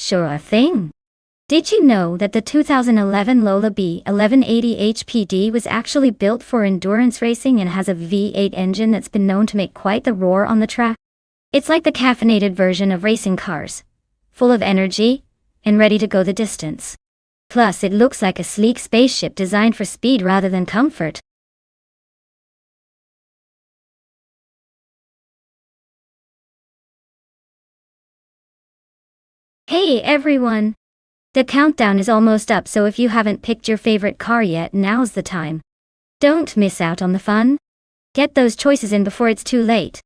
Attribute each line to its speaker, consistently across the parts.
Speaker 1: Sure thing. Did you know that the 2011 Lola B1180 HPD was actually built for endurance racing and has a V8 engine that's been known to make quite the roar on the track? It's like the caffeinated version of racing cars, full of energy and ready to go the distance. Plus, it looks like a sleek spaceship designed for speed rather than comfort. Hey everyone! The countdown is almost up, so if you haven't picked your favorite car yet, now's the time. Don't miss out on the fun. Get those choices in before it's too late.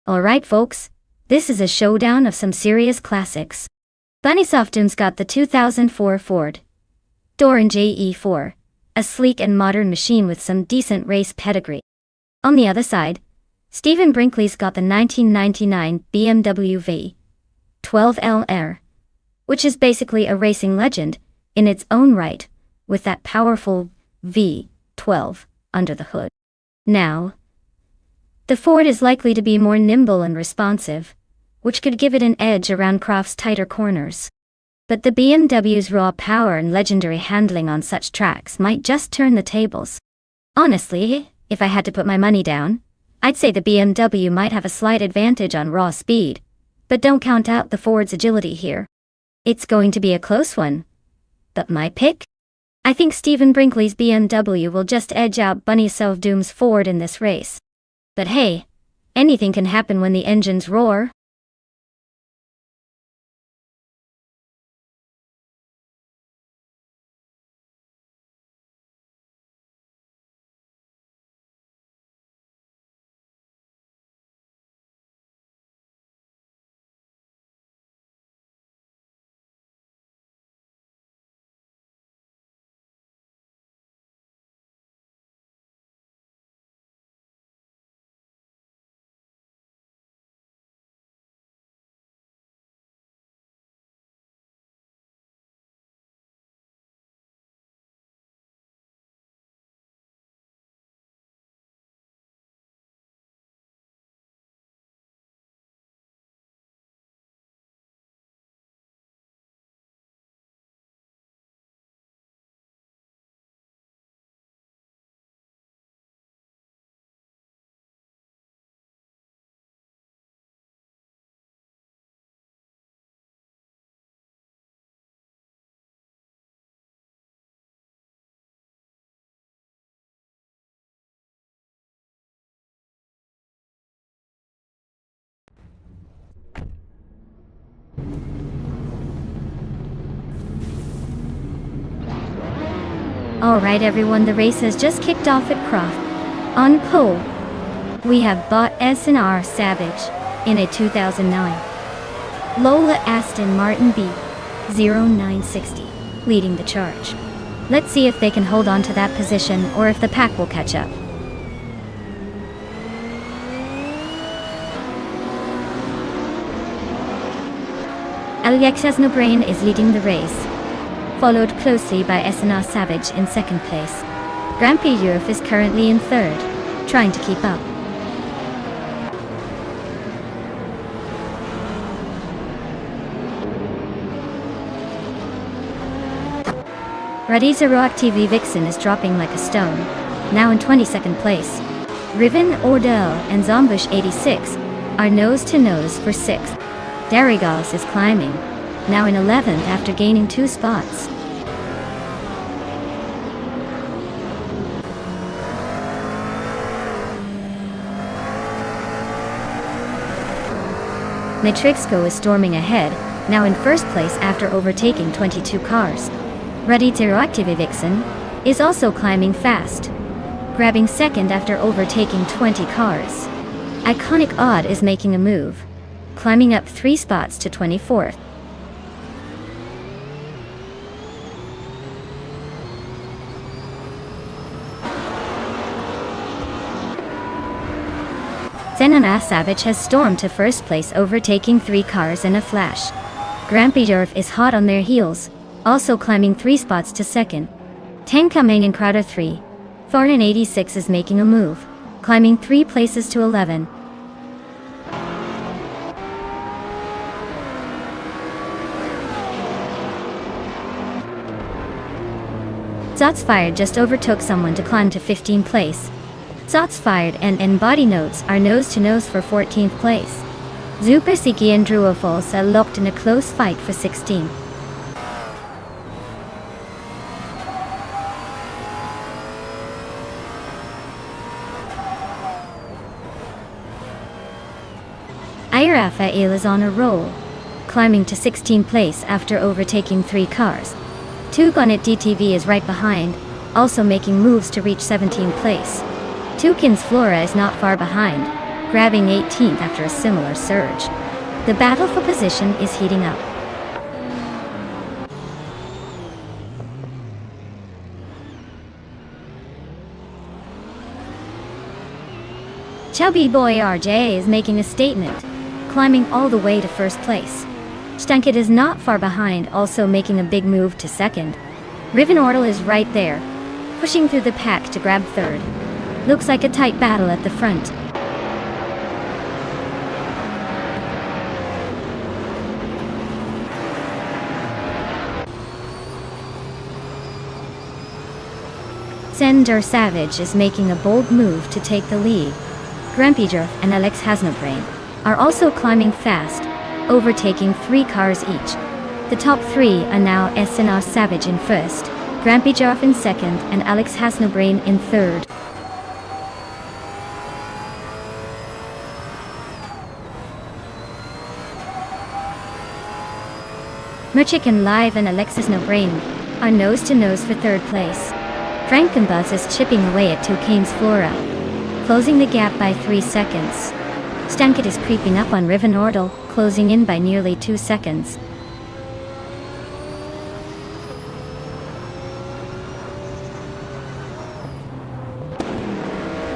Speaker 1: Alright folks, this is a showdown of some serious classics. Bunny Softdoom's got the 2004 Ford Doran JE4, a sleek and modern machine with some decent race pedigree. On the other side, Stephen Brinkley's got the 1999 BMW V12LR, which is basically a racing legend in its own right, with that powerful V12 under the hood. Now, the Ford is likely to be more nimble and responsive, which could give it an edge around Croft's tighter corners. But the BMW's raw power and legendary handling on such tracks might just turn the tables. Honestly, if I had to put my money down, I'd say the BMW might have a slight advantage on raw speed, but don't count out the Ford's agility here. It's going to be a close one. But my pick? I think Stephen Brinkley's BMW will just edge out Bunny Softdoom's Ford in this race. But hey, anything can happen when the engines roar. Alright everyone, the race has just kicked off at Croft. On pole, we have Bot S&R Savage in a 2009 Lola Aston Martin B0960 leading the charge. Let's see if they can hold on to that position or if the pack will catch up. Alex Has No Brain is leading the race, followed closely by SNR Savage in second place. Grampy Europe is currently in third, trying to keep up. Ready to Rock TV Vixen is dropping like a stone, now in 22nd place. Riven Ordell and Zombush 86 are nose to nose for 6th. Darigals is climbing, now in 11th after gaining 2 spots. Matrixco is storming ahead, now in first place after overtaking 22 cars. Ready to Rock TV Vixen is also climbing fast, grabbing second after overtaking 20 cars. Iconic Odd is making a move, climbing up 3 spots to 24th. SNR Savage has stormed to first place, overtaking 3 cars in a flash. Grampy Europe is hot on their heels, also climbing 3 spots to second. Coming in Crowder 3. Thornton 86 is making a move, climbing 3 places to 11. Zots Fired just overtook someone to climb to 15th place. Zots Fired and Body Notes are nose to nose for 14th place. Zupasiki and Druofals are locked in a close fight for 16th. Rafael is on a roll, climbing to 16th place after overtaking 3 cars. 2 Gonnet DTV is right behind, also making moves to reach 17th place. Tukins Flora is not far behind, grabbing 18th after a similar surge. The battle for position is heating up. Chubby Boy RJ is making a statement, climbing all the way to first place. Stankit is not far behind, also making a big move to second. Riven Ortel is right there, pushing through the pack to grab third. Looks like a tight battle at the front. SNR Savage is making a bold move to take the lead. Grampy and Alex Has No Brain are also climbing fast, overtaking 3 cars each. The top 3 are now SNR Savage in first, Grampy in second, and Alex Has No Brain in third. Merchican Live and Alex Has No Brain are nose to nose for third place. Frankenbuzz is chipping away at Tucane's Flora, closing the gap by 3 seconds. Stankit is creeping up on Riven Ortel, closing in by nearly 2 seconds.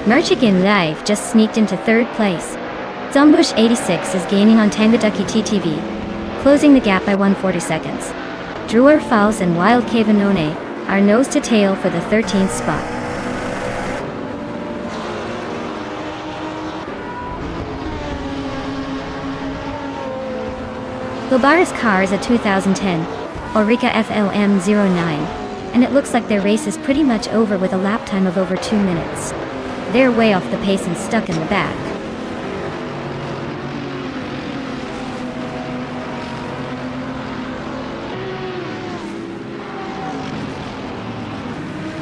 Speaker 1: Merchigan Live just sneaked into third place. Zombush 86 is gaining on Tangaducky TTV, closing the gap by 140 seconds. Drewer Fowles and Wild Cavanone are nose to tail for the 13th spot. Lobaris car is a 2010 Orica FLM09, and it looks like their race is pretty much over with a lap time of over 2 minutes. They're way off the pace and stuck in the back.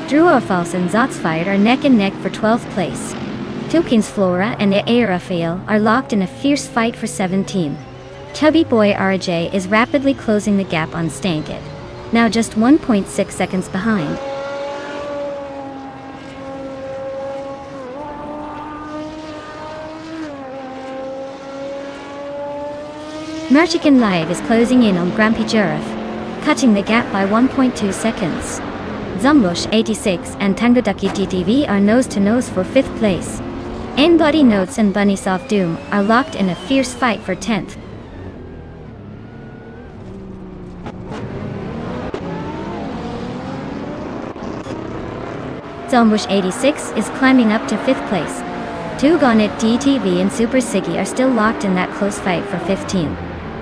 Speaker 1: Druofals and Zots Fired are neck and neck for 12th place. Tukins Flora and Rafael are locked in a fierce fight for 17th. Chubby Boy RJ is rapidly closing the gap on Stankit, now just 1.6 seconds behind. Merchican Live is closing in on Grampy Giraffe, cutting the gap by 1.2 seconds. Zumbush 86 and Tangaducky TTV are nose to nose for 5th place. Body Notes and Bunny Soft Doom are locked in a fierce fight for 10th. Zombush 86 is climbing up to 5th place. Tugonit DTV and Super Siggy are still locked in that close fight for 15.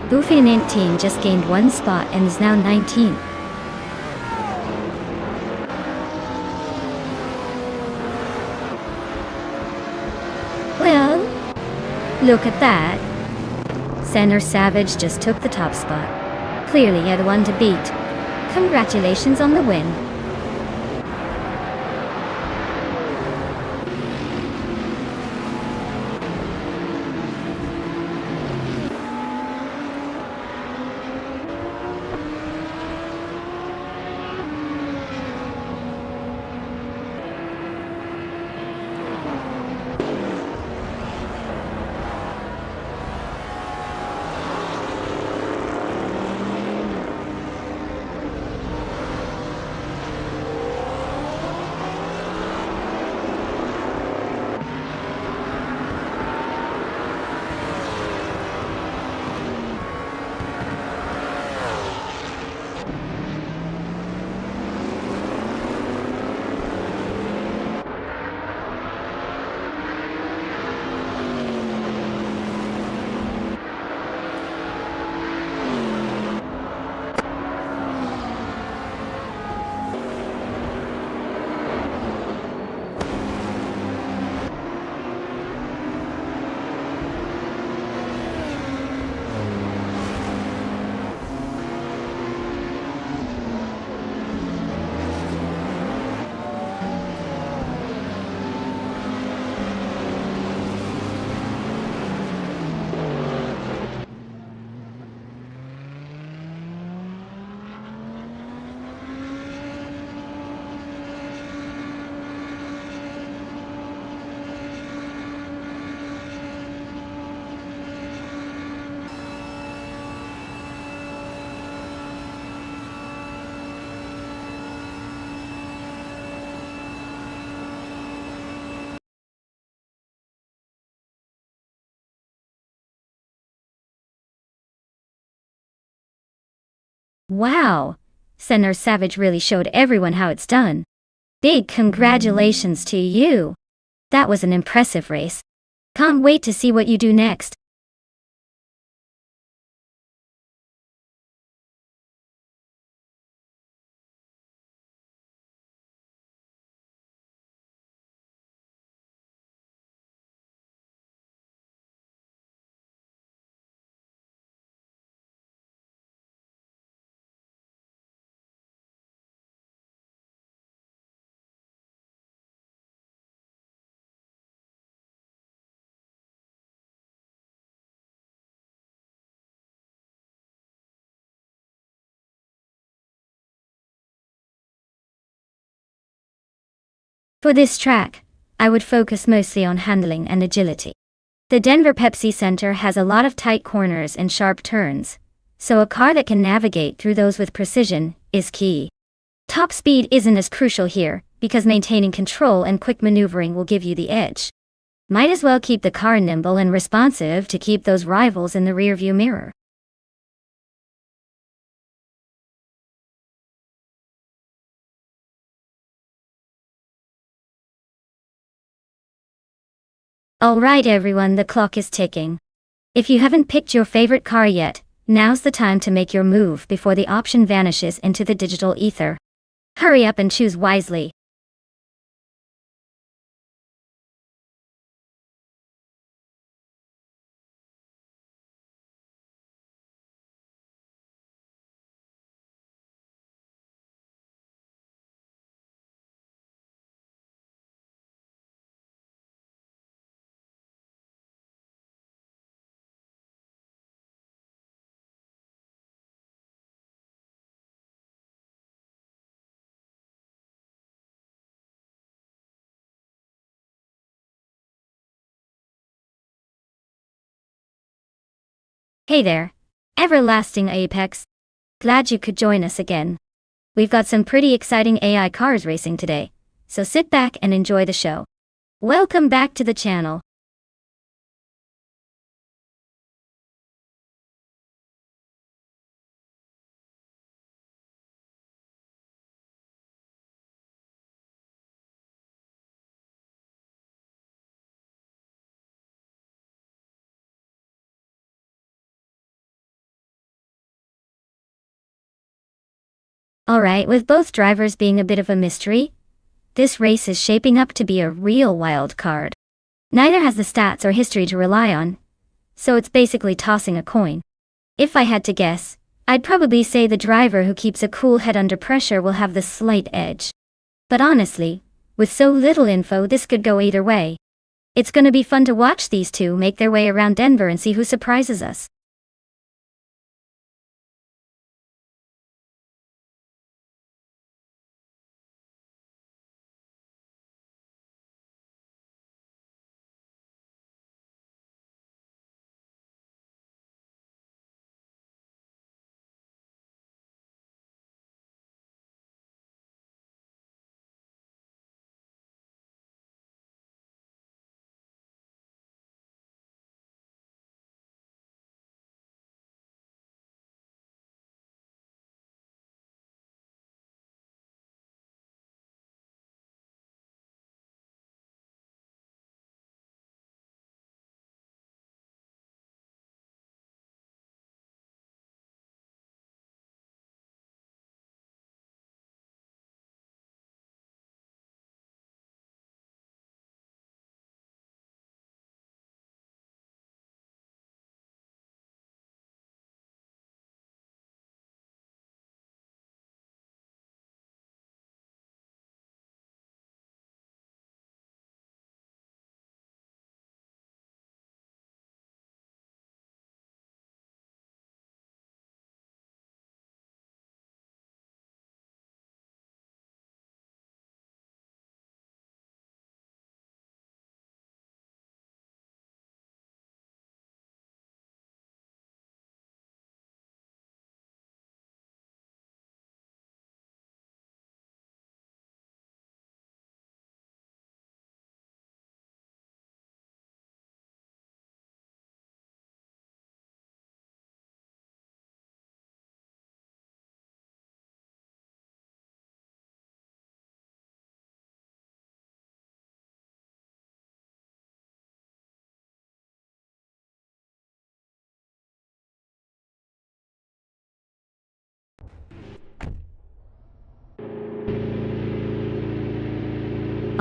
Speaker 1: Boofy 19 just gained 1 spot and is now 19. Well, look at that. Senor Savage just took the top spot. Clearly you're the one to beat. Congratulations on the win. Wow! Senor Savage really showed everyone how it's done. Big congratulations to you! That was an impressive race. Can't wait to see what you do next. For this track, I would focus mostly on handling and agility. The Denver Pepsi Center has a lot of tight corners and sharp turns, so a car that can navigate through those with precision is key. Top speed isn't as crucial here, because maintaining control and quick maneuvering will give you the edge. Might as well keep the car nimble and responsive to keep those rivals in the rearview mirror. Alright everyone, the clock is ticking. If you haven't picked your favorite car yet, now's the time to make your move before the option vanishes into the digital ether. Hurry up and choose wisely. Hey there, Everlasting Apex. Glad you could join us again. We've got some pretty exciting AI cars racing today, so sit back and enjoy the show. Welcome back to the channel. Alright, with both drivers being a bit of a mystery, this race is shaping up to be a real wild card. Neither has the stats or history to rely on, so it's basically tossing a coin. If I had to guess, I'd probably say the driver who keeps a cool head under pressure will have the slight edge. But honestly, with so little info, this could go either way. It's gonna be fun to watch these two make their way around Denver and see who surprises us.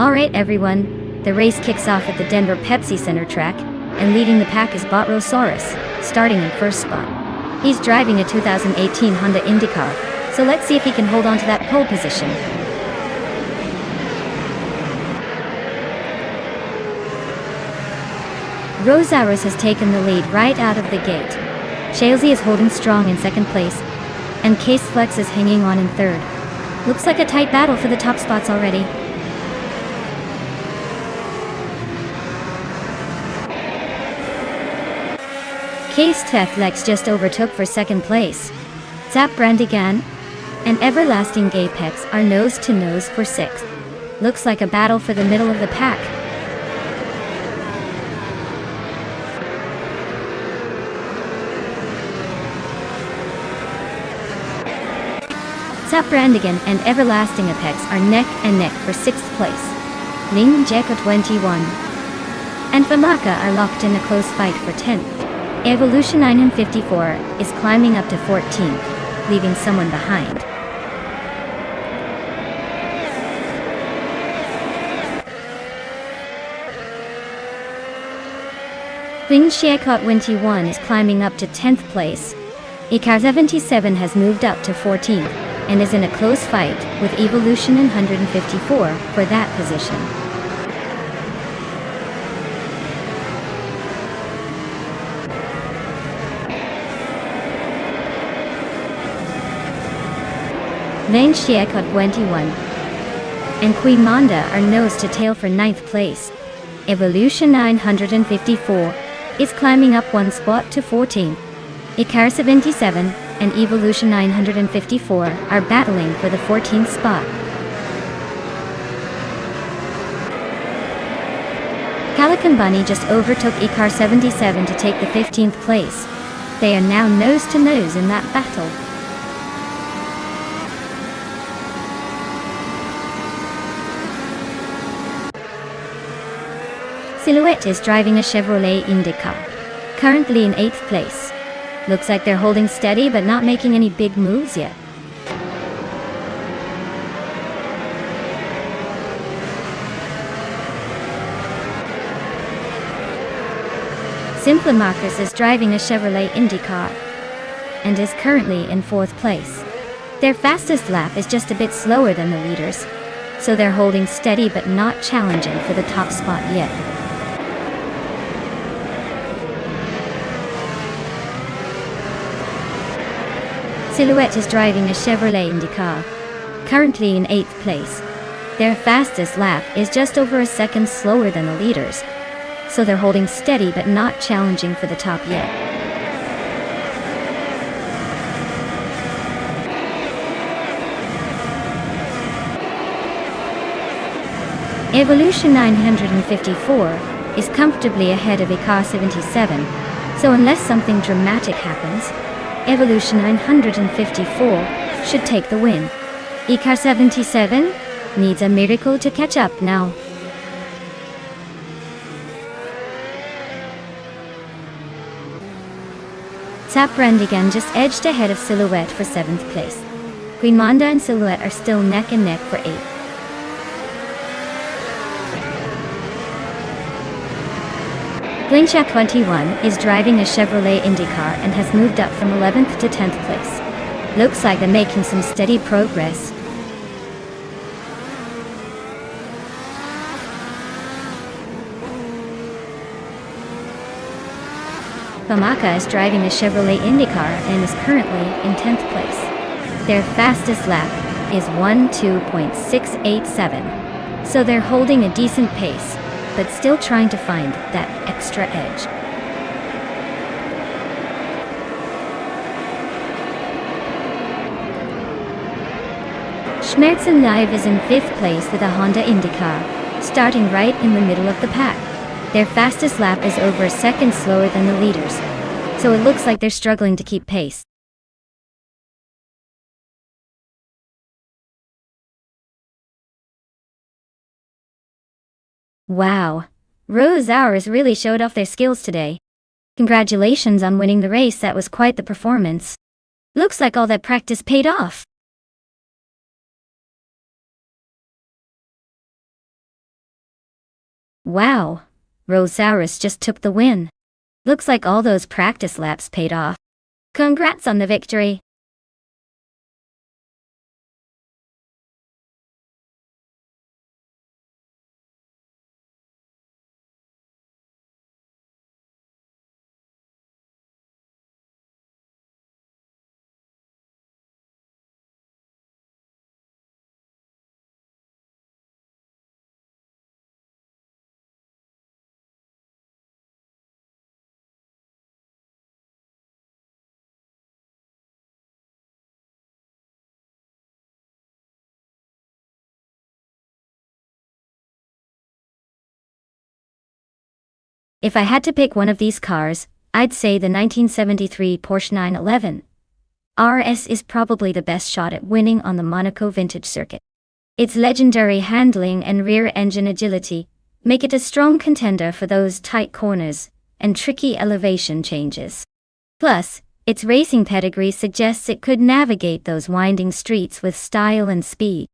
Speaker 1: Alright everyone, the race kicks off at the Denver Pepsi Center track, and leading the pack is Botrosaurus, starting in first spot. He's driving a 2018 Honda IndyCar, so let's see if he can hold on to that pole position. Rosaurus has taken the lead right out of the gate. Chelsea is holding strong in second place, and Case Flex is hanging on in third. Looks like a tight battle for the top spots already. Case Flex just overtook for second place. Zap Brandigan and Everlasting Apex are nose to nose for sixth. Looks like a battle for the middle of the pack. Zap Brandigan and Everlasting Apex are neck and neck for sixth place. Ling Jeko 21 and Famaka are locked in a close fight for 10th. Evolution 954 is climbing up to 14th, leaving someone behind. Ling Xiekot 21 is climbing up to 10th place. Ikar 77 has moved up to 14th, and is in a close fight with Evolution 154 for that position. Lane Xiekot 21 and Queen Monda are nose to tail for 9th place. Evolution 954 is climbing up one spot to 14th. Ikar 77 and Evolution 954 are battling for the 14th spot. Calican Bunny just overtook Ikar 77 to take the 15th place. They are now nose to nose in that battle. Silhouette is driving a Chevrolet Indica, currently in 8th place. Looks like they're holding steady but not making any big moves yet. Simplimakers is driving a Chevrolet IndyCar and is currently in 4th place. Their fastest lap is just a bit slower than the leaders, so they're holding steady but not challenging for the top spot yet. Silhouette is driving a Chevrolet IndyCar, currently in 8th place. Their fastest lap is just over a second slower than the leaders, so they're holding steady but not challenging for the top yet. Evolution 954 is comfortably ahead of Car 77, so unless something dramatic happens, Evolution 954 should take the win. Car 77 needs a miracle to catch up now. Brandigan just edged ahead of Silhouette for 7th place. Queen Monda and Silhouette are still neck and neck for 8th. Blinsha 21 is driving a Chevrolet IndyCar and has moved up from 11th to 10th place. Looks like they're making some steady progress. Famaka is driving a Chevrolet IndyCar and is currently in 10th place. Their fastest lap is 12.687, so they're holding a decent pace, but still trying to find that extra edge. Schmerzen Live is in 5th place with a Honda IndyCar, starting right in the middle of the pack. Their fastest lap is over a second slower than the leaders, so it looks like they're struggling to keep pace. Wow, Rose Hours really showed off their skills today. Congratulations on winning the race, that was quite the performance. Looks like all that practice paid off. Wow, Rosaurus just took the win. Looks like all those practice laps paid off. Congrats on the victory. If I had to pick one of these cars, I'd say the 1973 Porsche 911 RS is probably the best shot at winning on the Monaco vintage circuit. Its legendary handling and rear-engine agility make it a strong contender for those tight corners and tricky elevation changes. Plus, its racing pedigree suggests it could navigate those winding streets with style and speed.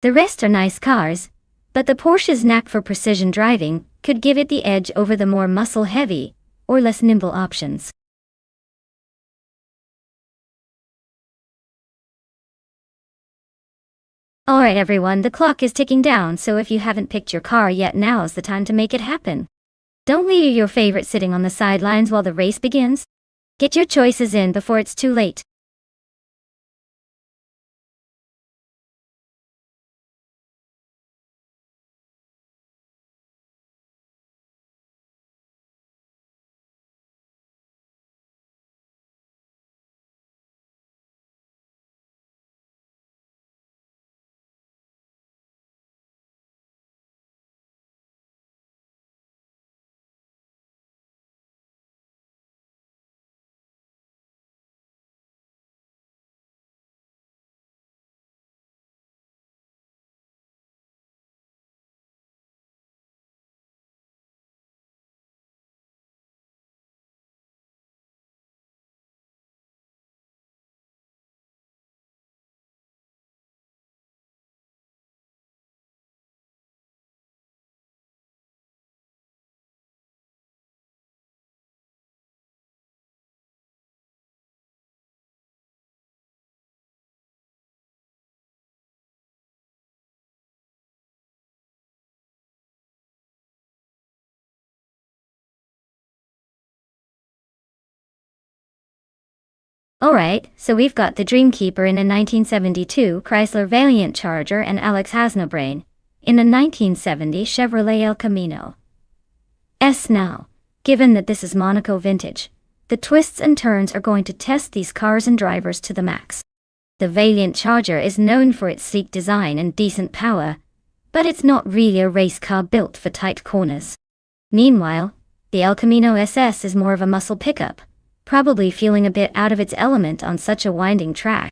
Speaker 1: The rest are nice cars, but the Porsche's knack for precision driving could give it the edge over the more muscle-heavy or less nimble options. Alright everyone, the clock is ticking down, so if you haven't picked your car yet, now's the time to make it happen. Don't leave your favorite sitting on the sidelines while the race begins. Get your choices in before it's too late. Alright, so we've got the Dreamkeeper in a 1972 Chrysler Valiant Charger and Alex Hasnobrain in a 1970 Chevrolet El Camino. Now, given that this is Monaco vintage, the twists and turns are going to test these cars and drivers to the max. The Valiant Charger is known for its sleek design and decent power, but it's not really a race car built for tight corners. Meanwhile, the El Camino SS is more of a muscle pickup, probably feeling a bit out of its element on such a winding track.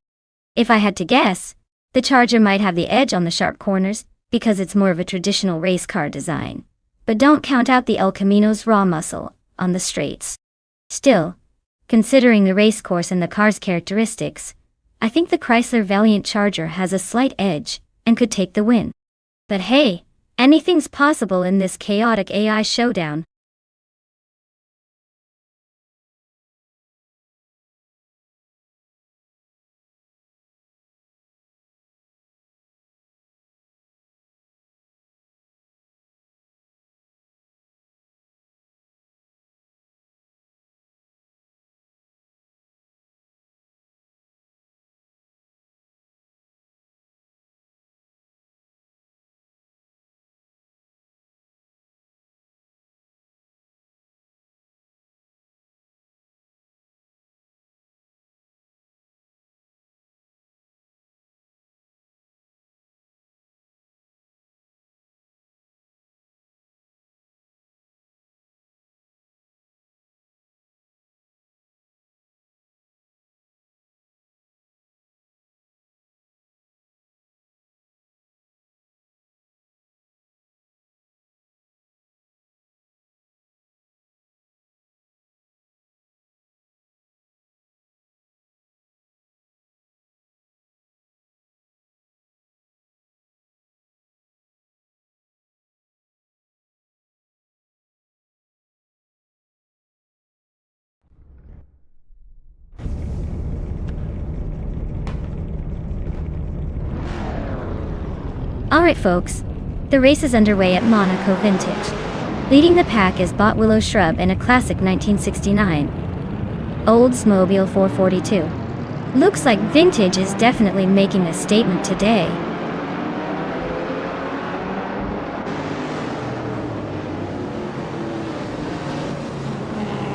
Speaker 1: If I had to guess, the Charger might have the edge on the sharp corners because it's more of a traditional race car design. But don't count out the El Camino's raw muscle on the straights. Still, considering the race course and the car's characteristics, I think the Chrysler Valiant Charger has a slight edge and could take the win. But hey, anything's possible in this chaotic AI showdown. Alright folks, the race is underway at Monaco Vintage. Leading the pack is Bot Willow Shrub in a classic 1969 Oldsmobile 442. Looks like Vintage is definitely making a statement today.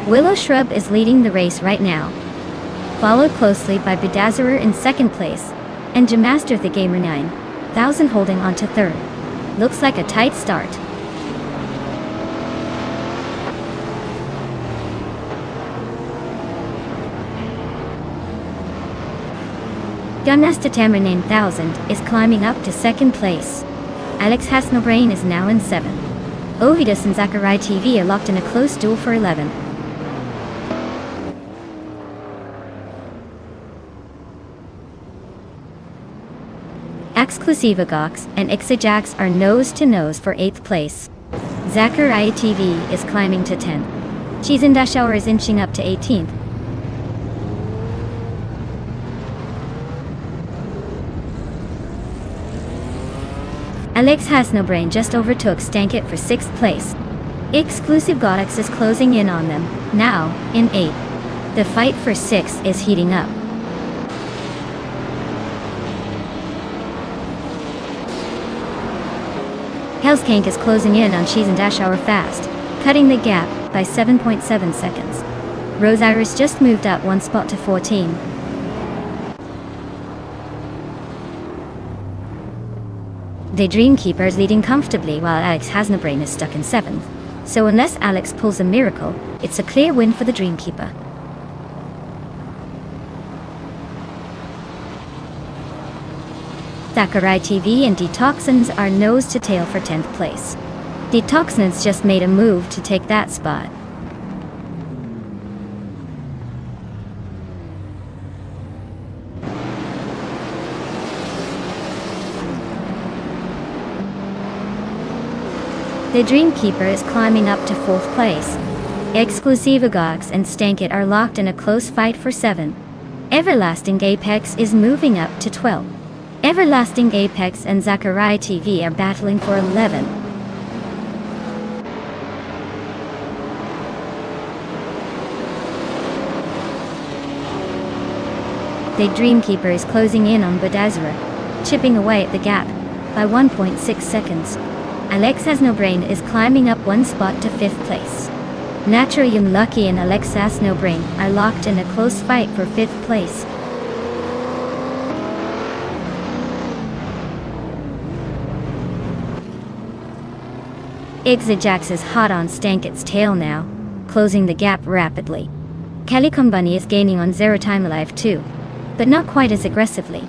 Speaker 1: Willow Shrub is leading the race right now, followed closely by Bedazzler in second place, and Jamaster the Gamer 9000 holding on to third. Looks like a tight start. Gunnastatammer 9000 is climbing up to second place. Alex Hasnobrain is now in 7th. Ovidus and Zachary TV are locked in a close duel for 11th. Exclusiva Gox and Ixajax are nose-to-nose for 8th place. Zachary TV is climbing to 10th. Chizendashauer is inching up to 18th. Alex Hasnobrain just overtook Stankit for 6th place. Exclusive Godex is closing in on them, now, in 8th. The fight for 6th is heating up. Hellskank is closing in on Chizendashauer fast, cutting the gap by 7.7 seconds. Rose Iris just moved up 1 spot to 14. The Dreamkeeper is leading comfortably while Alex Hasnobrain is stuck in 7th. So unless Alex pulls a miracle, it's a clear win for the Dreamkeeper. Zachary TV and Detoxins are nose to tail for 10th place. Detoxins just made a move to take that spot. The Dreamkeeper is climbing up to 4th place. Exclusiva Gox and Stankit are locked in a close fight for 7th. Everlasting Apex is moving up to 12th. Everlasting Apex and Zachary TV are battling for 11th. The Dreamkeeper is closing in on Badazara, chipping away at the gap by 1.6 seconds. Alex Has No Brain is climbing up one spot to 5th place. Naturally Unlucky and Alex Has No Brain are locked in a close fight for 5th place. Exajax is hot on Stanket's tail now, closing the gap rapidly. Calicom Bunny is gaining on Zero Time Alive too, but not quite as aggressively.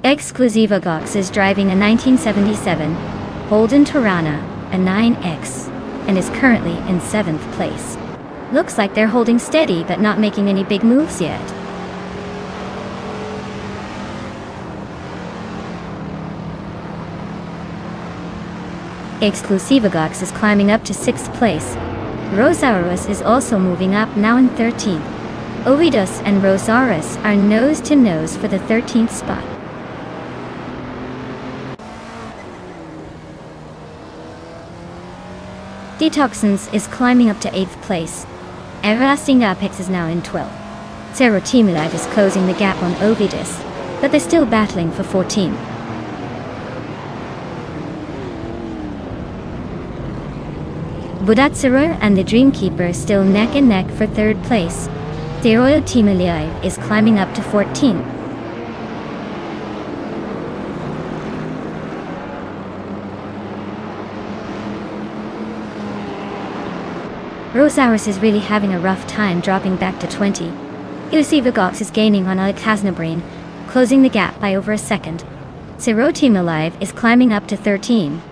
Speaker 1: Exclusiva Gox is driving a 1977 Holden Torana, a 9X, and is currently in 7th place. Looks like they're holding steady but not making any big moves yet. Exclusiva Gox is climbing up to 6th place. Rosaurus is also moving up, now in 13th. Ovidus and Rosaurus are nose to nose for the 13th spot. Detoxins is climbing up to 8th place. Everlasting Apex is now in 12th. Serotimilite is closing the gap on Ovidus, but they're still battling for 14th. Budatsuru and the Dreamkeeper still neck and neck for 3rd place. Serotimilite is climbing up to 14th. Rosaurus is really having a rough time, dropping back to 20. Exclusiva Gox is gaining on Alex Has No Brain, closing the gap by over a second. Serotimilite is climbing up to 13,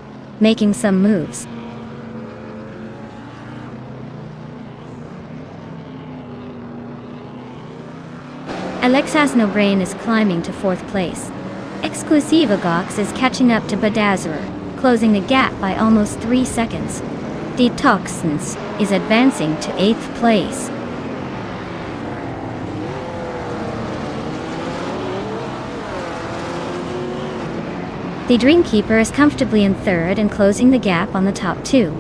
Speaker 1: making some moves. Alex Has No Brain is climbing to 4th place. Exclusiva Gox is catching up to Badazara, closing the gap by almost 3 seconds. Detoxins is advancing to 8th place. The Dreamkeeper is comfortably in 3rd and closing the gap on the top 2.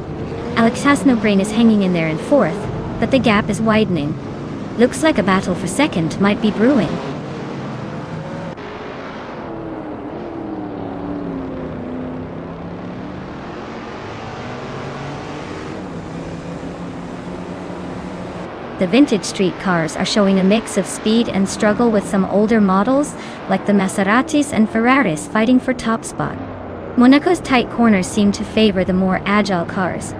Speaker 1: Alex Has No Brain is hanging in there in 4th, but the gap is widening. Looks like a battle for 2nd might be brewing. The vintage street cars are showing a mix of speed and struggle, with some older models, like the Maseratis and Ferraris, fighting for top spot. Monaco's tight corners seem to favor the more agile cars,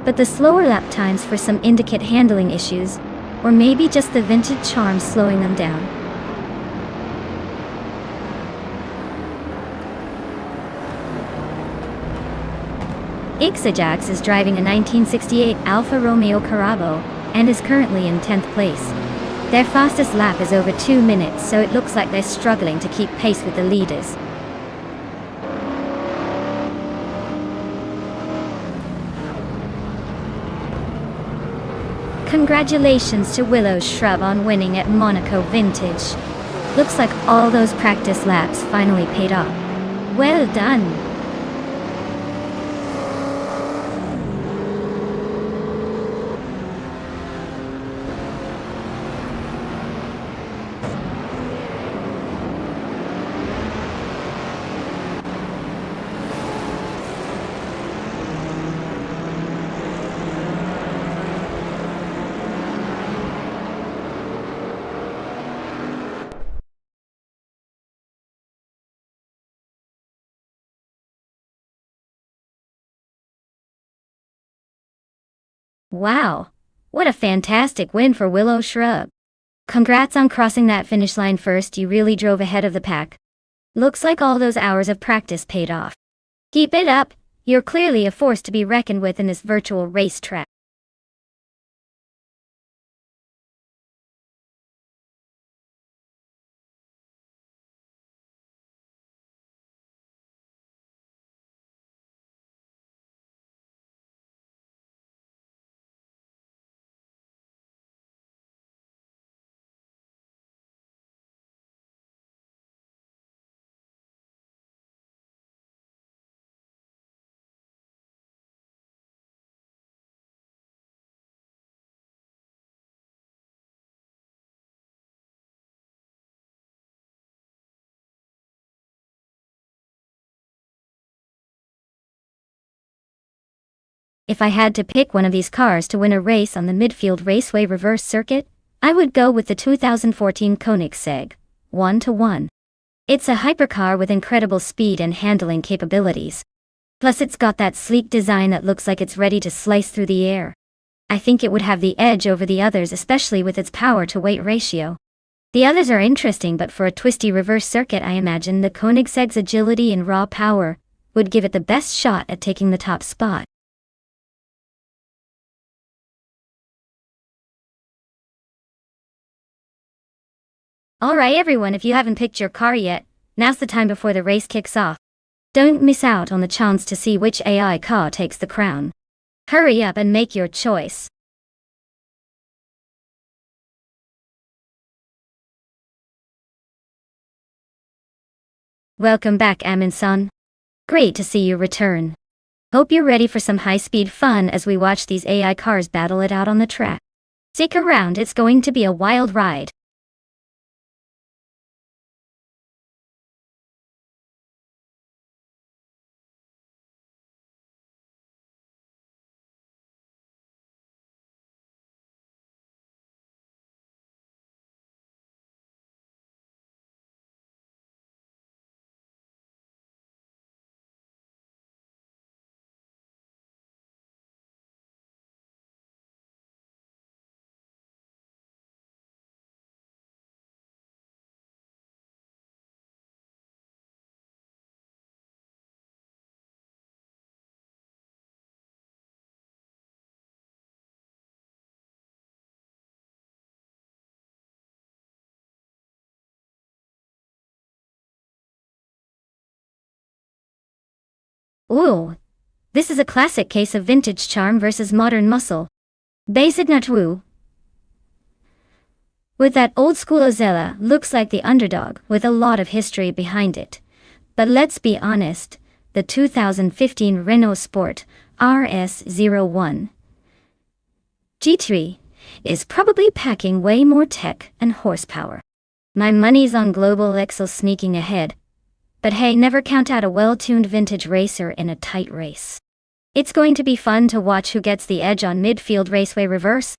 Speaker 1: but the slower lap times for some indicate handling issues, or maybe just the vintage charm slowing them down. Exajax is driving a 1968 Alfa Romeo Carabo, and is currently in 10th place. Their fastest lap is over 2 minutes, so it looks like they're struggling to keep pace with the leaders. Congratulations to Willow Shrub on winning at Monaco Vintage. Looks like all those practice laps finally paid off. Well done! Wow, what a fantastic win for Willow Shrub. Congrats on crossing that finish line first. You really drove ahead of the pack. Looks like all those hours of practice paid off. Keep it up, you're clearly a force to be reckoned with in this virtual racetrack. If I had to pick one of these cars to win a race on the Midfield Raceway reverse circuit, I would go with the 2014 Koenigsegg 1-1. It's a hypercar with incredible speed and handling capabilities. Plus it's got that sleek design that looks like it's ready to slice through the air. I think it would have the edge over the others, especially with its power-to-weight ratio. The others are interesting, but for a twisty reverse circuit I imagine the Koenigsegg's agility and raw power would give it the best shot at taking the top spot. Alright everyone, if you haven't picked your car yet, now's the time before the race kicks off. Don't miss out on the chance to see which AI car takes the crown. Hurry up and make your choice. Welcome back, Amin-san. Great to see you return. Hope you're ready for some high-speed fun as we watch these AI cars battle it out on the track. Stick around, it's going to be a wild ride. Ooh, this is a classic case of vintage charm versus modern muscle. Basic Wu. With that old school Ozella, looks like the underdog with a lot of history behind it. But let's be honest, the 2015 Renault Sport RS01 G3 is probably packing way more tech and horsepower. My money's on Global Excel sneaking ahead. But hey, never count out a well-tuned vintage racer in a tight race. It's going to be fun to watch who gets the edge on Midfield Raceway reverse.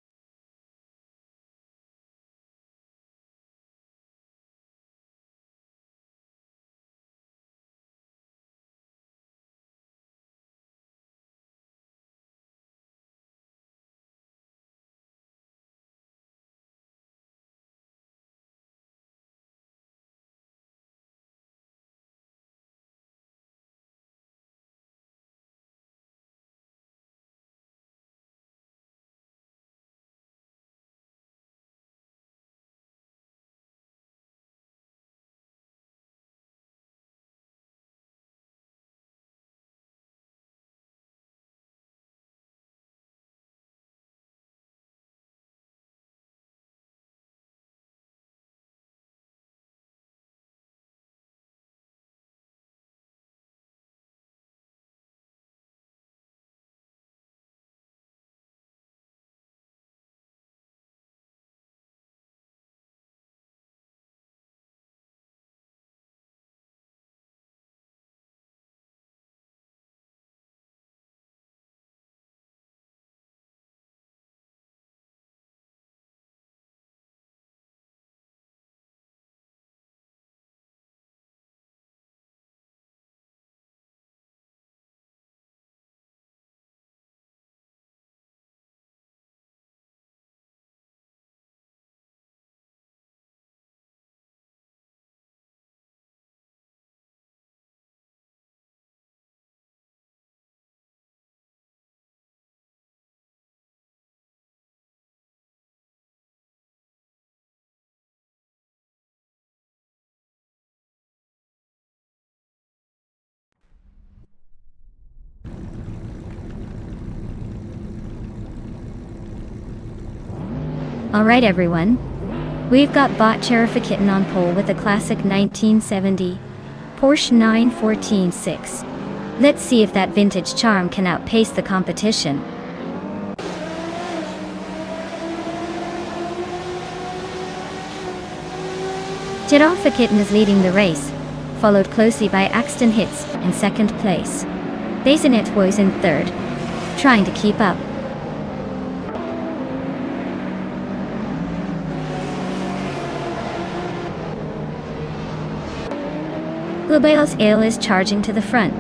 Speaker 1: Alright everyone, we've got Bot Cherifakitten on pole with a classic 1970 Porsche 914-6. Let's see if that vintage charm can outpace the competition. Cherifakitten is leading the race, followed closely by Axton Hitz in second place. Basinetwo is in third. trying to keep up. Bluebell's Ale is charging to the front,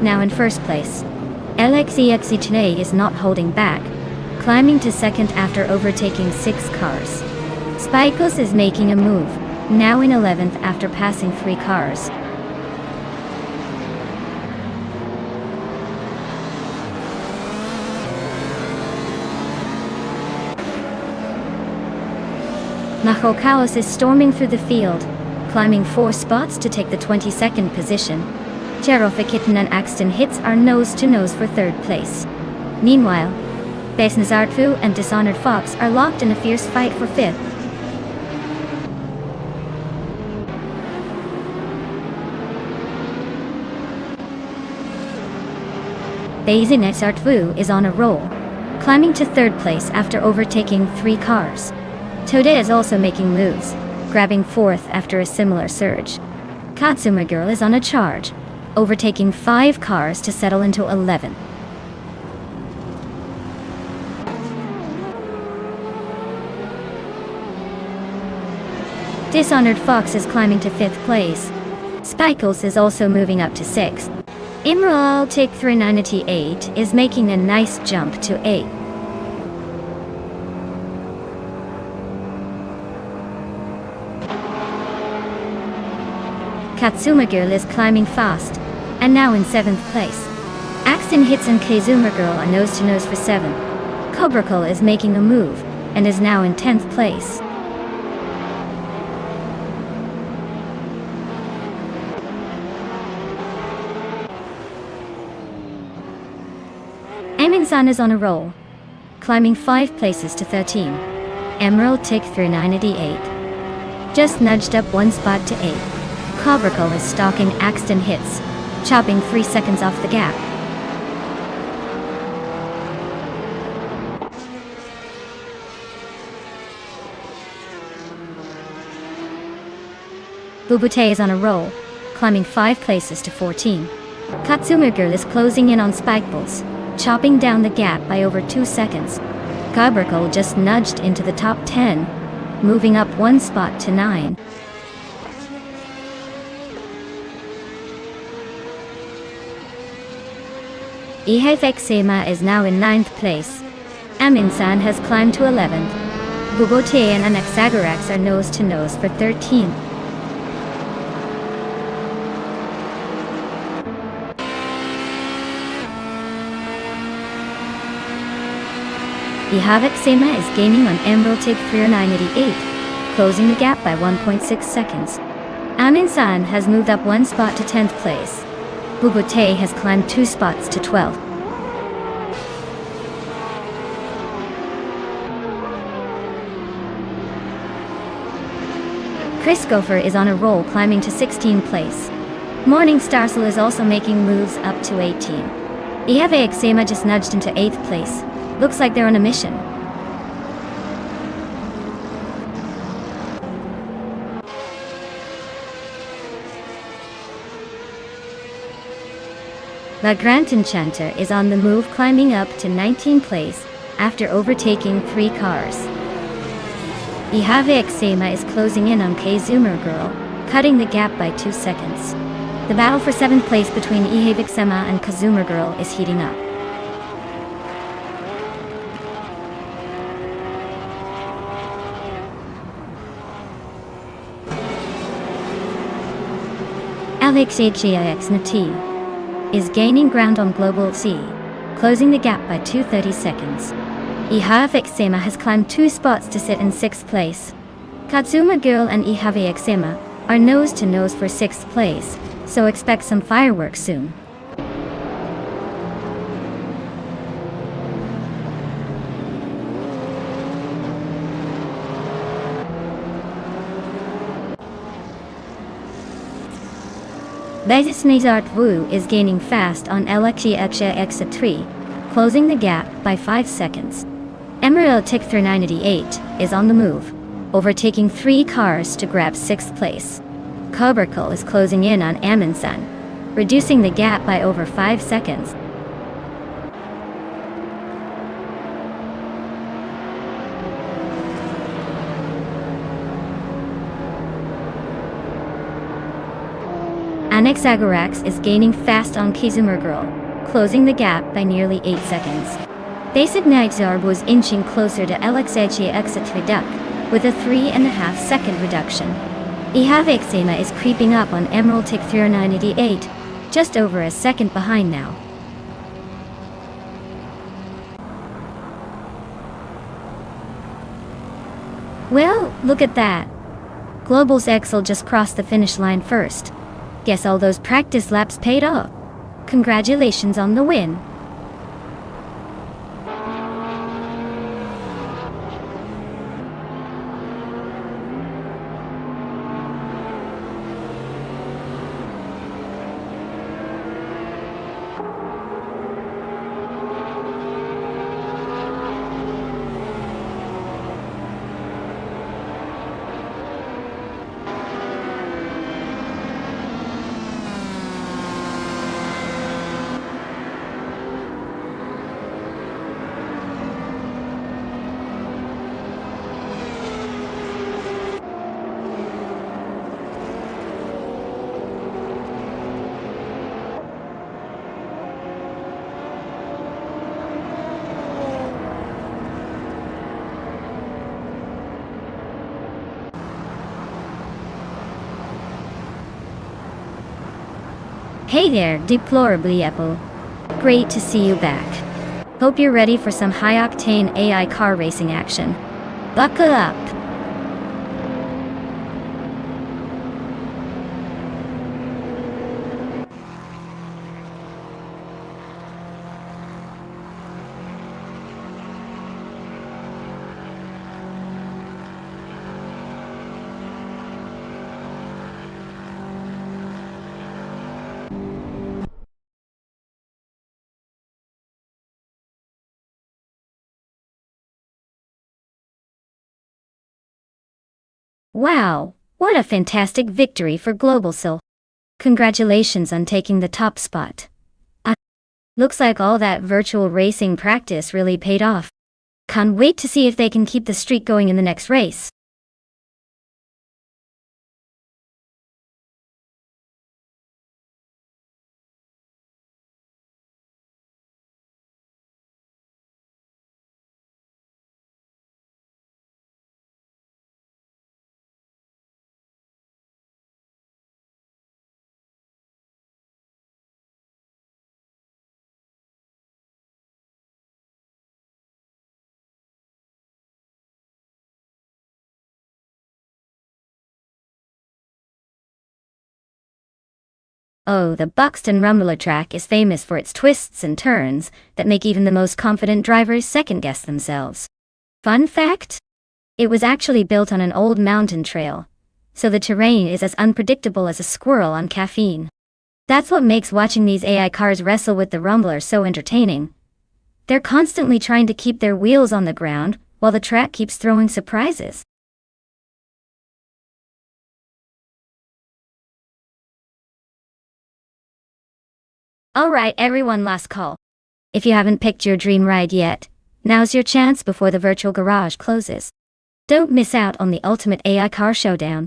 Speaker 1: now in first place. LXEXE is not holding back, climbing to second after overtaking 6 cars. Spikos is making a move, now in 11th after passing 3 cars. Mahokaos is storming through the field, climbing 4 spots to take the 22nd position. Jerofikitten and Axton Hits are nose-to-nose for 3rd place. Meanwhile, Besnazartfu and Dishonored Fox are locked in a fierce fight for 5th. Besnazartfu is on a roll, climbing to 3rd place after overtaking 3 cars. Tode is also making moves, grabbing 4th after a similar surge. Katsuma Girl is on a charge, overtaking 5 cars to settle into 11th. Dishonored Fox is climbing to 5th place. Spikles is also moving up to 6th. Emerald Take 398 is making a nice jump to 8th. Katsuma Girl is climbing fast, and now in 7th place. Axton Hits and Kazuma Girl are nose-to-nose for 7th. Cobrakul is making a move, and is now in 10th place. Emin-san is on a roll, climbing 5 places to 13. Emerald Tick 398. Just nudged up 1 spot to 8. Cobrakul is stalking Axton Hits, chopping 3 seconds off the gap. Bubute is on a roll, climbing 5 places to 14. Katsuma Girl is closing in on Spikeballs, chopping down the gap by over 2 seconds. Cobrakul just nudged into the top 10, moving up 1 spot to 9. Ihefexema is now in 9th place. Amin-san has climbed to 11th. Bubote and Anaxagorax are nose-to-nose for 13th. Ihefexema is gaining on Emerald Tig 398, closing the gap by 1.6 seconds. Amin-san has moved up 1 spot to 10th place. Bubote has climbed 2 spots to 12th. Chris Gopher is on a roll, climbing to 16th place. Morning Starsel is also making moves up to 18. Ihefexema just nudged into 8th place. Looks like they're on a mission. La Grand Enchanter is on the move, climbing up to 19th place after overtaking 3 cars. Ihefexema is closing in on Kazuma Girl, cutting the gap by 2 seconds. The battle for 7th place between Ihefexema and Kazuma Girl is heating up. LXHEIXNT is gaining ground on Global C, closing the gap by 2:30 seconds. Ihefexema has climbed 2 spots to sit in 6th place. Katsuma Girl and Ihefexema are nose-to-nose for 6th place, so expect some fireworks soon. Besnazart Wu is gaining fast on LXEXA3, closing the gap by 5 seconds. Emerald Tick 398 is on the move, overtaking 3 cars to grab 6th place. Cobrakul is closing in on Amin-san, reducing the gap by over 5 seconds. Anaxagorax is gaining fast on Kizumer Girl, closing the gap by nearly 8 seconds. Basic Nightsarb was inching closer to Alexetia Exatviduk, with a 3.5 second reduction. Ihavexema is creeping up on Emerald Tick 398, just over a second behind now. Well, look at that. Global's Excel just crossed the finish line first. Guess all those practice laps paid off. Congratulations on the win. Hey there, deplorably Apple. Great to see you back. Hope you're ready for some high-octane AI car racing action. Buckle up. Wow, what a fantastic victory for Globalsil. Congratulations on taking the top spot. Looks like all that virtual racing practice really paid off. Can't wait to see if they can keep the streak going in the next race. Oh, the Buxton Rumbler track is famous for its twists and turns that make even the most confident drivers second-guess themselves. Fun fact? It was actually built on an old mountain trail, so the terrain is as unpredictable as a squirrel on caffeine. That's what makes watching these AI cars wrestle with the Rumbler so entertaining. They're constantly trying to keep their wheels on the ground, while the track keeps throwing surprises. Alright everyone, last call. If you haven't picked your dream ride yet, now's your chance before the virtual garage closes. Don't miss out on the ultimate AI car showdown.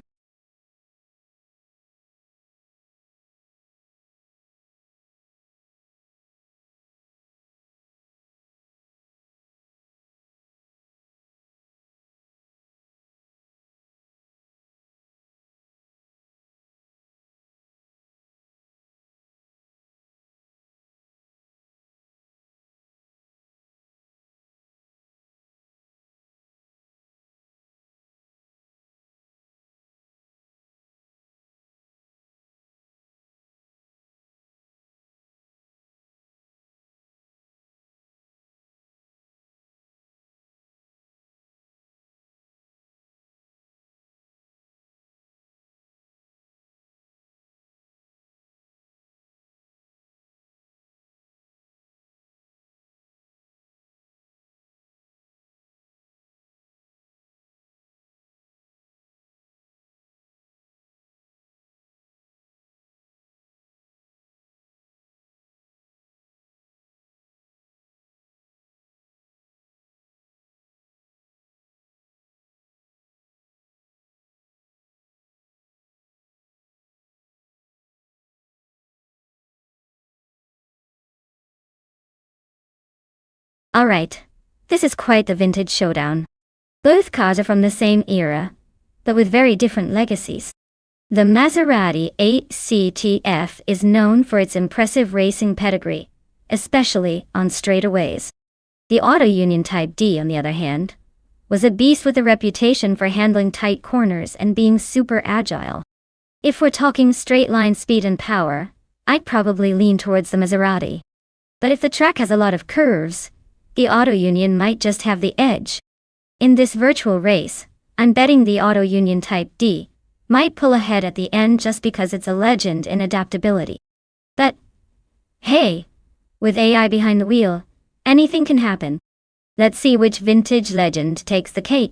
Speaker 1: Alright, this is quite the vintage showdown. Both cars are from the same era, but with very different legacies. The Maserati ACTF is known for its impressive racing pedigree, especially on straightaways. The Auto Union Type D, on the other hand, was a beast with a reputation for handling tight corners and being super agile. If we're talking straight-line speed and power, I'd probably lean towards the Maserati. But if the track has a lot of curves, the Auto Union might just have the edge. In this virtual race, I'm betting the Auto Union Type D might pull ahead at the end just because it's a legend in adaptability. But, hey, with AI behind the wheel, anything can happen. Let's see which vintage legend takes the cake.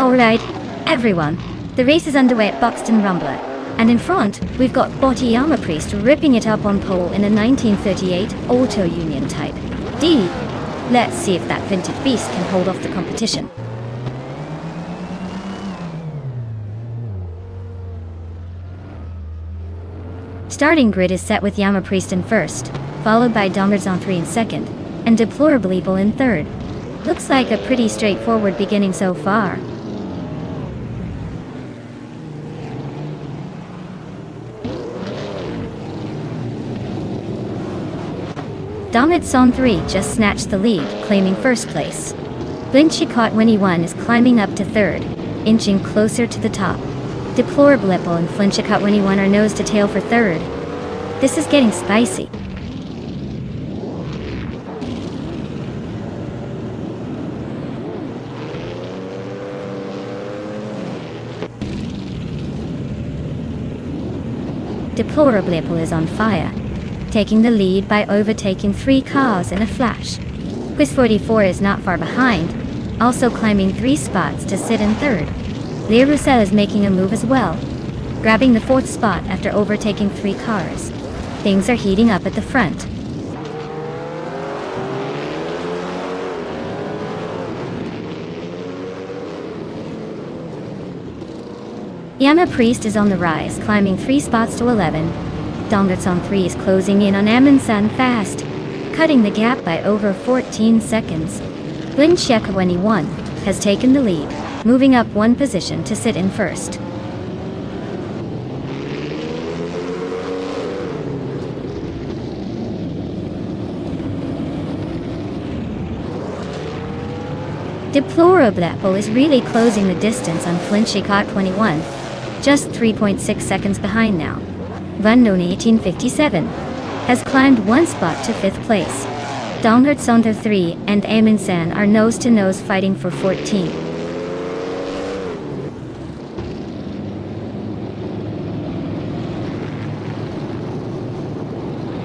Speaker 1: Alright, everyone, the race is underway at Buxton Rumbler, and in front, we've got Botti Priest ripping it up on pole in a 1938 Auto Union Type D. Let's see if that vintage beast can hold off the competition. Starting grid is set with Priest in first, followed by Dongards 3 in second, and Deplorable Evil in third. Looks like a pretty straightforward beginning so far. Dongards 3 just snatched the lead, claiming first place. Blinchicott Winnie 1 is climbing up to third, inching closer to the top. Deplorable Evil and Flinchicott Winnie 1 are nose to tail for third. This is getting spicy. Deplorable Evil is on fire, taking the lead by overtaking 3 cars in a flash. Quiz 44 is not far behind, also climbing 3 spots to sit in third. Lear Roussel is making a move as well, grabbing the 4th spot after overtaking 3 cars. Things are heating up at the front. Priest is on the rise, climbing 3 spots to 11. Dongards 3 is closing in on Amundsen fast, cutting the gap by over 14 seconds. Blinchicott Winnie 1 has taken the lead, moving up 1 position to sit in first. Deplorable Evil is really closing the distance on Flinchicott 21, just 3.6 seconds behind now. Vandone 1857 has climbed 1 spot to 5th place. Dongards 3 and Amundsen are nose-to-nose fighting for 14.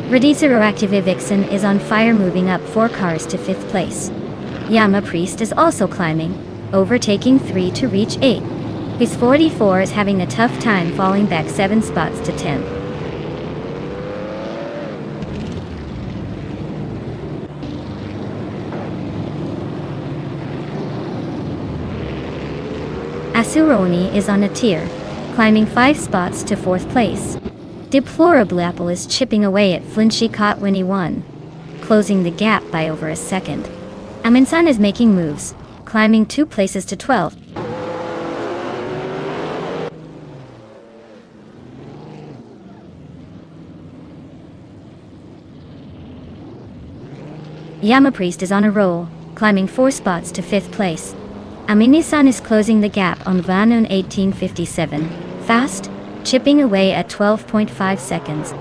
Speaker 1: Radizero Active Vixen is on fire, moving up 4 cars to 5th place. Priest is also climbing, overtaking 3 to reach 8. His 44 is having a tough time, falling back 7 spots to 10. Asuroni is on a tier, climbing 5 spots to 4th place. Deplorable Apple is chipping away at Flinchy Kotwini 1, closing the gap by over a second. Aminsan is making moves, climbing 2 places to 12. Yamapriest is on a roll, climbing 4 spots to 5th place. Aminisan is closing the gap on Vanun 1857, fast, chipping away at 12.5 seconds.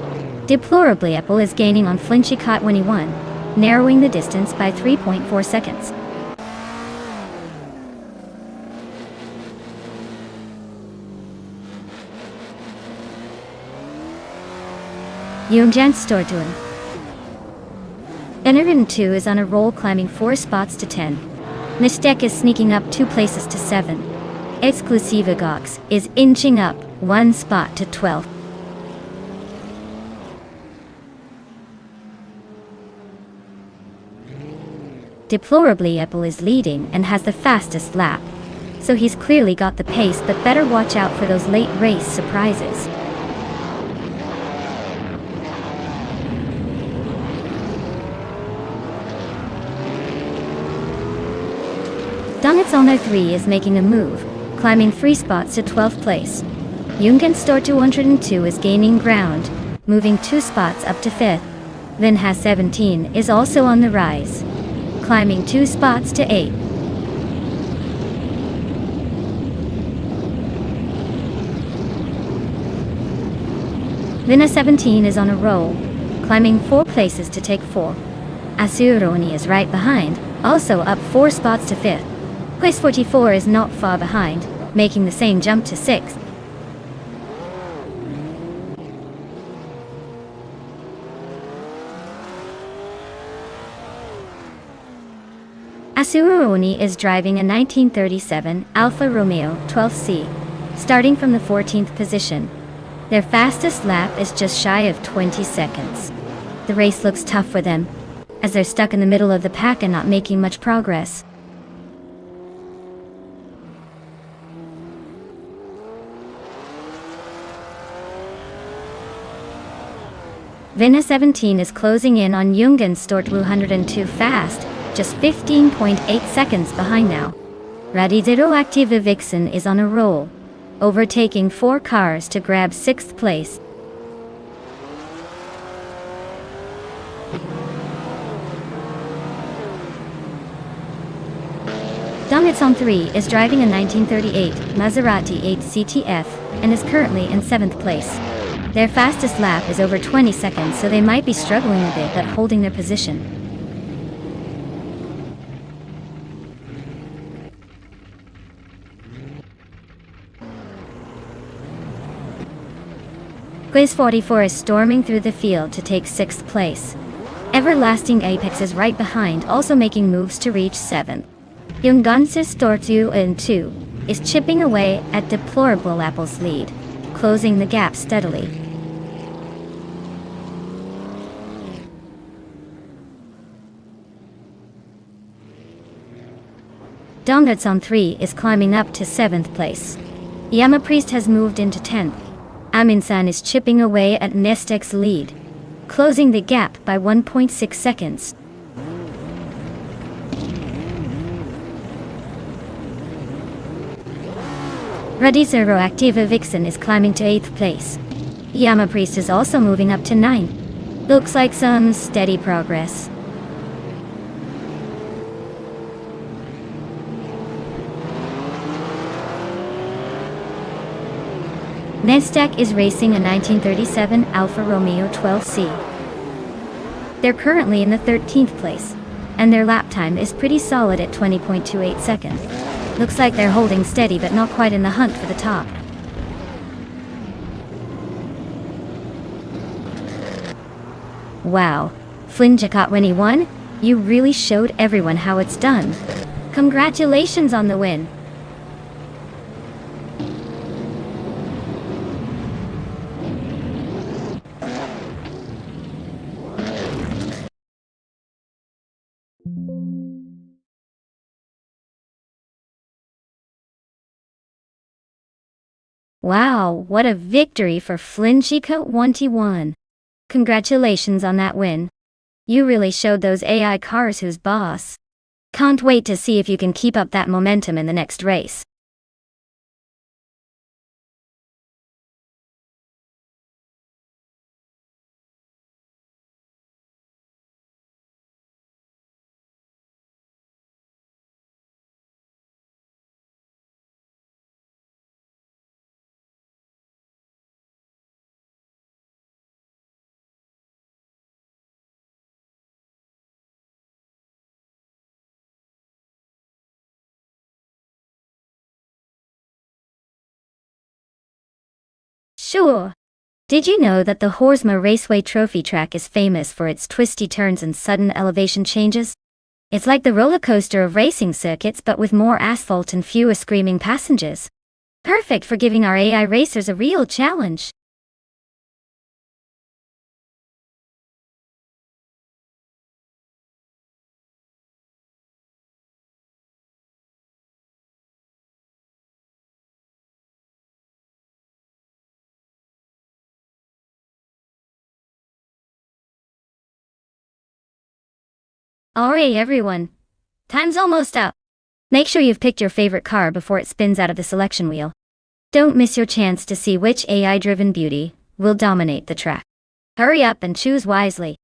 Speaker 1: Deplorably Apple is gaining on Flinchy Kotwini 1, narrowing the distance by 3.4 seconds. Yungjan Stortun. Enervin 2 is on a roll, climbing 4 spots to 10. Nistek is sneaking up 2 places to 7. Exclusiva Gox is inching up 1 spot to 12. Deplorably Apple is leading and has the fastest lap, so he's clearly got the pace, but better watch out for those late race surprises. Dongitsono 3 is making a move, climbing 3 spots to 12th place. Yungen Store 202 is gaining ground, moving 2 spots up to 5th. Vinha 17 is also on the rise, climbing 2 spots to 8. Vinha 17 is on a roll, climbing 4 places to take 4. Asuroni is right behind, also up 4 spots to 5th. Place 44 is not far behind, making the same jump to 6th. Asuroni is driving a 1937 Alfa Romeo 12C, starting from the 14th position. Their fastest lap is just shy of 20 seconds. The race looks tough for them, as they're stuck in the middle of the pack and not making much progress. Vinha 17 is closing in on Jungen Store 202 fast, just 15.8 seconds behind now. Radizero Activa Vixen is on a roll, overtaking 4 cars to grab 6th place. Dongitson 3 is driving a 1938 Maserati 8 CTF and is currently in 7th place. Their fastest lap is over 20 seconds, so they might be struggling a bit but holding their position. Glaze 44 is storming through the field to take 6th place. Everlasting Apex is right behind, also making moves to reach 7th. Yungansis Tortu and 2 is chipping away at Deplorable Apple's lead, closing the gap steadily. Dongutson 3 is climbing up to 7th place. Yamapriest has moved into 10th. Aminsan is chipping away at Nestek's lead, closing the gap by 1.6 seconds. Radizero Activa Vixen is climbing to 8th place. Yamapriest is also moving up to 9th. Looks like some steady progress. Nestek is racing a 1937 Alfa Romeo 12C. They're currently in the 13th place, and their lap time is pretty solid at 20.28 seconds. Looks like they're holding steady but not quite in the hunt for the top. Wow, Flinjakot when he won, you really showed everyone how it's done. Congratulations on the win. Wow, what a victory for Flinchico 21. Congratulations on that win. You really showed those AI cars who's boss. Can't wait to see if you can keep up that momentum in the next race. Sure. Did you know that the Horsma Raceway Trophy track is famous for its twisty turns and sudden elevation changes? It's like the roller coaster of racing circuits but with more asphalt and fewer screaming passengers. Perfect for giving our AI racers a real challenge. Alright everyone, time's almost up. Make sure you've picked your favorite car before it spins out of the selection wheel. Don't miss your chance to see which AI-driven beauty will dominate the track. Hurry up and choose wisely.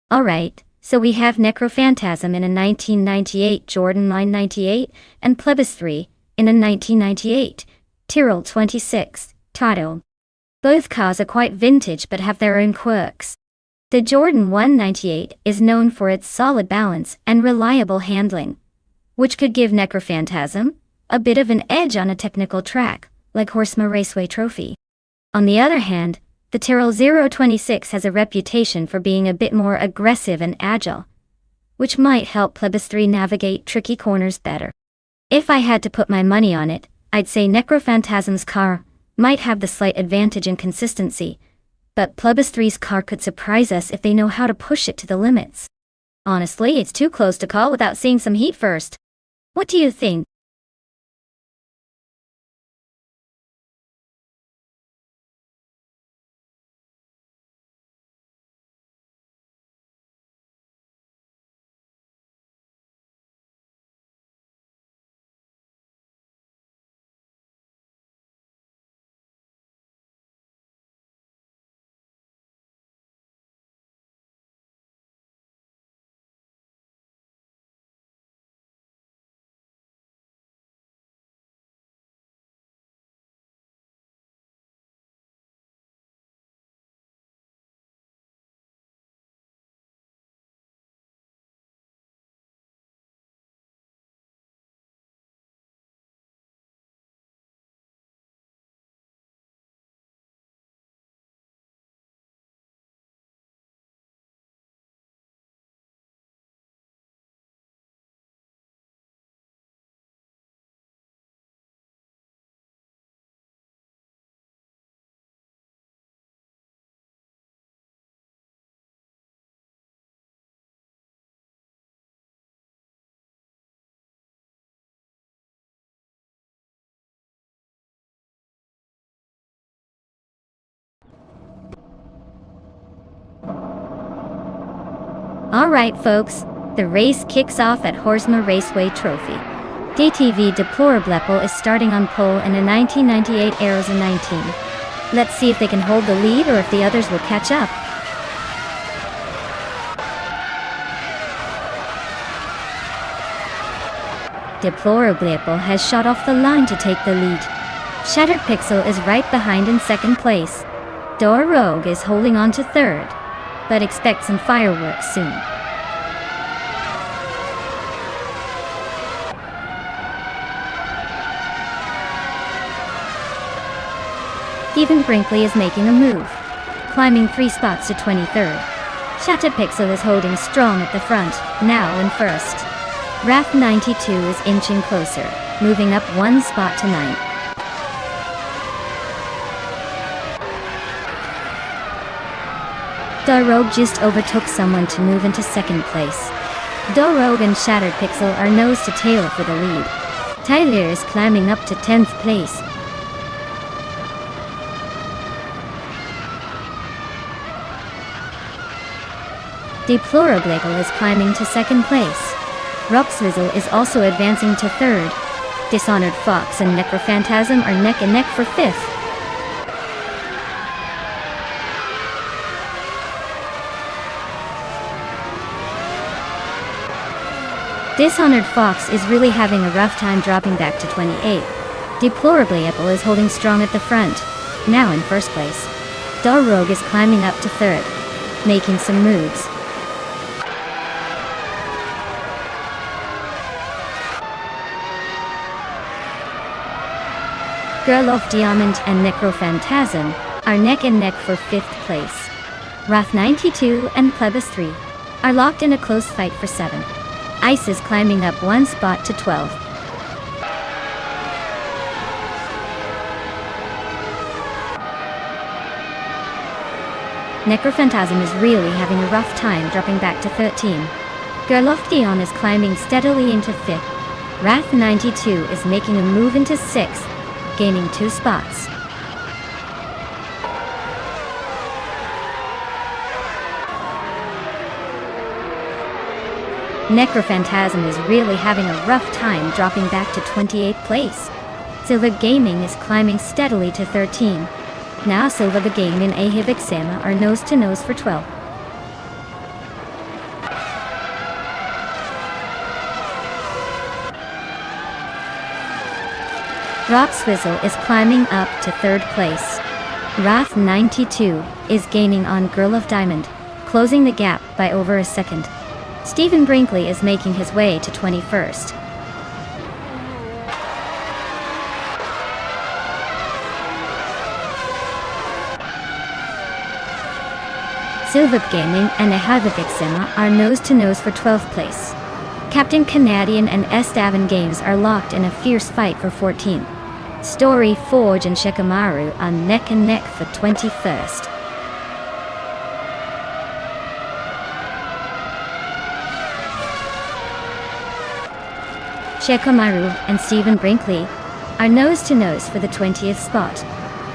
Speaker 1: Alright, so we have Necrophantasm in a 1998 Jordan 998 and Plebis 3 in a 1998 Tyrrell 26 title. Both cars are quite vintage but have their own quirks. The Jordan 198 is known for its solid balance and reliable handling, which could give Necrophantasm a bit of an edge on a technical track, like Horsma Raceway Trophy. On the other hand, the Tyrrell 026 has a reputation for being a bit more aggressive and agile, which might help Plebis 3 navigate tricky corners better. If I had to put my money on it, I'd say Necrophantasm's car might have the slight advantage in consistency, but Plebis 3's car could surprise us if they know how to push it to the limits. Honestly, it's too close to call without seeing some heat first. What do you think? Alright folks, the race kicks off at Horsma Raceway Trophy. DTV Deplorable is starting on pole in a 1998 Aeros 19. Let's see if they can hold the lead or if the others will catch up. Deplorable has shot off the line to take the lead. Shattered Pixel is right behind in second place. Door Rogue is holding on to third, but expect some fireworks soon. Steven Brinkley is making a move, climbing 3 spots to 23rd. Shattered Pixel is holding strong at the front, now in first. Wrath 92 is inching closer, moving up 1 spot to 9th. Rogue just overtook someone to move into second place. Rogue and Shattered Pixel are nose to tail for the lead. Tyler is climbing up to 10th place. Deplorable is climbing to second place. Rockswizzle is also advancing to third. Dishonored Fox and Necrophantasm are neck and neck for 5th. Dishonored Fox is really having a rough time dropping back to 28th. Deplorable is holding strong at the front, now in first place. Rogue is climbing up to third, making some moves. Girl of Diamond and Necrophantasm are neck and neck for 5th place. Wrath 92 and Plebis 3 are locked in a close fight for 7th. Ice is climbing up 1 spot to 12th. Necrophantasm is really having a rough time dropping back to 13. Girl of Dion is climbing steadily into 5th. Wrath 92 is making a move into 6th. Gaining 2 spots. Necrophantasm is really having a rough time dropping back to 28th place. Silver Gaming is climbing steadily to 13. Now Silver the Game and Ahivic Sama are nose to nose for 12th. Rockswizzle is climbing up to 3rd place. Wrath 92 is gaining on Girl of Diamond, closing the gap by over a second. Steven Brinkley is making his way to 21st. Silver Gaming and Ahivic Sama are nose to nose for 12th place. Captain Canadian and Estavan Games are locked in a fierce fight for 14th. Story Forge and Shikamaru are neck and neck for 21st. Shikamaru and Steven Brinkley are nose to nose for the 20th spot.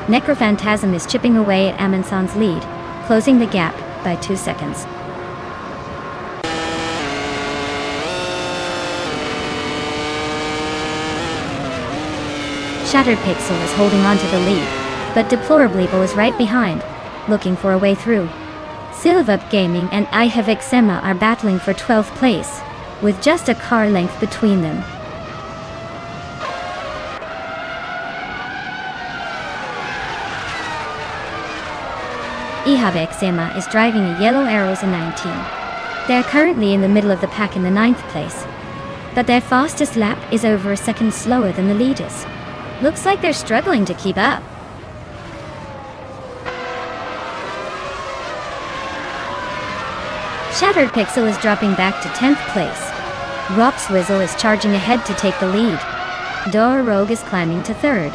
Speaker 1: Necrophantasm is chipping away at Amundsen's lead, closing the gap by 2 seconds. Shattered Pixel is holding on to the lead, but Deplorable is right behind, looking for a way through. Silver Gaming and Ahivic Sama are battling for 12th place, with just a car length between them. Ahivic Sama is driving a yellow Aeros 19. They are currently in the middle of the pack in the 9th place, but their fastest lap is over a second slower than the leaders. Looks like they're struggling to keep up. Shattered Pixel is dropping back to 10th place. Rockswizzle is charging ahead to take the lead. Rogue is climbing to 3rd.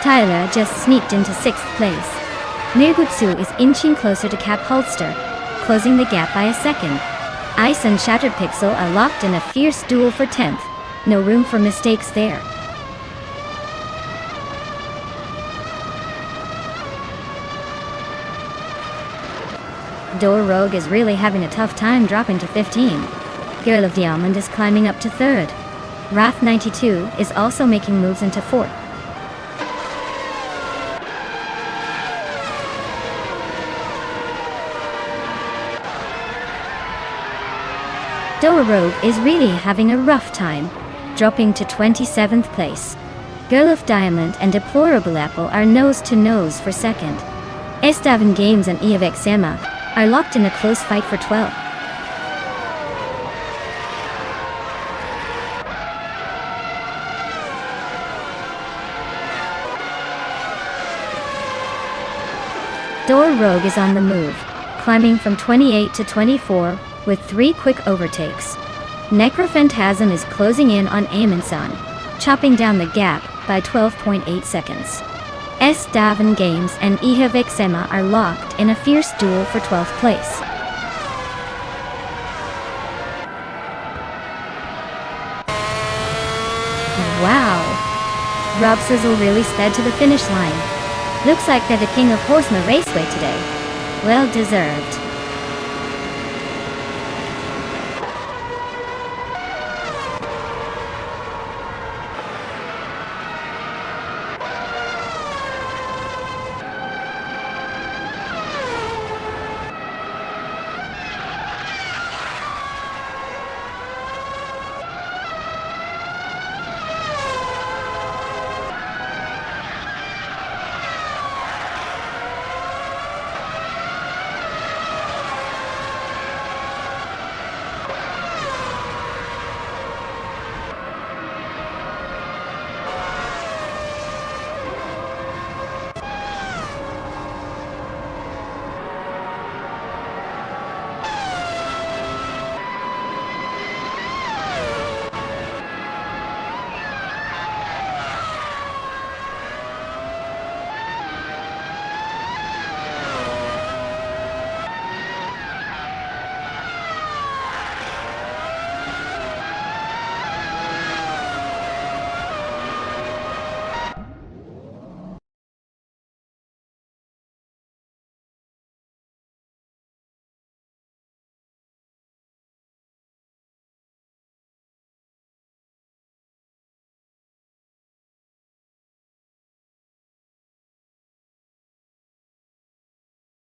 Speaker 1: Tyler just sneaked into 6th place. Nirgutsu is inching closer to Cap Holster, closing the gap by a second. Ice and Shattered Pixel are locked in a fierce duel for 10th. No room for mistakes there. Door Rogue is really having a tough time dropping to 15. Girl of Diamond is climbing up to 3rd. Wrath 92 is also making moves into 4th. Door Rogue is really having a rough time, dropping to 27th place. Girl of Diamond and Deplorable Apple are nose to nose for 2nd. Estavan Games and Eavexema are locked in a close fight for 12th. Door Rogue is on the move, climbing from 28 to 24 with 3 quick overtakes. Necrophantasm is closing in on Amundsen, chopping down the gap by 12.8 seconds. Estavan Games and Eavexema are locked in a fierce duel for 12th place. Wow! Rob Sizzle really sped to the finish line. Looks like they're the king of Horseman Raceway today. Well deserved.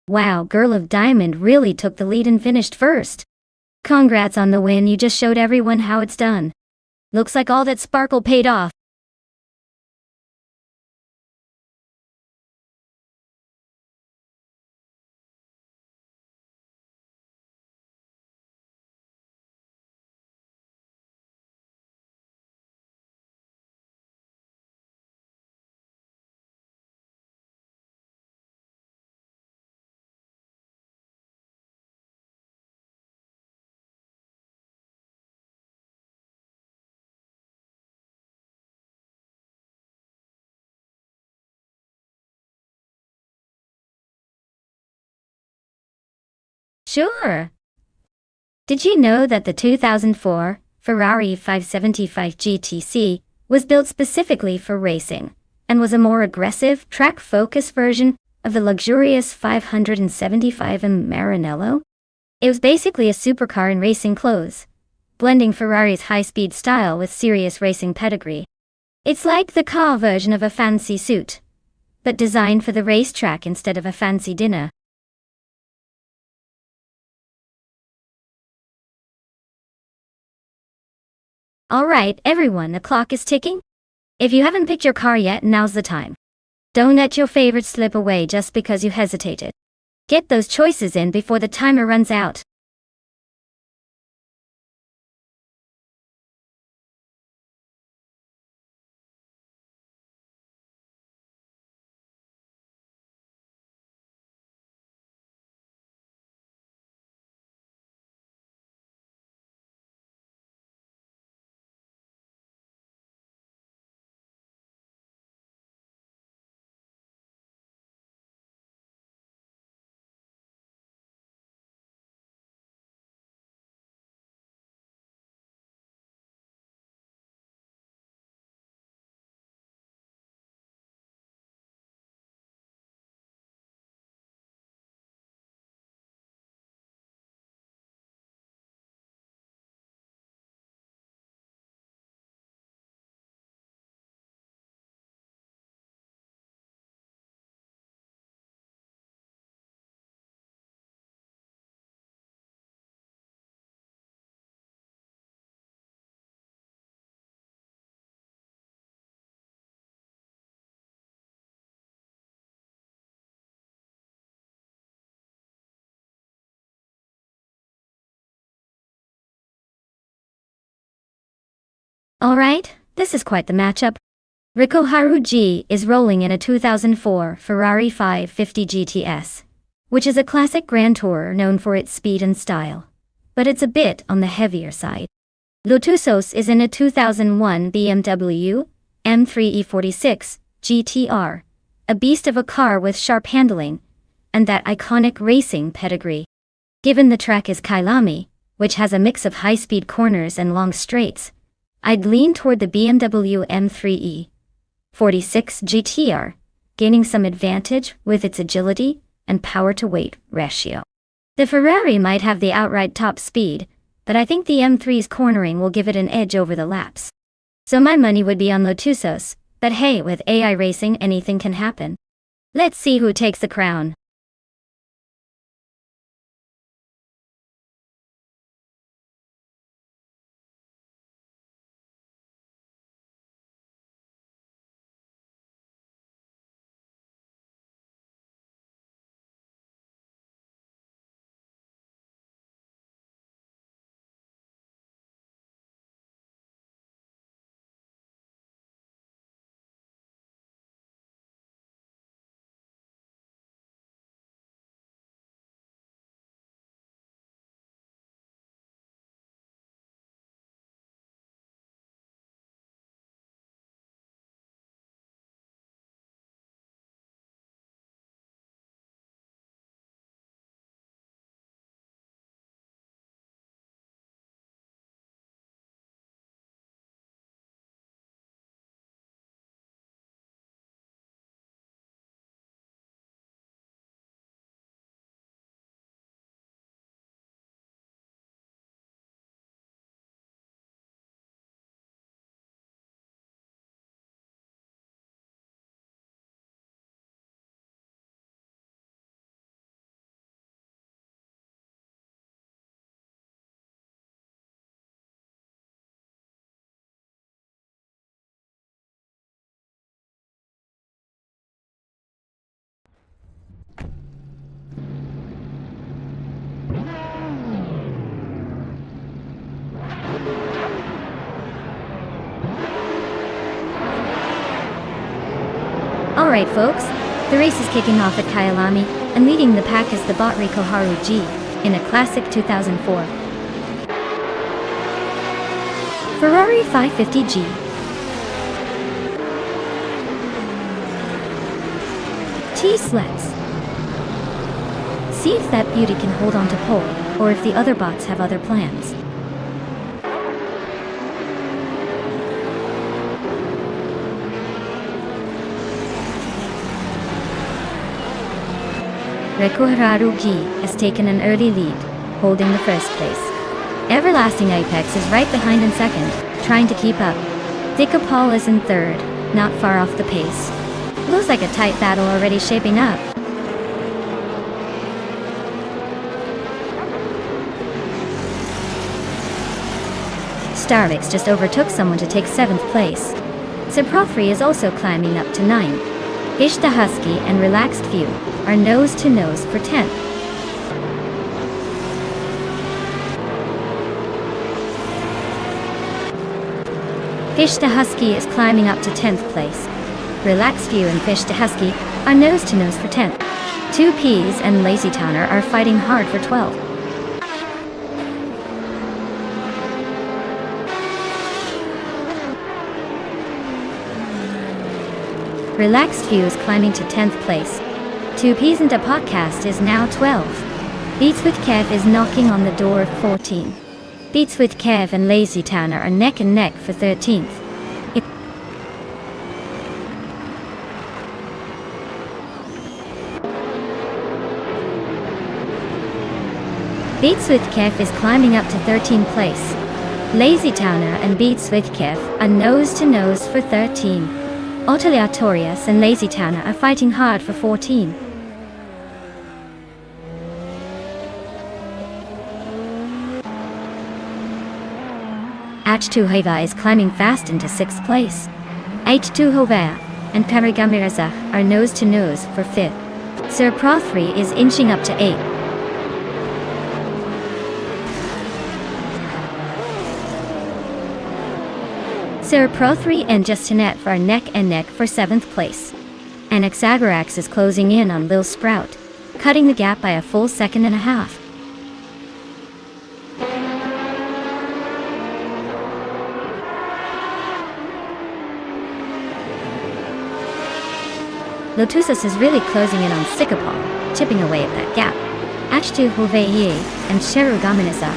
Speaker 1: Wow, Girl of Diamond really took the lead and finished first. Congrats on the win, you just showed everyone how it's done. Looks like all that sparkle paid off. Sure. Did you know that the 2004 Ferrari 575 GTC was built specifically for racing, and was a more aggressive, track-focused version of the luxurious 575M Maranello? It was basically a supercar in racing clothes, blending Ferrari's high-speed style with serious racing pedigree. It's like the car version of a fancy suit, but designed for the racetrack instead of a fancy dinner. Alright, everyone, the clock is ticking. If you haven't picked your car yet, now's the time. Don't let your favorite slip away just because you hesitated. Get those choices in before the timer runs out. Alright, this is quite the matchup. Rikoharu G is rolling in a 2004 Ferrari 550 GTS, which is a classic Grand Tourer known for its speed and style, but it's a bit on the heavier side. Lotusos is in a 2001 BMW M3 E46 GTR, a beast of a car with sharp handling and that iconic racing pedigree. Given the track is Kailami, which has a mix of high-speed corners and long straights, I'd lean toward the BMW M3 E46 GTR, gaining some advantage with its agility and power-to-weight ratio. The Ferrari might have the outright top speed, but I think the M3's cornering will give it an edge over the laps. So my money would be on Lotusos, but hey, with AI racing anything can happen. Let's see who takes the crown. Alright folks, the race is kicking off at Kyalami, and leading the pack is the bot Rikoharu G, in a classic 2004 Ferrari 550G. T-Sleds. See if that beauty can hold on to pole, or if the other bots have other plans. Rikoharu G has taken an early lead, holding the first place. Everlasting Apex is right behind in second, trying to keep up. Dicapol is in third, not far off the pace. Looks like a tight battle already shaping up. Starvix just overtook someone to take 7th place. Serprothri is also climbing up to 9. Ishta Husky and Relaxed View are nose-to-nose for 10th. Ishta Husky is climbing up to 10th place. Relaxed View and Ishta Husky are nose-to-nose for 10th. 2Ps and Lazy Towner are fighting hard for 12th. Relaxed View is climbing to 10th place. 2Ps and a podcast is now 12. Beats with Kev is knocking on the door of 14. Beats with Kev and Lazy Towner are neck and neck for 13th. Beats with Kev is climbing up to 13th place. Lazy Towner and Beats with Kev are nose-to-nose for 13. Otoliatorius and Lazy Towner are fighting hard for 14. H2 is climbing fast into 6th place. H2 Hova and Perigamiraza are nose-to-nose for 5th. Sir Prothry is inching up to 8th. Sarah Pro 3 and Justinet are neck and neck for 7th place. And Exagerax is closing in on Lil Sprout, cutting the gap by a full second and a half. Lotusus is really closing in on Sikapol, chipping away at that gap. H2 Hoveye and Cherugaminisa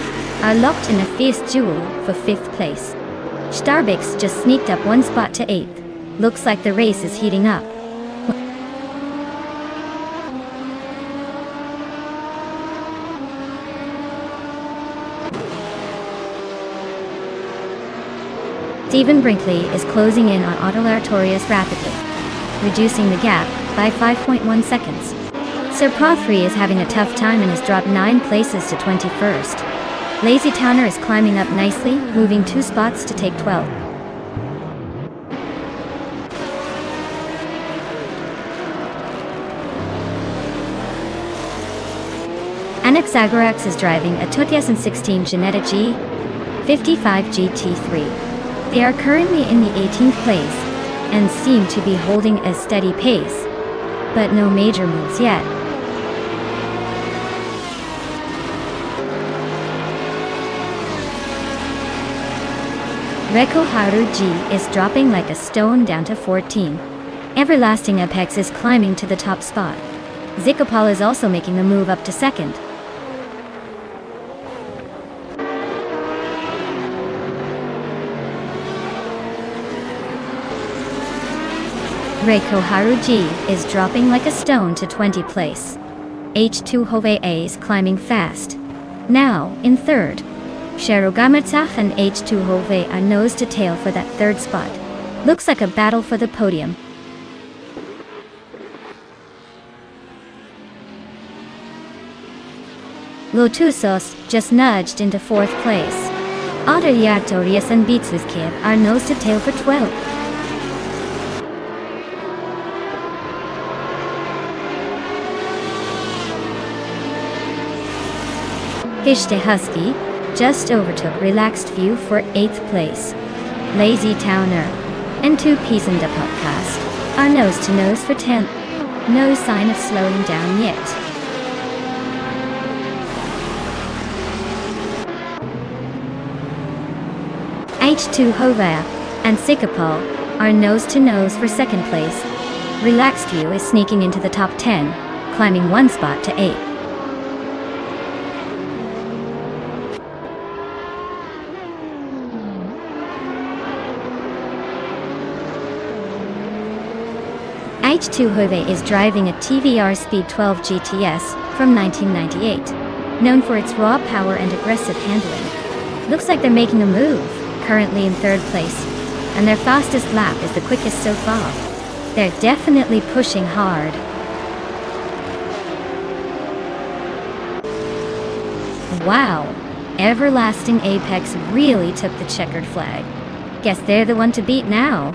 Speaker 1: are locked in a fierce duel for 5th place. Starbix just sneaked up 1 spot to 8th. Looks like the race is heating up. Stephen Brinkley is closing in on Autolaratorius rapidly, reducing the gap by 5.1 seconds. Sir Pro 3 is having a tough time and has dropped 9 places to 21st. Lazy Towner is climbing up nicely, moving 2 spots to take 12. Anexagarax is driving a 2016 Genetta G55 GT3. They are currently in the 18th place and seem to be holding a steady pace, but no major moves yet. Reko Haru G is dropping like a stone down to 14. Everlasting Apex is climbing to the top spot. Zikapal is also making the move up to 2nd. Reiko Haruji is dropping like a stone to 20 place. H2 Hoveye is climbing fast. Now, in 3rd. Sherugamatsach and H2 Hove are nose to tail for that 3rd spot. Looks like a battle for the podium. Lotusos just nudged into 4th place. Otter Yartorius and Beatsuskiv are nose to tail for 12th. Hishte Husky just overtook Relaxed View for 8th place. Lazy Towner and 2 Piece in the podcast are nose to nose for 10th. No sign of slowing down yet. H2 Hovea and Sikapol are nose to nose for 2nd place. Relaxed View is sneaking into the top 10, climbing 1 spot to 8th. H2 Hove is driving a TVR Speed 12 GTS from 1998, known for its raw power and aggressive handling. Looks like they're making a move, currently in 3rd place, and their fastest lap is the quickest so far. They're definitely pushing hard. Wow, Everlasting Apex really took the checkered flag. Guess they're the one to beat now.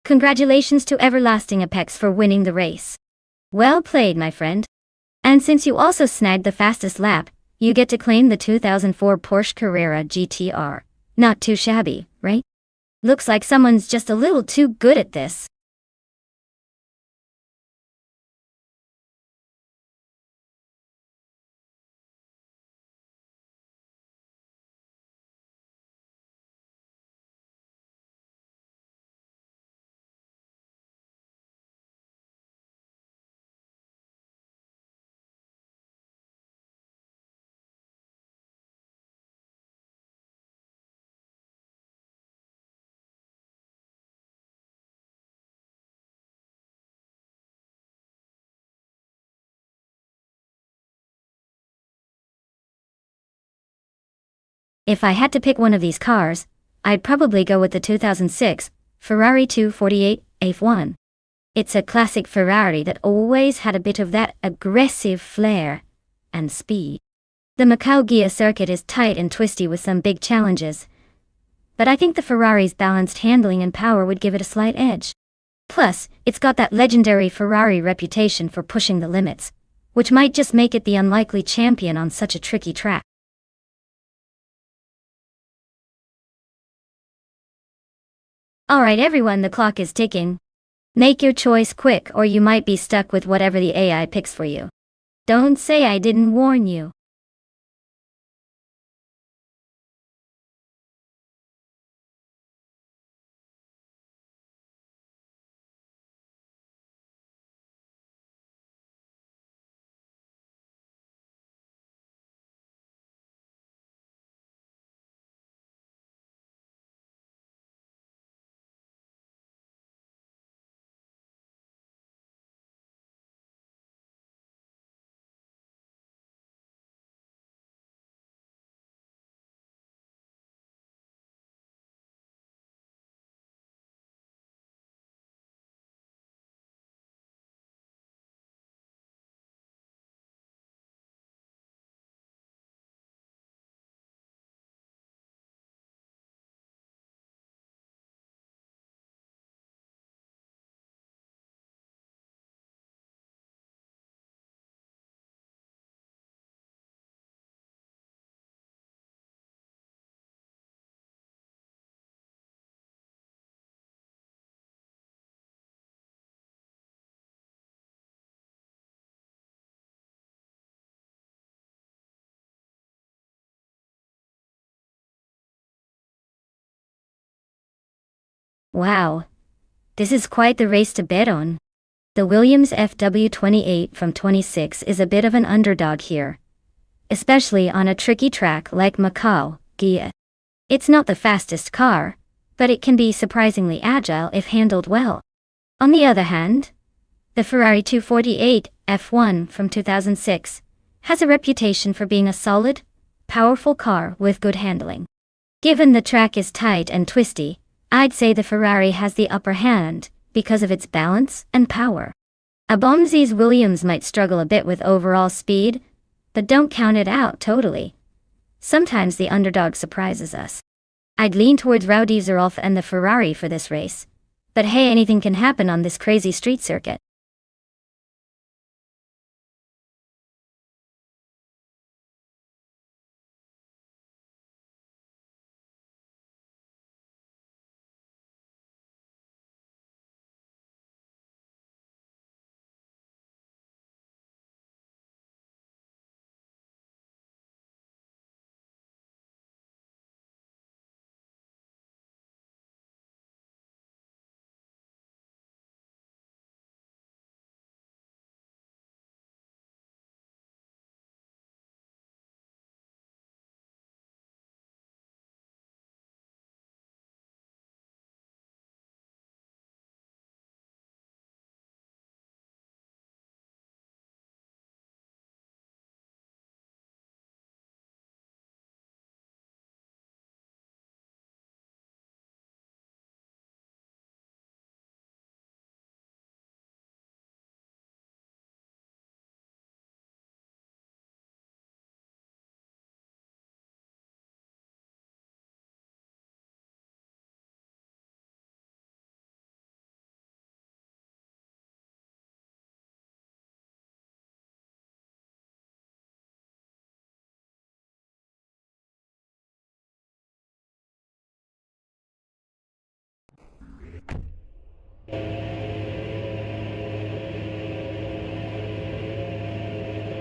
Speaker 1: Congratulations to Everlasting Apex for winning the race. Well played, my friend. And since you also snagged the fastest lap, you get to claim the 2004 Porsche Carrera GTR. Not too shabby, right? Looks like someone's just a little too good at this. If I had to pick one of these cars, I'd probably go with the 2006 Ferrari 248 F1. It's a classic Ferrari that always had a bit of that aggressive flair and speed. The Macau Ghia circuit is tight and twisty with some big challenges, but I think the Ferrari's balanced handling and power would give it a slight edge. Plus, it's got that legendary Ferrari reputation for pushing the limits, which might just make it the unlikely champion on such a tricky track. Alright everyone, the clock is ticking. Make your choice quick or you might be stuck with whatever the AI picks for you. Don't say I didn't warn you. Wow. This is quite the race to bet on. The Williams FW28 from 26 is a bit of an underdog here, especially on a tricky track like Macau Ghia. It's not the fastest car, but it can be surprisingly agile if handled well. On the other hand, the Ferrari 248 F1 from 2006 has a reputation for being a solid, powerful car with good handling. Given the track is tight and twisty, I'd say the Ferrari has the upper hand because of its balance and power. A Bomzi's Williams might struggle a bit with overall speed, but don't count it out totally. Sometimes the underdog surprises us. I'd lean towards Rowdy Zerolf and the Ferrari for this race, but hey, anything can happen on this crazy street circuit.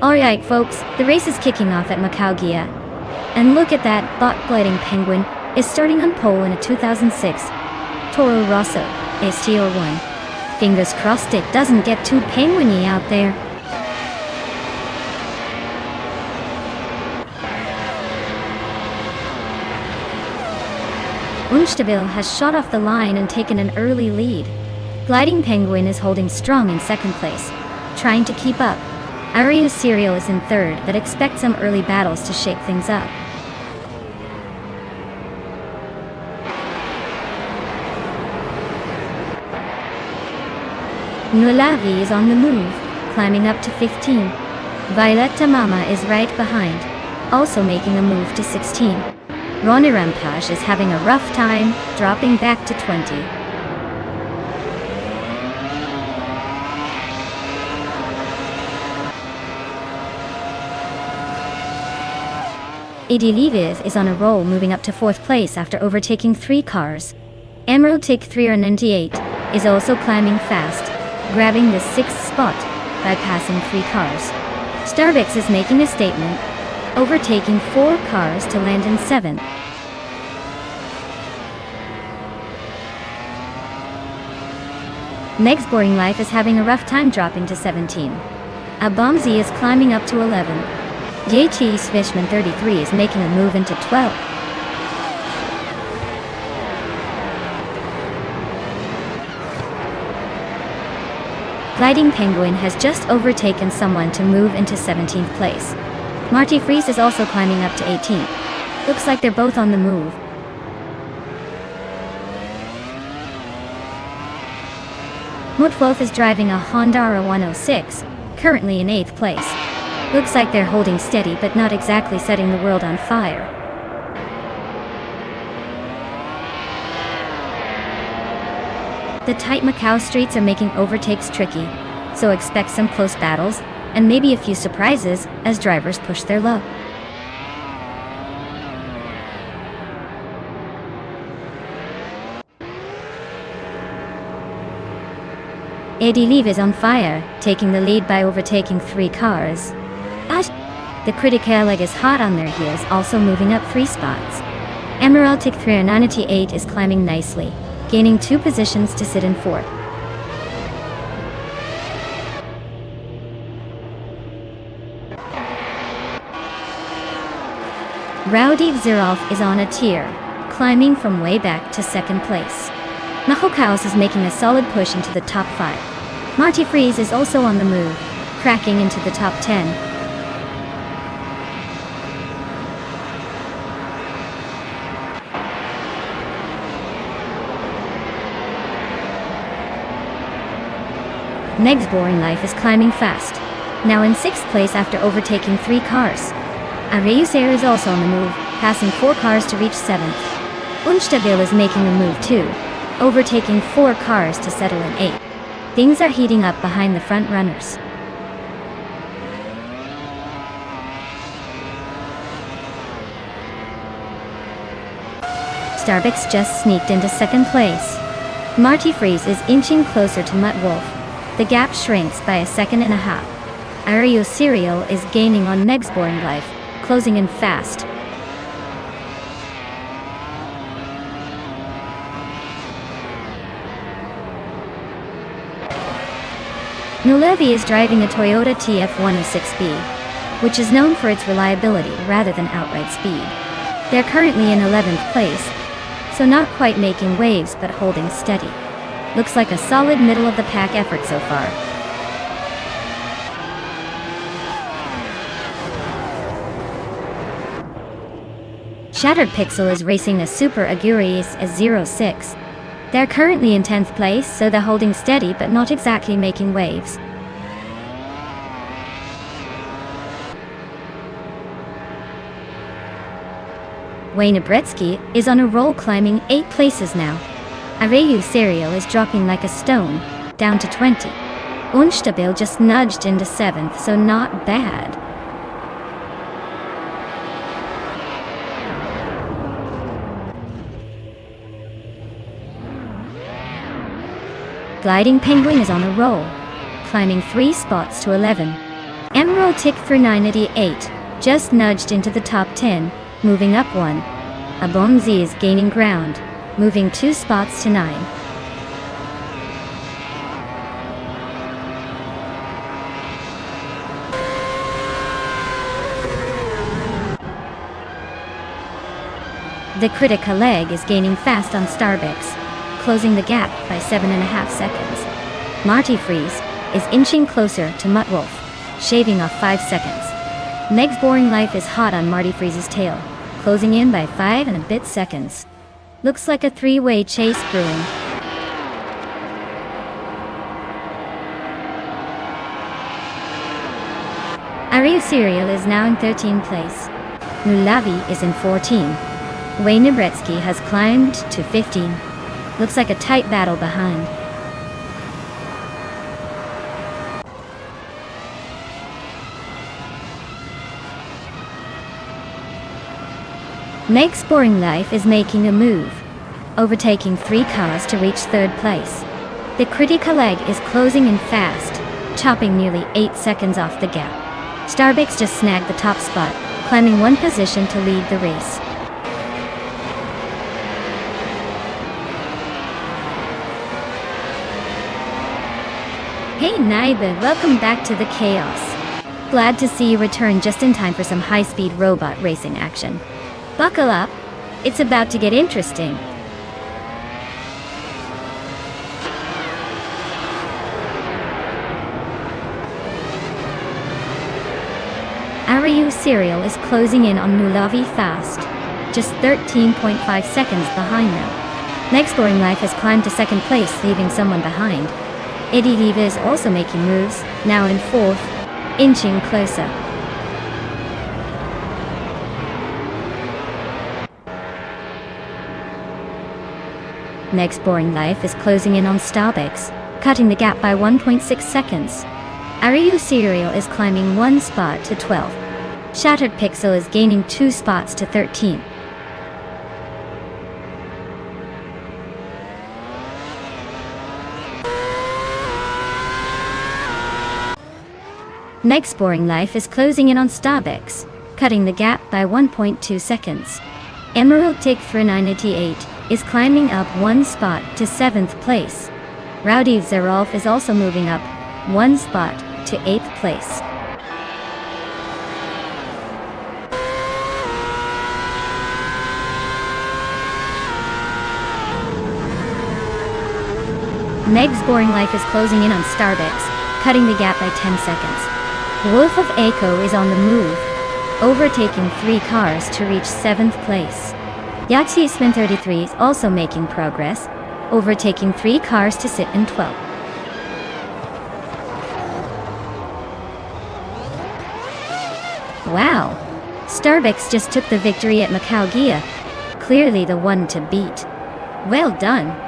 Speaker 1: Alright folks, the race is kicking off at Macau Ghia. And look at that, bot gliding penguin is starting on pole in a 2006 Toro Rosso STR1. Fingers crossed it doesn't get too penguiny out there. Unstabil has shot off the line and taken an early lead. Gliding Penguin is holding strong in second place, trying to keep up. Arius Serial is in third, but expect some early battles to shake things up. Nulavi is on the move, climbing up to 15. Violetta Mama is right behind, also making a move to 16. Ronirampaj is having a rough time, dropping back to 20. Ediliviv is on a roll, moving up to 4th place after overtaking 3 cars. Emerald Tick 398 is also climbing fast, grabbing the 6th spot by passing 3 cars. Starbucks is making a statement, overtaking 4 cars to land in 7th. Meg's Boring Life is having a rough time, dropping to 17. Abomzi is climbing up to 11. JT Fishman 33 is making a move into 12. Gliding Penguin has just overtaken someone to move into 17th place. Marty Freeze is also climbing up to 18th. Looks like they're both on the move. Mutwolf is driving a Honda 106, currently in 8th place. Looks like they're holding steady but not exactly setting the world on fire. The tight Macau streets are making overtakes tricky, so expect some close battles, and maybe a few surprises as drivers push their luck. Ediliv is on fire, taking the lead by overtaking 3 cars. The Criticaleg is hot on their heels, also moving up 3 spots. Emerald Tick 398 is climbing nicely, gaining 2 positions to sit in 4th. Rowdy Zerolf is on a tear, climbing from way back to 2nd place. Mahokaus is making a solid push into the top 5. Marty Freeze is also on the move, cracking into the top 10. Meg's Boring Life is climbing fast, now in 6th place after overtaking 3 cars. Areuser is also on the move, passing 4 cars to reach 7th. Unstabil is making a move too, overtaking 4 cars to settle in 8th. Things are heating up behind the front runners. Starbucks just sneaked into 2nd place. Marty Freeze is inching closer to Mutt Wolf. The gap shrinks by 1.5 seconds. Ario Serial is gaining on Meg's Boring Life, closing in fast. Nulevi is driving a Toyota TF106B, which is known for its reliability rather than outright speed. They're currently in 11th place, so not quite making waves but holding steady. Looks like a solid middle-of-the-pack effort so far. Shattered Pixel is racing a Super Aguirre's S06. They're currently in 10th place, so they're holding steady but not exactly making waves. Wayne Abretsky is on a roll, climbing 8 places now. Areyu Serial is dropping like a stone, down to 20. Unstabil just nudged into 7th, so not bad. Gliding Penguin is on a roll, climbing 3 spots to 11. Emerald Tick 398 just nudged into the top 10, moving up 1. Abomzi is gaining ground, moving 2 spots to 9. The Critica leg is gaining fast on Starbucks, closing the gap by 7.5 seconds. Marty Freeze is inching closer to Mutt Wolf, shaving off 5 seconds. Meg's Boring Life is hot on Marty Freeze's tail, closing in by 5 and a bit seconds. Looks like a 3-way chase brewing. Ariu Cereal is now in 13th place. Mulavi is in 14. Wayne Nebretsky has climbed to 15. Looks like a tight battle behind. Meg's Boring Life is making a move, overtaking 3 cars to reach 3rd place. The critical leg is closing in fast, chopping nearly 8 seconds off the gap. Starbucks just snagged the top spot, climbing 1 position to lead the race. Hey Naiba, welcome back to the chaos. Glad to see you return just in time for some high-speed robot racing action. Buckle up, it's about to get interesting. Ariu Cereal is closing in on Mulavi fast, just 13.5 seconds behind them. Meg's Boring Life has climbed to 2nd place, leaving someone behind. Eddie Diva is also making moves, now in 4th, inching closer. Meg's Boring Life is closing in on Starbucks, cutting the gap by 1.6 seconds. Ariu Cereal is climbing 1 spot to 12. Shattered Pixel is gaining 2 spots to 13. Meg's Boring Life is closing in on Starbucks, cutting the gap by 1.2 seconds. Emerald Tick 398 is climbing up 1 spot to 7th place. Rowdy Zerolf is also moving up 1 spot to 8th place. Meg's Boring Life is closing in on Starbucks, cutting the gap by 10 seconds. Wolf of Echo is on the move, overtaking 3 cars to reach 7th place. Yachiesman 33 is also making progress, overtaking 3 cars to sit in 12th. Wow! Starbucks just took the victory at Macau Gia. Clearly the one to beat. Well done!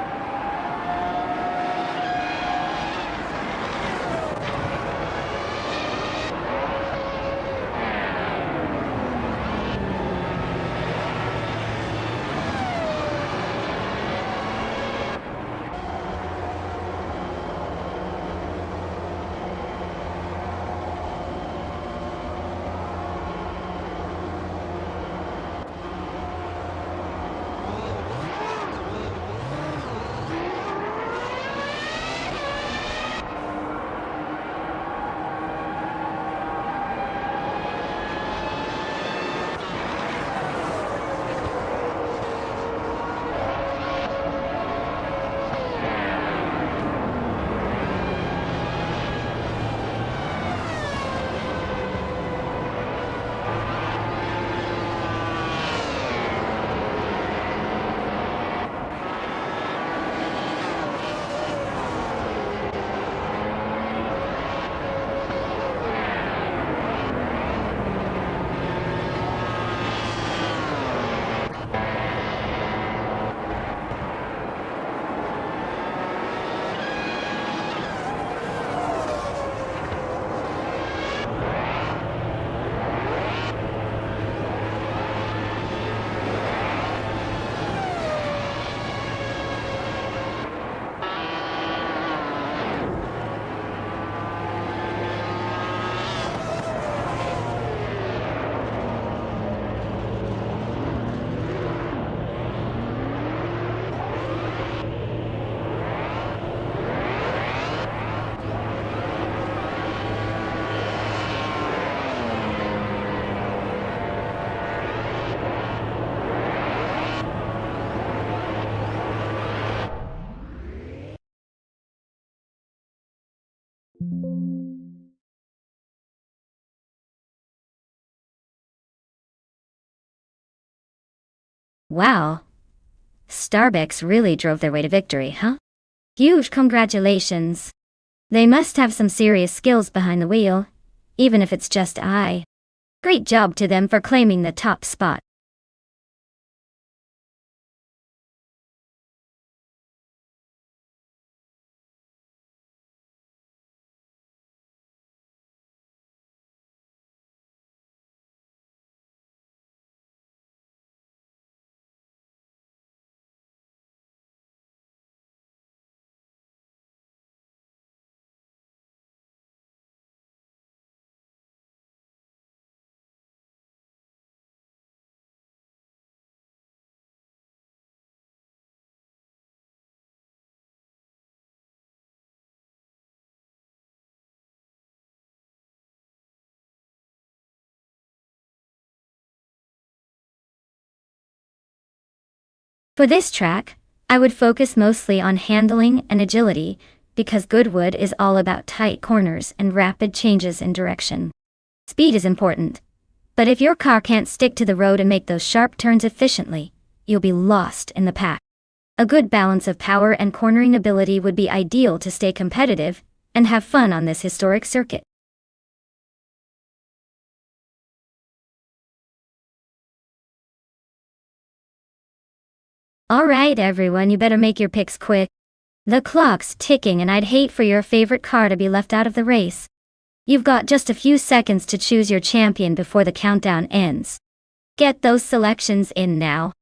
Speaker 1: Wow. Starbucks really drove their way to victory, huh? Huge congratulations. They must have some serious skills behind the wheel. even if it's just I. Great job to them for claiming the top spot. For this track, I would focus mostly on handling and agility, because Goodwood is all about tight corners and rapid changes in direction. Speed is important, but if your car can't stick to the road and make those sharp turns efficiently, you'll be lost in the pack. A good balance of power and cornering ability would be ideal to stay competitive and have fun on this historic circuit. Alright everyone, you better make your picks quick. The clock's ticking and I'd hate for your favorite car to be left out of the race. You've got just a few seconds to choose your champion before the countdown ends. Get those selections in now.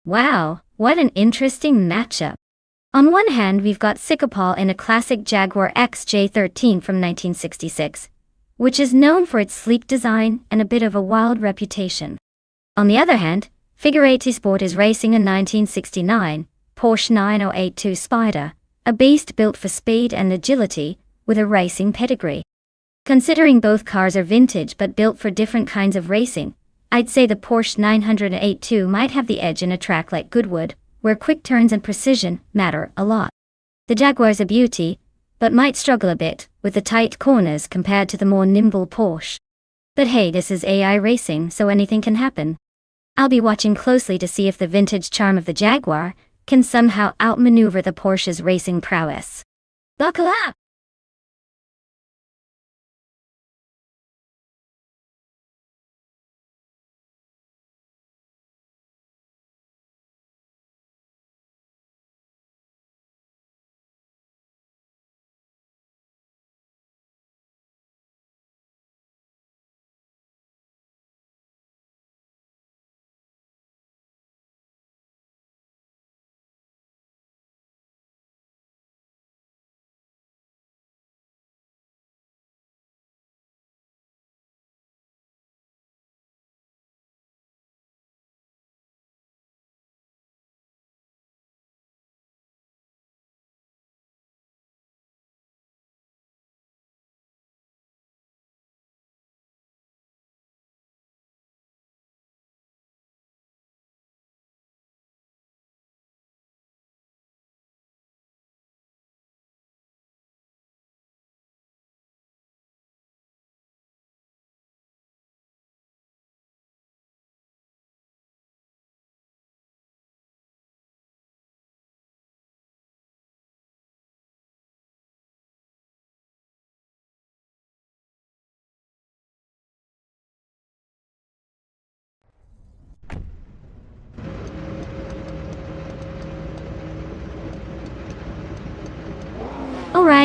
Speaker 1: Wow, what an interesting matchup. On one hand, we've got Sycopal in a classic Jaguar XJ13 from 1966, which is known for its sleek design and a bit of a wild reputation. On the other hand, Figure Sport is racing a 1969 Porsche 9082 Spider, a beast built for speed and agility, with a racing pedigree. Considering both cars are vintage but built for different kinds of racing, I'd say the Porsche 982 might have the edge in a track like Goodwood, where quick turns and precision matter a lot. The Jaguar's a beauty, but might struggle a bit with the tight corners compared to the more nimble Porsche. But hey, this is AI racing, so anything can happen. I'll be watching closely to see if the vintage charm of the Jaguar can somehow outmaneuver the Porsche's racing prowess. Buckle up!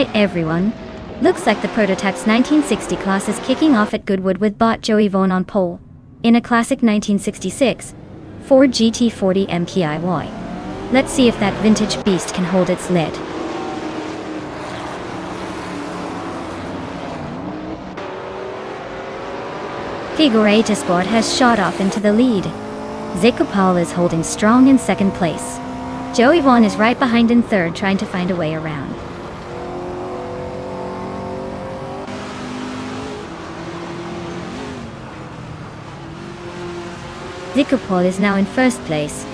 Speaker 1: Alright everyone. Looks like the Prototypes 1960 class is kicking off at Goodwood with bot Joey Vaughan on pole. In a classic 1966 Ford GT40 MPIY. Let's see if that vintage beast can hold its lid. Figure Sport has shot off into the lead. Zikopal is holding strong in second place. Joey Vaughan is right behind in third, trying to find a way around. Zikopal is now in first place.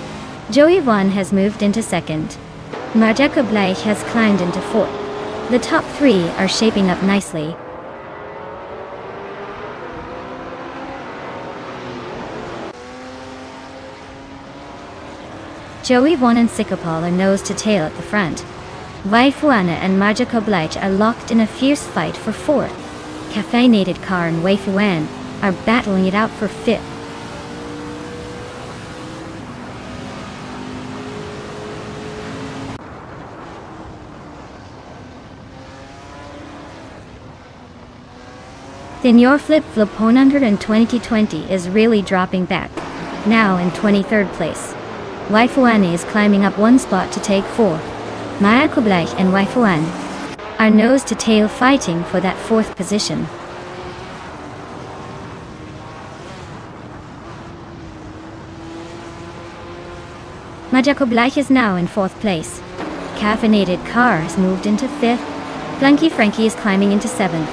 Speaker 1: Joey Vaughan has moved into second. Marjaco Bleich has climbed into fourth. The top three are shaping up nicely. Joey Vaughan and Zikopal are nose to tail at the front. Waifuana and Marjaco Bleich are locked in a fierce fight for fourth. Caffeinated Car and Waifuan are battling it out for fifth. Senior Flip Flop 120 is really dropping back, now in 23rd place. Waifuan is climbing up one spot to take fourth. Marjaco Bleich and Waifuan are nose to tail fighting for that fourth position. Marjaco Bleich is now in fourth place. Caffeinated Car has moved into fifth. Blanky Frankie is climbing into seventh.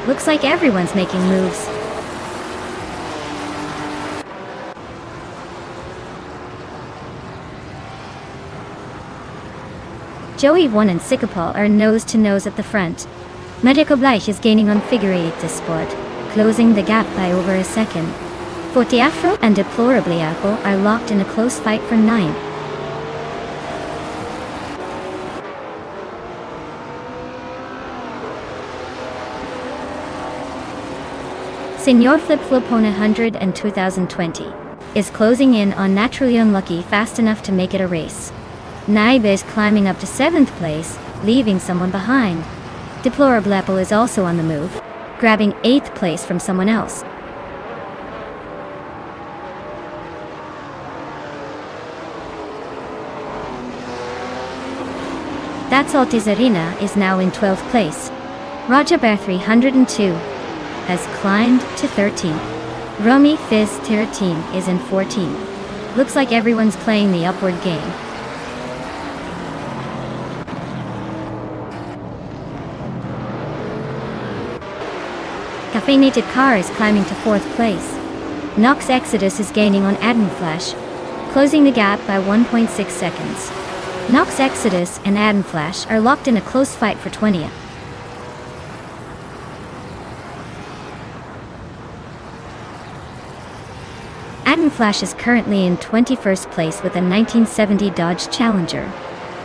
Speaker 1: Looks like everyone's making moves. Joey Vaughan and Zikopal are nose to nose at the front. Marjaco Bleich is gaining on Figure Sport, closing the gap by over a second. Forty Afro and Deplorably Apple are locked in a close fight for ninth. Senior Flip Flop 100 and 2020 is closing in on Naturally Unlucky fast enough to make it a race. Naiba is climbing up to 7th place, leaving someone behind. Deplorable Apple is also on the move, grabbing 8th place from someone else. That's All Tizarina is now in 12th place. Roger Bear 302 has climbed to 13th. Romy Fizz 13 is in 14th. Looks like everyone's playing the upward game. Caffeinated Car is climbing to 4th place. Nox Exodus is gaining on Adam Flash, closing the gap by 1.6 seconds. Nox Exodus and Adam Flash are locked in a close fight for 20th. Adam Flash is currently in 21st place with a 1970 Dodge Challenger.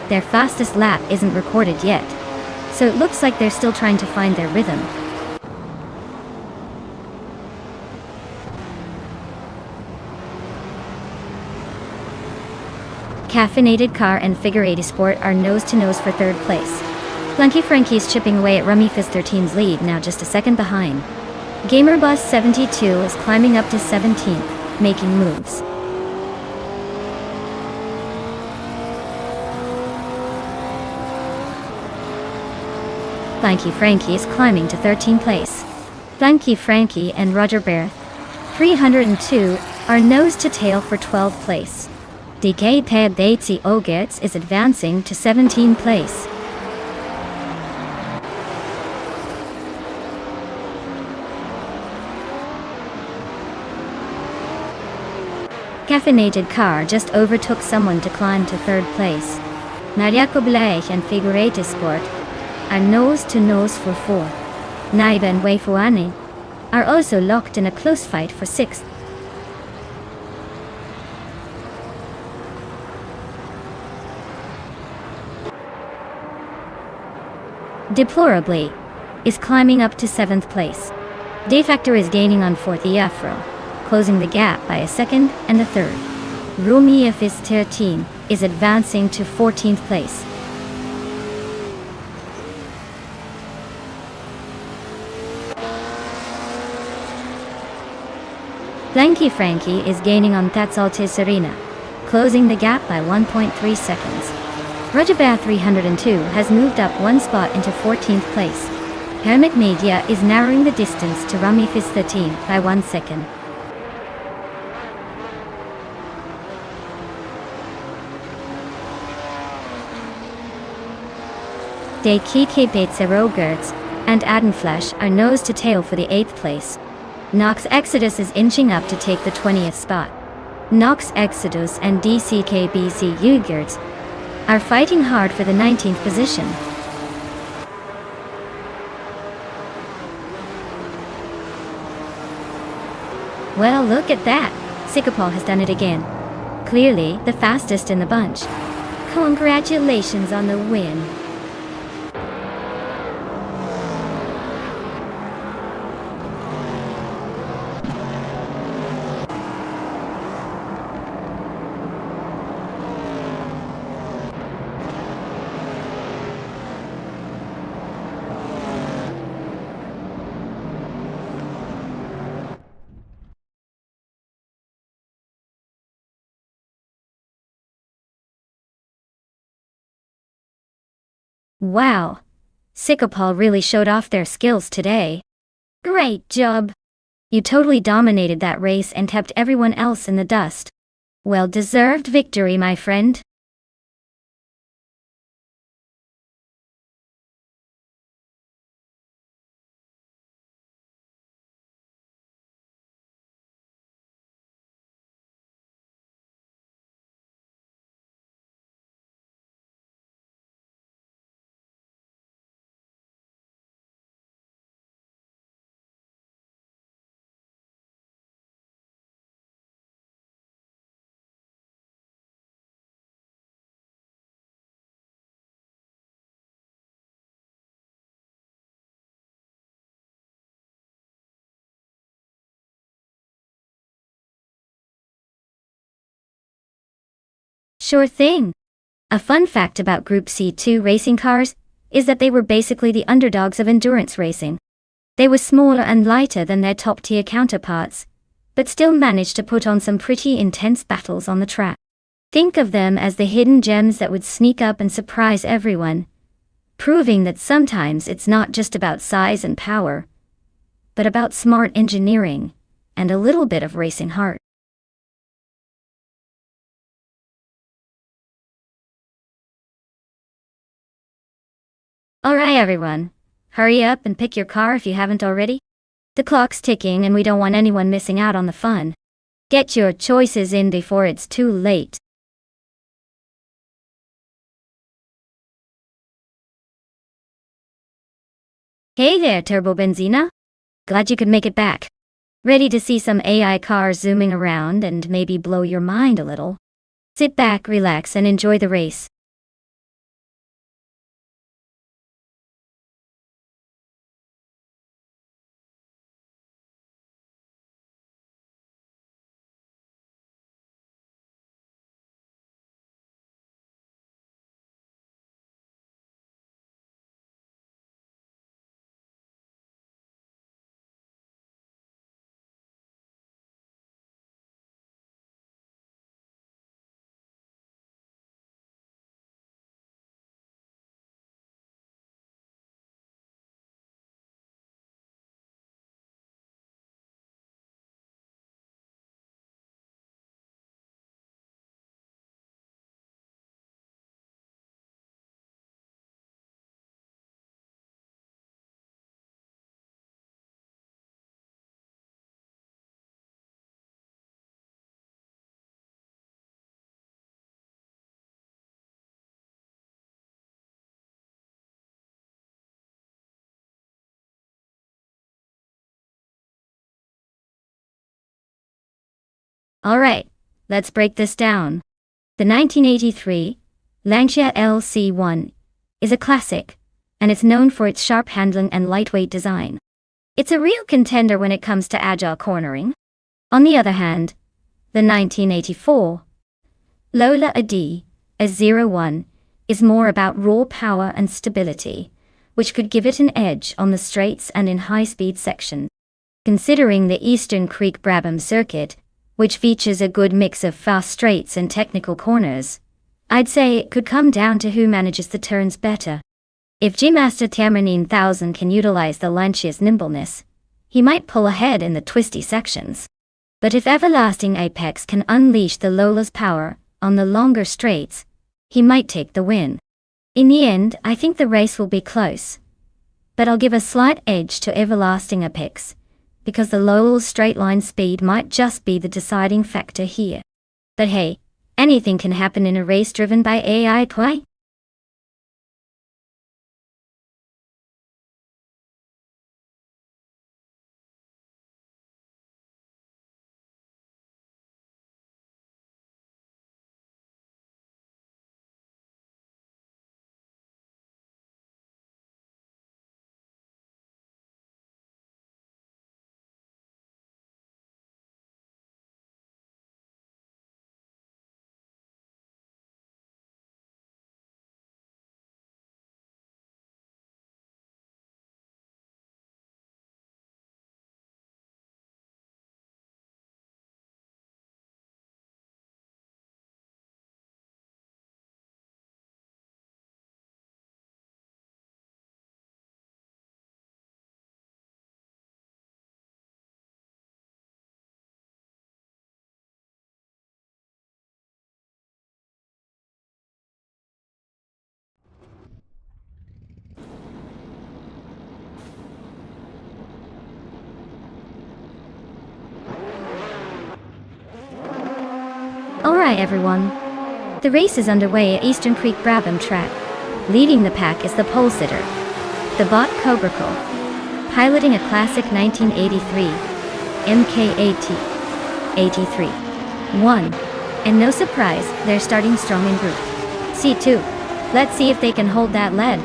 Speaker 1: Their fastest lap isn't recorded yet, so it looks like they're still trying to find their rhythm. Caffeinated Car and Figure Sport are nose to nose for 3rd place. Blanky Frankie is chipping away at Rummy Fizz 13's lead, now just a second behind. GamerBus 72 is climbing up to 17th, making moves. Blanky Frankie is climbing to 13th place. Blanky Frankie and Roger Bear 302 are nose to tail for 12th place. DK Pad Datesy Ogets is advancing to 17th place. Caffeinated Car just overtook someone to climb to 3rd place. Marjaco Bleich and Figure Sport are nose to nose for 4th. Naiba and Waifuani are also locked in a close fight for 6th. Deplorably is climbing up to 7th place. Defactor is gaining on 4th Afro, closing the gap by a second and a third. Rumi Fizz 13 is advancing to 14th place. Blanky Frankie is gaining on Thatsaltis Serena, closing the gap by 1.3 seconds. Rajabah 302 has moved up one spot into 14th place. Hermit Media is narrowing the distance to Rumifis 13 by 1 second. De Kike Beitzero Gertz and Adenflash are nose to tail for the 8th place. Nox Exodus is inching up to take the 20th spot. Nox Exodus and DCKBC Ugertz are fighting hard for the 19th position. Well, look at that! Sikapol has done it again. Clearly, the fastest in the bunch. Congratulations on the win. Wow! Sikapol really showed off their skills today. Great job! You totally dominated that race and kept everyone else in the dust. Well-deserved victory, my friend. Sure thing. A fun fact about Group C2 racing cars is that they were basically the underdogs of endurance racing. They were smaller and lighter than their top-tier counterparts, but still managed to put on some pretty intense battles on the track. Think of them as the hidden gems that would sneak up and surprise everyone, proving that sometimes it's not just about size and power, but about smart engineering and a little bit of racing heart. Alright everyone, hurry up and pick your car if you haven't already. The clock's ticking and we don't want anyone missing out on the fun. Get your choices in before it's too late. Hey there, Turbo Benzina. Glad you could make it back. Ready to see some AI cars zooming around and maybe blow your mind a little? Sit back, relax, and enjoy the race. Alright, let's break this down. The 1983 Lancia LC1 is a classic, and it's known for its sharp handling and lightweight design. It's a real contender when it comes to agile cornering. On the other hand, the 1984 Lola AD A01 is more about raw power and stability, which could give it an edge on the straights and in high-speed sections. Considering the Eastern Creek Brabham circuit, which features a good mix of fast straights and technical corners, I'd say it could come down to who manages the turns better. If G-Master Tiamer 9000 can utilize the Lancia's nimbleness, he might pull ahead in the twisty sections. But if Everlasting Apex can unleash the Lola's power on the longer straights, he might take the win. In the end, I think the race will be close. But I'll give a slight edge to Everlasting Apex, because the Lola's straight line speed might just be the deciding factor here. But hey, anything can happen in a race driven by AI play. Alright everyone. The race is underway at Eastern Creek Brabham track. Leading the pack is the pole sitter, the bot Cobracle, piloting a classic 1983 MKAT 83-1. And no surprise, they're starting strong in group C2. Let's see if they can hold that lead.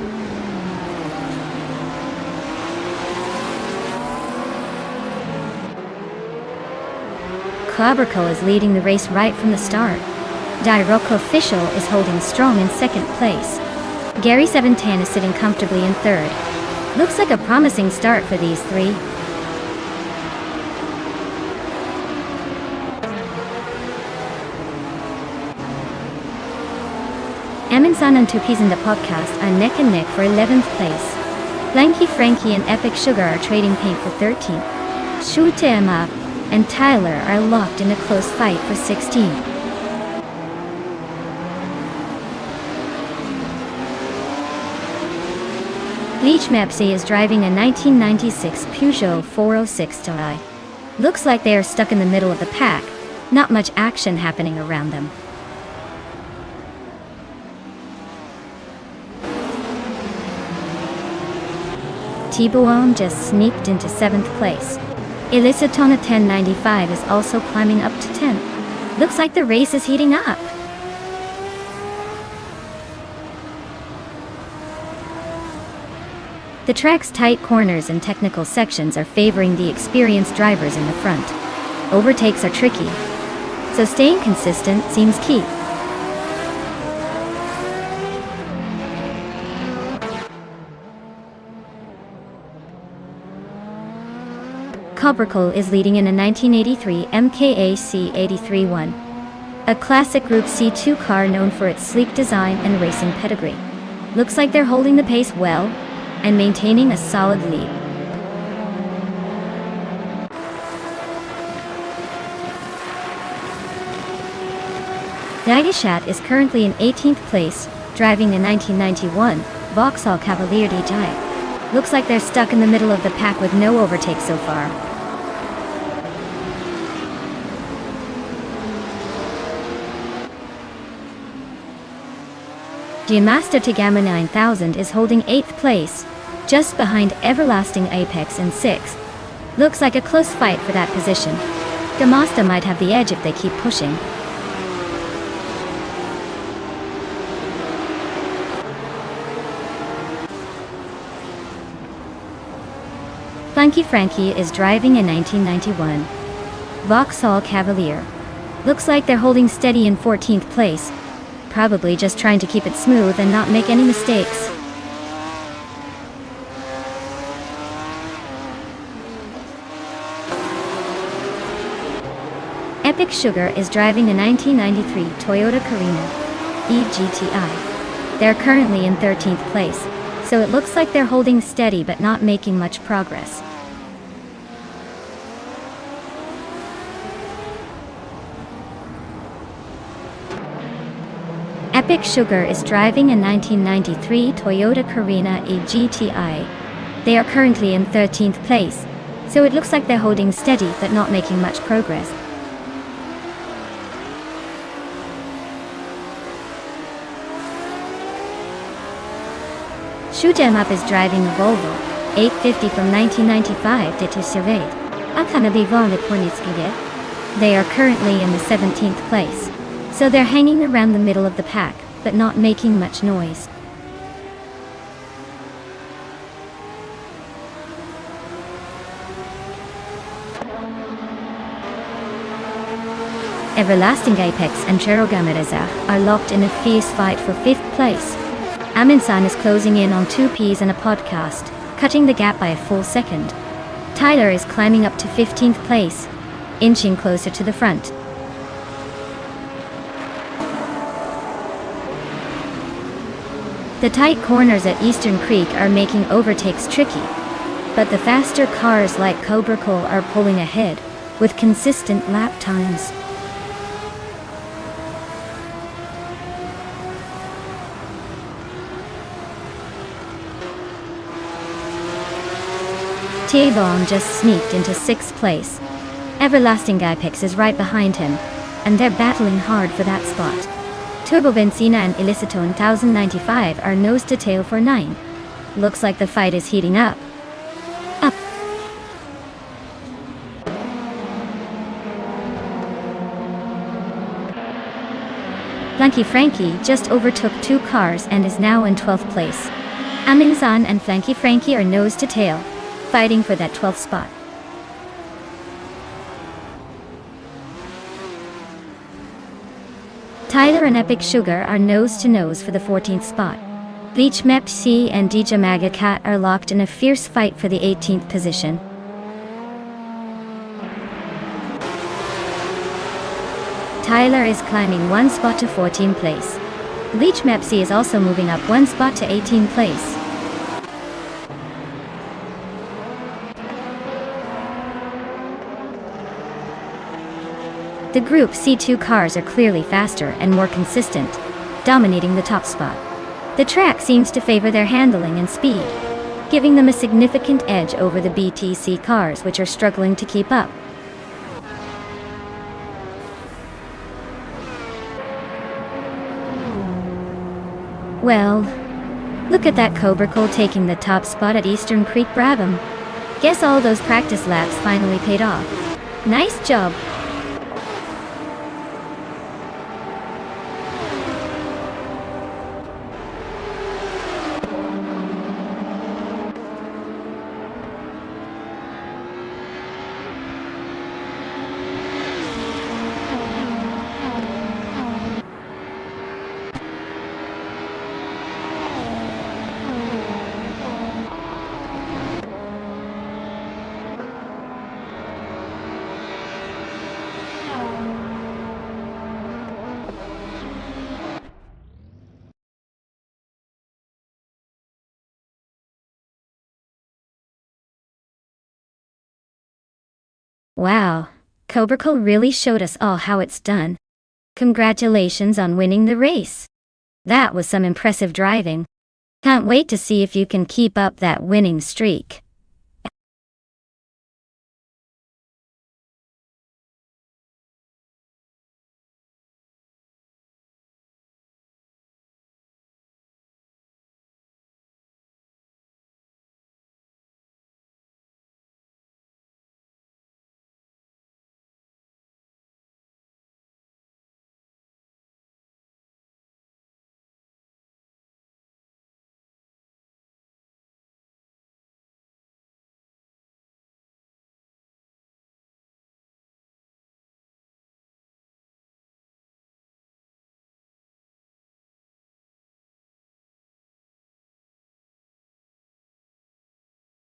Speaker 1: Cobracle is leading the race right from the start. Rocco Official is holding strong in second place. Gary 710 is sitting comfortably in third. Looks like a promising start for these three. Aminsan and Tupis in the podcast are neck and neck for 11th place. Lanky Frankie and Epic Sugar are trading paint for 13th. Shute Emma and Tyler are locked in a close fight for 16th. Leech Mepsi is driving a 1996 Peugeot 406i. Looks like they are stuck in the middle of the pack, not much action happening around them. Tibuon just sneaked into 7th place. Elisatona 1095 is also climbing up to 10th. Looks like the race is heating up. The track's tight corners and technical sections are favoring the experienced drivers in the front. Overtakes are tricky, so staying consistent seems key. Cobracle is leading in a 1983 MKAC 83-1, a classic Group C2 car known for its sleek design and racing pedigree. Looks like they're holding the pace well and maintaining a solid lead. Daigishat is currently in 18th place, driving a 1991 Vauxhall Cavalier DJ. Looks like they're stuck in the middle of the pack with no overtake so far. Giamaster Tigama 9000 is holding 8th place, just behind Everlasting Apex in 6th. Looks like a close fight for that position. Giamaster might have the edge if they keep pushing. Funky Frankie is driving a 1991 Vauxhall Cavalier. Looks like they're holding steady in 14th place, probably just trying to keep it smooth and not make any mistakes. Epic Sugar is driving a 1993 Toyota Carina eGTI. They're currently in 13th place, so it looks like they're holding steady but not making much progress. Epic Sugar is driving a 1993 Toyota Carina eGTI. They are currently in 13th place, so it looks like they're holding steady but not making much progress. Shoot 'em Up is driving a Volvo 850 from 1995 to surveyed. They are currently in the 17th place, so they're hanging around the middle of the pack, but not making much noise. Everlasting Apex and Cherogamereza are locked in a fierce fight for 5th place. Aminsan is closing in on 2 Ps and a podcast, cutting the gap by a full second. Tyler is climbing up to 15th place, inching closer to the front. The tight corners at Eastern Creek are making overtakes tricky, but the faster cars like Cobra Cole are pulling ahead, with consistent lap times. Tavon just sneaked into 6th place. Everlasting Apex is right behind him, and they're battling hard for that spot. Turbo Benzina and Illicitone 1095 are nose to tail for 9. Looks like the fight is heating up. Flanky Frankie just overtook 2 cars and is now in 12th place. Aminsan and Flanky Frankie are nose to tail, fighting for that 12th spot. Tyler and Epic Sugar are nose to nose for the 14th spot. Bleach Mep C and DJ Maga Cat are locked in a fierce fight for the 18th position. Tyler is climbing 1 spot to 14th place. Bleach Mep C is also moving up 1 spot to 18th place. The Group C2 cars are clearly faster and more consistent, dominating the top spot. The track seems to favor their handling and speed, giving them a significant edge over the BTC cars, which are struggling to keep up. Well, look at that Cobra Cole taking the top spot at Eastern Creek Brabham. Guess all those practice laps finally paid off. Nice job. Wow, Cobra Cole really showed us all how it's done. Congratulations on winning the race. That was some impressive driving. Can't wait to see if you can keep up that winning streak.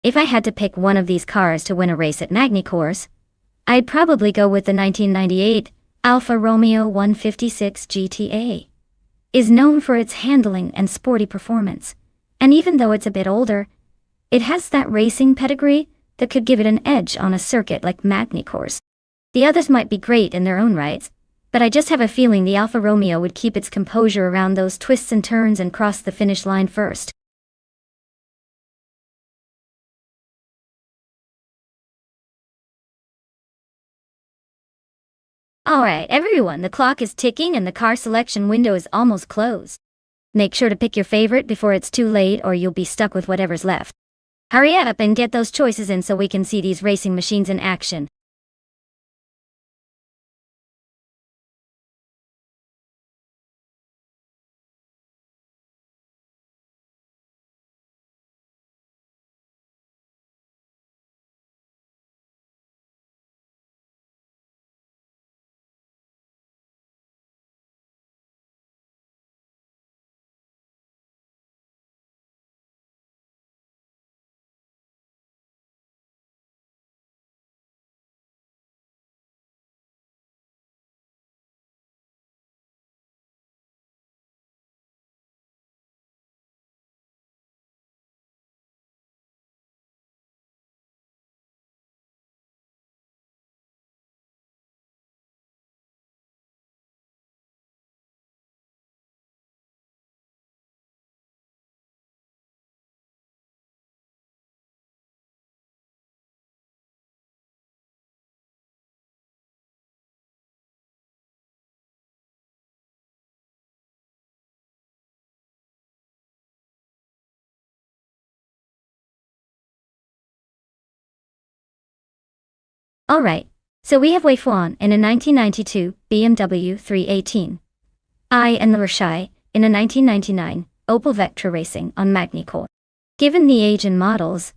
Speaker 1: If I had to pick one of these cars to win a race at Magny Course, I'd probably go with the 1998 Alfa Romeo 156 GTA. Is known for its handling and sporty performance, and even though it's a bit older, it has that racing pedigree that could give it an edge on a circuit like Magny Course. The others might be great in their own rights, but I just have a feeling the Alfa Romeo would keep its composure around those twists and turns and cross the finish line first. Alright everyone, the clock is ticking and the car selection window is almost closed. Make sure to pick your favorite before it's too late or you'll be stuck with whatever's left. Hurry up and get those choices in so we can see these racing machines in action. Alright, so we have Wei Fuan in a 1992 BMW 318. I and Lurshai in a 1999 Opel Vectra Racing on Magny Course. Given the age and models,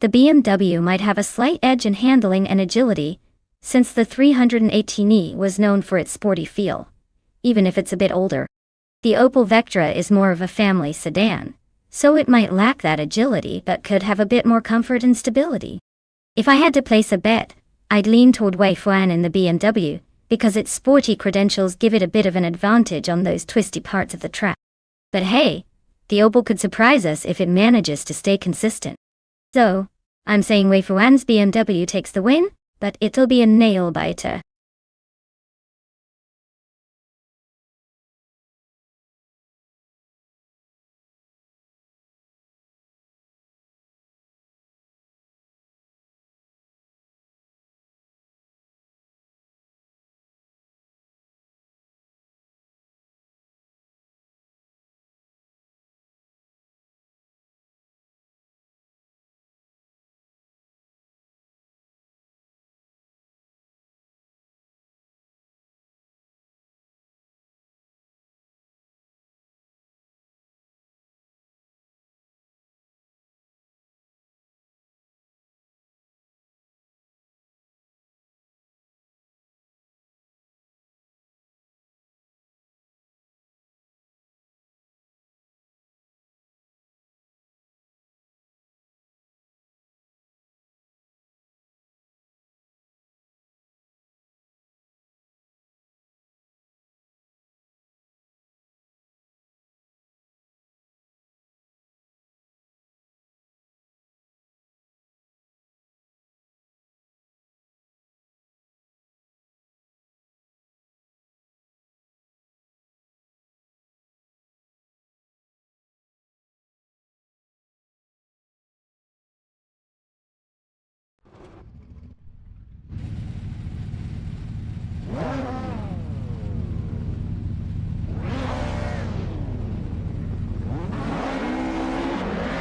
Speaker 1: the BMW might have a slight edge in handling and agility, since the 318e was known for its sporty feel, even if it's a bit older. The Opel Vectra is more of a family sedan, so it might lack that agility but could have a bit more comfort and stability. If I had to place a bet, I'd lean toward Wei Fuan in the BMW, because its sporty credentials give it a bit of an advantage on those twisty parts of the track. But hey, the Opel could surprise us if it manages to stay consistent. So, I'm saying Wei Fuan's BMW takes the win, but it'll be a nail-biter.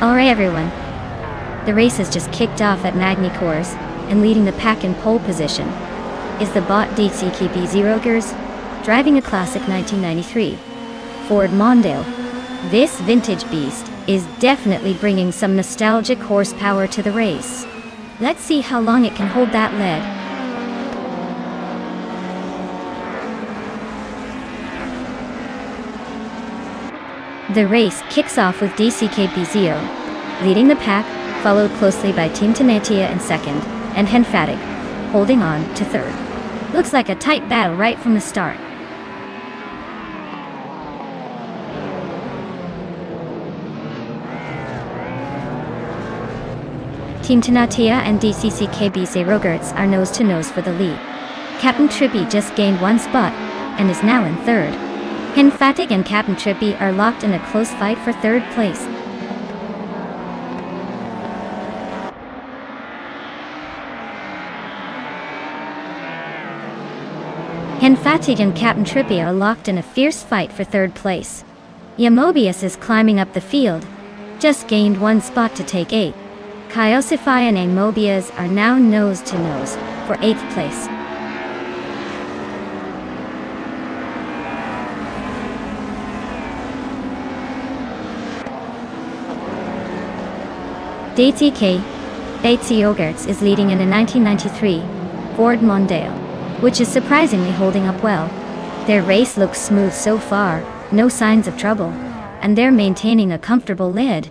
Speaker 1: Alright everyone, the race has just kicked off at Magny Course, and leading the pack in pole position is the bought DCKB Zero Gears, driving a classic 1993 Ford Mondale. This vintage beast is definitely bringing some nostalgic horsepower to the race. Let's see how long it can hold that lead. The race kicks off with DCKB Zio leading the pack, followed closely by Team Tenatia in second, and Henfatig, holding on to third. Looks like a tight battle right from the start. Team Tanatea and DCCKBC Rogerts are nose-to-nose for the lead. Captain Trippy just gained one spot and is now in third. Henfatic and Captain Trippy are locked in a close fight for third place. Henfatic and Captain Trippy are locked in a fierce fight for third place. Yamobius is climbing up the field, just gained one spot to take 8. Kyosify and Amobias are now nose-to-nose for 8th place. DTK, Batesy Yogurts is leading in a 1993 Ford Mondeo, which is surprisingly holding up well. Their race looks smooth so far, no signs of trouble, and they're maintaining a comfortable lead.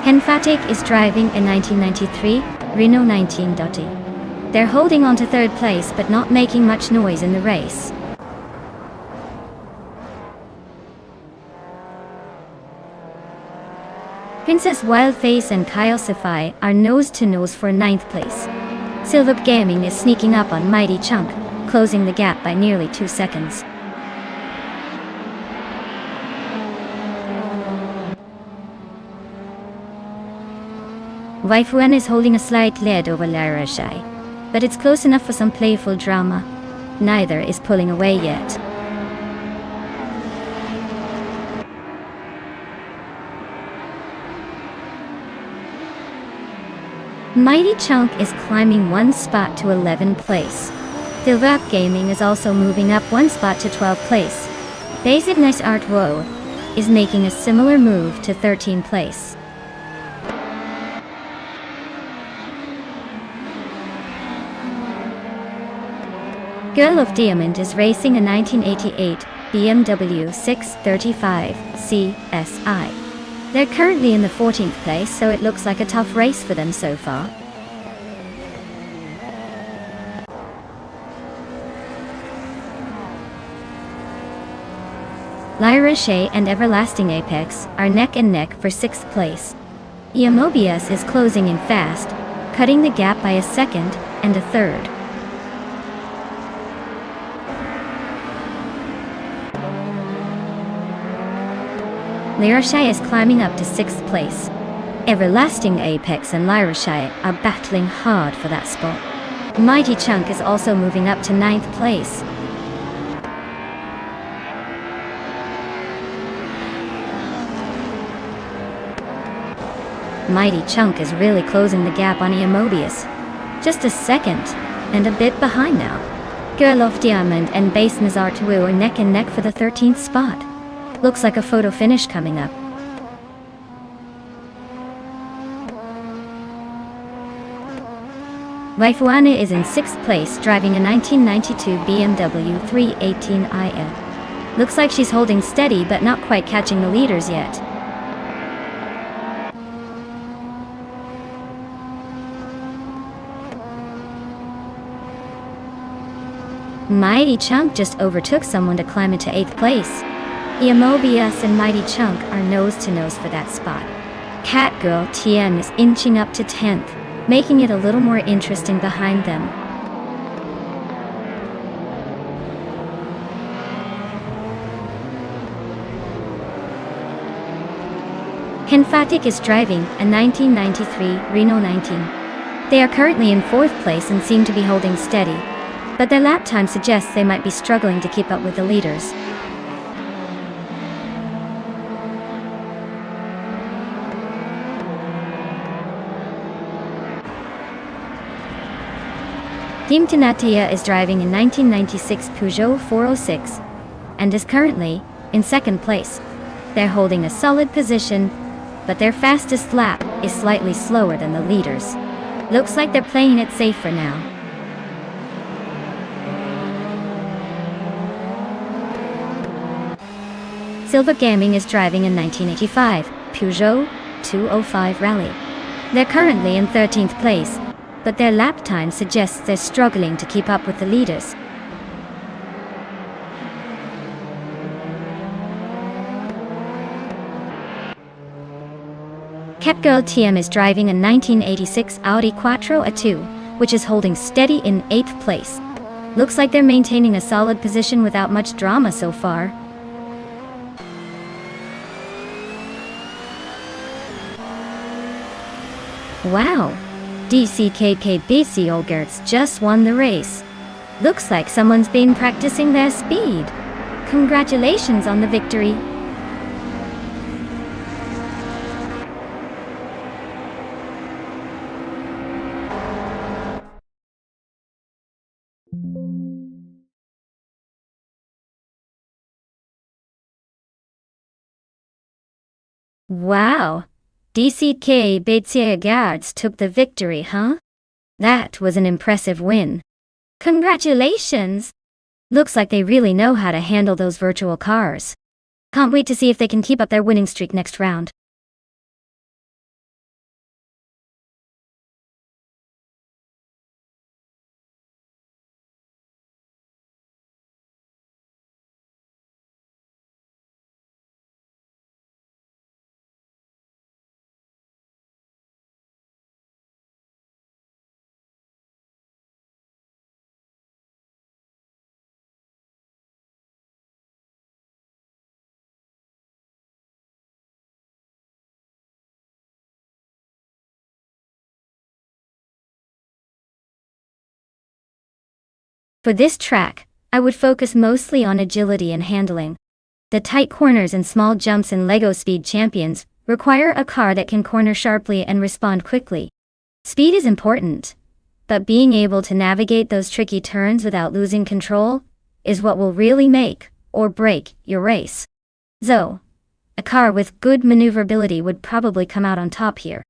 Speaker 1: Henfatic is driving a 1993 Renault 19. They're holding on to third place but not making much noise in the race. Princess Wildface and Kyosify are nose-to-nose for 9th place. Silver Gaming is sneaking up on Mighty Chunk, closing the gap by nearly 2 seconds. Waifuan is holding a slight lead over Lara Shai, but it's close enough for some playful drama. Neither is pulling away yet. Mighty Chunk is climbing one spot to 11th place. Silver Gaming is also moving up one spot to 12th place. Basic Nice Art Woe is making a similar move to 13th place. Girl of Diamond is racing a 1988 BMW 635 CSI. They're currently in the 14th place, so it looks like a tough race for them so far. Lyra Shea and Everlasting Apex are neck and neck for 6th place. Iamobius is closing in fast, cutting the gap by a second and a third. Lyra Shai is climbing up to 6th place. Everlasting Apex and Lyra Shai are battling hard for that spot. Mighty Chunk is also moving up to 9th place. Mighty Chunk is really closing the gap on Iamobius. Just a second, and a bit behind now. Girl of Diamond and Base Nazar Tuwu are neck and neck for the 13th spot. Looks like a photo finish coming up. Waifuana is in 6th place, driving a 1992 BMW 318iL. Looks like she's holding steady but not quite catching the leaders yet. Mighty Chunk just overtook someone to climb into 8th place. Iamobius and Mighty Chunk are nose-to-nose for that spot. Catgirl TM is inching up to 10th, making it a little more interesting behind them. Henfatic is driving a 1993 Renault 19. They are currently in 4th place and seem to be holding steady, but their lap time suggests they might be struggling to keep up with the leaders. Team Tanatea is driving a 1996 Peugeot 406 and is currently in 2nd place. They're holding a solid position, but their fastest lap is slightly slower than the leaders. Looks like they're playing it safe for now. Silver Gaming is driving a 1985 Peugeot 205 Rally. They're currently in 13th place, but their lap time suggests they're struggling to keep up with the leaders. Catgirl TM is driving a 1986 Audi Quattro A2, which is holding steady in 8th place. Looks like they're maintaining a solid position without much drama so far. Wow! DCKKBC Olgerts just won the race. Looks like someone's been practicing their speed. Congratulations on the victory. Wow! DCKBC Olgerts took the victory, huh? That was an impressive win. Congratulations! Looks like they really know how to handle those virtual cars. Can't wait to see if they can keep up their winning streak next round. For this track, I would focus mostly on agility and handling. The tight corners and small jumps in LEGO Speed Champions require a car that can corner sharply and respond quickly. Speed is important, but being able to navigate those tricky turns without losing control is what will really make or break your race. So, a car with good maneuverability would probably come out on top here.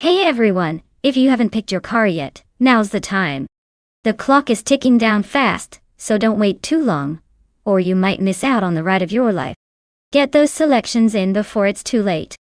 Speaker 1: Hey everyone, if you haven't picked your car yet, now's the time. The clock is ticking down fast, so don't wait too long, or you might miss out on the ride of your life. Get those selections in before it's too late.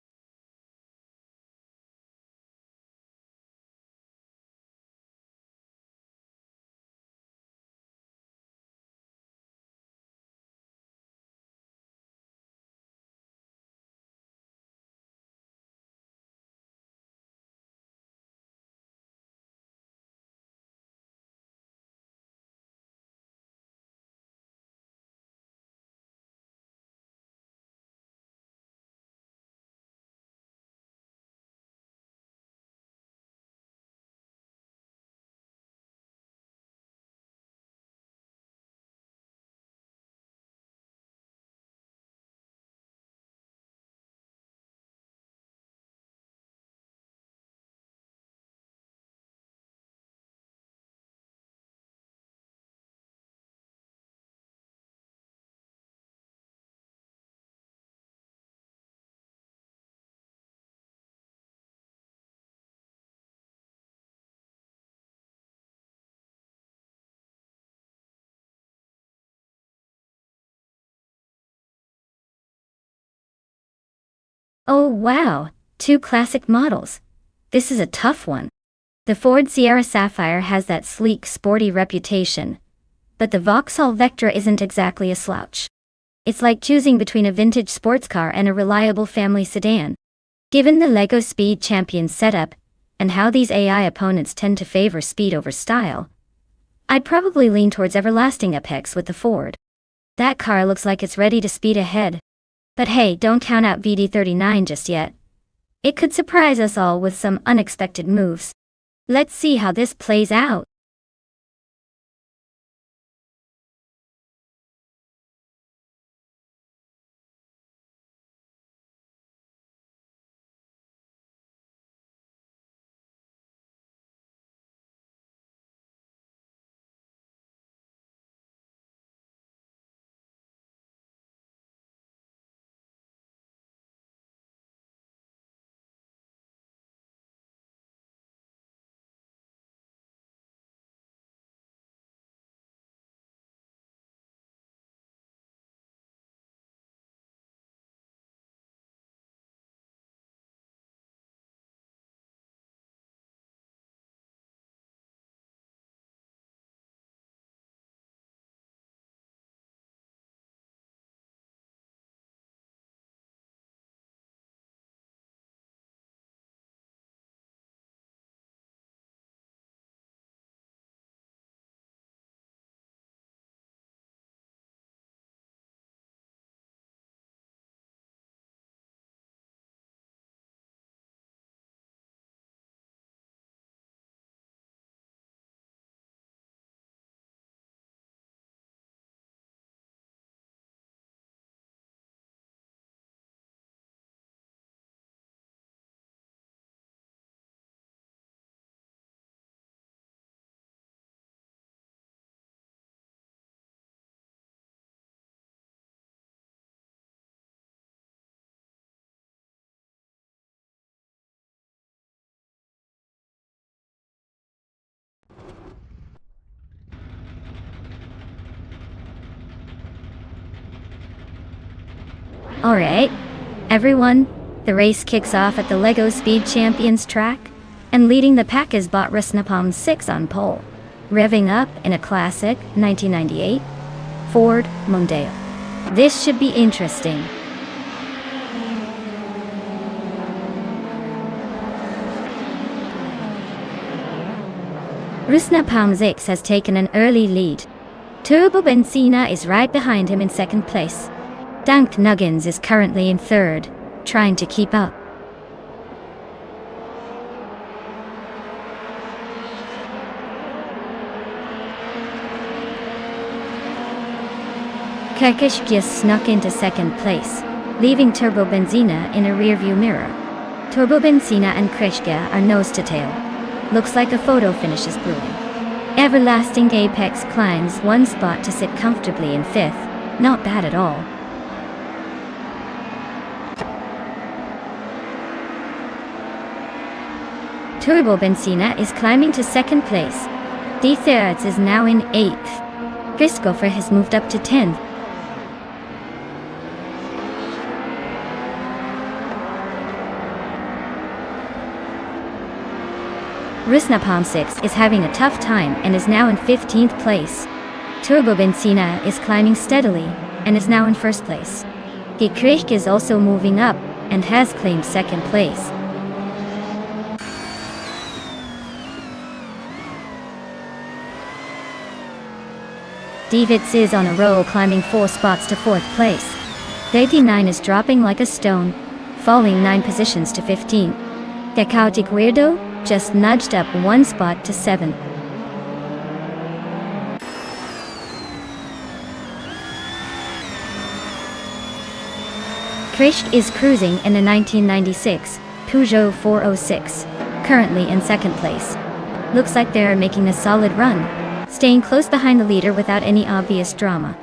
Speaker 1: Oh wow, two classic models. This is a tough one. The Ford Sierra Sapphire has that sleek, sporty reputation, but the Vauxhall Vectra isn't exactly a slouch. It's like choosing between a vintage sports car and a reliable family sedan. Given the LEGO Speed Champions setup, and how these AI opponents tend to favor speed over style, I'd probably lean towards Everlasting Apex with the Ford. That car looks like it's ready to speed ahead. But hey, don't count out VD39 just yet. It could surprise us all with some unexpected moves. Let's see how this plays out. Alright, everyone, the race kicks off at the LEGO Speed Champions track, and leading the pack is bot Rusnapalm 6 on pole, revving up in a classic 1998 Ford Mondeo. This should be interesting. Rusnapalm 6 has taken an early lead. Turbo Benzina is right behind him in second place. Dank Nuggins is currently in third, trying to keep up. Kerkeshkia snuck into second place, leaving Turbo Benzina in a rearview mirror. Turbo Benzina and Kreshkia are nose to tail. Looks like a photo finish is brewing. Everlasting Apex climbs one spot to sit comfortably in fifth. Not bad at all. Turbo Benzina is climbing to second place. D Thirds is now in 8th. Christopher has moved up to 10th. Rusnapalm 6 is having a tough time and is now in 15th place. Turbo Benzina is climbing steadily and is now in first place. Gekrich is also moving up and has claimed second place. Divitz is on a roll, climbing 4 spots to 4th place. 39 is dropping like a stone, falling 9 positions to 15. Chaotic Weirdo just nudged up 1 spot to 7th. Krish is cruising in a 1996 Peugeot 406, currently in second place. Looks like they are making a solid run, staying close behind the leader without any obvious drama.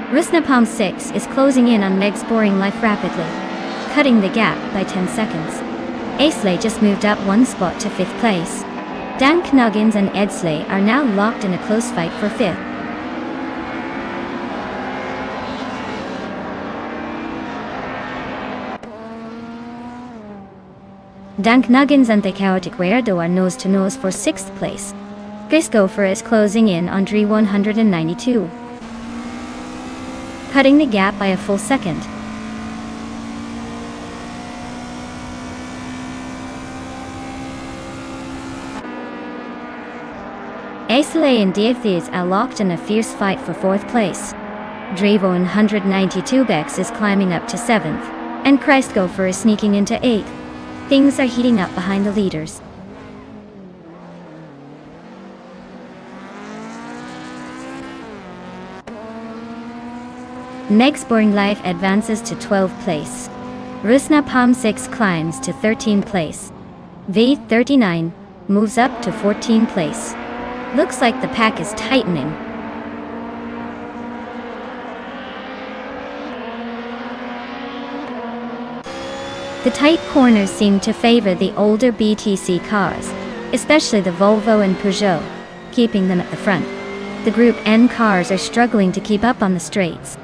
Speaker 1: Rusnapalm 6 is closing in on Meg's Boring Life rapidly, cutting the gap by 10 seconds. Aisley just moved up 1 spot to 5th place. Dan Knuggins and Edsley are now locked in a close fight for 5th. Dan Knuggins and the Chaotic Weirdo are nose to nose for 6th place. Christopher is closing in on Dre 192. Cutting the gap by a full second. Aisley and Diethies are locked in a fierce fight for 4th place. Drevo 192 Bex is climbing up to 7th, and Christopher is sneaking into 8th. Things are heating up behind the leaders. Meg's Boring Life advances to 12th place. Rusnapalm 6 climbs to 13th place. V39 moves up to 14th place. Looks like the pack is tightening. The tight corners seem to favor the older BTC cars, especially the Volvo and Peugeot, keeping them at the front. The Group N cars are struggling to keep up on the straights.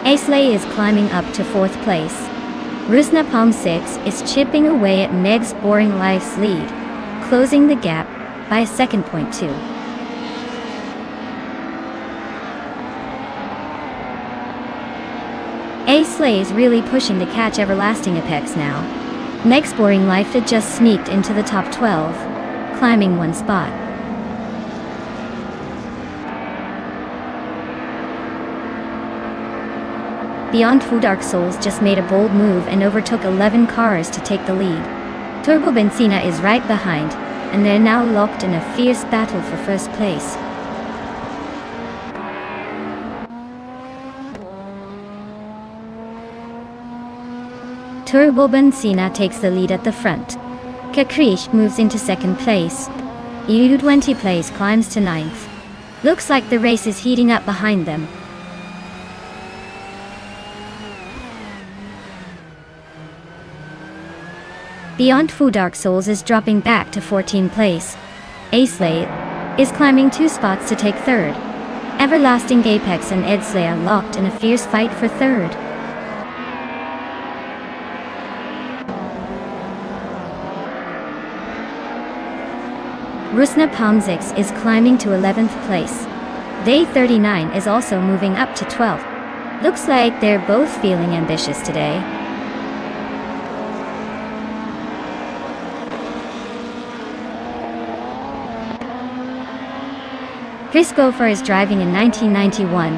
Speaker 1: Aisley is climbing up to 4th place. Rusnapalm 6 is chipping away at Meg's Boring Life's lead, closing the gap by a second. .2. Aisley is really pushing to catch Everlasting Apex now. Meg's Boring Life had just sneaked into the top 12, climbing 1 spot. Beyond Fu Dark Souls just made a bold move and overtook 11 cars to take the lead. Turbo Benzina is right behind, and they're now locked in a fierce battle for 1st place. Turbo Benzina takes the lead at the front. Kakrish moves into 2nd place. EU20 place climbs to 9th. Looks like the race is heating up behind them. Beyond Fu Dark Souls is dropping back to 14th place. A-Slay is climbing 2 spots to take 3rd. Everlasting Apex and Edsley locked in a fierce fight for 3rd. Rusna Pomzix is climbing to 11th place. Day 39 is also moving up to 12th. Looks like they're both feeling ambitious today. Chris Gopher is driving a 1991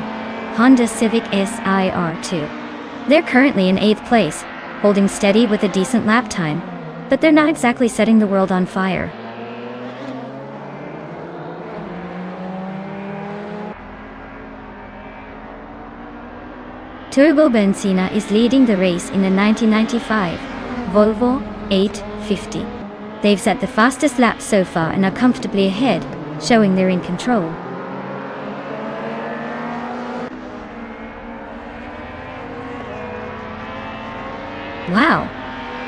Speaker 1: Honda Civic SIR2. They're currently in 8th place, holding steady with a decent lap time, but they're not exactly setting the world on fire. Turbo Benzina is leading the race in a 1995 Volvo 850. They've set the fastest lap so far and are comfortably ahead, showing they're in control. Wow!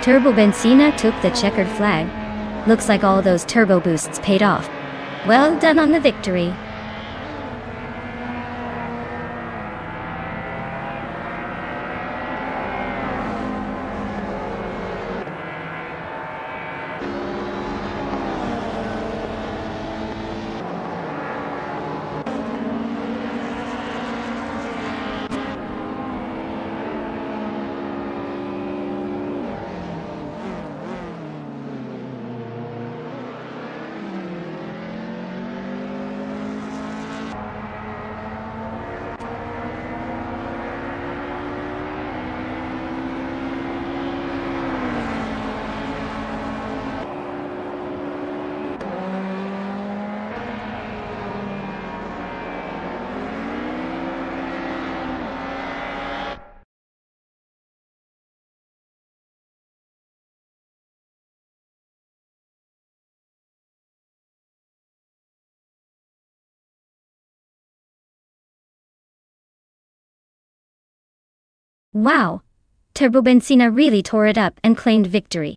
Speaker 1: Turbo Benzina took the checkered flag. Looks like all those turbo boosts paid off. Well done on the victory. Wow! Turbo Benzina really tore it up and claimed victory.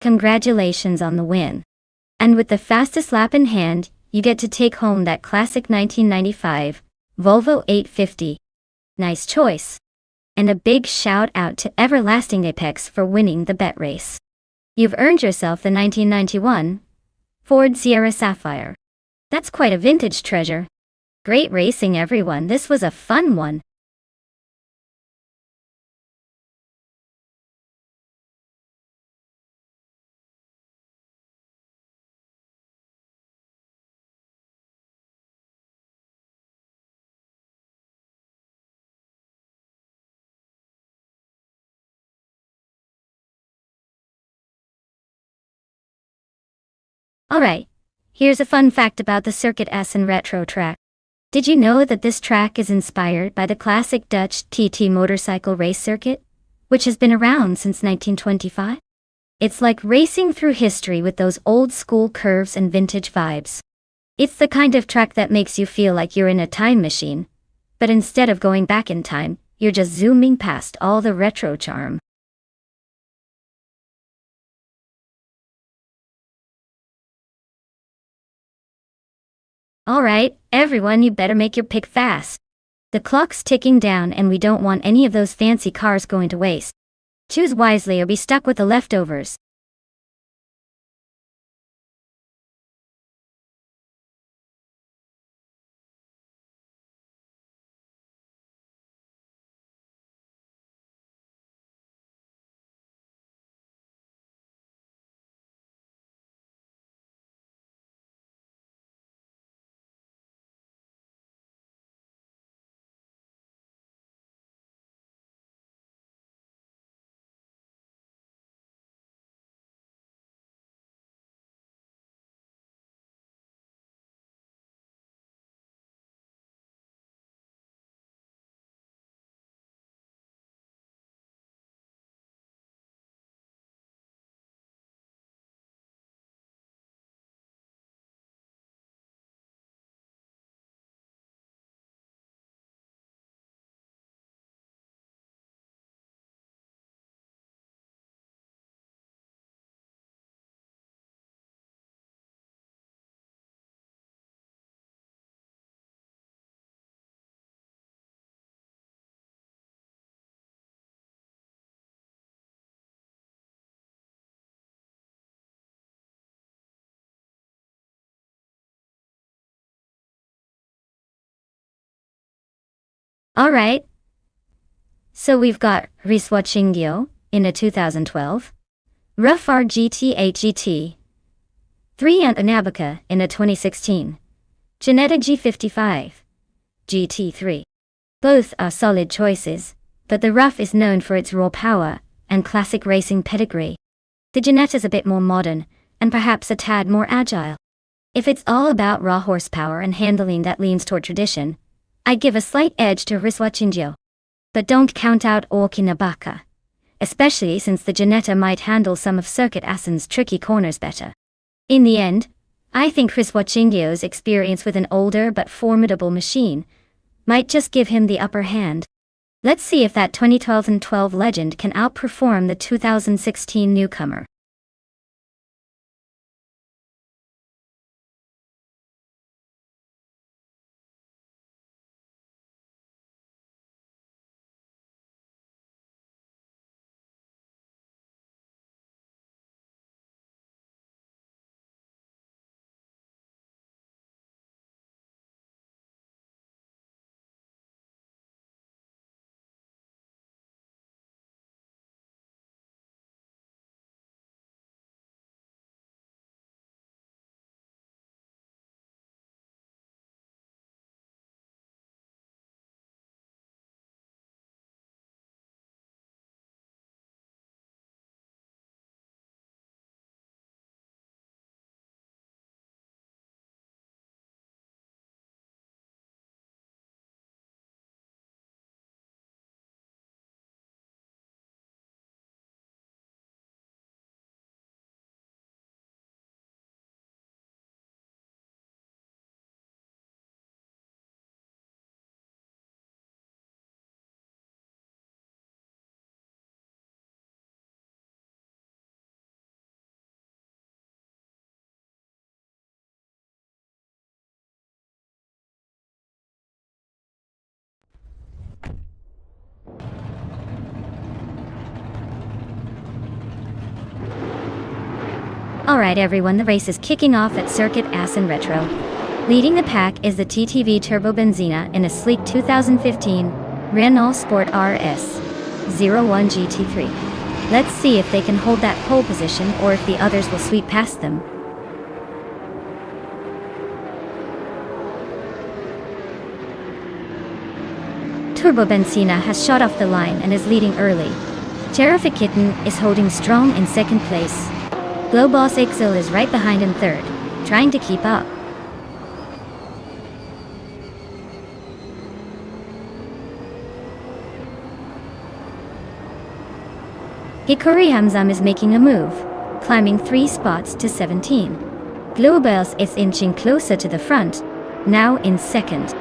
Speaker 1: Congratulations on the win. And with the fastest lap in hand, you get to take home that classic 1995 Volvo 850. Nice choice. And a big shout out to Everlasting Apex for winning the bet race. You've earned yourself the 1991 Ford Sierra Sapphire. That's quite a vintage treasure. Great racing, everyone. This was a fun one. Alright, here's a fun fact about the Circuit Essen retro track. Did you know that this track is inspired by the classic Dutch TT motorcycle race circuit, which has been around since 1925? It's like racing through history with those old school curves and vintage vibes. It's the kind of track that makes you feel like you're in a time machine, but instead of going back in time, you're just zooming past all the retro charm. Alright, everyone, you better make your pick fast. The clock's ticking down and we don't want any of those fancy cars going to waste. Choose wisely or be stuck with the leftovers. Alright. So we've got Riswa Chingyo in a 2012, Rough RGT HGT, 3 and Anabaca in a 2016, Janetta G55, GT3. Both are solid choices, but the Rough is known for its raw power and classic racing pedigree. The Janetta's a bit more modern, and perhaps a tad more agile. If it's all about raw horsepower and handling that leans toward tradition, I'd give a slight edge to Riswa Chingyo. But don't count out Okinabaka, especially since the Janetta might handle some of Circuit Asen's tricky corners better. In the end, I think Riswa Chingyo's experience with an older but formidable machine might just give him the upper hand. Let's see if that 2012 legend can outperform the 2016 newcomer. Alright everyone, the race is kicking off at Circuit Asen Retro. Leading the pack is the TTV Turbo Benzina in a sleek 2015 Renault Sport RS 01 GT3. Let's see if they can hold that pole position or if the others will sweep past them. Turbo Benzina has shot off the line and is leading early. Terrifikitten is holding strong in second place. Glowboss Exil is right behind in third, trying to keep up. Hikori Hamzam is making a move, climbing 3 spots to 17. Glowboss is inching closer to the front, now in second.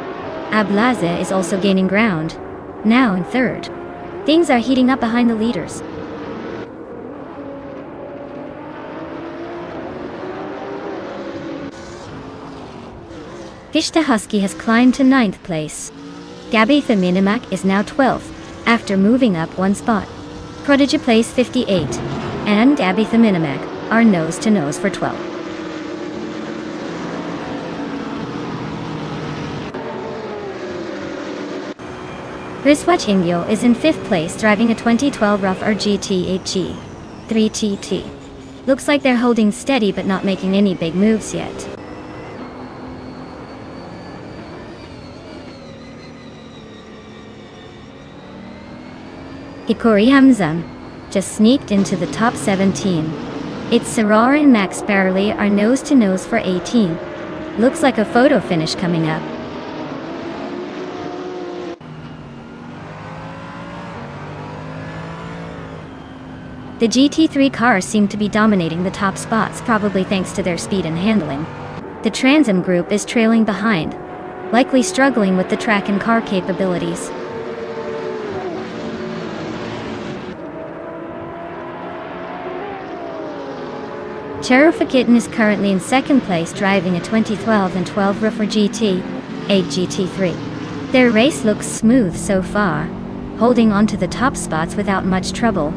Speaker 1: Ablaze is also gaining ground, now in third. Things are heating up behind the leaders. Fish the Husky has climbed to 9th place. Gabby the Minimac is now 12th, after moving up 1 spot. Prodigy plays 58, and Abby the Minimac are nose to nose for 12. Riswa Chingyo is in 5th place driving a 2012 Rough RGT HG 3TT. Looks like they're holding steady but not making any big moves yet. Hikori Hamzam just sneaked into the top 17. It's Sarar and Max Barley are nose to nose for 18. Looks like a photo finish coming up. The GT3 cars seem to be dominating the top spots, probably thanks to their speed and handling. The Transam group is trailing behind, likely struggling with the track and car capabilities. Terrifikitten is currently in 2nd place driving a 2012 and 12 Rough GT 8 GT3. Their race looks smooth so far, holding on to the top spots without much trouble.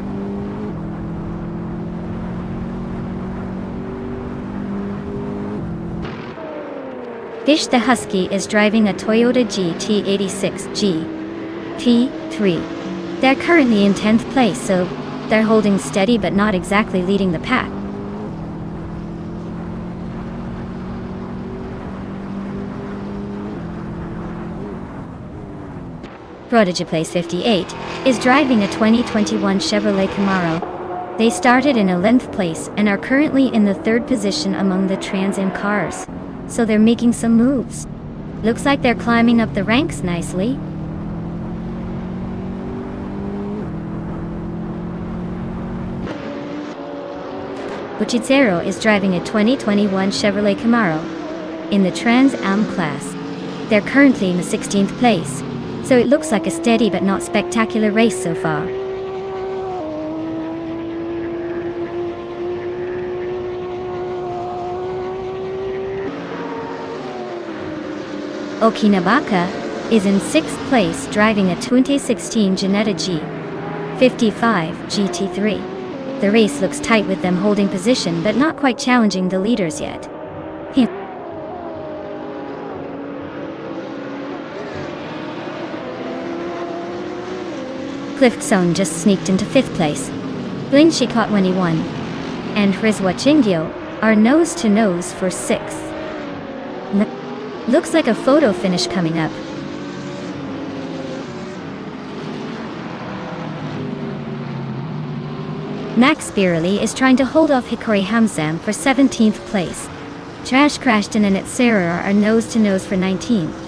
Speaker 1: Fish the Husky is driving a Toyota GT86G T3. They're currently in 10th place, so they're holding steady but not exactly leading the pack. Prodigy Place 58 is driving a 2021 Chevrolet Camaro. They started in 11th place and are currently in the 3rd position among the Trans Am cars. So they're making some moves. Looks like they're climbing up the ranks nicely. Buchicero is driving a 2021 Chevrolet Camaro in the Trans Am class. They're currently in the 16th place, so it looks like a steady but not spectacular race so far. Okinabaka is in 6th place driving a 2016 Jetta G55 GT3. The race looks tight with them holding position but not quite challenging the leaders yet. Cliftzone just sneaked into 5th place. Blinchi caught when he won. And Rizwa Chingyo are nose to nose for 6th. Looks like a photo finish coming up. Max Spirelli is trying to hold off Hikori Hamzam for 17th place. Trash Crashton and Itsera are nose to nose for 19th.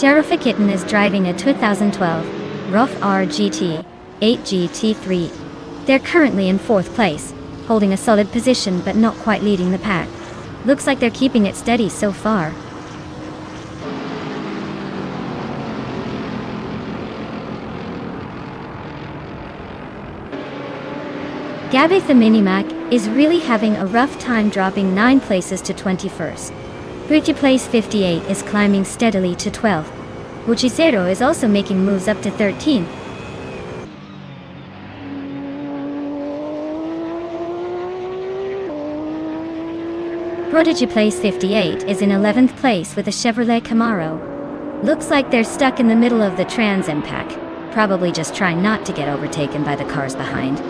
Speaker 1: Jerifa Kitten is driving a 2012 Rough R GT 8 GT3. They're currently in 4th place, holding a solid position but not quite leading the pack. Looks like they're keeping it steady so far. Gabitha Minimac is really having a rough time dropping 9 places to 21st. Pretty Place 58 is climbing steadily to 12th. Buchicero is also making moves up to 13th. Prodigy Place 58 is in 11th place with a Chevrolet Camaro. Looks like they're stuck in the middle of the Trans Am pack, probably just trying not to get overtaken by the cars behind.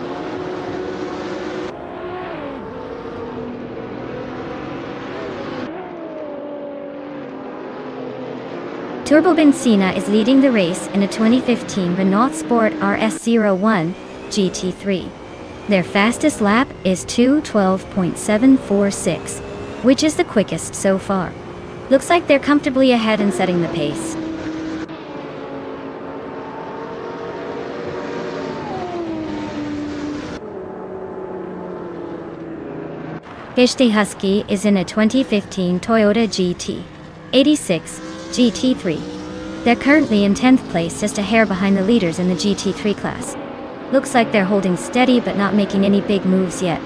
Speaker 1: Turbo Benzina is leading the race in a 2015 Renault Sport RS01 GT3. Their fastest lap is 2:12.746, which is the quickest so far. Looks like they're comfortably ahead and setting the pace. Geshte Husky is in a 2015 Toyota GT86 GT3. They're currently in 10th place, just a hair behind the leaders in the GT3 class. Looks like they're holding steady but not making any big moves yet.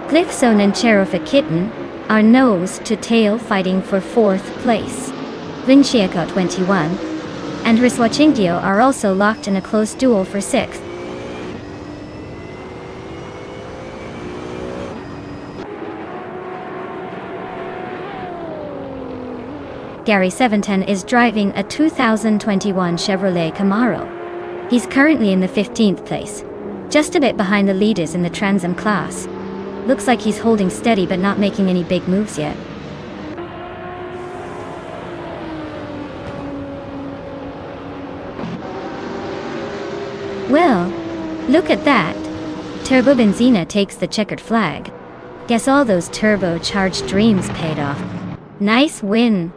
Speaker 1: Clifzone and Jerifa Kitten are nose to tail fighting for 4th place. Vinciaco 21 and Rizwa Chingyo are also locked in a close duel for 6th. Gary 710 is driving a 2021 Chevrolet Camaro. He's currently in the 15th place, just a bit behind the leaders in the Trans Am class. Looks like he's holding steady but not making any big moves yet. Well, look at that. Turbo Benzina takes the checkered flag. Guess all those turbocharged dreams paid off. Nice win.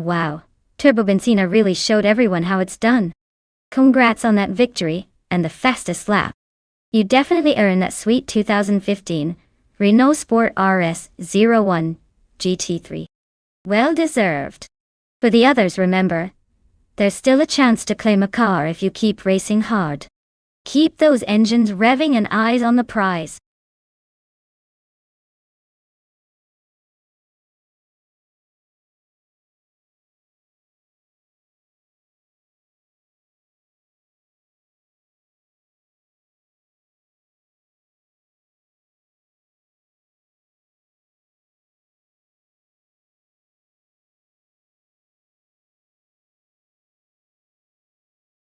Speaker 1: Wow, Turbo Benzina really showed everyone how it's done. Congrats on that victory, and the fastest lap. You definitely earned that sweet 2015 Renault Sport RS01 GT3. Well deserved. For the others, remember, there's still a chance to claim a car if you keep racing hard. Keep those engines revving and eyes on the prize.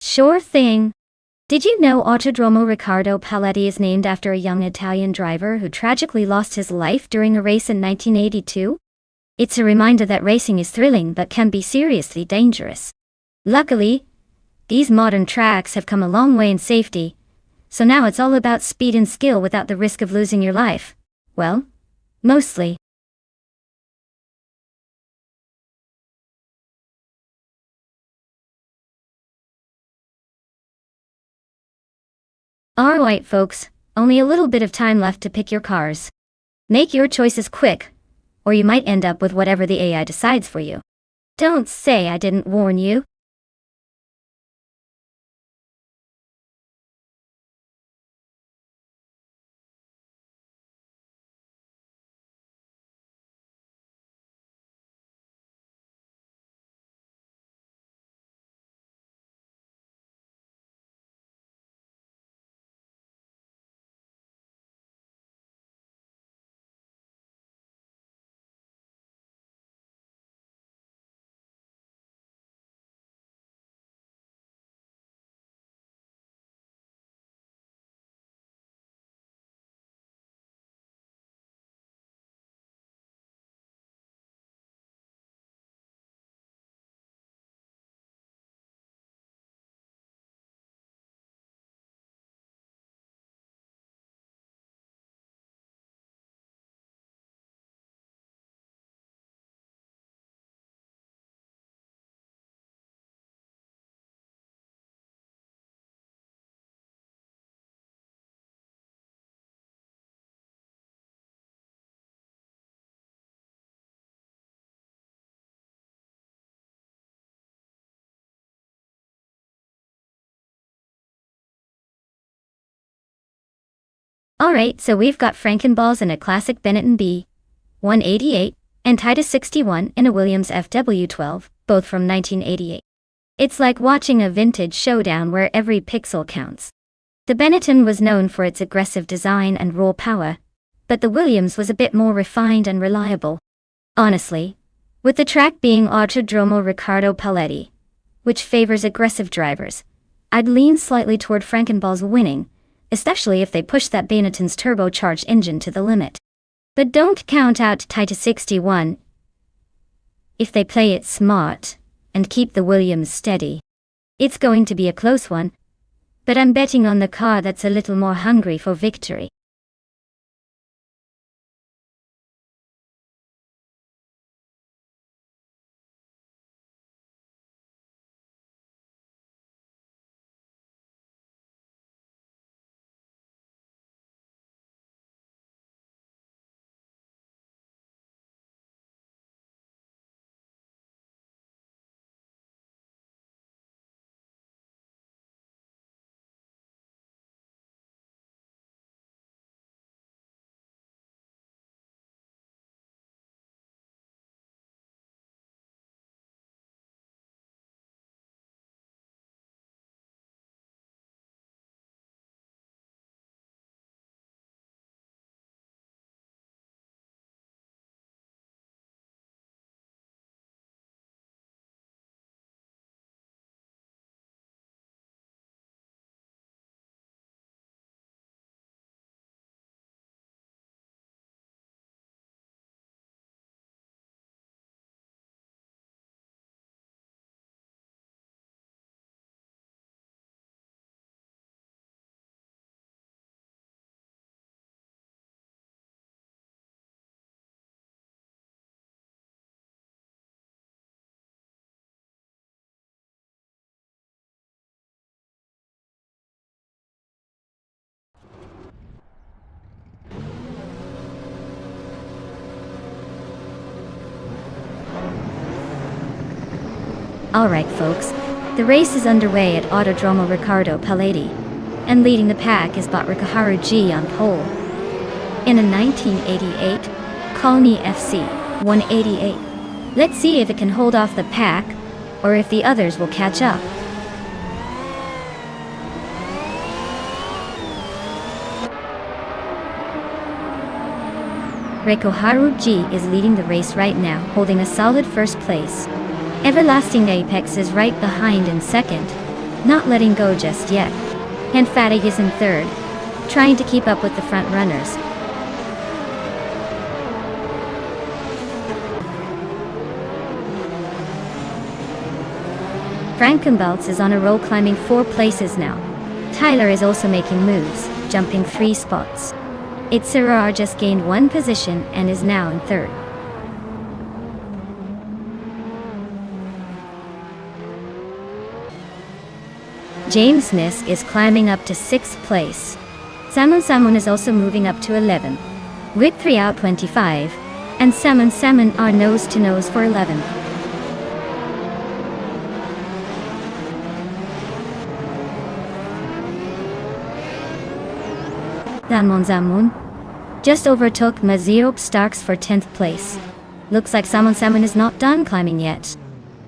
Speaker 1: Sure thing. Did you know Autodromo Riccardo Paletti is named after a young Italian driver who tragically lost his life during a race in 1982? It's a reminder that racing is thrilling but can be seriously dangerous. Luckily, these modern tracks have come a long way in safety, so now it's all about speed and skill without the risk of losing your life. Well, mostly. Alright folks, only a little bit of time left to pick your cars. Make your choices quick, or you might end up with whatever the AI decides for you. Don't say I didn't warn you. Alright, so we've got Frankenballs in a classic Benetton B 188, and Titus 61 in a Williams FW12, both from 1988. It's like watching a vintage showdown where every pixel counts. The Benetton was known for its aggressive design and raw power, but the Williams was a bit more refined and reliable. Honestly, with the track being Autodromo Riccardo Paletti, which favors aggressive drivers, I'd lean slightly toward Frankenball's winning, especially if they push that Benetton's turbocharged engine to the limit. But don't count out Titus 61 if they play it smart and keep the Williams steady. It's going to be a close one, but I'm betting on the car that's a little more hungry for victory. Alright folks, the race is underway at Autodromo Riccardo Paladi, and leading the pack is Rikaharu G on pole. In a 1988 Colony FC 188. Let's see if it can hold off the pack, or if the others will catch up. Rikuharu G is leading the race right now, holding a solid first place. Everlasting Apex is right behind in second, not letting go just yet. And Fatig is in third, trying to keep up with the front runners. Frankenbelts is on a roll, climbing 4 places now. Tyler is also making moves, jumping 3 spots. Itzerar just gained 1 position and is now in third. James Nisk is climbing up to 6th place. Samun is also moving up to 11. With 3 out 25, and Samun are nose to nose for 11. Zamun just overtook Maziop Starks for 10th place. Looks like Samun is not done climbing yet.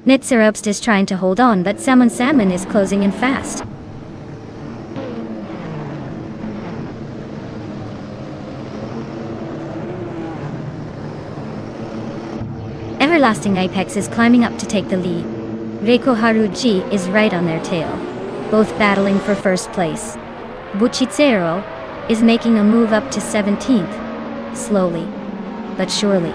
Speaker 1: Nitzeropst is trying to hold on, but Samun is closing in fast. Everlasting Apex is climbing up to take the lead. Reikoharu G is right on their tail, both battling for first place. Buchitsero is making a move up to 17th, slowly but surely.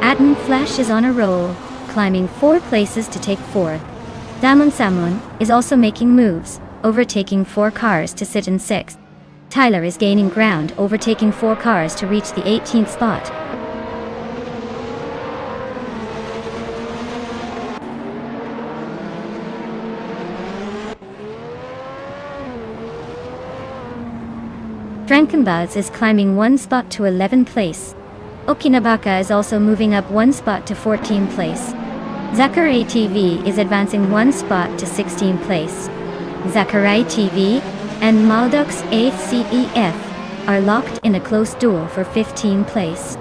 Speaker 1: Atom Flash is on a roll, climbing 4 places to take 4th. Samun is also making moves, overtaking 4 cars to sit in 6th. Tyler is gaining ground, overtaking 4 cars to reach the 18th spot. Frankenbaz is climbing 1 spot to 11th place. Okinabaka is also moving up 1 spot to 14th place. Zachary TV is advancing 1 spot to 16th place. Zachary TV and Maldux ACEF are locked in a close duel for 15th place.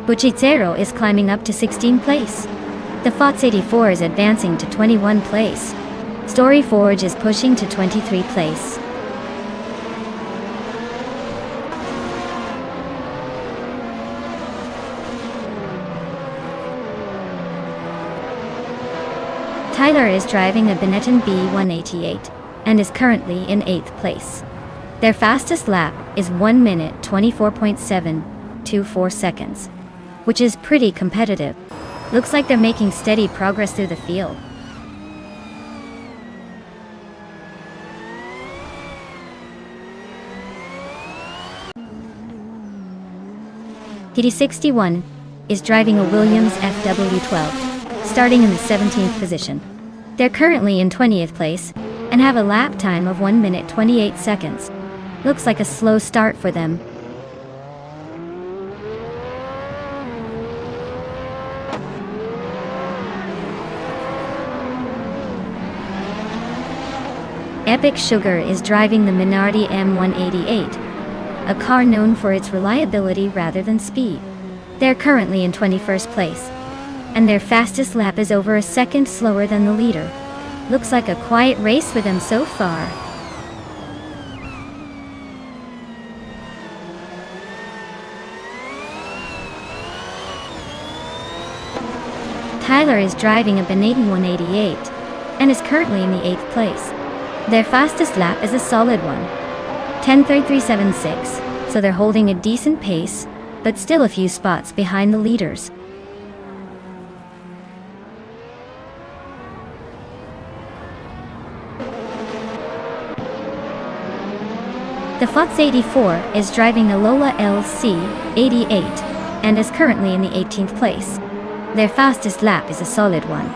Speaker 1: Buchitsero is climbing up to 16th place. The FOTS 84 is advancing to 21 place. Story Forge is pushing to 23 place. Tyler is driving a Benetton B188 and is currently in 8th place. Their fastest lap is 1 minute 24.724 seconds, which is pretty competitive. Looks like they're making steady progress through the field. TD61 is driving a Williams FW12, starting in the 17th position. They're currently in 20th place and have a lap time of 1 minute 28 seconds. Looks like a slow start for them. Epic Sugar is driving the Minardi M188, a car known for its reliability rather than speed. They're currently in 21st place, and their fastest lap is over a second slower than the leader. Looks like a quiet race for them so far. Tyler is driving a Benetton 188 and is currently in the 8th place. Their fastest lap is a solid one, 10:33.76, so they're holding a decent pace, but still a few spots behind the leaders. The FOTS 84 is driving a Lola LC 88 and is currently in the 18th place. Their fastest lap is a solid one,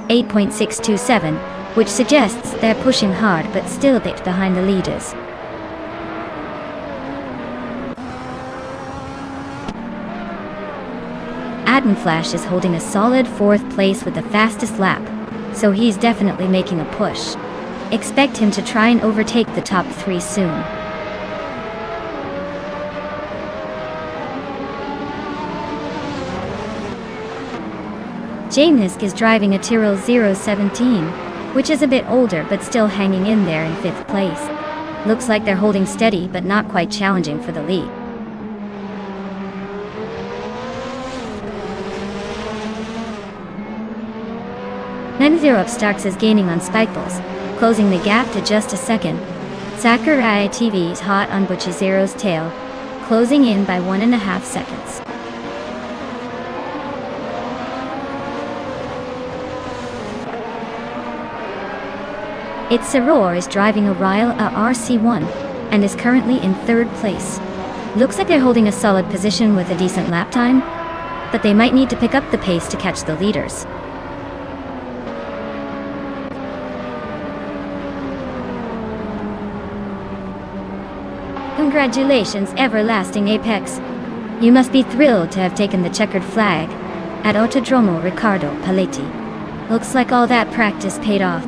Speaker 1: 8.627, which suggests they're pushing hard but still a bit behind the leaders. Adam Flash is holding a solid 4th place with the fastest lap, so he's definitely making a push. Expect him to try and overtake the top 3 soon. Jamesk is driving a Tyrrell 017, which is a bit older but still hanging in there in 5th place. Looks like they're holding steady but not quite challenging for the lead. Nonstop starts as gaining on Spikeballs, closing the gap to just a second. Sakurai TV is hot on Butchie Zero's tail, closing in by 1.5 seconds. It's Saror is driving a Ryle RC1, and is currently in 3rd place. Looks like they're holding a solid position with a decent lap time, but they might need to pick up the pace to catch the leaders. Congratulations, Everlasting Apex. You must be thrilled to have taken the checkered flag at Autodromo Riccardo Paletti. Looks like all that practice paid off.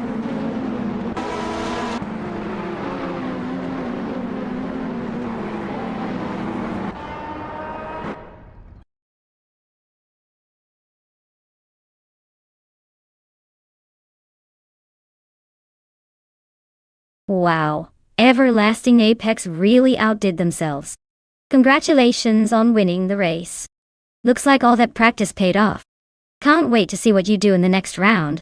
Speaker 1: Wow, Everlasting Apex really outdid themselves. Congratulations on winning the race. Looks like all that practice paid off. Can't wait to see what you do in the next round.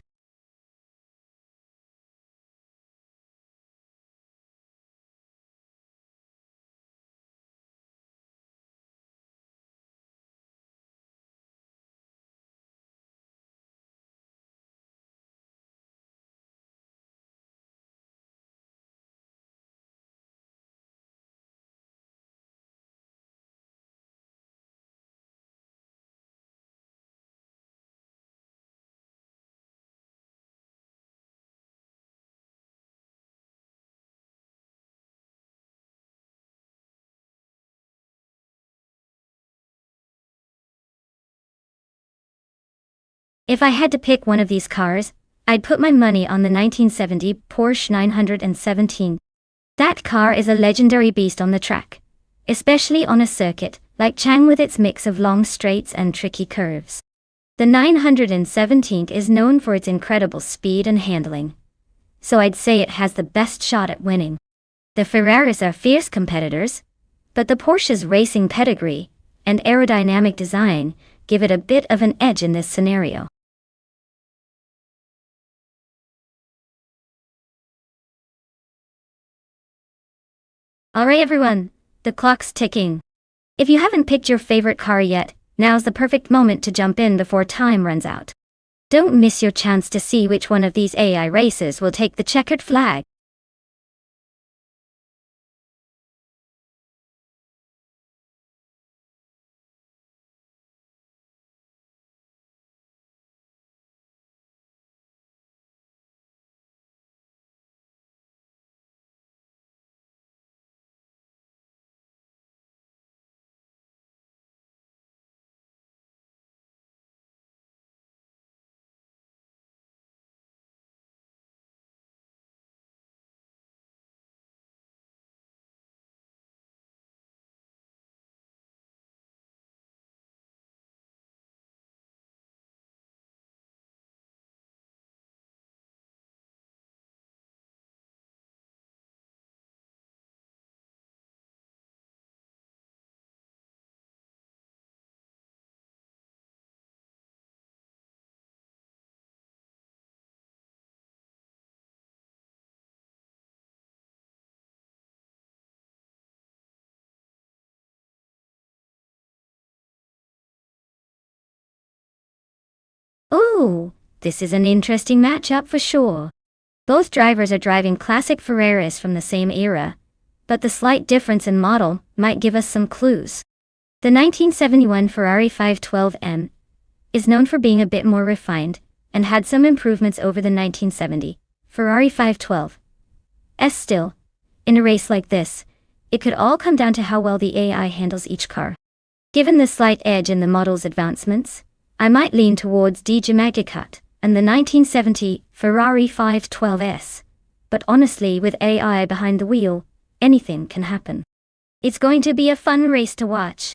Speaker 1: If I had to pick one of these cars, I'd put my money on the 1970 Porsche 917. That car is a legendary beast on the track, especially on a circuit like Chang with its mix of long straights and tricky curves. The 917 is known for its incredible speed and handling, so I'd say it has the best shot at winning. The Ferraris are fierce competitors, but the Porsche's racing pedigree and aerodynamic design give it a bit of an edge in this scenario. Alright everyone, the clock's ticking. If you haven't picked your favorite car yet, now's the perfect moment to jump in before time runs out. Don't miss your chance to see which one of these AI races will take the checkered flag. Ooh, this is an interesting matchup for sure. Both drivers are driving classic Ferraris from the same era, but the slight difference in model might give us some clues. The 1971 Ferrari 512M is known for being a bit more refined and had some improvements over the 1970 Ferrari 512. Still, in a race like this, it could all come down to how well the AI handles each car. Given the slight edge in the model's advancements, I might lean towards DJ Magicat and the 1970 Ferrari 512S. But honestly, with AI behind the wheel, anything can happen. It's going to be a fun race to watch.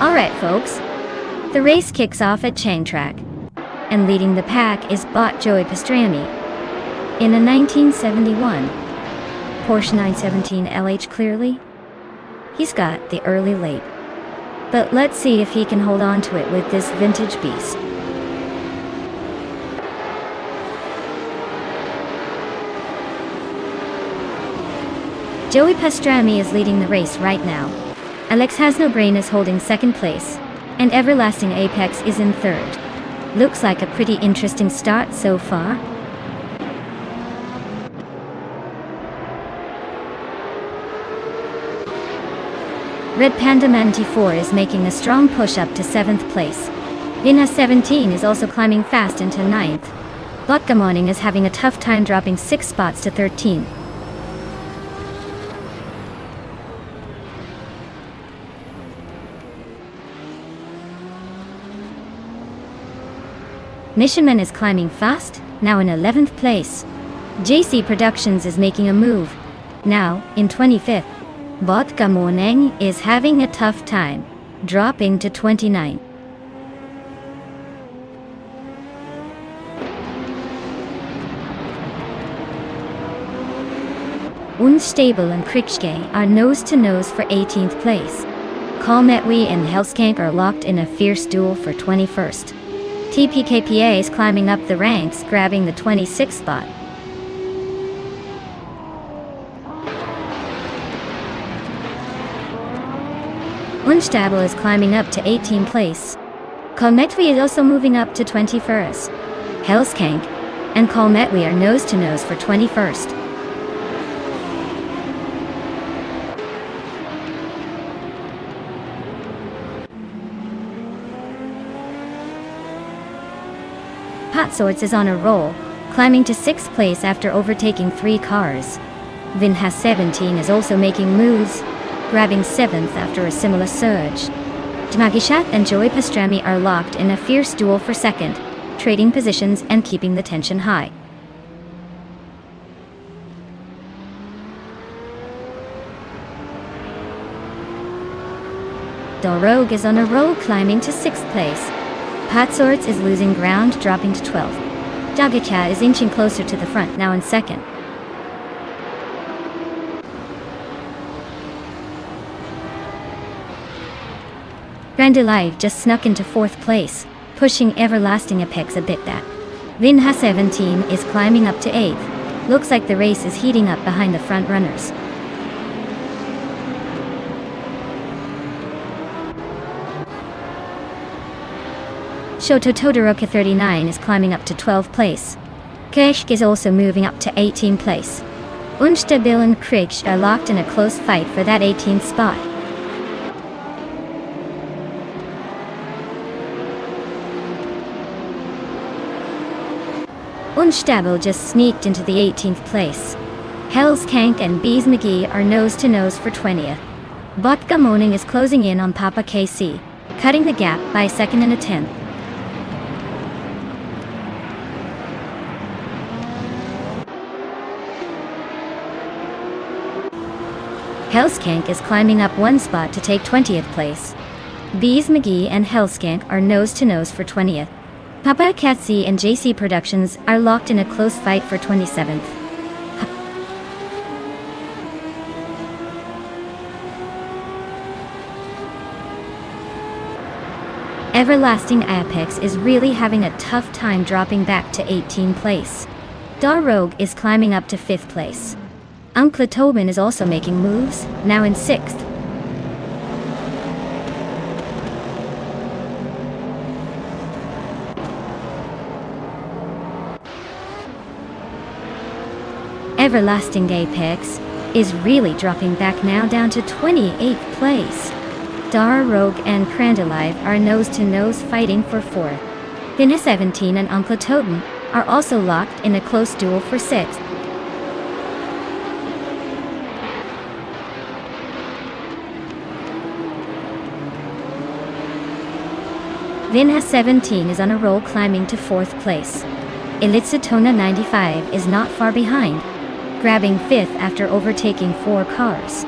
Speaker 1: Alright folks, the race kicks off at Chang Track, and leading the pack is bot Joey Pastrami in a 1971 Porsche 917 LH. Clearly, he's got the early lead, but let's see if he can hold on to it with this vintage beast. Joey Pastrami is leading the race right now. Alex Has No Brain is holding second place, and Everlasting Apex is in third. Looks like a pretty interesting start so far. Red Panda 94 is making a strong push up to 7th place. Vinha 17 is also climbing fast into 9th. Vodka Morning is having a tough time dropping 6 spots to 13. Missionman is climbing fast, now in 11th place. JC Productions is making a move, now in 25th. Vodka Morning is having a tough time, dropping to 29. Unstable and Krikske are nose-to-nose for 18th place. Kalmetwi and Helskank are locked in a fierce duel for 21st. TPKPA is climbing up the ranks, grabbing the 26th spot. Unstable is climbing up to 18th place. Kalmetwi is also moving up to 21st. Helskank and Kalmetwi are nose-to-nose for 21st. Hot Swords is on a roll, climbing to 6th place after overtaking 3 cars. Vinha 17 is also making moves, grabbing 7th after a similar surge. Dmagishat and Joey Pastrami are locked in a fierce duel for 2nd, trading positions and keeping the tension high. Dolrogue is on a roll, climbing to 6th place. Patsorts is losing ground, dropping to 12th. Dagacha is inching closer to the front, now in 2nd. Grande Live just snuck into 4th place, pushing Everlasting Apex a bit back. Vinha 17 is climbing up to 8th. Looks like the race is heating up behind the front runners. Shoto Todoroki 39 is climbing up to 12th place. Kirsch is also moving up to 18th place. Unstabil and Kriegs are locked in a close fight for that 18th spot. Unstabil just sneaked into the 18th place. Hellskank and Bees McGee are nose-to-nose for 20th. Botka Moaning is closing in on Papa KC, cutting the gap by a 2nd and a 10th. Hellskank is climbing up 1 spot to take 20th place. Bees McGee and Hellskank are nose-to-nose for 20th. Papa Katsi and JC Productions are locked in a close fight for 27th. Everlasting Apex is really having a tough time dropping back to 18th place. Dar Rogue is climbing up to 5th place. Uncle Tobin is also making moves, now in 6th. Everlasting Apex is really dropping back now down to 28th place. Dar Rogue and Crandalive are nose-to-nose fighting for 4th. Vinha 17 and Uncle Totem are also locked in a close duel for 6th. Vinha 17 is on a roll climbing to 4th place. Elitsatona 95 is not far behind, grabbing 5th after overtaking 4 cars.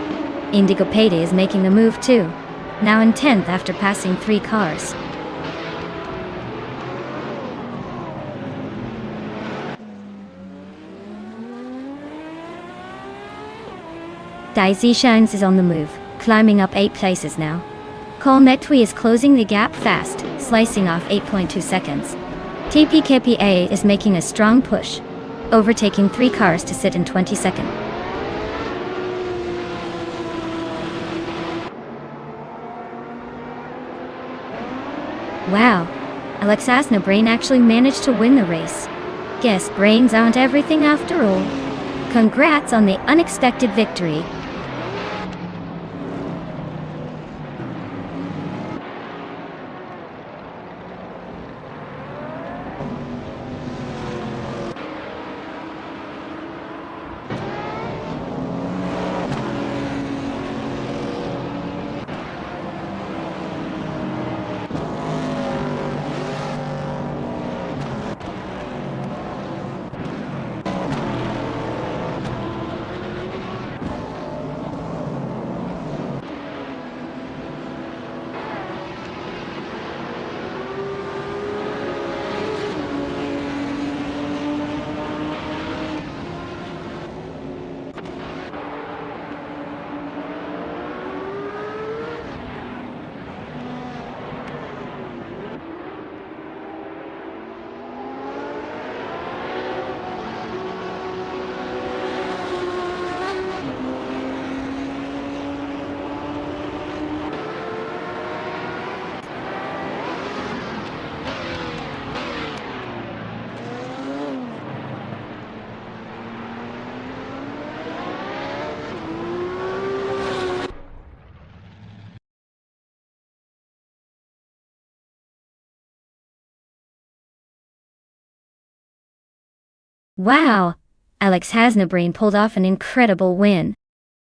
Speaker 1: Indigo Payday is making a move too, now in 10th after passing 3 cars. Daisy Shines is on the move, climbing up 8 places now. Col Metui is closing the gap fast, slicing off 8.2 seconds. TPKPA is making a strong push, overtaking 3 cars to sit in 22nd. Wow, Alexasna Brain actually managed to win the race. Guess brains aren't everything after all. Congrats on the unexpected victory. Wow! Alex Hasnabrain pulled off an incredible win.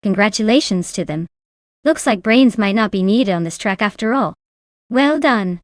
Speaker 1: Congratulations to them. Looks like brains might not be needed on this track after all. Well done!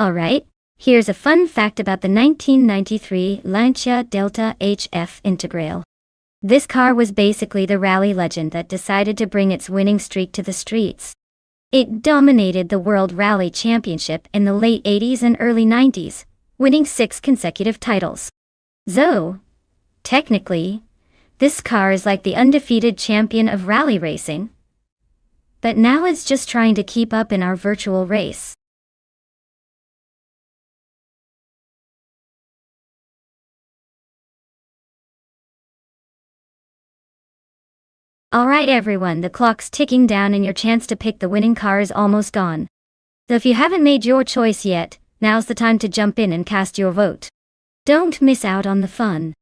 Speaker 1: Alright, here's a fun fact about the 1993 Lancia Delta HF Integral. This car was basically the rally legend that decided to bring its winning streak to the streets. It dominated the World Rally Championship in the late 80s and early 90s, winning 6 consecutive titles. So, technically, this car is like the undefeated champion of rally racing. But now it's just trying to keep up in our virtual race. Alright everyone, the clock's ticking down and your chance to pick the winning car is almost gone. So if you haven't made your choice yet, now's the time to jump in and cast your vote. Don't miss out on the fun.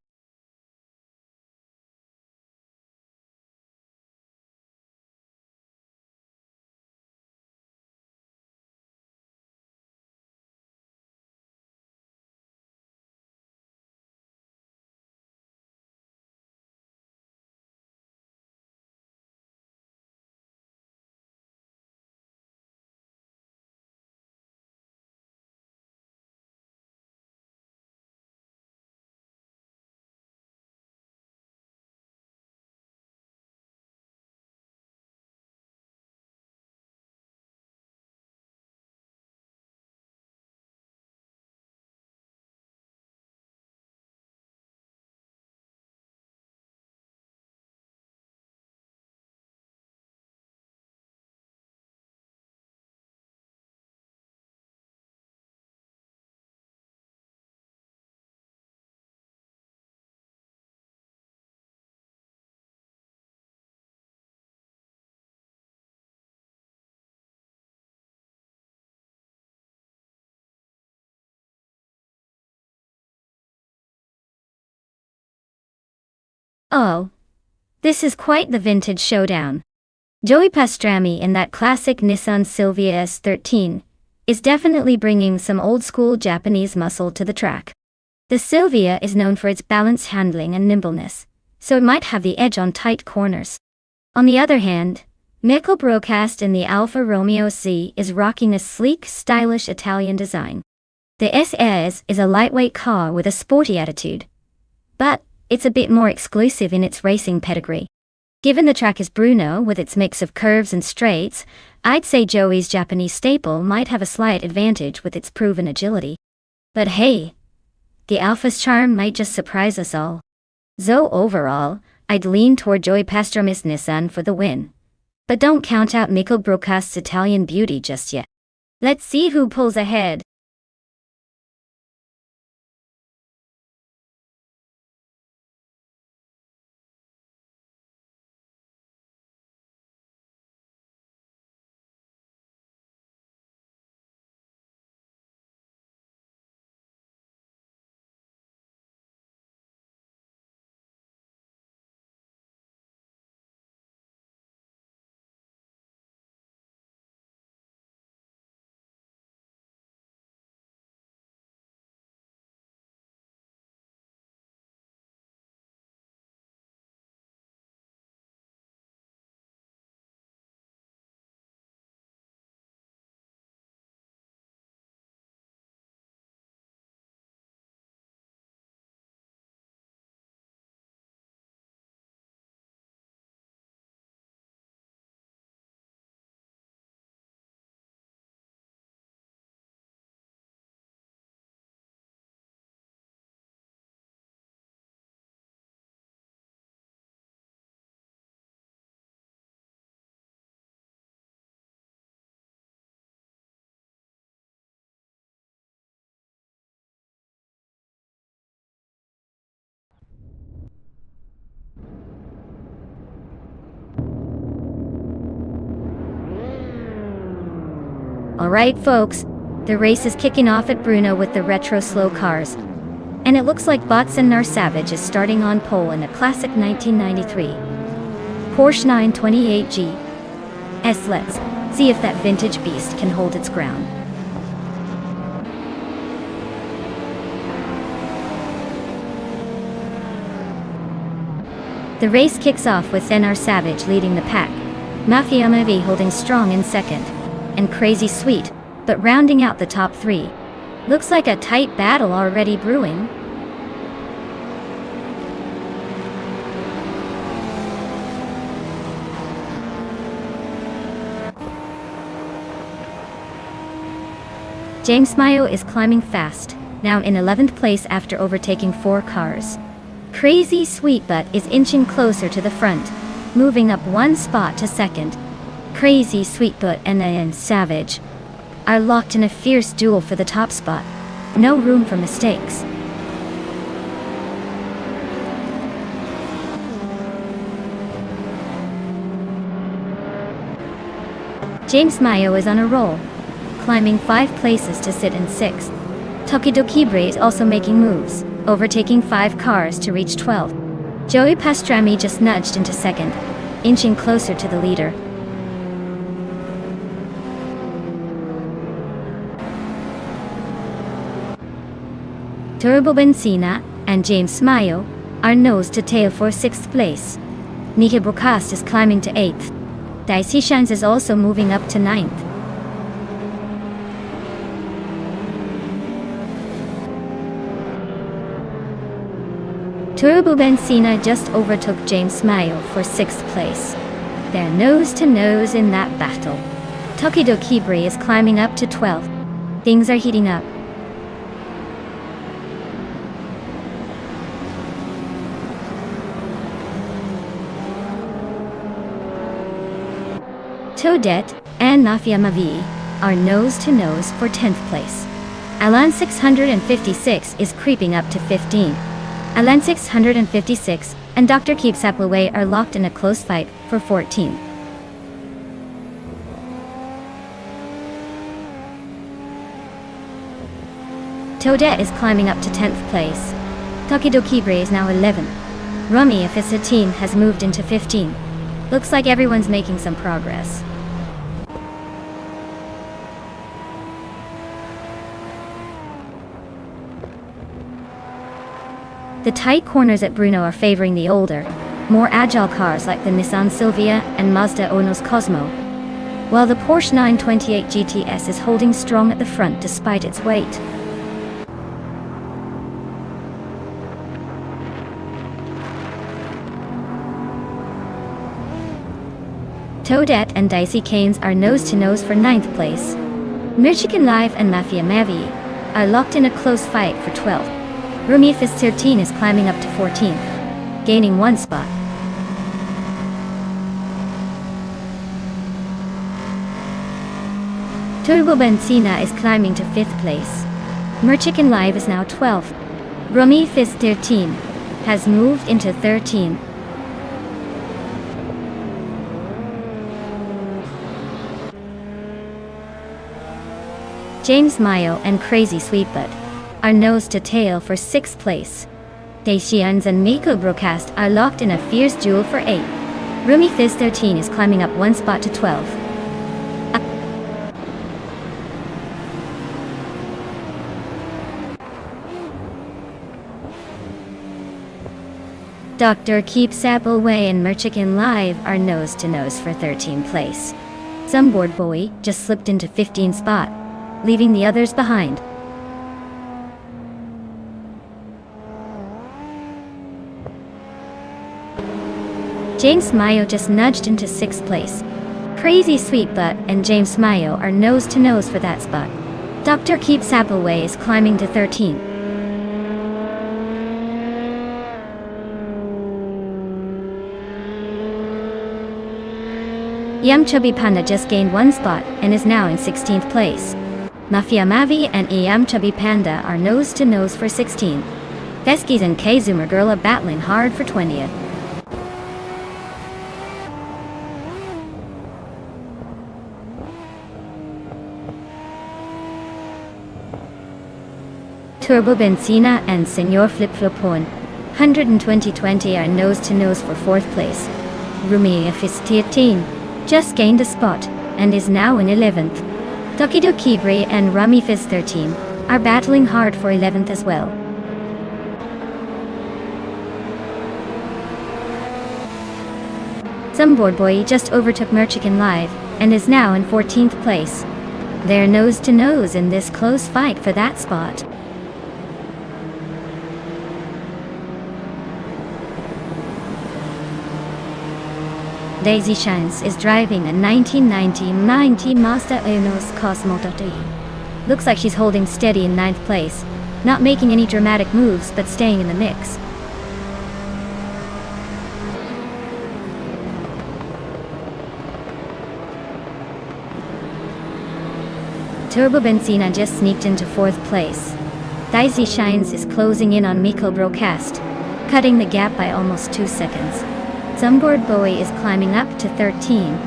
Speaker 1: Oh, this is quite the vintage showdown. Joey Pastrami in that classic Nissan Silvia S13 is definitely bringing some old-school Japanese muscle to the track. The Silvia is known for its balance handling and nimbleness, so it might have the edge on tight corners. On the other hand, Mikkel Brocast in the Alfa Romeo C is rocking a sleek, stylish Italian design. The SS is a lightweight car with a sporty attitude, but it's a bit more exclusive in its racing pedigree. Given the track is Brno with its mix of curves and straights, I'd say Joey's Japanese staple might have a slight advantage with its proven agility. But hey, the Alfa's charm might just surprise us all. So overall, I'd lean toward Joey Pastrami's Nissan for the win. But don't count out Mikkel Brocast's Italian beauty just yet. Let's see who pulls ahead. Alright folks, the race is kicking off at Brno with the retro slow cars. And it looks like Botson Savage is starting on pole in a classic 1993 Porsche 928G. Let's see if that vintage beast can hold its ground. The race kicks off with NR Savage leading the pack, Mafia Mavi holding strong in second, and Crazy Sweet, but rounding out the top 3, Looks like a tight battle already brewing. James Mayo is climbing fast, now in 11th place after overtaking 4 cars. Crazy Sweetbutt is inching closer to the front, moving up 1 spot to second. Crazy Sweetbutt and Savage are locked in a fierce duel for the top spot. No room for mistakes. James Mayo is on a roll, climbing 5 places to sit in 6th. Tokidokibre is also making moves, overtaking 5 cars to reach 12th. Joey Pastrami just nudged into 2nd, inching closer to the leader. Turbo Benzina and James Mayo are nose to tail for 6th place. Nika Brocast is climbing to 8th. Dicey Shines is also moving up to 9th. Turbo Benzina just overtook James Mayo for 6th place. They're nose to nose in that battle. Tokidokibre is climbing up to 12th. Things are heating up. Toadette and Mafia Mavi are nose to nose for 10th place. Alan 656 is creeping up to 15. Alan 656 and Dr. Keep Saplaway are locked in a close fight for 14. Toadette is climbing up to 10th place. Tokidokibre is now 11th. Rummy Ifissa team has moved into 15. Looks like everyone's making some progress. The tight corners at Bruno are favoring the older, more agile cars like the Nissan Silvia and Mazda Onos Cosmo, while the Porsche 928 GTS is holding strong at the front despite its weight. Toadette and Dicey Canes are nose-to-nose for 9th place. Michigan Live and Mafia Mavi are locked in a close fight for 12th. Rumi Fist 13 is climbing up to 14th, gaining 1 spot. Turbo Benzina is climbing to 5th place. Merchicken Live is now 12th. Rumi Fist 13 has moved into 13th. James Mayo and Crazy Sweetbutt are nose to tail for 6th place. Daishians and Miko Broadcast are locked in a fierce duel for 8th. Rumi Fizz 13 is climbing up 1 spot to 12th. Dr. Keep Sapleway and Merchicken Live are nose to nose for 13th place. Zumboard Boy just slipped into 15th spot, leaving the others behind. James Mayo just nudged into 6th place. Crazy Sweetbutt and James Mayo are nose to nose for that spot. Dr. Keep Sapleway is climbing to 13th. Yum Chubby Panda just gained 1 spot and is now in 16th place. Mafia Mavi and Yum Chubby Panda are nose to nose for 16th. Veskies and K-Zoomer Girl are battling hard for 20th. Turbo Benzina and Senor Flip Flopon, 120-20 are nose to nose for 4th place. Rumia Fist 13 just gained a spot and is now in 11th. Tokido Kibre and Rami Fizz 13 are battling hard for 11th as well. Zumboard Boy just overtook Merchicken Live and is now in 14th place. They're nose to nose in this close fight for that spot. Daisy Shines is driving a 1990 Mazda Enos Cosmoto. Looks like she's holding steady in 9th place, not making any dramatic moves but staying in the mix. Turbo Benzina just sneaked into 4th place. Daisy Shines is closing in on Miko Broadcast, cutting the gap by almost 2 seconds. Zumboard Boy is climbing up to 13.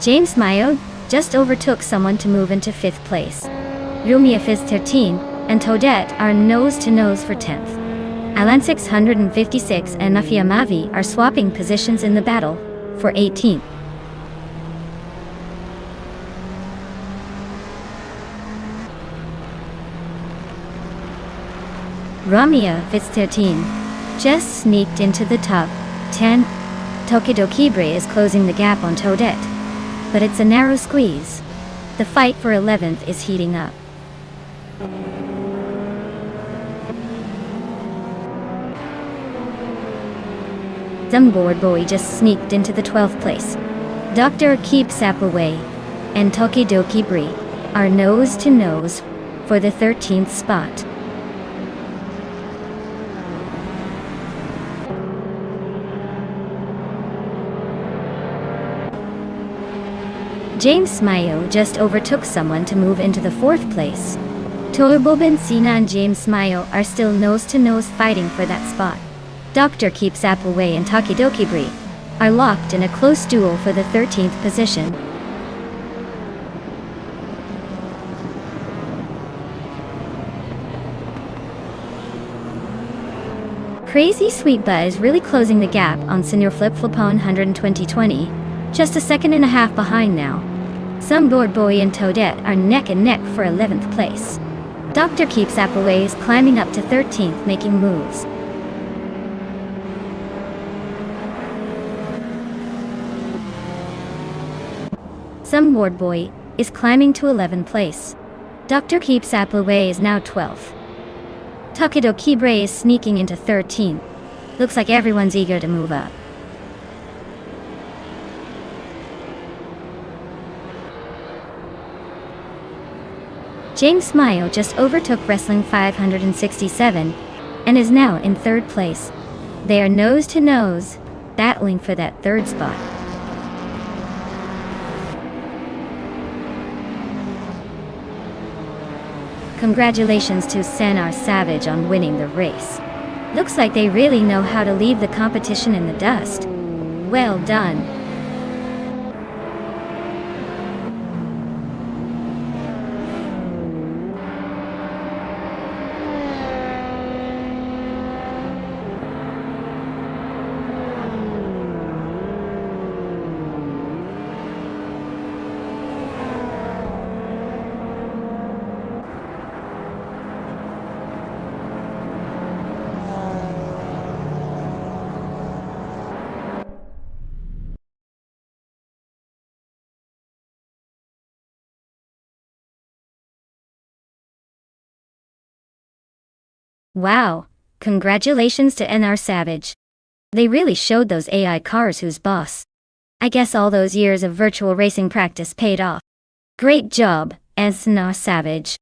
Speaker 1: James Mayo just overtook someone to move into 5th place. Rumia is 13, and Toadette are nose to nose for 10th. Alan 656 and Mafia Mavi are swapping positions in the battle for 18th. Ramia Fitz 13 just sneaked into the top 10. Tokidokibre is closing the gap on Toadette, but it's a narrow squeeze. The fight for 11th is heating up. Zumboard Boy just sneaked into the 12th place. Dr. Keep Sap Away and Tokidokibre are nose to nose for the 13th spot. James Mayo just overtook someone to move into the 4th place. Turbo Benzina and James Mayo are still nose-to-nose fighting for that spot. Dr. Keeps Sap Away and Tokidokibre are locked in a close duel for the 13th position. Crazy Sweetba is really closing the gap on Senior Flip Flopone 120-20. Just a second and a half behind now. Zumboard Boy and Toadette are neck and neck for 11th place. Dr. Keep Sap Away is climbing up to 13th, making moves. Zumboard Boy is climbing to 11th place. Dr. Keep Sap Away is now 12th. Tokidokibre is sneaking into 13th. Looks like everyone's eager to move up. James Mayo just overtook Wrestling 567 and is now in 3rd place. They are nose to nose, battling for that 3rd spot. Congratulations to Senar Savage on winning the race. Looks like they really know how to leave the competition in the dust. Well done. Wow, congratulations to NR Savage. They really showed those AI cars who's boss. I guess all those years of virtual racing practice paid off. Great job, NR Savage.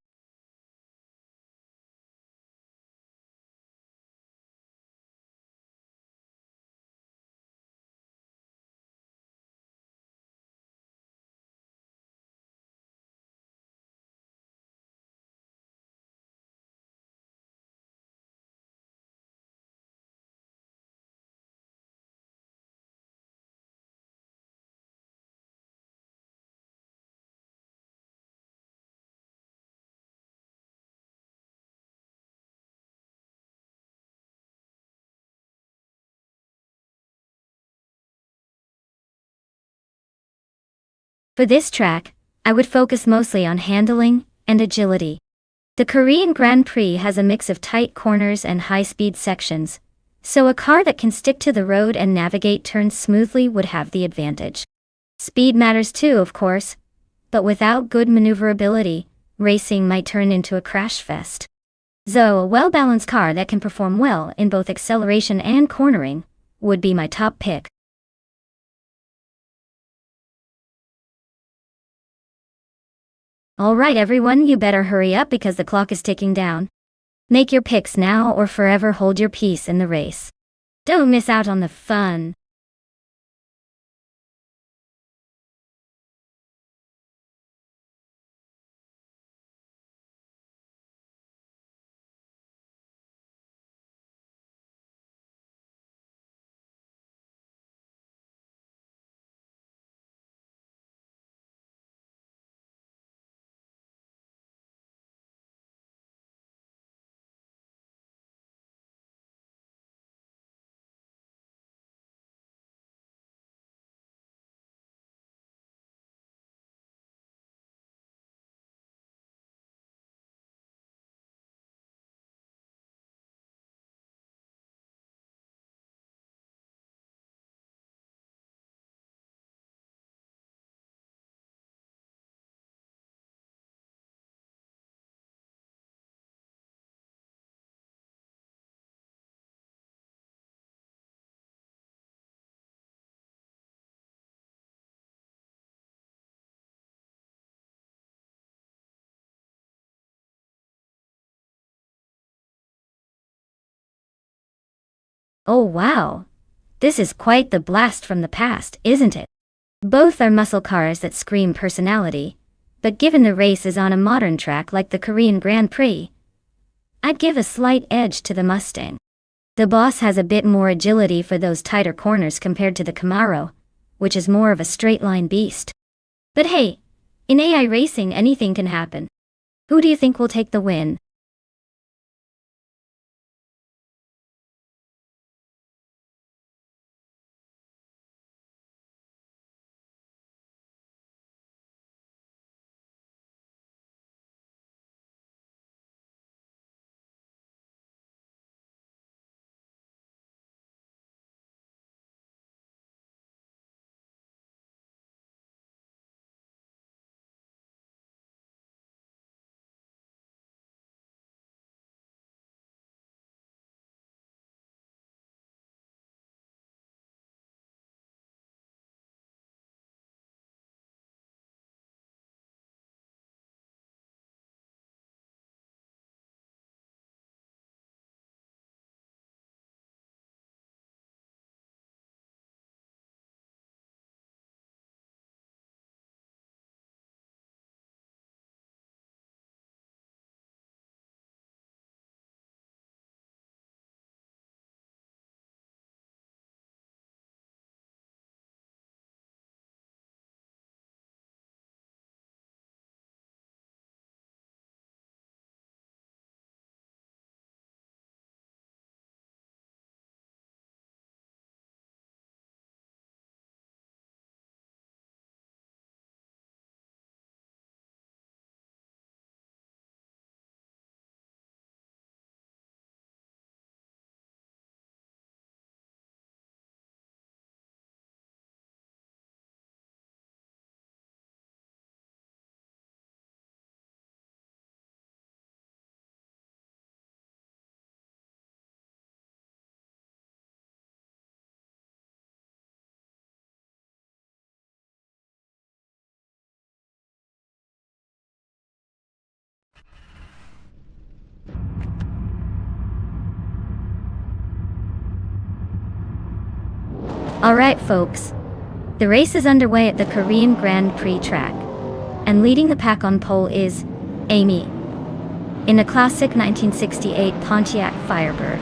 Speaker 1: For this track, I would focus mostly on handling and agility. The Korean Grand Prix has a mix of tight corners and high-speed sections, So a car that can stick to the road and navigate turns smoothly would have the advantage. Speed matters too, of course, but without good maneuverability, racing might turn into a crash fest. So a well-balanced car that can perform well in both acceleration and cornering would be my top pick. Alright everyone, you better hurry up because the clock is ticking down. Make your picks now or forever hold your peace in the race. Don't miss out on the fun. Oh wow! This is quite the blast from the past, isn't it? Both are muscle cars that scream personality, but given the race is on a modern track like the Korean Grand Prix, I'd give a slight edge to the Mustang. The Boss has a bit more agility for those tighter corners compared to the Camaro, which is more of a straight-line beast. But hey, in AI racing anything can happen. Who do you think will take the win? Alright folks, the race is underway at the Korean Grand Prix track, and leading the pack on pole is Amy, in a classic 1968 Pontiac Firebird.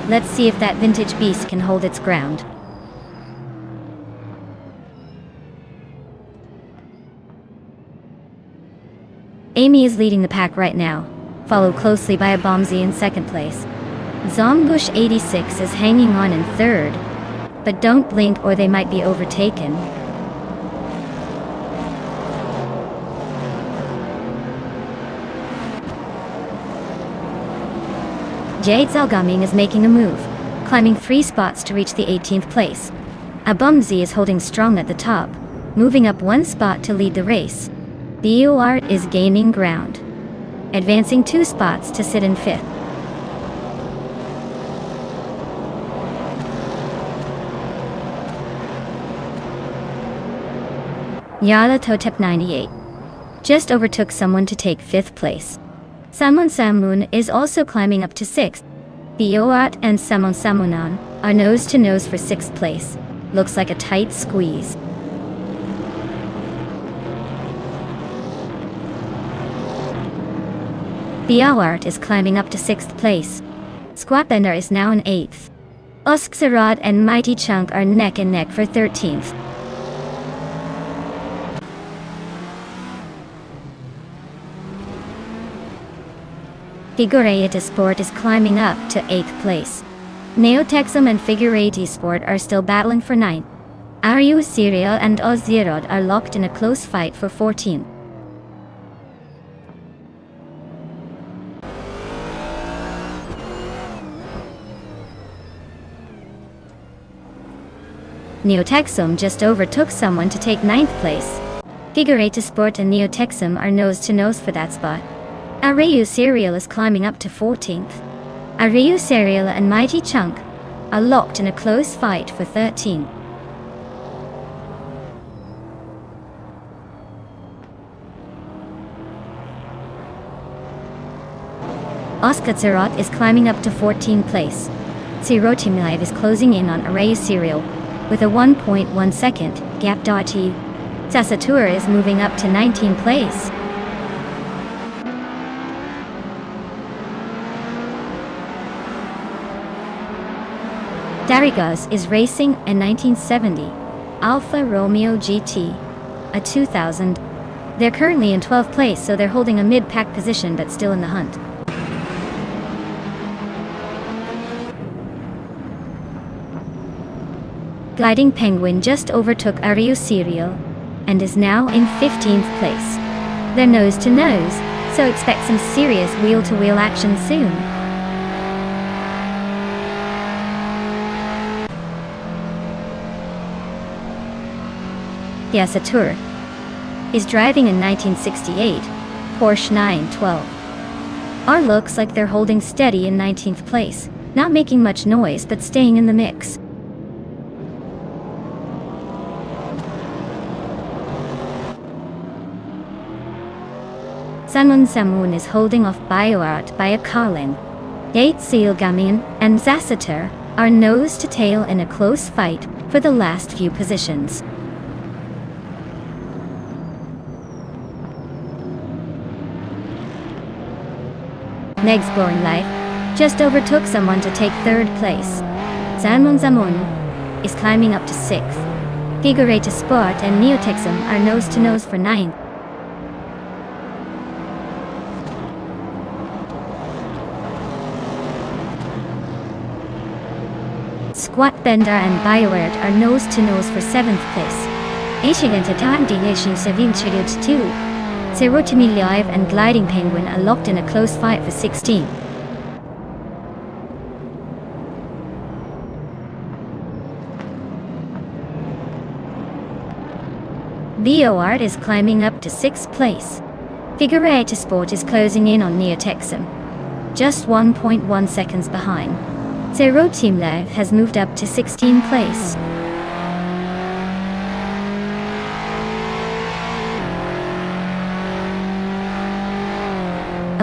Speaker 1: Let's see if that vintage beast can hold its ground. Amy is leading the pack right now, followed closely by a Bombsy in second place. Zombush 86 is hanging on in third, but don't blink or they might be overtaken. Jade Zalgaming is making a move, climbing 3 spots to reach the 18th place. Abumzi is holding strong at the top, moving up 1 spot to lead the race. BioArt is gaining ground, advancing 2 spots to sit in 5th. Yala Totep 98 just overtook someone to take 5th place. Samon Samun is also climbing up to 6th. BioArt and Samon Samunan are nose to nose for 6th place. Looks like a tight squeeze. BioArt is climbing up to 6th place. Squatbender is now in 8th. Oskzerod and Mighty Chunk are neck and neck for 13th. Figureita Sport is climbing up to 8th place. Neotexum and Figureita Sport are still battling for 9th. Ariu Serial and Ozirod are locked in a close fight for 14th. Neotexum just overtook someone to take 9th place. Figureita Sport and Neotexum are nose to nose for that spot. Ariu Serial is climbing up to 14th. Ariu Serial and Mighty Chunk are locked in a close fight for 13th. Oskazerot is climbing up to 14th place. Sirotimlive is closing in on Ariu Serial with a 1.1 second gap. Sasatur is moving up to 19th place. Darigaz is racing a 1970 Alfa Romeo GT, a 2000. They're currently in 12th place, so they're holding a mid-pack position but still in the hunt. Gliding Penguin just overtook Ariu Serial and is now in 15th place. They're nose to nose, so expect some serious wheel-to-wheel action soon. Sasatur is driving a 1968 Porsche 912. R looks like they're holding steady in 19th place, not making much noise but staying in the mix. Sanmun Samun is holding off BioArt by a car length. Date Sealgamin and Zasatur are nose to tail in a close fight for the last few positions. Next Boring Life just overtook someone to take 3rd place. Sanmun Samun is climbing up to 6th. Figureita Sport and Neotexum are nose to nose for 9th. Squatbender and BioArt are nose to nose for 7th place. Asian 2. Live and Gliding Penguin are locked in a close fight for 16th. BioArt is climbing up to 6th place. Figureita Sport is closing in on Neotexum, just 1.1 seconds behind. Live has moved up to 16th place.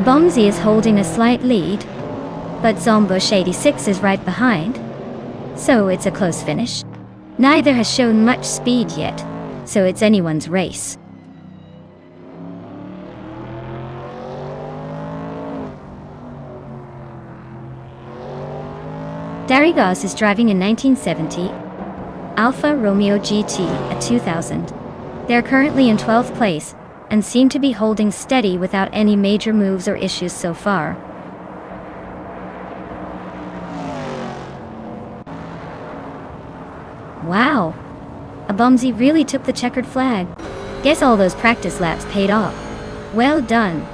Speaker 1: Abomzi is holding a slight lead, but Zombush 86 is right behind, so it's a close finish. Neither has shown much speed yet, so it's anyone's race. Darigaz is driving a 1970 Alfa Romeo GT, a 2000. They're currently in 12th place and seem to be holding steady without any major moves or issues so far. Wow! Abomzi really took the checkered flag. Guess all those practice laps paid off. Well done.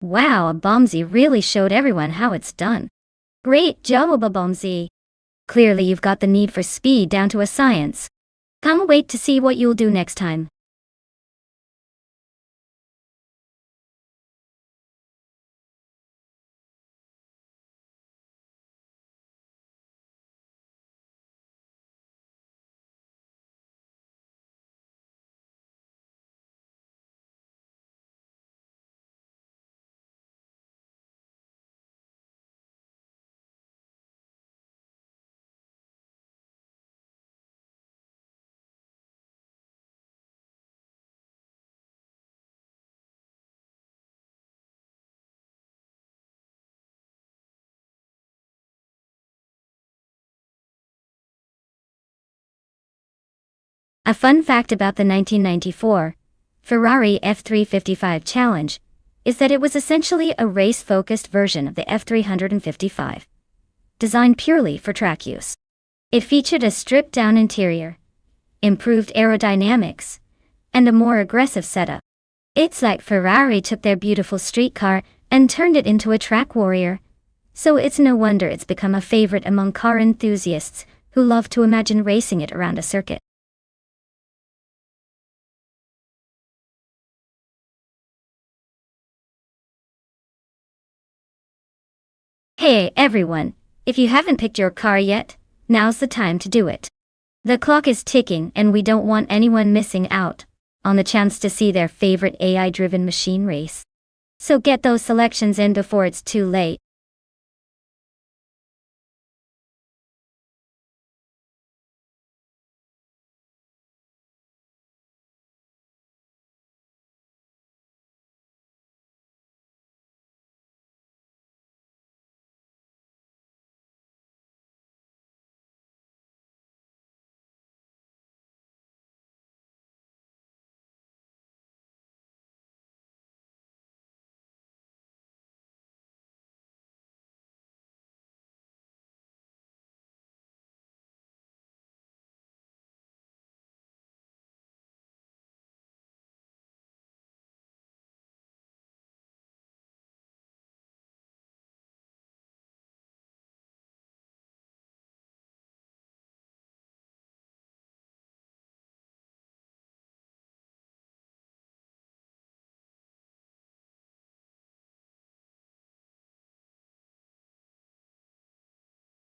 Speaker 1: Wow, Bombsy really showed everyone how it's done. Great job, Bombsy. Clearly you've got the need for speed down to a science. Can't wait to see what you'll do next time. A fun fact about the 1994 Ferrari F355 Challenge is that it was essentially a race-focused version of the F355, designed purely for track use. It featured a stripped-down interior, improved aerodynamics, and a more aggressive setup. It's like Ferrari took their beautiful street car and turned it into a track warrior, so it's no wonder it's become a favorite among car enthusiasts who love to imagine racing it around a circuit. Hey everyone, if you haven't picked your car yet, now's the time to do it. The clock is ticking and we don't want anyone missing out on the chance to see their favorite AI-driven machine race. So get those selections in before it's too late.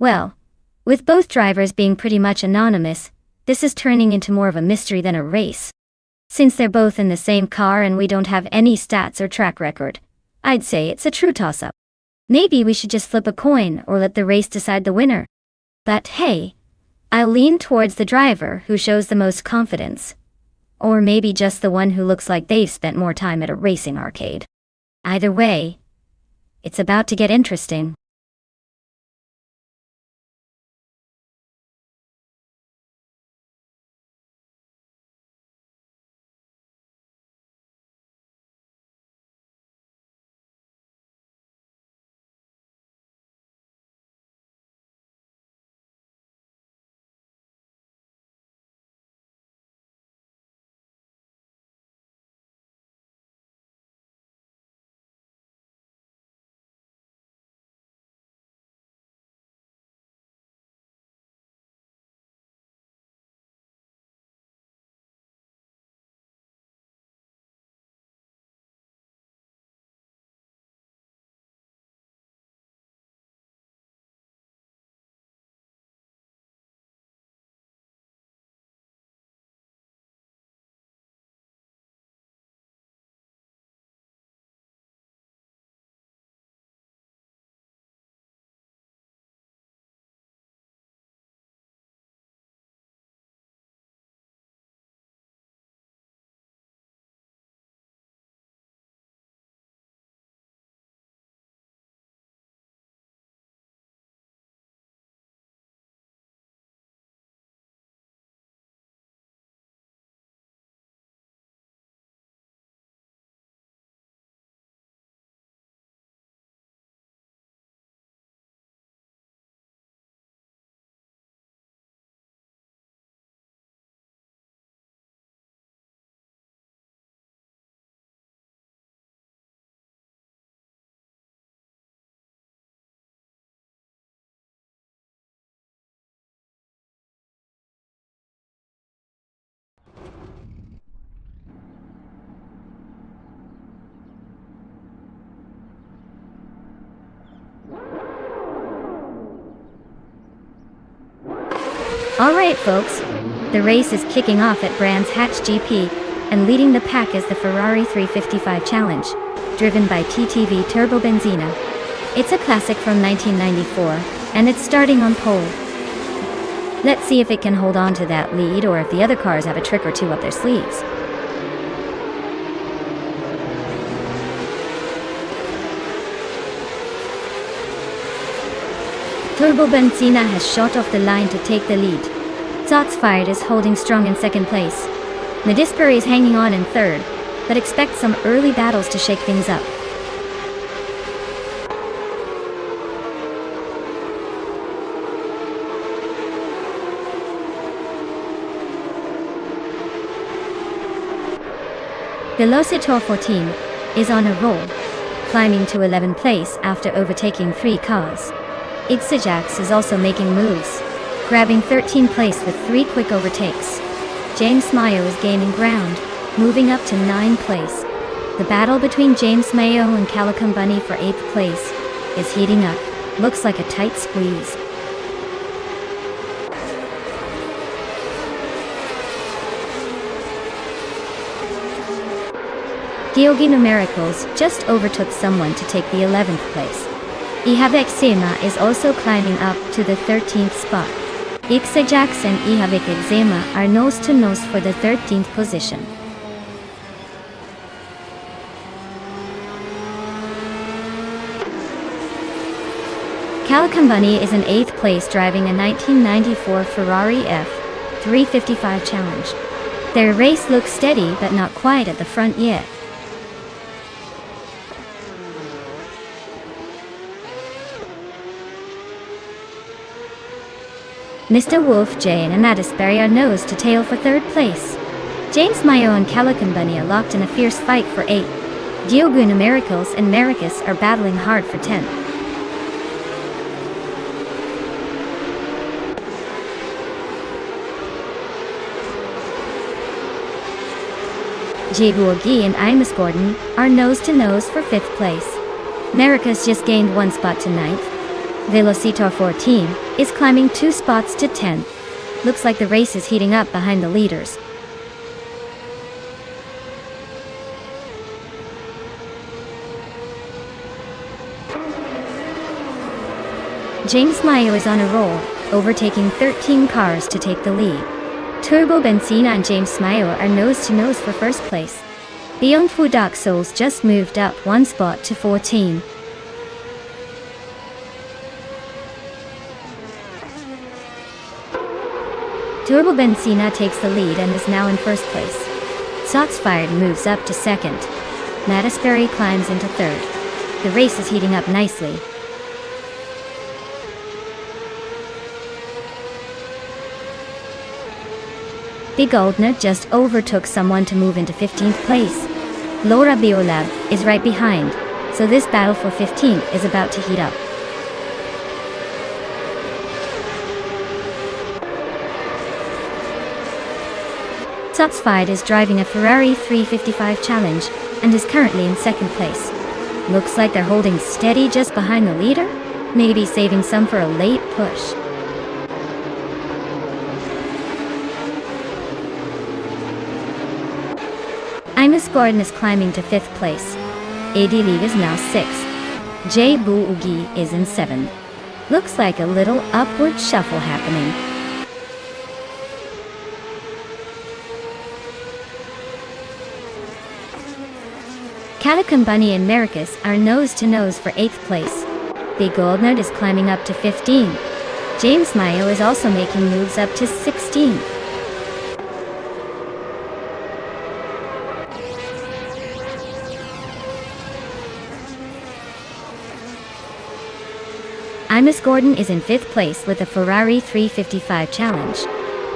Speaker 1: Well, with both drivers being pretty much anonymous, this is turning into more of a mystery than a race. Since they're both in the same car and we don't have any stats or track record, I'd say it's a true toss-up. Maybe we should just flip a coin or let the race decide the winner. But hey, I'll lean towards the driver who shows the most confidence. Or maybe just the one who looks like they've spent more time at a racing arcade. Either way, it's about to get interesting. Alright folks, the race is kicking off at Brands Hatch GP, and leading the pack is the Ferrari 355 Challenge, driven by TTV Turbo Benzina. It's a classic from 1994, and it's starting on pole. Let's see if it can hold on to that lead or if the other cars have a trick or two up their sleeves. Turbo Benzina has shot off the line to take the lead. Shots Fired is holding strong in second place. Nadisperi is hanging on in third, but expect some early battles to shake things up. Velocitor 14 is on a roll, climbing to 11th place after overtaking 3 cars. Ixajax is also making moves, grabbing 13th place with 3 quick overtakes. James Mayo is gaining ground, moving up to 9th place. The battle between James Mayo and Calicum Bunny for 8th place is heating up. Looks like a tight squeeze. Georgi Numericals just overtook someone to take the 11th place. Ihavik Sema is also climbing up to the 13th spot. Ixajax and Ihavik Exema are nose to nose for the 13th position. Calicum Bunny is in 8th place driving a 1994 Ferrari F355 Challenge. Their race looks steady but not quite at the front yet. Mr. Wolf, Jay and Nadisperi are nose to tail for 3rd place. James Mayo and Calicum Bunny are locked in a fierce fight for 8th. Diogo Numericals and Maricus are battling hard for 10th. Georgi and Imus Gordon are nose to nose for 5th place. Maricus just gained 1 spot to 9th. Velocitor 14 is climbing 2 spots to 10th. Looks like the race is heating up behind the leaders. James Mayo is on a roll, overtaking 13 cars to take the lead. Turbo Benzina and James Mayo are nose to nose for 1st place. Beyond Fu Dark Souls just moved up 1 spot to 14. Turbo Benzina takes the lead and is now in 1st place. Shots Fired moves up to 2nd. Nadisperi climbs into 3rd. The race is heating up nicely. Big Goldner just overtook someone to move into 15th place. Laura Biolab is right behind, so this battle for 15th is about to heat up. Shots Fired is driving a Ferrari 355 Challenge and is currently in 2nd place. Looks like they're holding steady just behind the leader, maybe saving some for a late push. Imus Gordon is climbing to 5th place. AD League is now 6th. Jay Boogie is in 7th. Looks like a little upward shuffle happening. Calicum Bunny and Maricus are nose to nose for 8th place. Big Goldnut is climbing up to 15. James Mayo is also making moves up to 16. Imus Gordon is in 5th place with a Ferrari 355 Challenge.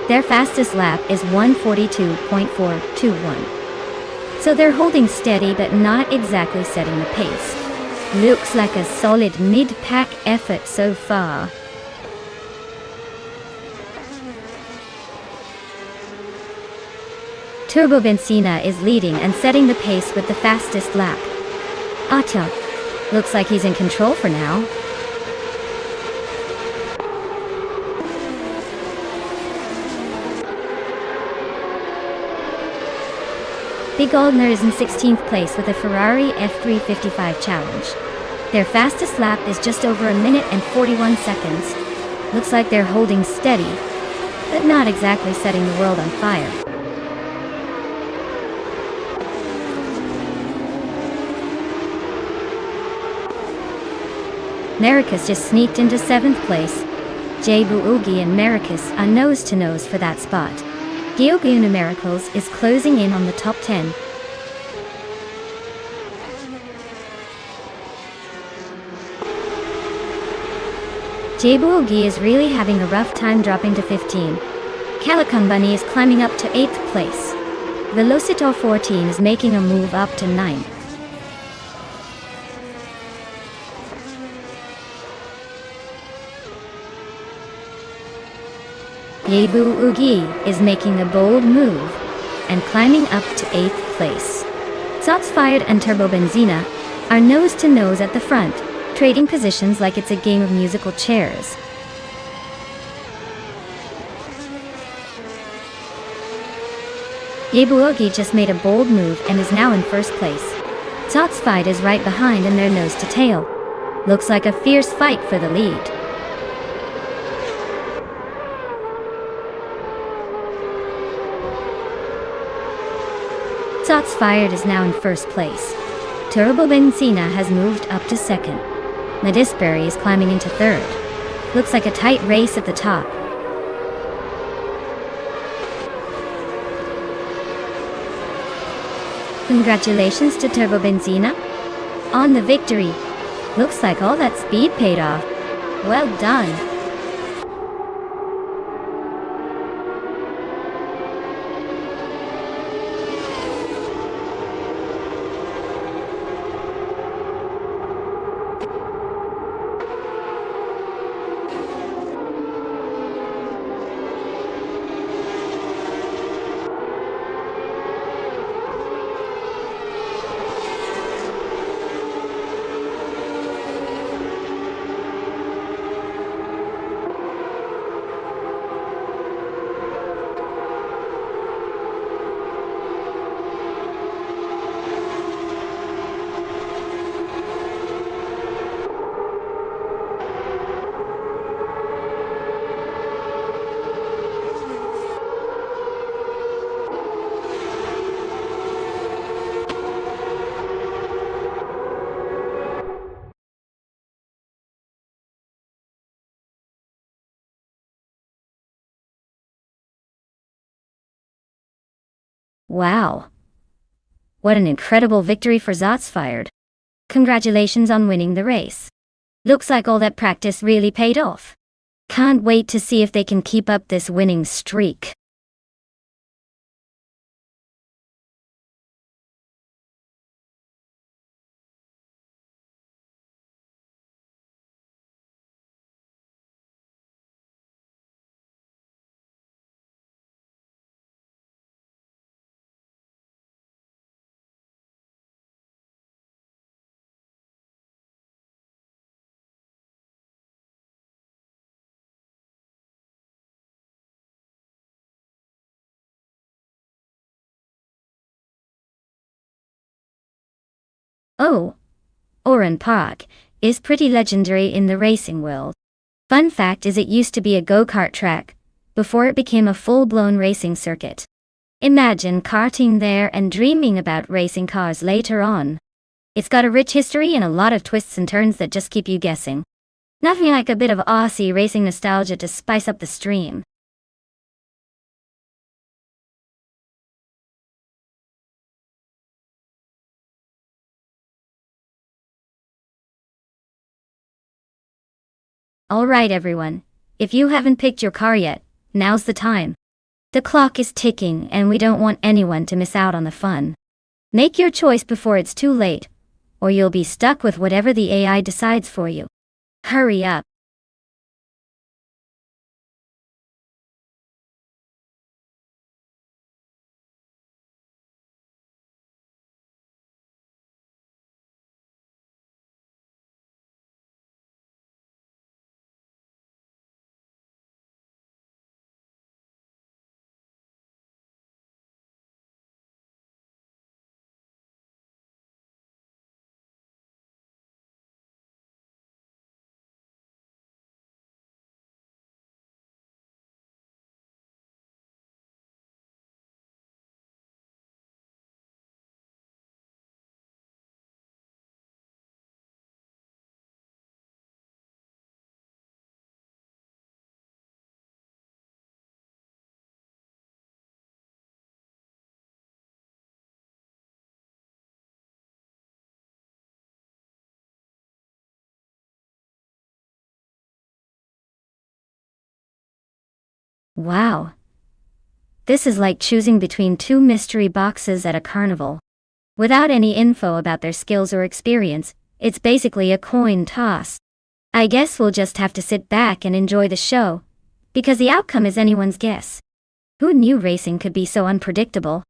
Speaker 1: Their fastest lap is 1:42.421. So they're holding steady but not exactly setting the pace. Looks like a solid mid-pack effort so far. Turbo Benzina is leading and setting the pace with the fastest lap. Atta looks like he's in control for now. Big Goldner is in 16th place with a Ferrari F355 Challenge. Their fastest lap is just over 1 minute and 41 seconds. Looks like they're holding steady, but not exactly setting the world on fire. Maracus just sneaked into 7th place. Jabu Ugi and Maracus are nose-to-nose for that spot. Gyogu Numericals is closing in on the top 10. Jabu Ugi is really having a rough time dropping to 15. Calicut Bunny is climbing up to 8th place. Velocitor 14 is making a move up to 9th. Jabu Ugi is making a bold move and climbing up to 8th place. Shots Fired and Turbo Benzina are nose-to-nose at the front, trading positions like it's a game of musical chairs. Jabu Ugi just made a bold move and is now in 1st place. Shots Fired is right behind and they're nose-to-tail. Looks like a fierce fight for the lead. Shots Fired is now in 1st place. Turbo Benzina has moved up to 2nd. Medisberry is climbing into 3rd. Looks like a tight race at the top. Congratulations to Turbo Benzina on the victory. Looks like all that speed paid off. Well done. Wow. What an incredible victory for Shots Fired. Congratulations on winning the race. Looks like all that practice really paid off. Can't wait to see if they can keep up this winning streak. Oh, Oran Park is pretty legendary in the racing world. Fun fact is it used to be a go-kart track before it became a full-blown racing circuit. Imagine karting there and dreaming about racing cars later on. It's got a rich history and a lot of twists and turns that just keep you guessing. Nothing like a bit of Aussie racing nostalgia to spice up the stream. Alright everyone, if you haven't picked your car yet, now's the time. The clock is ticking and we don't want anyone to miss out on the fun. Make your choice before it's too late, or you'll be stuck with whatever the AI decides for you. Hurry up. Wow. This is like choosing between two mystery boxes at a carnival. Without any info about their skills or experience, it's basically a coin toss. I guess we'll just have to sit back and enjoy the show, because the outcome is anyone's guess. Who knew racing could be so unpredictable?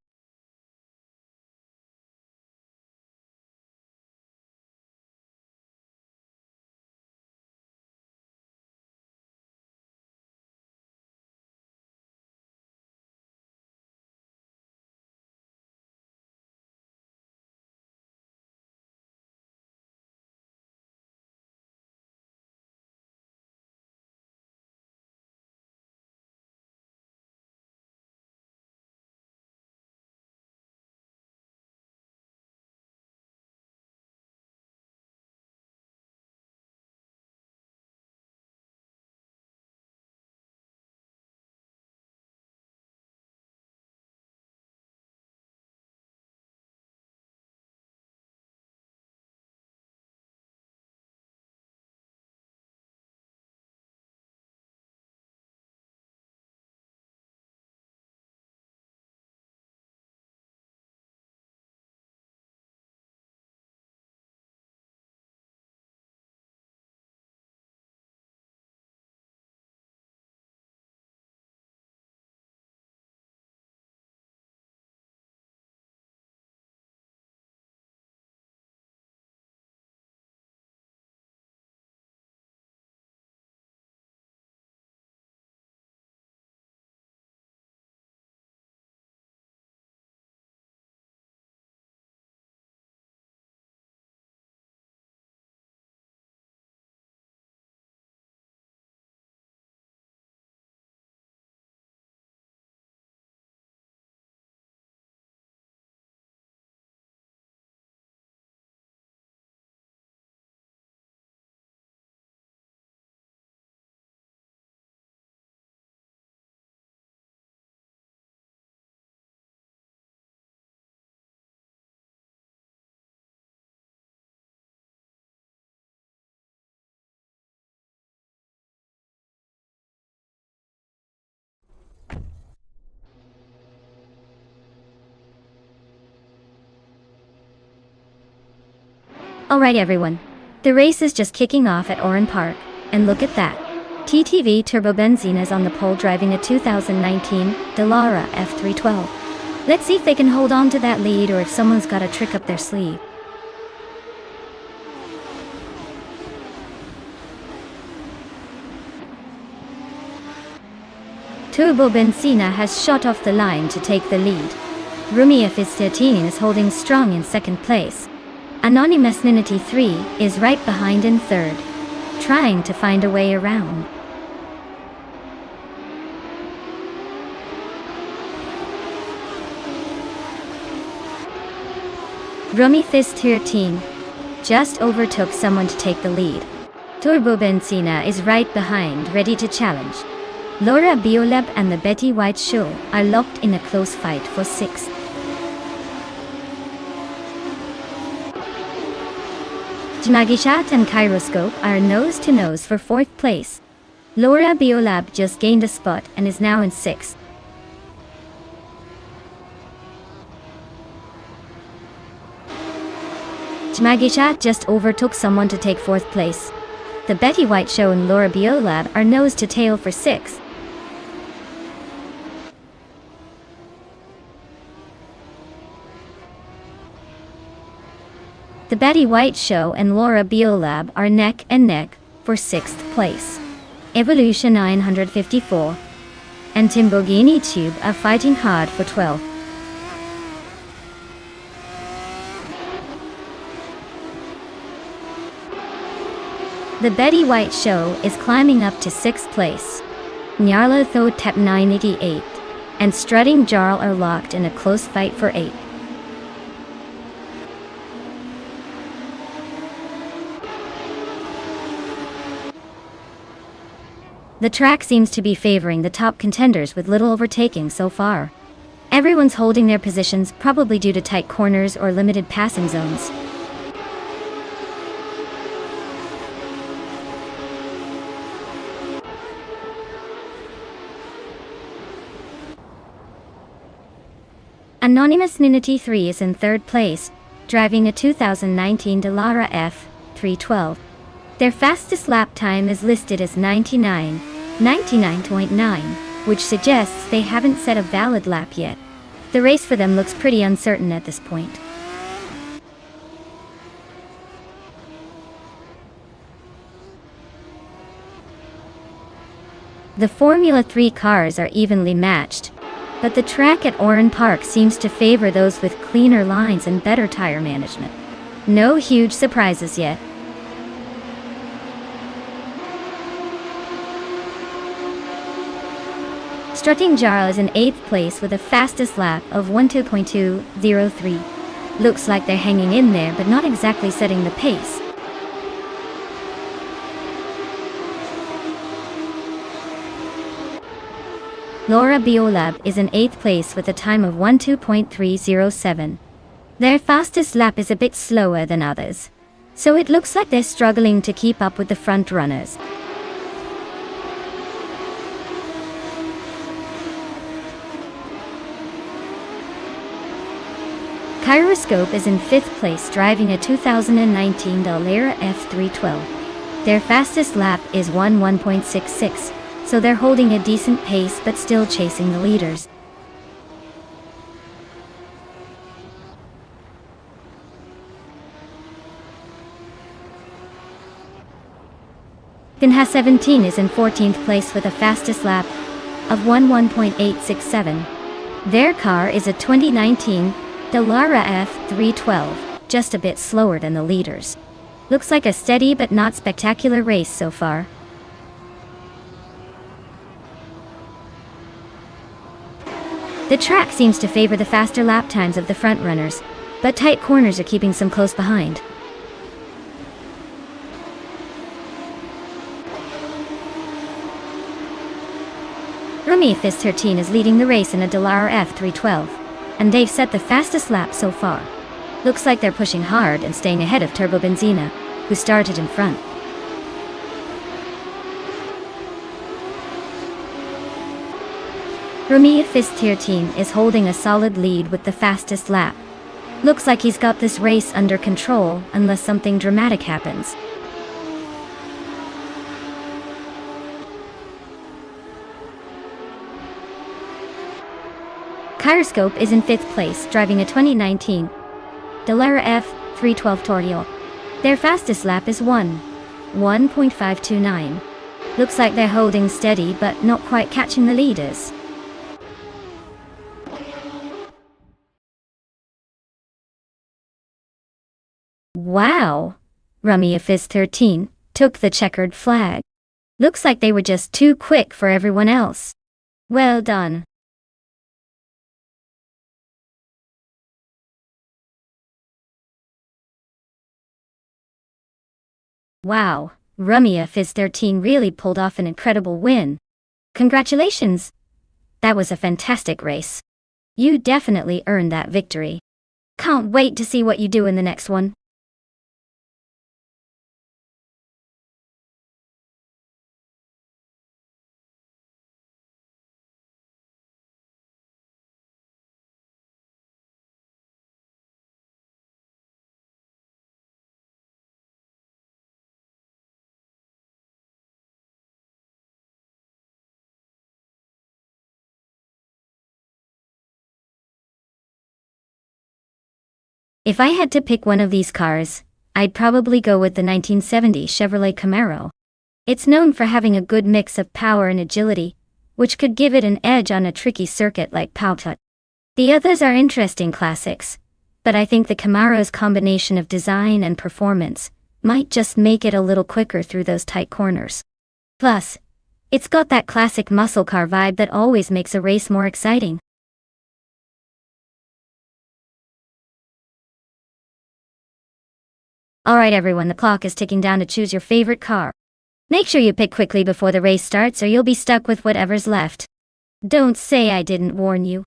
Speaker 1: Alright everyone, the race is just kicking off at Oran Park, and look at that. TTV Turbo Benzina is on the pole driving a 2019 Dallara F312. Let's see if they can hold on to that lead or if someone's got a trick up their sleeve. Turbo Benzina has shot off the line to take the lead. Rumi F13 is holding strong in second place. Anonymous Ninity 3 is right behind in third, trying to find a way around. Rumi Fizz13 just overtook someone to take the lead. Turbo Benzina is right behind, ready to challenge. Laura Bioleb and the Betty White Show are locked in a close fight for sixth. Jmagishat and Kyroscope are nose-to-nose for fourth place. Laura Biolab just gained a spot and is now in sixth. Jmagishat just overtook someone to take fourth place. The Betty White Show and Laura Biolab are nose-to-tail for sixth. The Betty White Show and Laura Biolab are neck and neck for sixth place. Evolution 954 and Timbogini Tube are fighting hard for 12th. The Betty White Show is climbing up to sixth place. Nyarla Tho Tep 988 and Strutting Jarl are locked in a close fight for 8th. The track seems to be favoring the top contenders with little overtaking so far. Everyone's holding their positions, probably due to tight corners or limited passing zones. Anonymous Ninity 3 is in third place, driving a 2019 Dallara F312. Their fastest lap time is listed as 99.9, which suggests they haven't set a valid lap yet. The race for them looks pretty uncertain at this point. The Formula 3 cars are evenly matched, but the track at Oran Park seems to favor those with cleaner lines and better tire management. No huge surprises yet. Strutting Jarl is in 8th place with a fastest lap of 12.203. Looks like they're hanging in there but not exactly setting the pace. Laura Biolab is in 8th place with a time of 12.307. Their fastest lap is a bit slower than others, so it looks like they're struggling to keep up with the front runners. Kyroscope is in 5th place driving a 2019 Dallara F312. Their fastest lap is 11.66. So they're holding a decent pace but still chasing the leaders. Pinha 17 is in 14th place with a fastest lap of 11.867. Their car is a 2019 Dallara F312, just a bit slower than the leaders. Looks like a steady but not spectacular race so far. The track seems to favor the faster lap times of the front runners, but tight corners are keeping some close behind. Rumi Fist 13 is leading the race in a Dallara F312, and they've set the fastest lap so far. Looks like they're pushing hard and staying ahead of Turbo Benzina, who started in front. Rumi Fist 13 is holding a solid lead with the fastest lap. Looks like he's got this race under control unless something dramatic happens. Kyroscope is in 5th place, driving a 2019 Dallara F312 Torio. Their fastest lap is 1.529. Looks like they're holding steady but not quite catching the leaders. Wow! Rumi Fist 13 took the checkered flag. Looks like they were just too quick for everyone else. Well done. Wow, Rumi Fist 13 really pulled off an incredible win. Congratulations! That was a fantastic race. You definitely earned that victory. Can't wait to see what you do in the next one. If I had to pick one of these cars, I'd probably go with the 1970 Chevrolet Camaro. It's known for having a good mix of power and agility, which could give it an edge on a tricky circuit like Powtut. The others are interesting classics, but I think the Camaro's combination of design and performance might just make it a little quicker through those tight corners. Plus, it's got that classic muscle car vibe that always makes a race more exciting. Alright everyone, the clock is ticking down to choose your favorite car. Make sure you pick quickly before the race starts or you'll be stuck with whatever's left. Don't say I didn't warn you.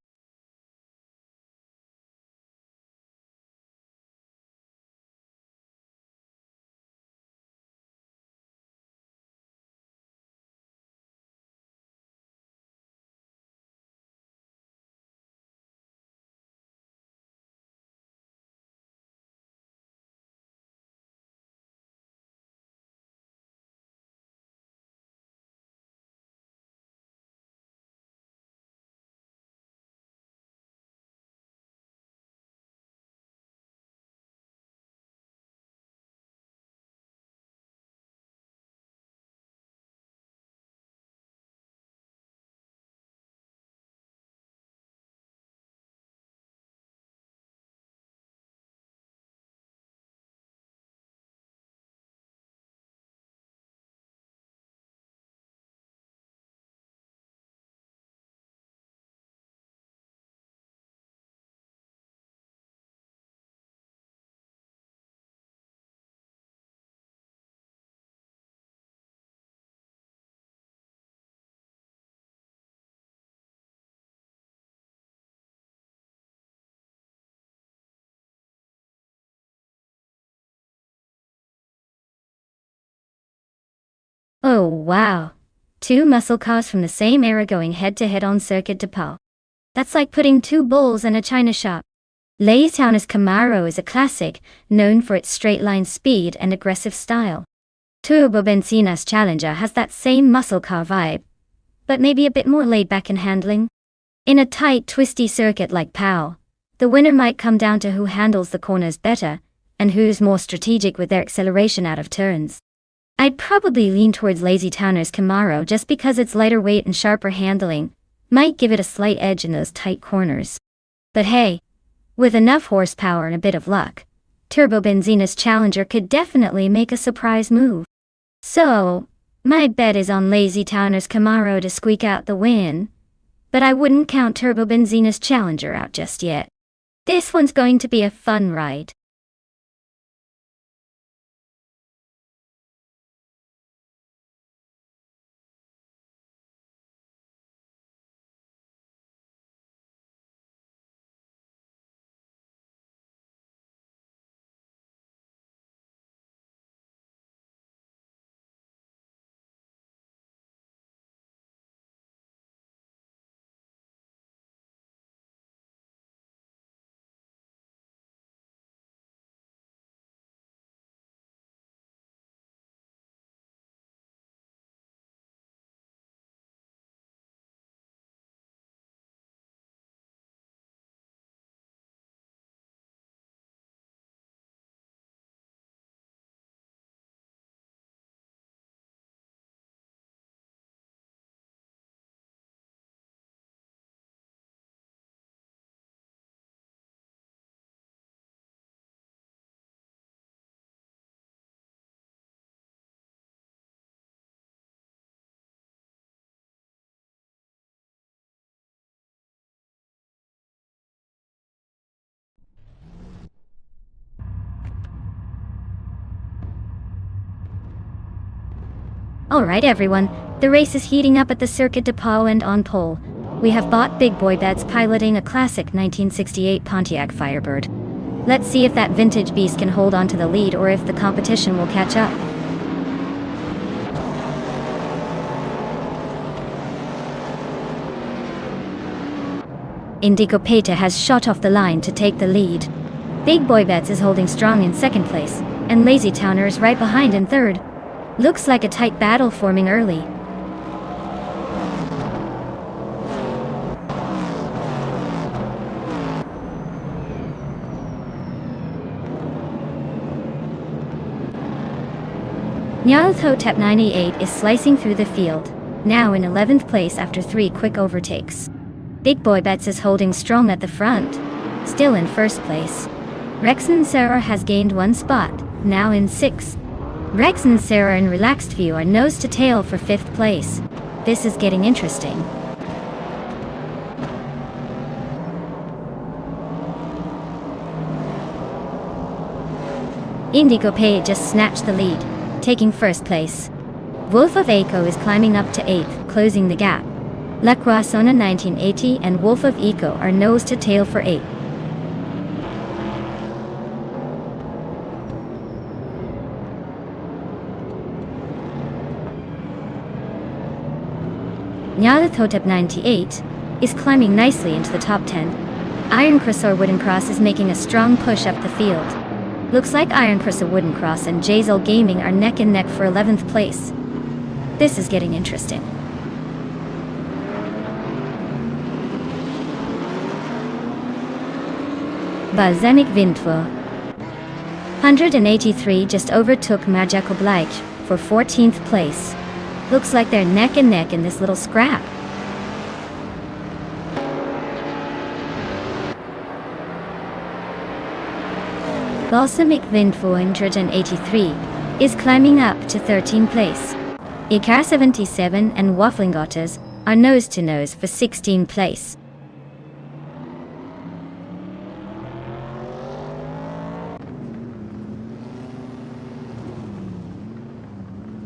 Speaker 1: Oh wow. Two muscle cars from the same era going head to head on Circuit de Pau. That's like putting two bulls in a china shop. Laytowner's Camaro is a classic, known for its straight-line speed and aggressive style. Turbo Benzina's Challenger has that same muscle car vibe, but maybe a bit more laid-back in handling. In a tight, twisty circuit like Pau, the winner might come down to who handles the corners better, and who's more strategic with their acceleration out of turns. I'd probably lean towards Lazy Towners Camaro just because its lighter weight and sharper handling might give it a slight edge in those tight corners. But hey, with enough horsepower and a bit of luck, Turbo Benzina's Challenger could definitely make a surprise move. So, my bet is on Lazy Towners Camaro to squeak out the win, but I wouldn't count Turbo Benzina's Challenger out just yet. This one's going to be a fun ride. Alright everyone, the race is heating up at the Circuit de Pau and on pole. We have bought big boy bets piloting a classic 1968 Pontiac Firebird. Let's see if that vintage beast can hold on to the lead or if the competition will catch up. Indigo Peta has shot off the line to take the lead. Big Boy Bets is holding strong in second place, and Lazy Towner is right behind in third. Looks like a tight battle forming early. Nyarlathotep 98 is slicing through the field, now in 11th place after 3 quick overtakes. Big Boy Bets is holding strong at the front, still in first place. Rexon Sarah has gained 1 spot, now in 6th. Rex and Sarah and Relaxed View are nose to tail for 5th place. This is getting interesting. Indigo Pay just snatched the lead, taking first place. Wolf of Eco is climbing up to 8th, closing the gap. La Croissona 1980 and Wolf of Eco are nose to tail for 8th. Nyarlathotep 98 is climbing nicely into the top 10. Iron Cross or Wooden Cross is making a strong push up the field. Looks like Iron Cross or Wooden Cross and Jazel Gaming are neck and neck for 11th place. This is getting interesting. Balsamic Vintwer 183 just overtook Magical Bleich for 14th place. Looks like they're neck and neck in this little scrap. Balsamic Wind 483 is climbing up to 13th place. Icar 77 and Waffling Otters are nose to nose for 16th place.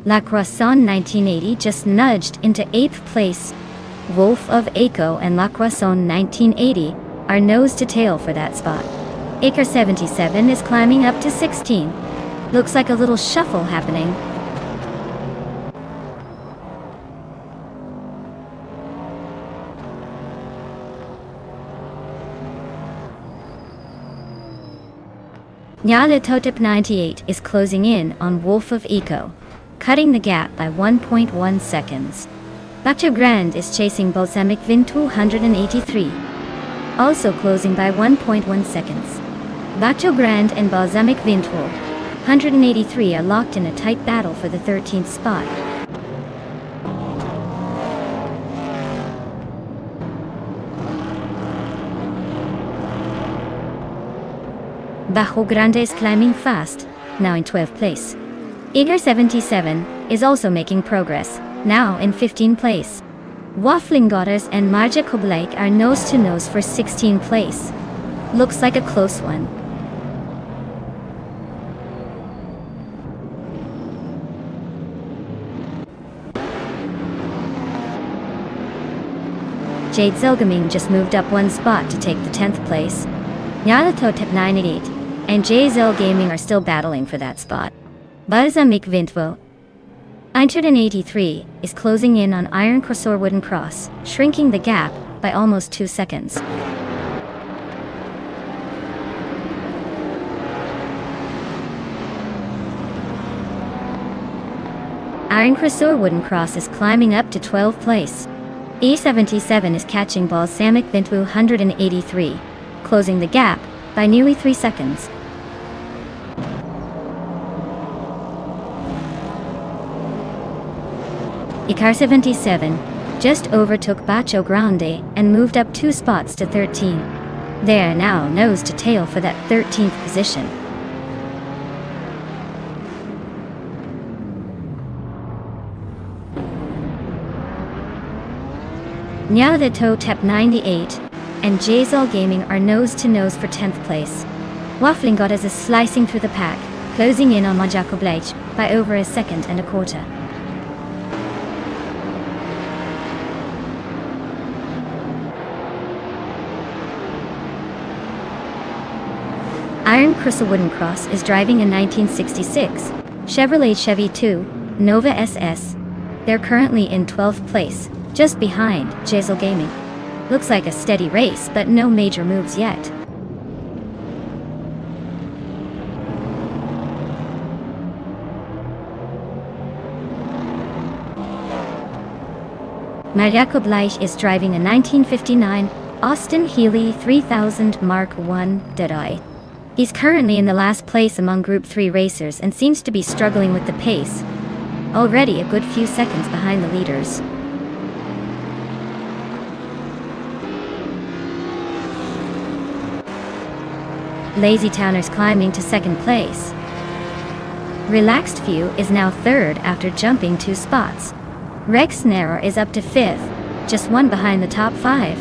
Speaker 1: La Croissant 1980 just nudged into 8th place. Wolf of Eco and La Croissant 1980 are nose to tail for that spot. Acre 77 is climbing up to 16. Looks like a little shuffle happening. Nyarlathotep 98 is closing in on Wolf of Eco, cutting the gap by 1.1 seconds. Bacho Grand is chasing Balsamic Vin 283, also closing by 1.1 seconds. Bacho Grand and Balsamic Vin 183 are locked in a tight battle for the 13th spot. Bajo Grande is climbing fast, now in 12th place. Igar 77 is also making progress, now in 15th place. Waffling Goddess and Marja Koblake are nose to nose for 16th place. Looks like a close one. Jade Zilgaming just moved up one spot to take the 10th place. Nyarlathotep 98 and JZL Gaming are still battling for that spot. Balsamic Vintvo 183 is closing in on Iron Crossor Wooden Cross, shrinking the gap by almost 2 seconds. Iron Crossor Wooden Cross is climbing up to 12th place. E77 is catching Balsamic Vintvo 183, closing the gap by nearly 3 seconds. Icar 77 just overtook Bacho Grande and moved up 2 spots to 13. They are now nose to tail for that 13th position. Nyarlathotep 98 and JZL Gaming are nose to nose for 10th place. Waffling Goddess is slicing through the pack, closing in on Majako Blage by over a second and a quarter. Iron Crystal Wooden Cross is driving a 1966 Chevrolet Chevy 2 Nova SS. They're currently in 12th place, just behind JZL Gaming. Looks like a steady race, but no major moves yet. Mariako Bleich is driving a 1959 Austin Healey 3000 Mark I Deadeye. He's currently in the last place among Group 3 racers and seems to be struggling with the pace, already a good few seconds behind the leaders. Lazy Towners climbing to 2nd place. Relaxed View is now 3rd after jumping 2 spots. Rex Narrow is up to 5th, just 1 behind the top 5.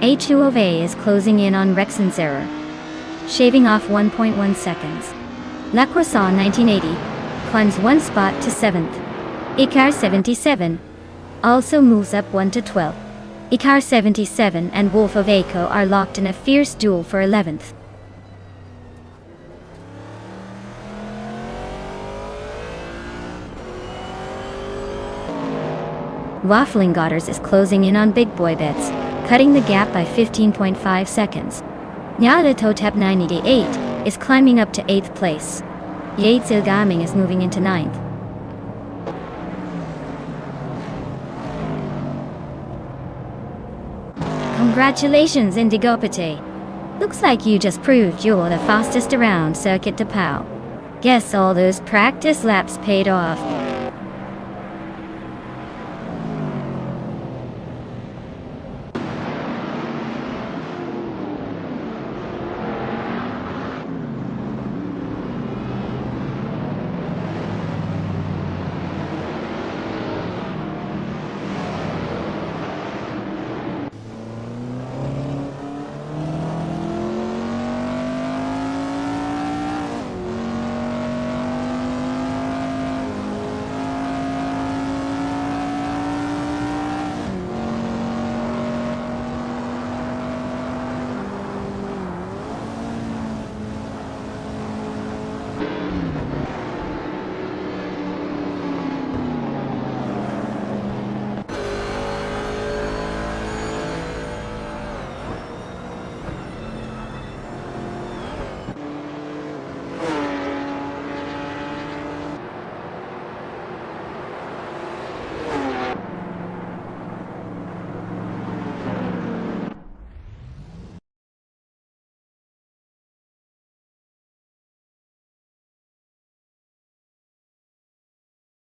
Speaker 1: A2 of A is closing in on Rexenzerer, shaving off 1.1 seconds. La Croissant 1980 climbs 1 spot to 7th. Icar 77 also moves up 1 to 12th. Icar 77 and Wolf of Eco are locked in a fierce duel for 11th. Waffling Godders is closing in on Big Boy Bets, cutting the gap by 15.5 seconds. Nyarlathotep 98 is climbing up to 8th place. Yatsil Gaming is moving into 9th. Congratulations, Indigopate. Looks like you just proved you're the fastest around Circuit de Pau. Guess all those practice laps paid off.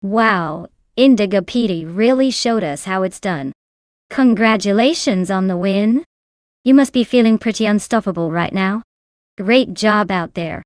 Speaker 1: Wow, Indigo Petey really showed us how it's done. Congratulations on the win. You must be feeling pretty unstoppable right now. Great job out there.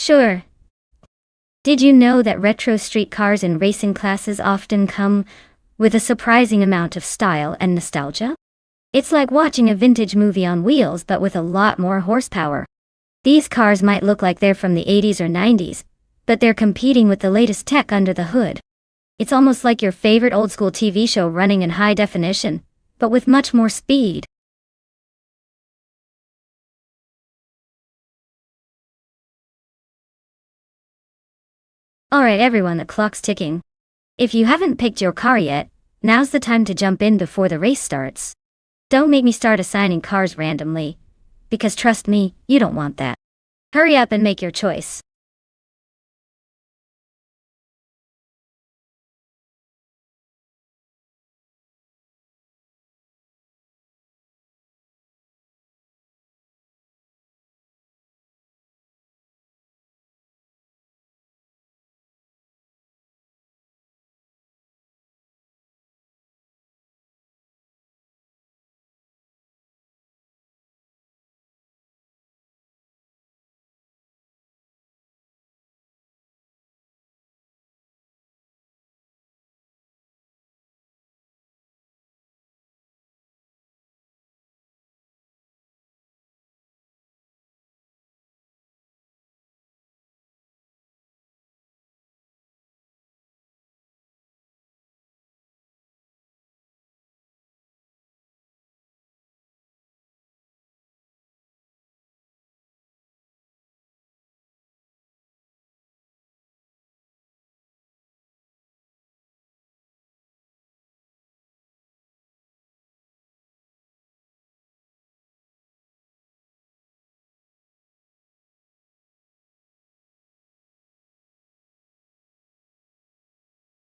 Speaker 1: Sure. Did you know that retro street cars in racing classes often come with a surprising amount of style and nostalgia? It's like watching a vintage movie on wheels but with a lot more horsepower. These cars might look like they're from the 80s or 90s, but they're competing with the latest tech under the hood. It's almost like your favorite old school TV show running in high definition, but with much more speed. Alright everyone, the clock's ticking. If you haven't picked your car yet, now's the time to jump in before the race starts. Don't make me start assigning cars randomly, because trust me, you don't want that. Hurry up and make your choice.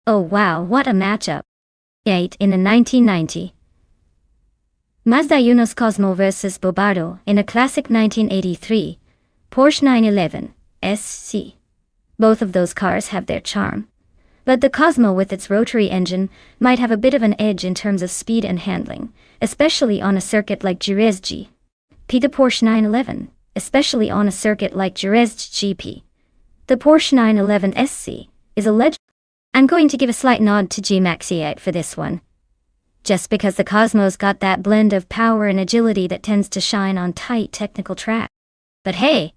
Speaker 1: Oh wow, what a matchup. 8 in the 1990. Mazda Unos Cosmo vs Bobardo in a classic 1983 Porsche 911 SC. Both of those cars have their charm. But the Cosmo with its rotary engine might have a bit of an edge in terms of speed and handling, especially on a circuit like Jerez G. P. The Porsche 911, especially on a circuit like Jerez GP. The Porsche 911 SC is a legend. I'm going to give a slight nod to G-Maxi 8 for this one. Just because the Cosmo's got that blend of power and agility that tends to shine on tight technical track. But hey,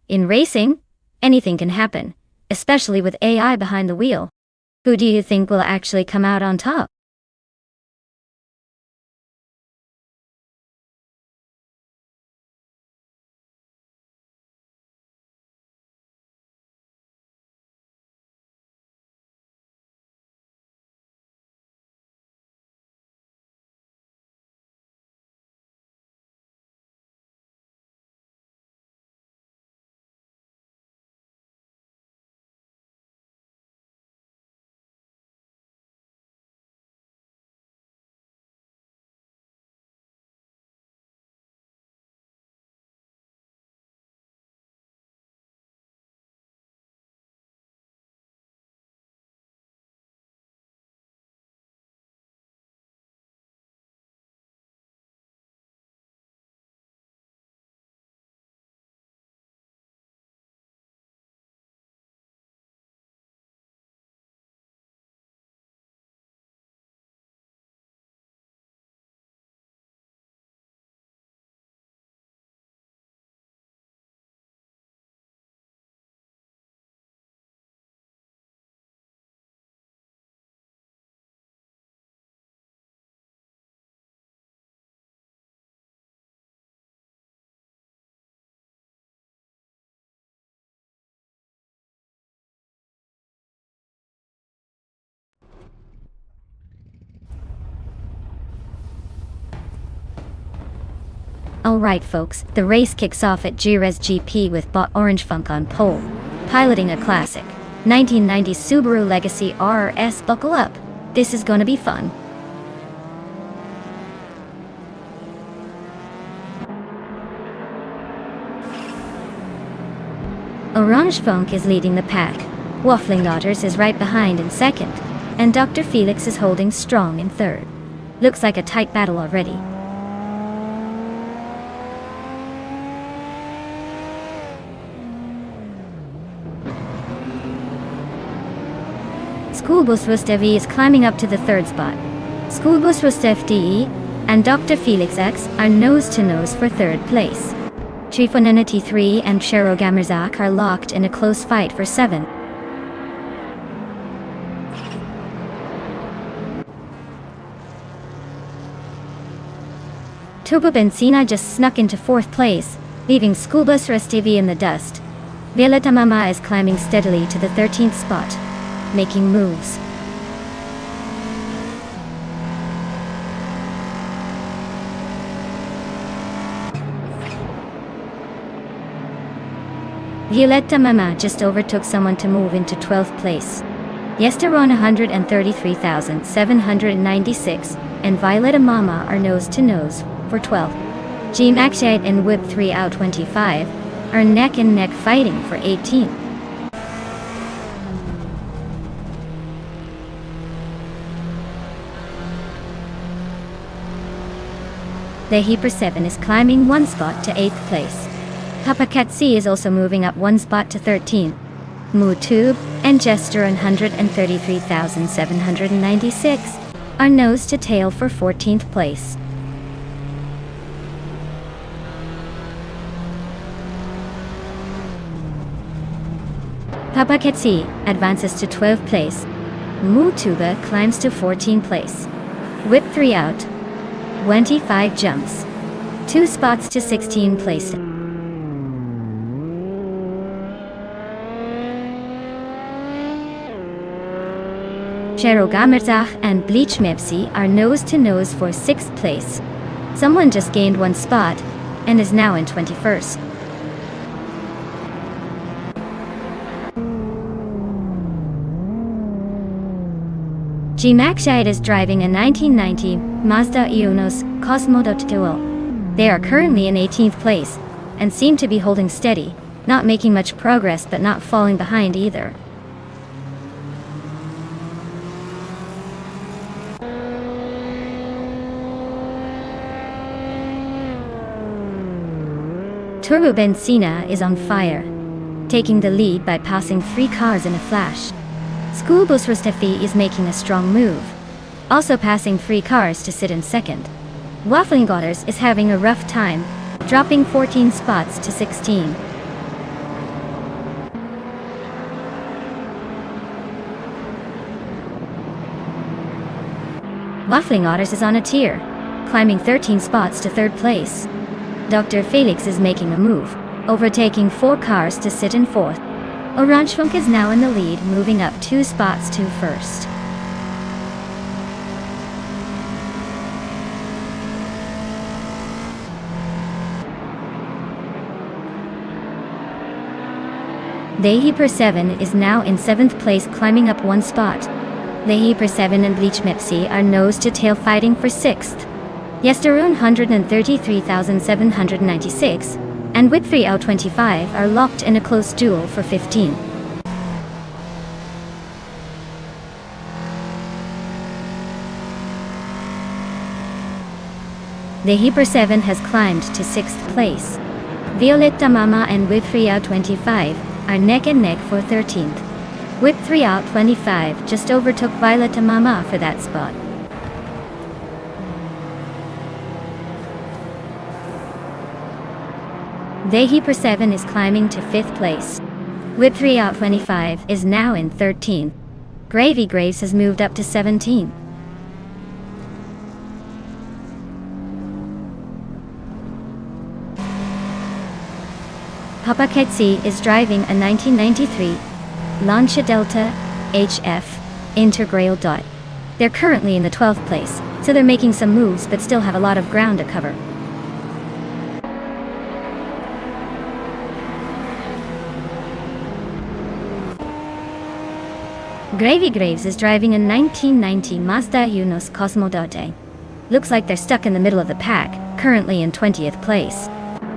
Speaker 1: in racing, anything can happen, especially with AI behind the wheel. Who do you think will actually come out on top? Alright folks, the race kicks off at Jerez GP with Bot Orange Funk on pole, piloting a classic 1990 Subaru Legacy RRS. Buckle up, this is gonna be fun. Orange Funk is leading the pack, Waffling Daughters is right behind in second, and Dr. Felix is holding strong in third. Looks like a tight battle already. Schoolbus Rustev is climbing up to the third spot. Schoolbus Rustev DE and Dr. Felix X are nose-to-nose for third place. Trifonena T3 and Shero Gamirzak are locked in a close fight for 7th. Turbo Benzina just snuck into 4th place, leaving Schoolbus Rustev in the dust. Violeta Mama is climbing steadily to the 13th spot, making moves. Violeta Mama just overtook someone to move into 12th place. Yesteron 133,796 and Violeta Mama are nose-to-nose for 12th. Jean Akshite and Whip 3 out 25 are neck-and-neck fighting for 18th. The Heaper 7 is climbing 1 spot to 8th place. Papa Cat C is also moving up 1 spot to 13th. Moo Tube and Jester 133,796 are nose to tail for 14th place. Papa Cat C advances to 12th place. Moo Tuba climbs to 14th place. Whip 3 out. 25 jumps. 2 spots to 16th place. Shero Gamirzak and Bleach Mepsi are nose-to-nose for 6th place. Someone just gained 1 spot and is now in 21st. G-Maxite is driving a 1990 Mazda Ionos Cosmodot Duo. They are currently in 18th place and seem to be holding steady, not making much progress but not falling behind either. Turbo Benzina is on fire, taking the lead by passing 3 cars in a flash. Schoolbus Rustefi is making a strong move, also passing 3 cars to sit in second. Waffling Daughters is having a rough time, dropping 14 spots to 16. Waffling Daughters is on a tear, climbing 13 spots to 3rd place. Dr. Felix is making a move, overtaking 4 cars to sit in 4th. Orange Funk is now in the lead, moving up 2 spots to 1st. The Heaper 7 is now in 7th place, climbing up 1 spot. The Heaper 7 and Bleach Mepsi are nose-to-tail fighting for 6th. Yesterone 133,796 and Whip 3 out 25 are locked in a close duel for 15. The Heaper 7 has climbed to 6th place. Violeta Mama and Whip 3 out 25 are neck and neck for 13th. Whip 3 out 25 just overtook Violeta Mama for that spot. The Heaper 7 is climbing to 5th place. Whip 3 out 25 is now in 13th. Gravy Graves has moved up to 17. Papa Ketsi is driving a 1993 Lancia Delta HF Integral Dot. They're currently in the 12th place, so they're making some moves but still have a lot of ground to cover. Gravy Graves is driving a 1990 Mazda Unos Cosmodote. Looks like they're stuck in the middle of the pack, currently in 20th place.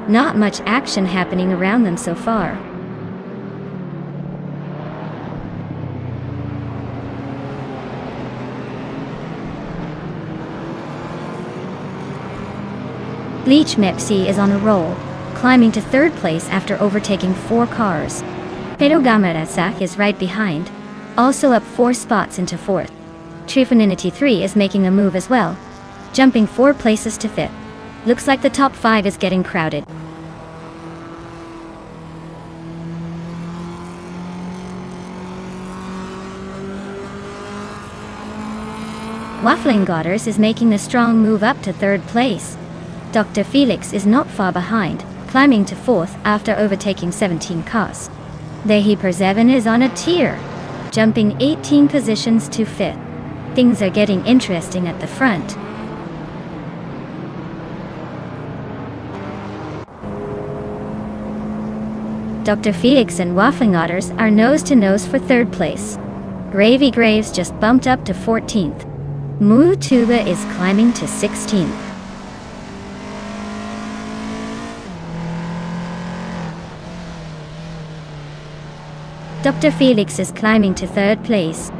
Speaker 1: Not much action happening around them so far. Leech Mepsi is on a roll, climbing to 3rd place after overtaking 4 cars. Pedro Gamarasa is right behind, also up 4 spots into 4th. Trifuninity 3 is making a move as well, jumping 4 places to 5th. Looks like the top 5 is getting crowded. Waffling Godders is making a strong move up to 3rd place. Dr. Felix is not far behind, climbing to 4th after overtaking 17 cars. Dehi Persevan is on a tear, jumping 18 positions to 5th. Things are getting interesting at the front. Dr. Felix and Waffling Otters are nose to nose for 3rd place. Gravy Graves just bumped up to 14th. Moo Tuba is climbing to 16th. Dr. Felix is climbing to 3rd place.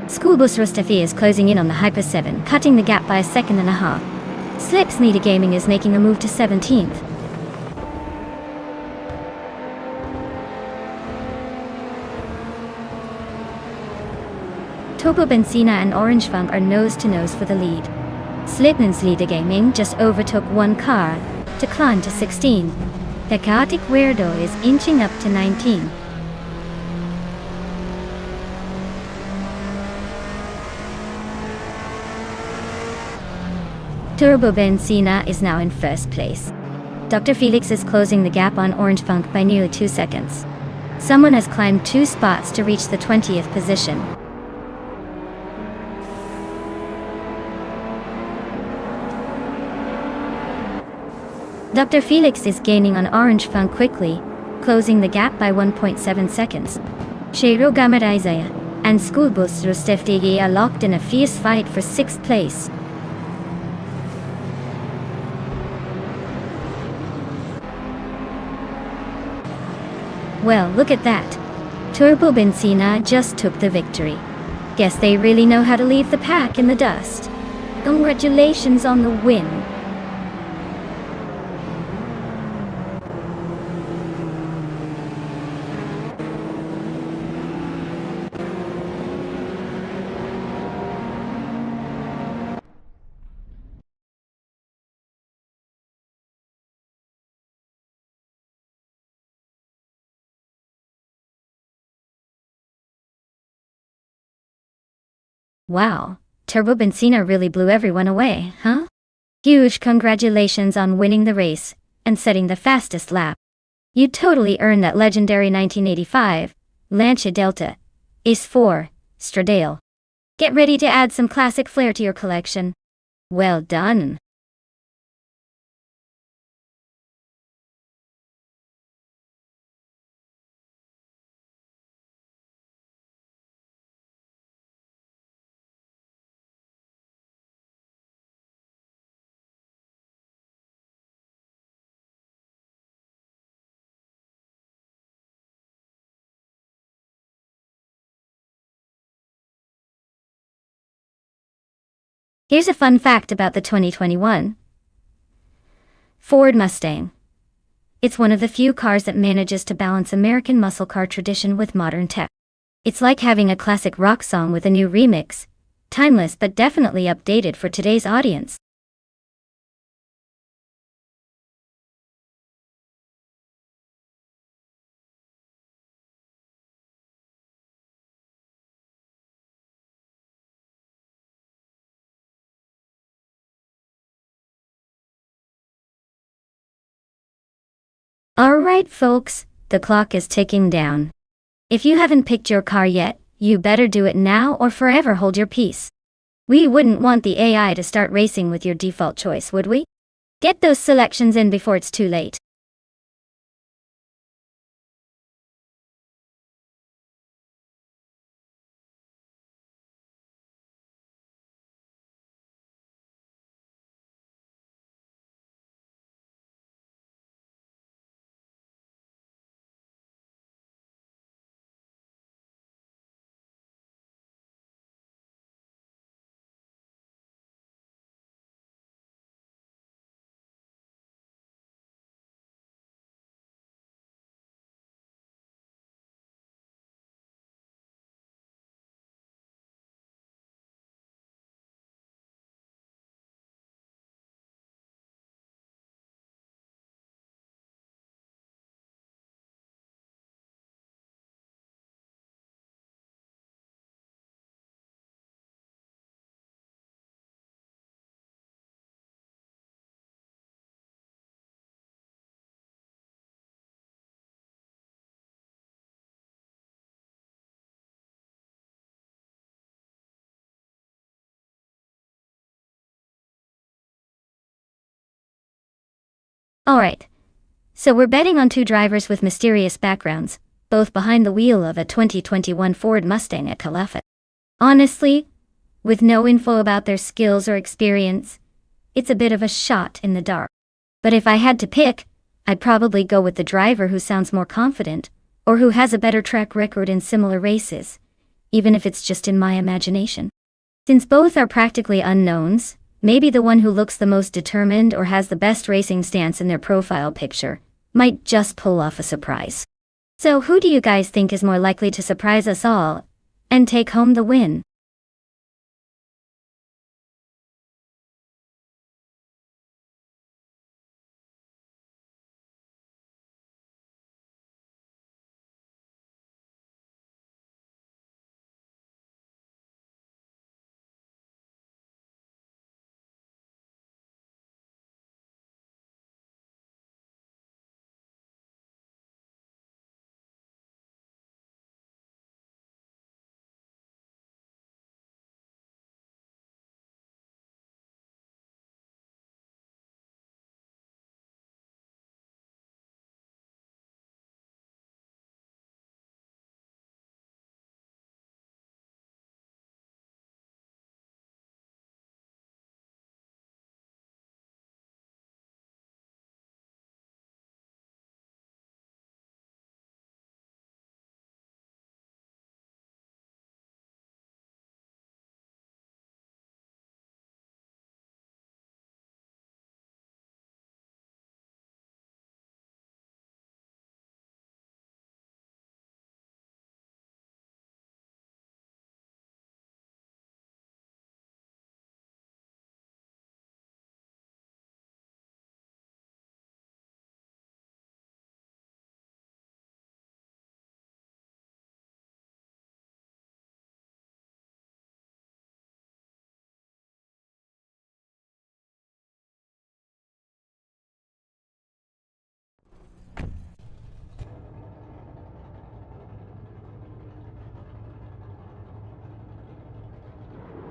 Speaker 1: Schoolbus Rustafi is closing in on the Hyper 7, cutting the gap by a second and a half. Slips Nita Gaming is making a move to 17th. Topo Benzina and Orange Funk are nose to nose for the lead. Slipman's Leader Gaming just overtook 1 car to climb to 16. The Chaotic Weirdo is inching up to 19. Turbo Benzina is now in 1st place. Dr. Felix is closing the gap on Orange Funk by nearly 2 seconds. Someone has climbed 2 spots to reach the 20th position. Dr. Felix is gaining on Orange Funk quickly, closing the gap by 1.7 seconds. Sheiro Gamarizaya and Schoolbus Rustefdigi are locked in a fierce fight for 6th place. Well, look at that. Turbo Benzina just took the victory. Guess they really know how to leave the pack in the dust. Congratulations on the win. Wow, Turbo Benzina really blew everyone away, huh? Huge congratulations on winning the race and setting the fastest lap. You totally earned that legendary 1985 Lancia Delta Ace 4 Stradale. Get ready to add some classic flair to your collection. Well done. Here's a fun fact about the 2021 Ford Mustang. It's one of the few cars that manages to balance American muscle car tradition with modern tech. It's like having a classic rock song with a new remix. Timeless but definitely updated for today's audience. Alright folks, the clock is ticking down. If you haven't picked your car yet, you better do it now or forever hold your peace. We wouldn't want the AI to start racing with your default choice, would we? Get those selections in before it's too late. Alright. So we're betting on two drivers with mysterious backgrounds, both behind the wheel of a 2021 Ford Mustang at Calafat. Honestly, with no info about their skills or experience, it's a bit of a shot in the dark. But if I had to pick, I'd probably go with the driver who sounds more confident, or who has a better track record in similar races, even if it's just in my imagination. Since both are practically unknowns, maybe the one who looks the most determined or has the best racing stance in their profile picture might just pull off a surprise. So who do you guys think is more likely to surprise us all and take home the win?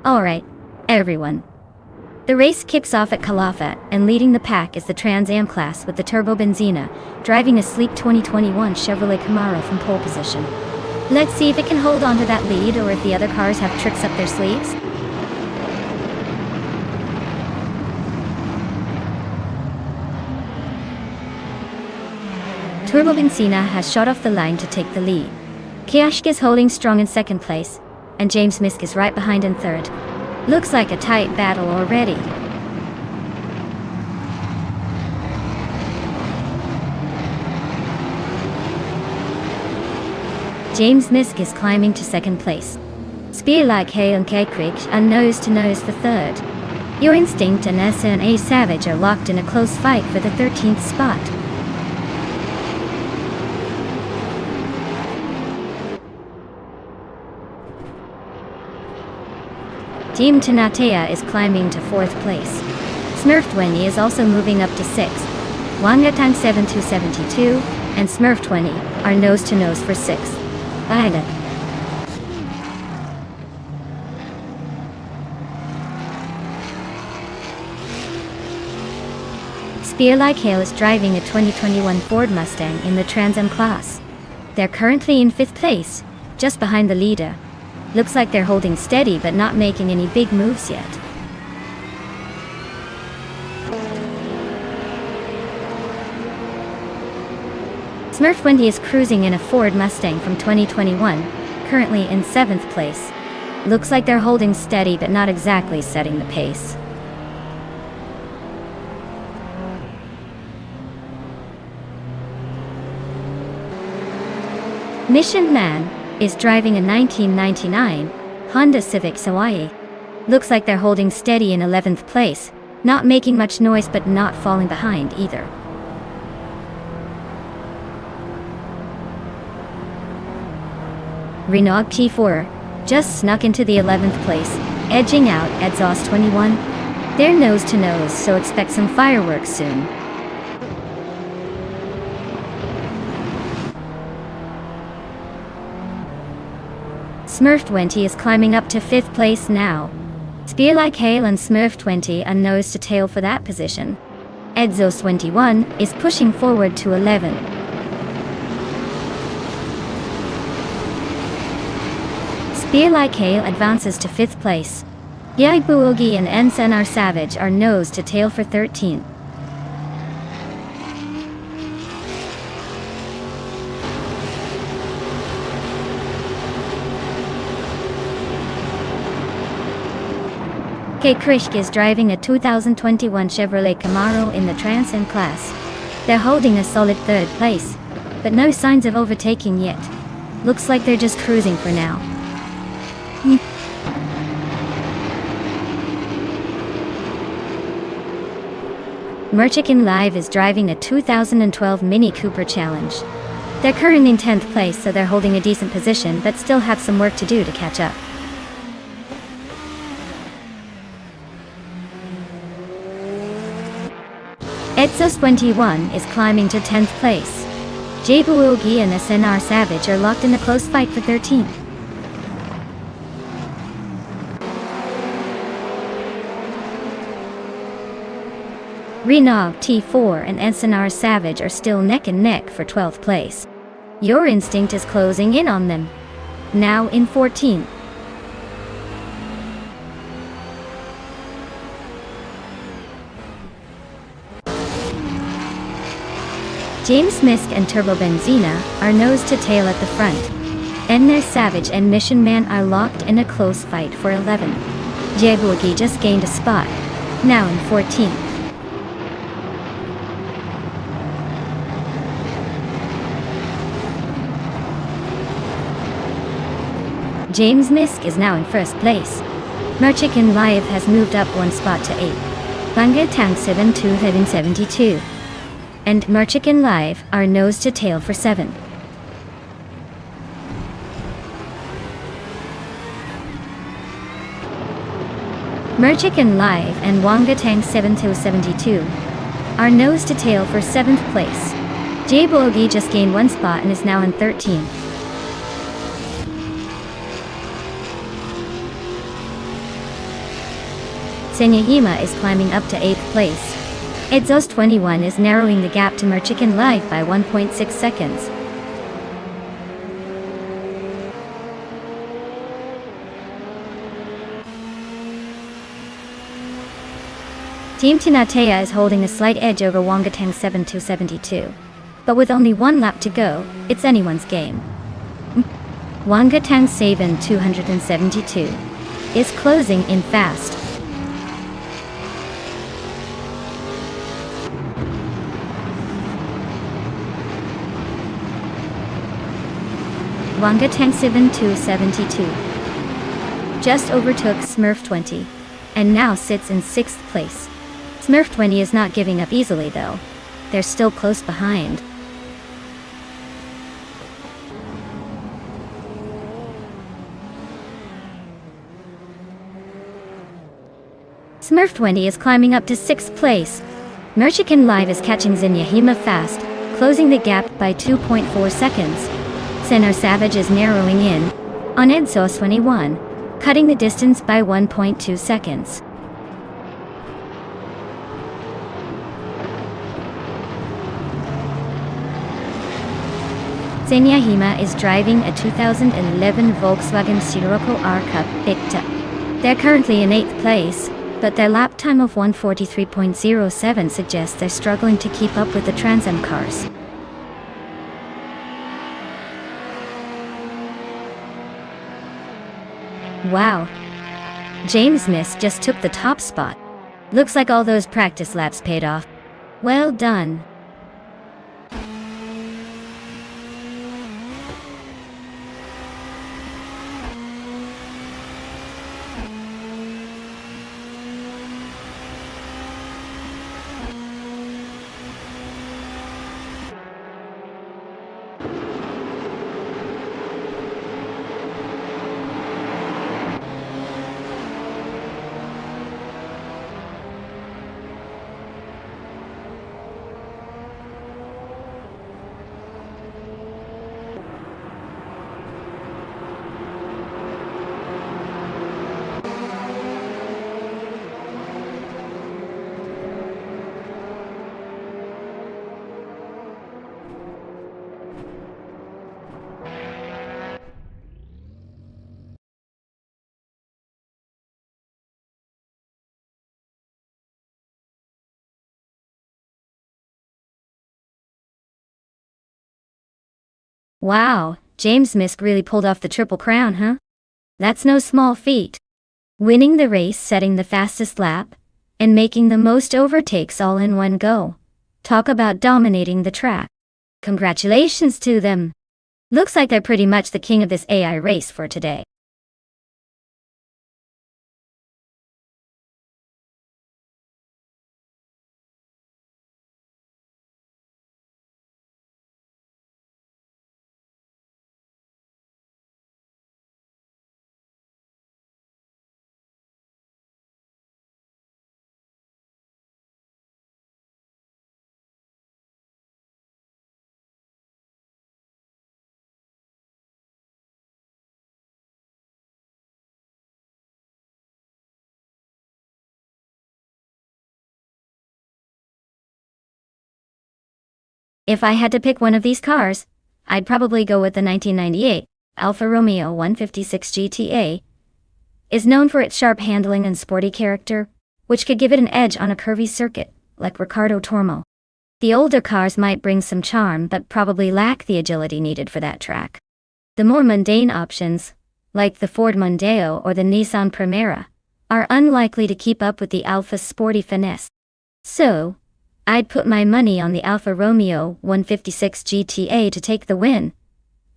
Speaker 1: Alright, everyone. The race kicks off at Calafat, and leading the pack is the Trans Am class with the Turbo Benzina, driving a sleek 2021 Chevrolet Camaro from pole position. Let's see if it can hold on to that lead or if the other cars have tricks up their sleeves. Turbo Benzina has shot off the line to take the lead. Kiashk is holding strong in second place, and James Misk is right behind in third. Looks like a tight battle already. James Misk is climbing to second place. Spear like Hay and K-Creek are nose to nose for third. Your Instinct and SNA Savage are locked in a close fight for the 13th spot. Team Tanatea is climbing to fourth place. Smurf20 is also moving up to sixth. Wangatang 7272 and Smurf20 are nose to nose for sixth. Baga. Spear Like Hail is driving a 2021 Ford Mustang in the Trans Am class. They're currently in fifth place, just behind the leader. Looks like they're holding steady but not making any big moves yet. Smurf20 is cruising in a Ford Mustang from 2021, currently in 7th place. Looks like they're holding steady but not exactly setting the pace. Mission Man is driving a 1999 Honda Civic Hawaii. Looks like they're holding steady in 11th place, not making much noise but not falling behind either. Renault T4 just snuck into the 11th place, edging out Exhaust 21. They're nose to nose, so expect some fireworks soon. Smurf20 is climbing up to 5th place now. Spear Like Hail and Smurf20 are nose to tail for that position. Edzos 21 is pushing forward to 11. Spear Like Hail advances to 5th place. Yaibuogi and Ensenar Savage are nose to tail for 13. K. Krishk is driving a 2021 Chevrolet Camaro in the Trans Am class. They're holding a solid 3rd place, but no signs of overtaking yet. Looks like they're just cruising for now. Merchican Live is driving a 2012 Mini Cooper Challenge. They're currently in 10th place, so they're holding a decent position, but still have some work to do to catch up. Edzos 21 is climbing to 10th place. Jaibuogi and SNR Savage are locked in a close fight for 13th. Renog T4 and SNR Savage are still neck and neck for 12th place. Your Instinct is closing in on them. Now in 14th. James Misk and Turbo Benzina are nose to tail at the front. Enner Savage and Mission Man are locked in a close fight for 11. Jaibuogi just gained a spot. Now in 14th. James Misk is now in 1st place. Merchican Live has moved up 1 spot to 8. Banga Tank 72 heading 72. And Merchican Live are nose to tail for 7. Merchican Live and Wanga Tank 7272 are nose to tail for 7th place. Jaibuogi just gained 1 spot and is now in 13th. Senyahima is climbing up to 8th place. Edzos 21 is narrowing the gap to Merchican Live by 1.6 seconds. Team Tinatea is holding a slight edge over Wangatang 7272. But with only 1 lap to go, it's anyone's game. Wangatang Saban 272 is closing in fast. Wangatang Saban 272 just overtook Smurf 20 and now sits in 6th place. Smurf 20 is not giving up easily though. They're still close behind. Smurf 20 is climbing up to 6th place. Merchican Live is catching Zenyahima fast, closing the gap by 2.4 seconds. Sennar Savage is narrowing in on Edzos 21, cutting the distance by 1.2 seconds. Zenyahima is driving a 2011 Volkswagen Scirocco R Cup Bicta. They're currently in 8th place, but their lap time of 1:43.07 suggests they're struggling to keep up with the Trans Am cars. Wow. James Miss just took the top spot. Looks like all those practice laps paid off. Well done. Wow, James Misk really pulled off the Triple Crown, huh? That's no small feat. Winning the race, setting the fastest lap, and making the most overtakes all in one go. Talk about dominating the track. Congratulations to them. Looks like they're pretty much the king of this AI race for today. If I had to pick one of these cars, I'd probably go with the 1998 Alfa Romeo 156 GTA. Is known for its sharp handling and sporty character, which could give it an edge on a curvy circuit, like Riccardo Tormo. The older cars might bring some charm but probably lack the agility needed for that track. The more mundane options, like the Ford Mondeo or the Nissan Primera, are unlikely to keep up with the Alfa's sporty finesse. So, I'd put my money on the Alfa Romeo 156 GTA to take the win,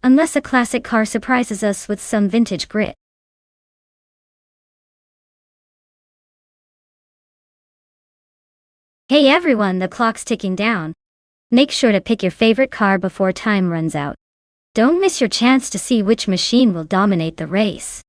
Speaker 1: unless a classic car surprises us with some vintage grit. Hey everyone, the clock's ticking down. Make sure to pick your favorite car before time runs out. Don't miss your chance to see which machine will dominate the race.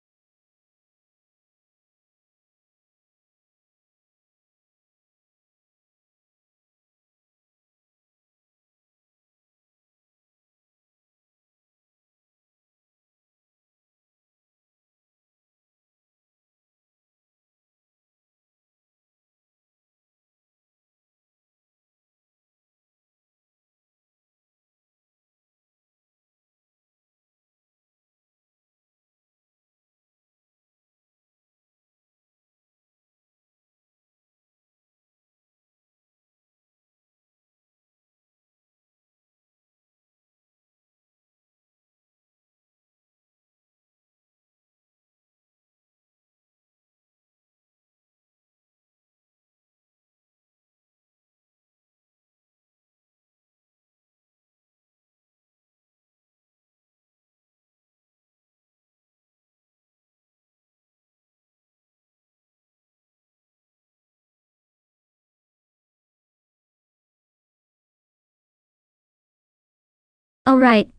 Speaker 1: Alright,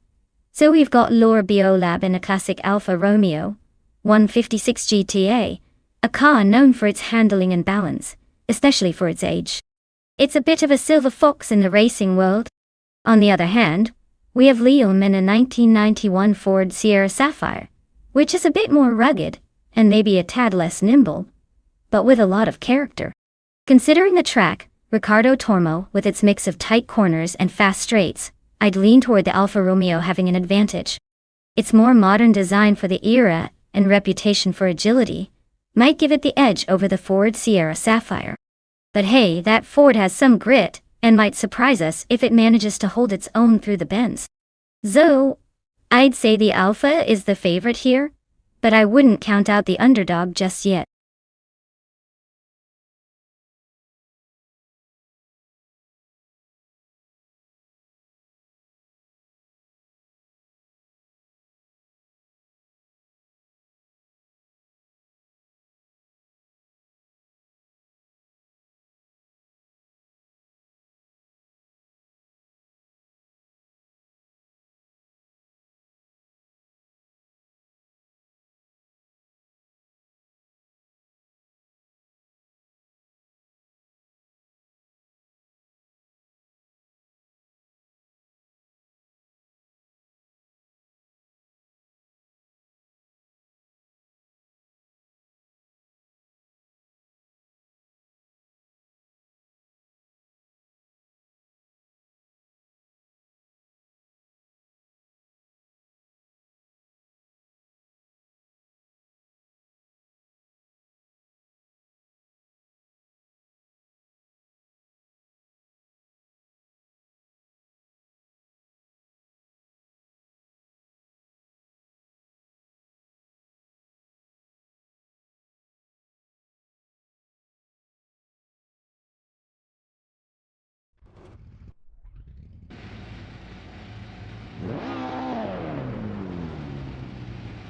Speaker 1: so we've got Lure Biolab in a classic Alfa Romeo 156 GTA, a car known for its handling and balance, especially for its age. It's a bit of a silver fox in the racing world. On the other hand, we have Liam in a 1991 Ford Sierra Sapphire, which is a bit more rugged, and maybe a tad less nimble, but with a lot of character. Considering the track, Riccardo Tormo, with its mix of tight corners and fast straights, I'd lean toward the Alfa Romeo having an advantage. Its more modern design for the era and reputation for agility might give it the edge over the Ford Sierra Sapphire. But hey, that Ford has some grit and might surprise us if it manages to hold its own through the bends. So, I'd say the Alfa is the favorite here, but I wouldn't count out the underdog just yet.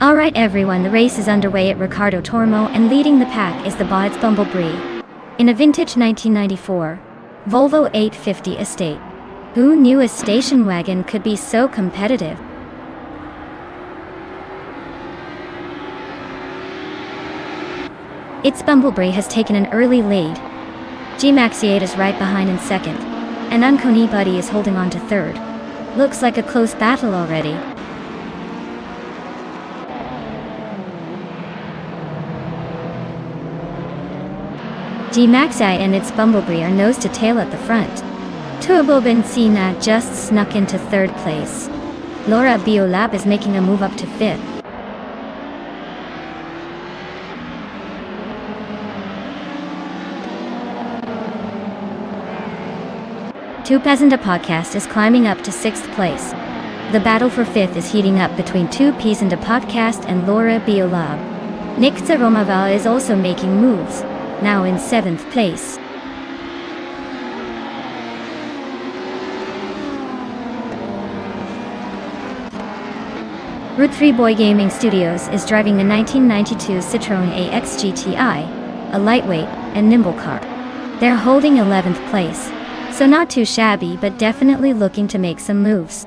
Speaker 1: Alright everyone, the race is underway at Ricardo Tormo, and leading the pack is the Boyd's Bumblebee in a vintage 1994 Volvo 850 Estate. Who knew a station wagon could be so competitive? Its Bumblebee has taken an early lead. G-Maxiate is right behind in second, and Unconi Buddy is holding on to third. Looks like a close battle already. G-Maxi and its Bumblebee are nose to tail at the front. Turbo Benzina just snuck into third place. Laura Biolab is making a move up to fifth. Two Peasanta Podcast is climbing up to sixth place. The battle for fifth is heating up between Two Peasanta Podcast and Laura Biolab. Nick Zaromaval is also making moves, now in seventh place. Route 3 Boy Gaming Studios is driving the 1992 Citroën AX GTI, a lightweight and nimble car. They're holding 11th place, so not too shabby but definitely looking to make some moves.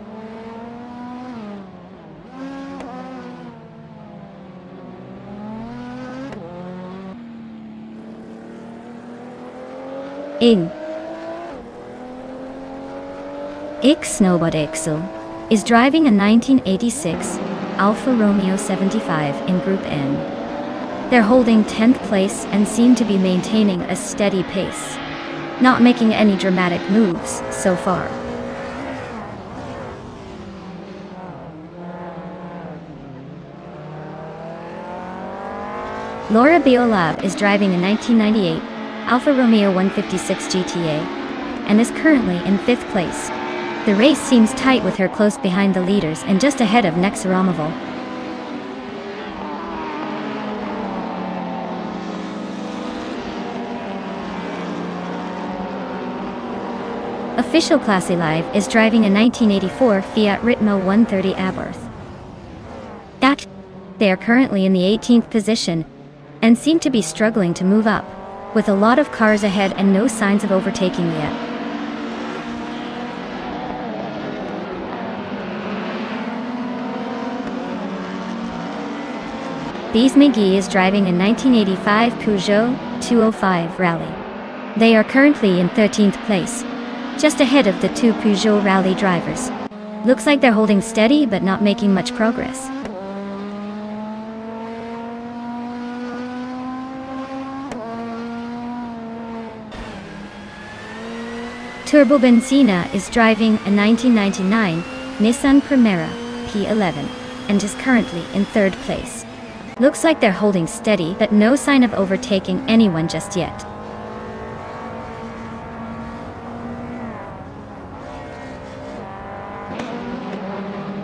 Speaker 1: X Snowbot Exo is driving a 1986 Alfa Romeo 75 in Group N. They're holding 10th place and seem to be maintaining a steady pace, not making any dramatic moves so far. Laura Biolab is driving a 1998 Alfa Romeo 156 GTA and is currently in 5th place. The race seems tight with her close behind the leaders and just ahead of Nex Romoval. Official Classy Live is driving a 1984 Fiat Ritmo 130 Abarth. They are currently in the 18th position and seem to be struggling to move up, with a lot of cars ahead and no signs of overtaking yet. Bees McGee is driving a 1985 Peugeot 205 Rally. They are currently in 13th place, just ahead of the two Peugeot Rally drivers. Looks like they're holding steady but not making much progress. Turbo Benzina is driving a 1999 Nissan Primera P11 and is currently in 3rd place. Looks like they're holding steady but no sign of overtaking anyone just yet.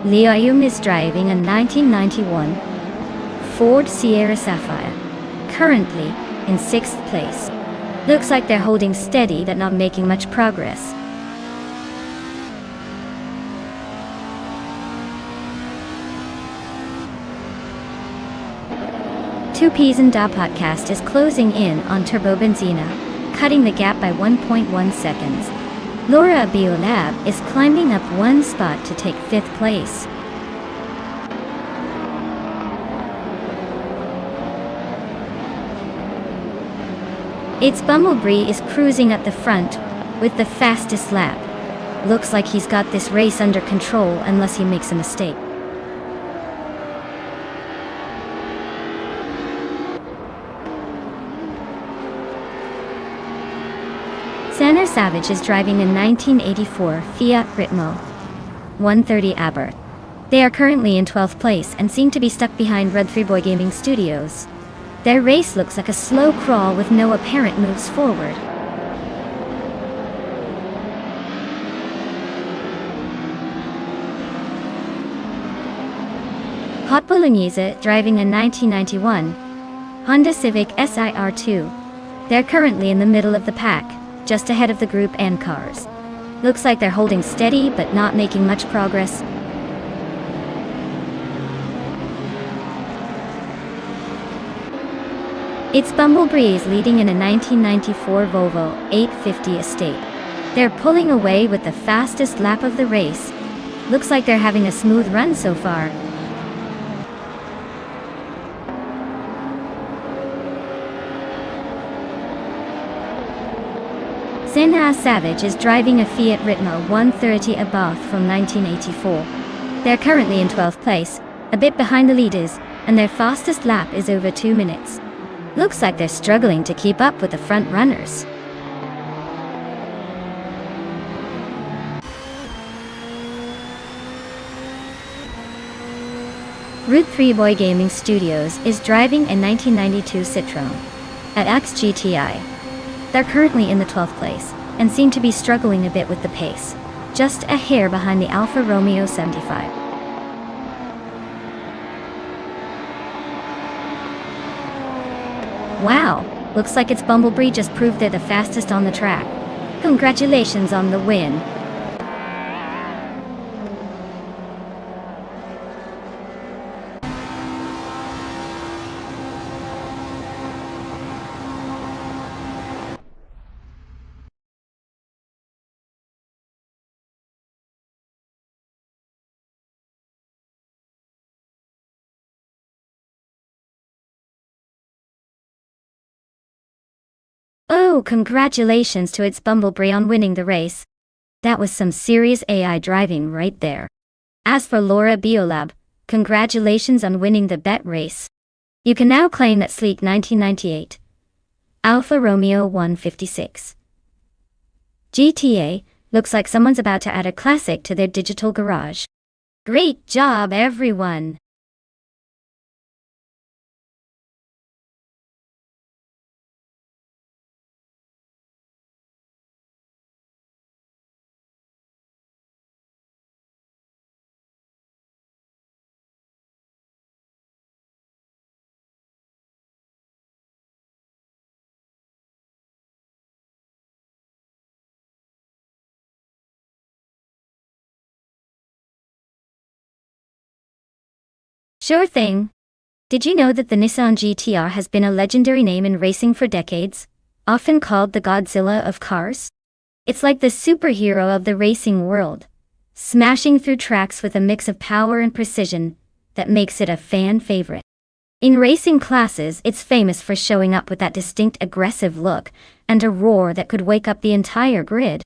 Speaker 1: Leo Ayum is driving a 1991 Ford Sierra Sapphire, currently in 6th place. Looks like they're holding steady but not making much progress. Two Peas and Da Podcast is closing in on Turbo Benzina, cutting the gap by 1.1 seconds. Laura Biolab is climbing up one spot to take 5th place. Its Bumblebee is cruising at the front with the fastest lap. Looks like he's got this race under control unless he makes a mistake. Saner Savage is driving a 1984 Fiat Ritmo 130 Abarth. They are currently in 12th place and seem to be stuck behind Red 3 Boy Gaming Studios. Their race looks like a slow crawl with no apparent moves forward. Hot Bolognese driving a 1991 Honda Civic SIR2. They're currently in the middle of the pack, just ahead of the Group N cars. Looks like they're holding steady but not making much progress. It's Bumblebees leading in a 1994 Volvo 850 Estate. They're pulling away with the fastest lap of the race. Looks like they're having a smooth run so far. Senna Savage is driving a Fiat Ritmo 130 Abarth from 1984. They're currently in 12th place, a bit behind the leaders, and their fastest lap is over 2 minutes. Looks like they're struggling to keep up with the front runners. Route 3 Boy Gaming Studios is driving a 1992 Citroën at X GTI. They're currently in the 12th place, and seem to be struggling a bit with the pace, just a hair behind the Alfa Romeo 75. Wow, looks like it's Bumblebee just proved they're the fastest on the track. Congratulations on the win. Oh, congratulations to its Bumblebee on winning the race. That was some serious AI driving right there. As for Laura Biolab, congratulations on winning the bet race. You can now claim that sleek 1998 Alfa Romeo 156 GTA looks like someone's about to add a classic to their digital garage. Great job, everyone! Sure thing. Did you know that the Nissan GTR has been a legendary name in racing for decades, often called the Godzilla of cars? It's like the superhero of the racing world, smashing through tracks with a mix of power and precision that makes it a fan favorite. In racing classes, it's famous for showing up with that distinct aggressive look and a roar that could wake up the entire grid.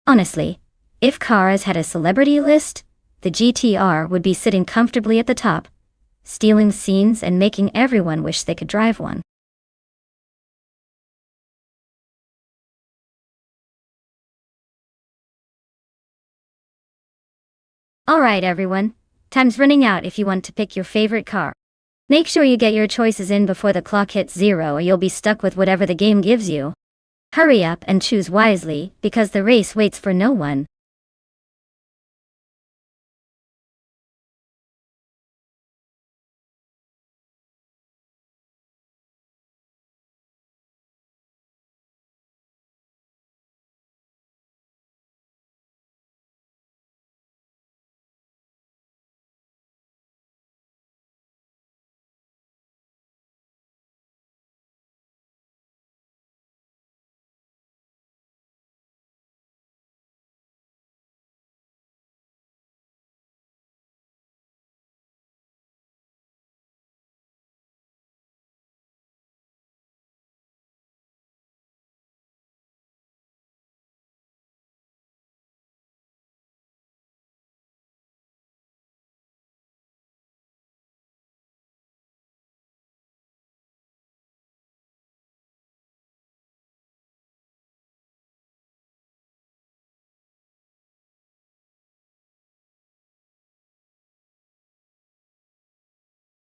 Speaker 1: Honestly, if cars had a celebrity list, the GTR would be sitting comfortably at the top, stealing scenes and making everyone wish they could drive one. Alright everyone, time's running out if you want to pick your favorite car. Make sure you get your choices in before the clock hits 0 or you'll be stuck with whatever the game gives you. Hurry up and choose wisely, because the race waits for no one.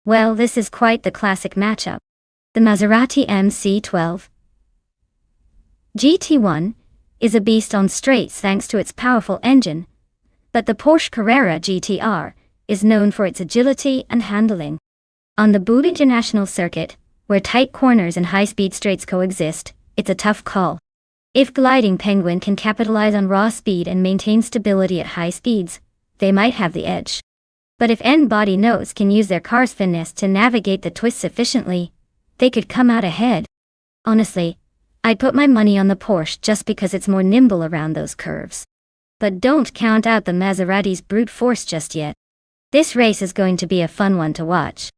Speaker 1: Well, this is quite the classic matchup. The Maserati MC12 GT1 is a beast on straights thanks to its powerful engine, but the Porsche Carrera GTR is known for its agility and handling. On the Boot International circuit, where tight corners and high-speed straights coexist, it's a tough call. If Gliding Penguin can capitalize on raw speed and maintain stability at high speeds, they might have the edge. But if N-Body Notes can use their car's finesse to navigate the twists efficiently, they could come out ahead. Honestly, I'd put my money on the Porsche just because it's more nimble around those curves. But don't count out the Maserati's brute force just yet. This race is going to be a fun one to watch.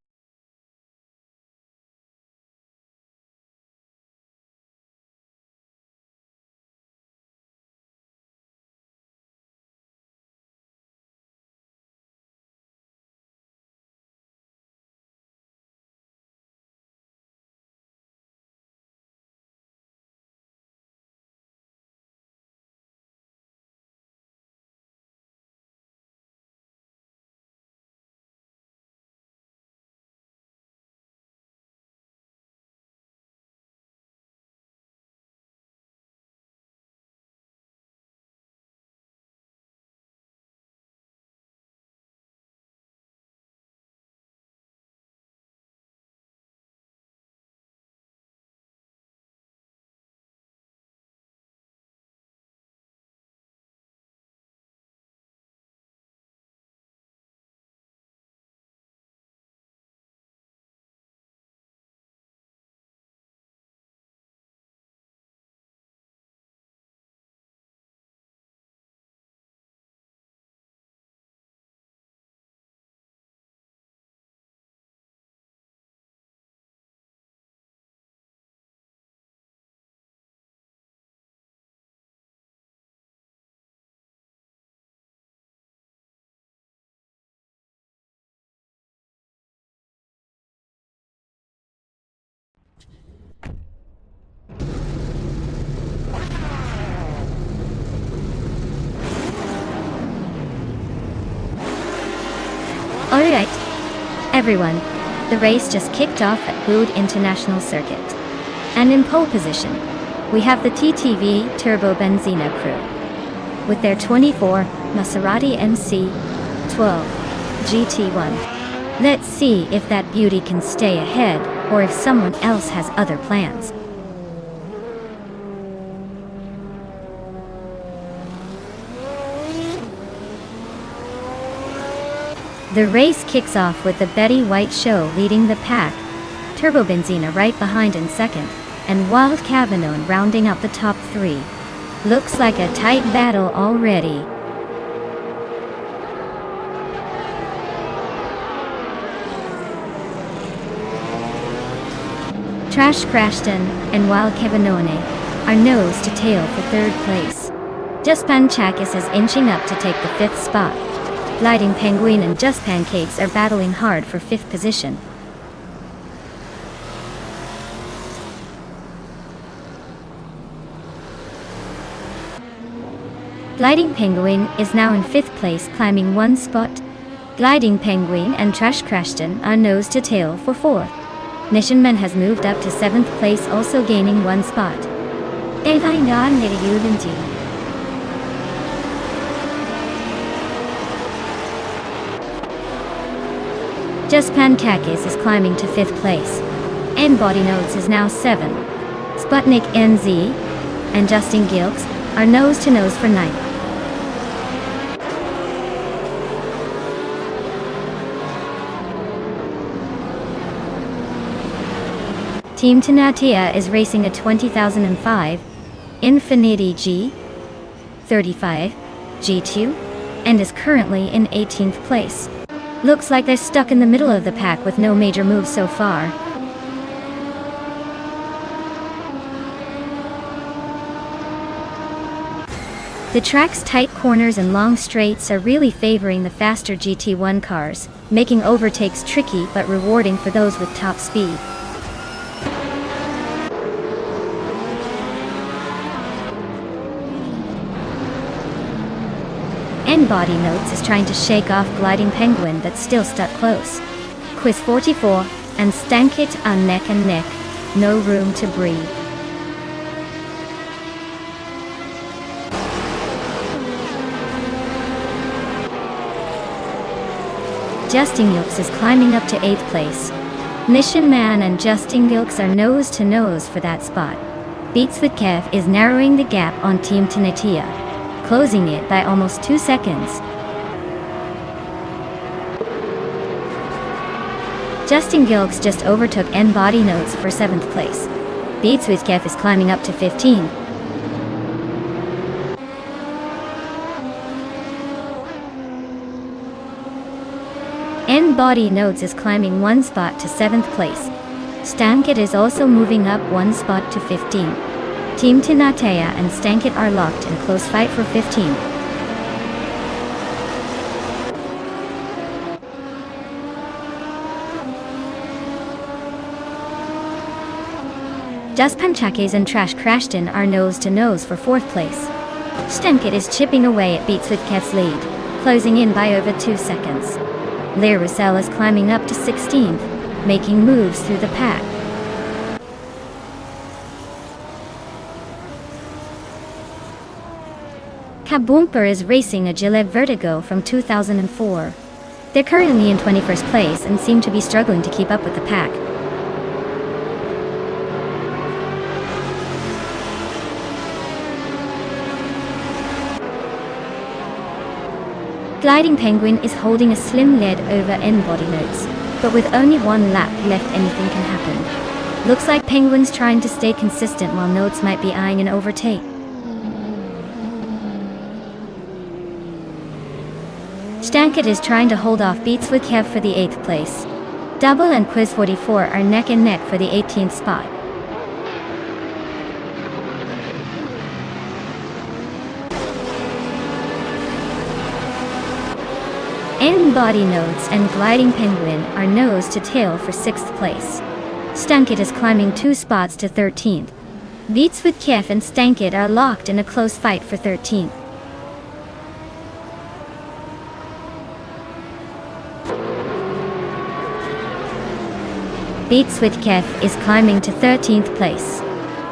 Speaker 1: Alright, everyone, the race just kicked off at Boud International Circuit. And in pole position, we have the TTV Turbo Benzina crew, with their 24 Maserati MC12 GT1. Let's see if that beauty can stay ahead, or if someone else has other plans. The race kicks off with the Betty White Show leading the pack, Turbo Benzina right behind in second, and Wild Cavallone rounding up the top three. Looks like a tight battle already. Trash Crashton and Wild Cavallone are nose to tail for third place. Just Panchakis is inching up to take the fifth spot. Gliding Penguin and Just Pancakes are battling hard for fifth position. Gliding Penguin is now in fifth place, climbing one spot. Gliding Penguin and Trash Crashton are nose to tail for fourth. Nishanman has moved up to seventh place, also gaining one spot. Just Pancakis is climbing to fifth place. And Body Notes is now 7. Sputnik NZ and Justin Gilks are nose to nose for ninth. Team Tenatia is racing a 2005 Infiniti G35 G2 and is currently in 18th place. Looks like they're stuck in the middle of the pack with no major moves so far. The track's tight corners and long straights are really favoring the faster GT1 cars, making overtakes tricky but rewarding for those with top speed. And Body Notes is trying to shake off Gliding Penguin that's still stuck close. Quiz 44 and Stankit are neck and neck, no room to breathe. Justin Gilks is climbing up to 8th place. Nishan Man and Justin Gilks are nose to nose for that spot. Beats with Kev is narrowing the gap on Team Tenatia, closing it by almost 2 seconds. Justin Gilks just overtook N Body Notes for 7th place. Beats with Kev is climbing up to 15. N Body Notes is climbing 1 spot to 7th place. Stankit is also moving up 1 spot to 15. Team Tinatea and Stankit are locked in close fight for 15. Just Panchakes and Trash Crashton are nose to nose for 4th place. Stankit is chipping away at Beats with Kev's lead, closing in by over 2 seconds. Lear Russell is climbing up to 16th, making moves through the pack. Kaboomper is racing a Gillette Vertigo from 2004. They're currently in 21st place and seem to be struggling to keep up with the pack. Gliding Penguin is holding a slim lead over N Body Notes, but with only 1 lap left anything can happen. Looks like Penguin's trying to stay consistent while Notes might be eyeing an overtake. Stankit is trying to hold off Beats with Kev for the 8th place. Double and Quiz 44 are neck and neck for the 18th spot. N Body Notes and Gliding Penguin are nose to tail for 6th place. Stankit is climbing 2 spots to 13th. Beats with Kev and Stankit are locked in a close fight for 13th. Beats with Kev is climbing to 13th place.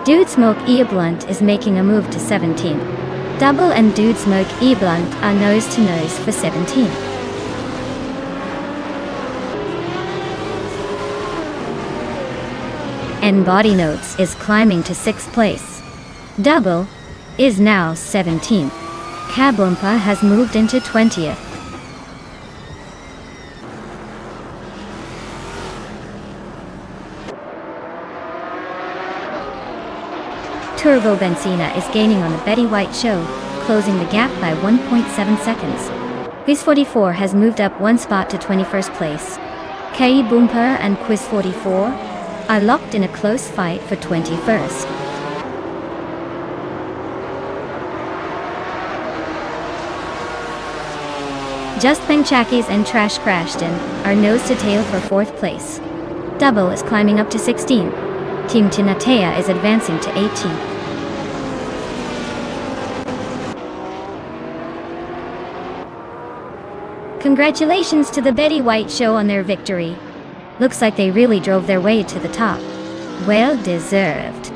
Speaker 1: Dude Smoke E-Blunt is making a move to 17th. Double and Dude Smoke E-Blunt are nose to nose for 17th. N Body Notes is climbing to 6th place. Double is now 17th. Kaboompa has moved into 20th. Turbo Benzina is gaining on the Betty White show, closing the gap by 1.7 seconds. Quiz 44 has moved up 1 spot to 21st place. Kaboompa and Quiz 44 are locked in a close fight for 21st. Just Panchakes and Trash Crashton are nose to tail for 4th place. Double is climbing up to 16. Team Tinatea is advancing to 18. Congratulations to the Betty White show on their victory. Looks like they really drove their way to the top. Well deserved.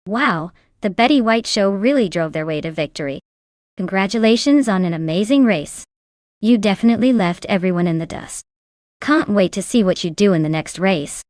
Speaker 1: Wow, the Betty White show really drove their way to victory. Congratulations on an amazing race. You definitely left everyone in the dust. Can't wait to see what you do in the next race.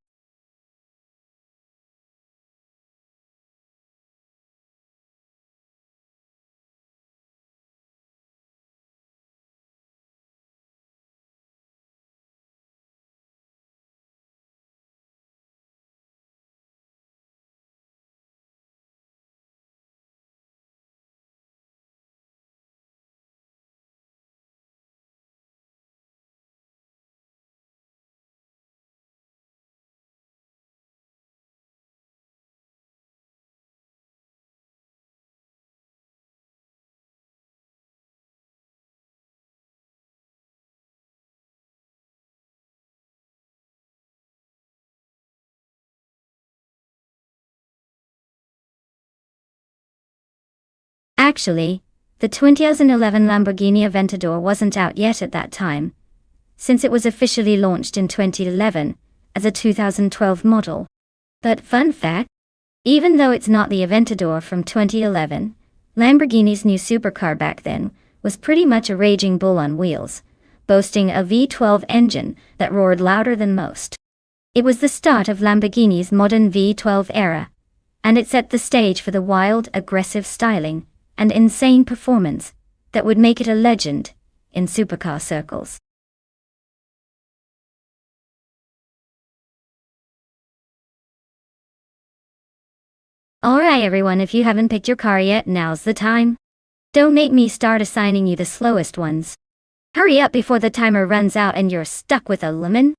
Speaker 1: Actually, the 2011 Lamborghini Aventador wasn't out yet at that time. Since it was officially launched in 2011, as a 2012 model. But fun fact, even though it's not the Aventador from 2011, Lamborghini's new supercar back then was pretty much a raging bull on wheels, boasting a V12 engine that roared louder than most. It was the start of Lamborghini's modern V12 era, and it set the stage for the wild, aggressive styling and insane performance that would make it a legend in supercar circles. Alright everyone, if you haven't picked your car yet, now's the time. Don't make me start assigning you the slowest ones. Hurry up before the timer runs out and you're stuck with a lemon.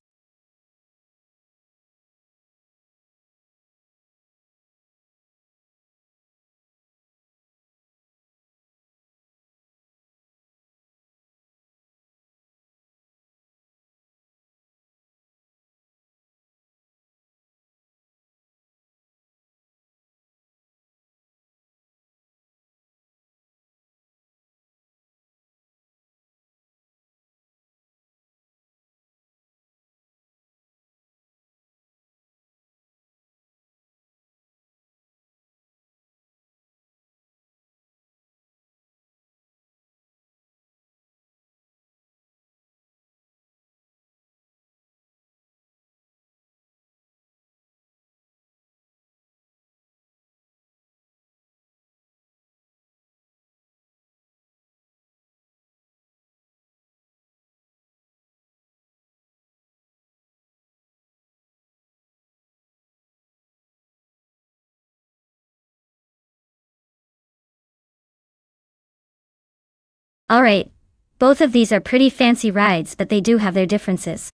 Speaker 1: Alright, both of these are pretty fancy rides, but they do have their differences.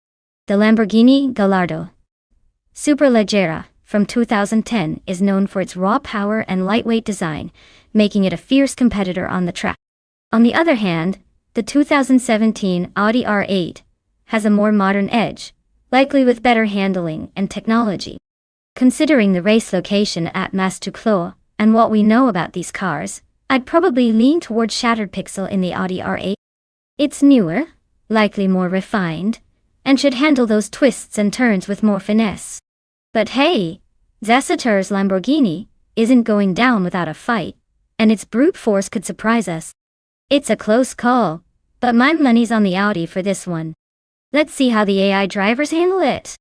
Speaker 1: The Lamborghini Gallardo Superleggera from 2010 is known for its raw power and lightweight design, making it a fierce competitor on the track. On the other hand, the 2017 Audi R8 has a more modern edge, likely with better handling and technology. Considering the race location at Mas-Duclos and what we know about these cars, I'd probably lean towards Shattered Pixel in the Audi R8. It's newer, likely more refined, and should handle those twists and turns with more finesse. But hey, Zasater's Lamborghini isn't going down without a fight, and its brute force could surprise us. It's a close call, but my money's on the Audi for this one. Let's see how the AI drivers handle it.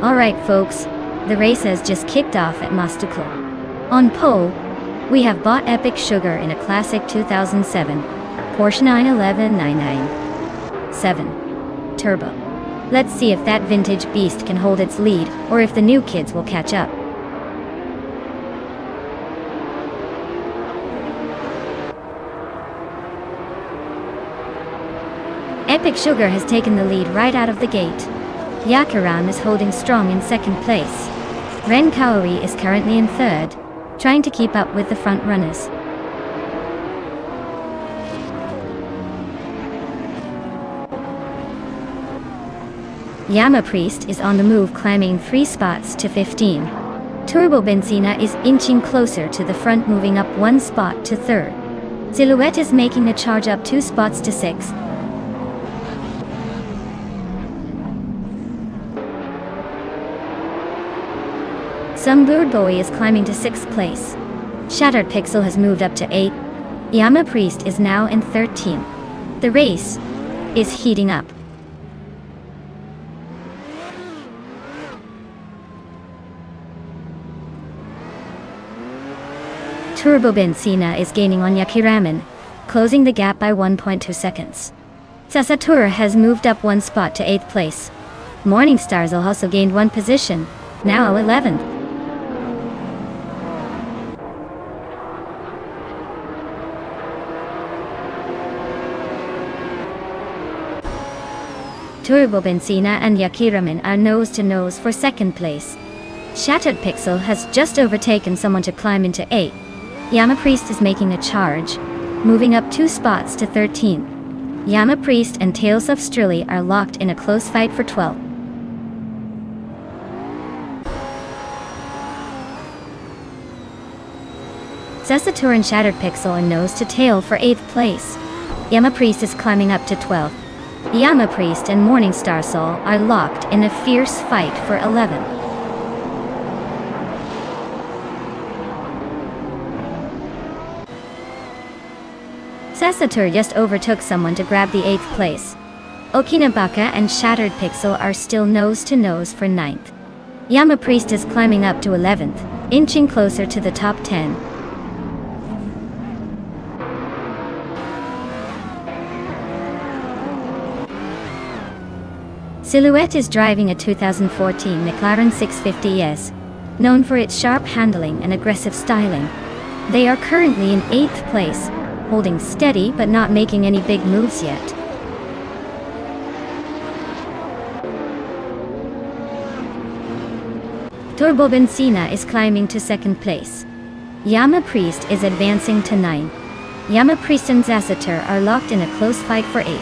Speaker 1: Alright folks, the race has just kicked off at Mas-Duclos. On pole, we have bought Epic Sugar in a classic 2007 Porsche 911 997 Turbo. Let's see if that vintage beast can hold its lead, or if the new kids will catch up. Epic Sugar has taken the lead right out of the gate. Yakaram is holding strong in second place. Ren Kaori is currently in third, trying to keep up with the front runners. Yama Priest is on the move, climbing 3 spots to 15. Turbo Benzina is inching closer to the front, moving up 1 spot to 3rd. Silhouette is making a charge up 2 spots to 6. Some Bird Boy is climbing to 6th place. Shattered Pixel has moved up to 8. Yama Priest is now in 13th. The race is heating up. Turbo Benzina is gaining on Yakiramen, closing the gap by 1.2 seconds. Sasatura has moved up 1 spot to 8th place. Morningstar's also gained 1 position, now 11th. Turbo Benzina and Yakiramen are nose to nose for 2nd place. Shattered Pixel has just overtaken someone to climb into 8. Yama Priest is making a charge, moving up 2 spots to 13. Yama Priest and Tales of Strilly are locked in a close fight for 12. Sasatur and Shattered Pixel are nose to tail for 8th place. Yama Priest is climbing up to 12th. Yama Priest and Morningstar Soul are locked in a fierce fight for 11th. Sasatur just overtook someone to grab the 8th place. Okinabaka and Shattered Pixel are still nose to nose for 9th. Yama Priest is climbing up to 11th, inching closer to the top 10. Silhouette is driving a 2014 McLaren 650S, known for its sharp handling and aggressive styling. They are currently in 8th place, holding steady but not making any big moves yet. Turbo Benzina is climbing to 2nd place. Yama Priest is advancing to 9. Yama Priest and Zasatur are locked in a close fight for 8.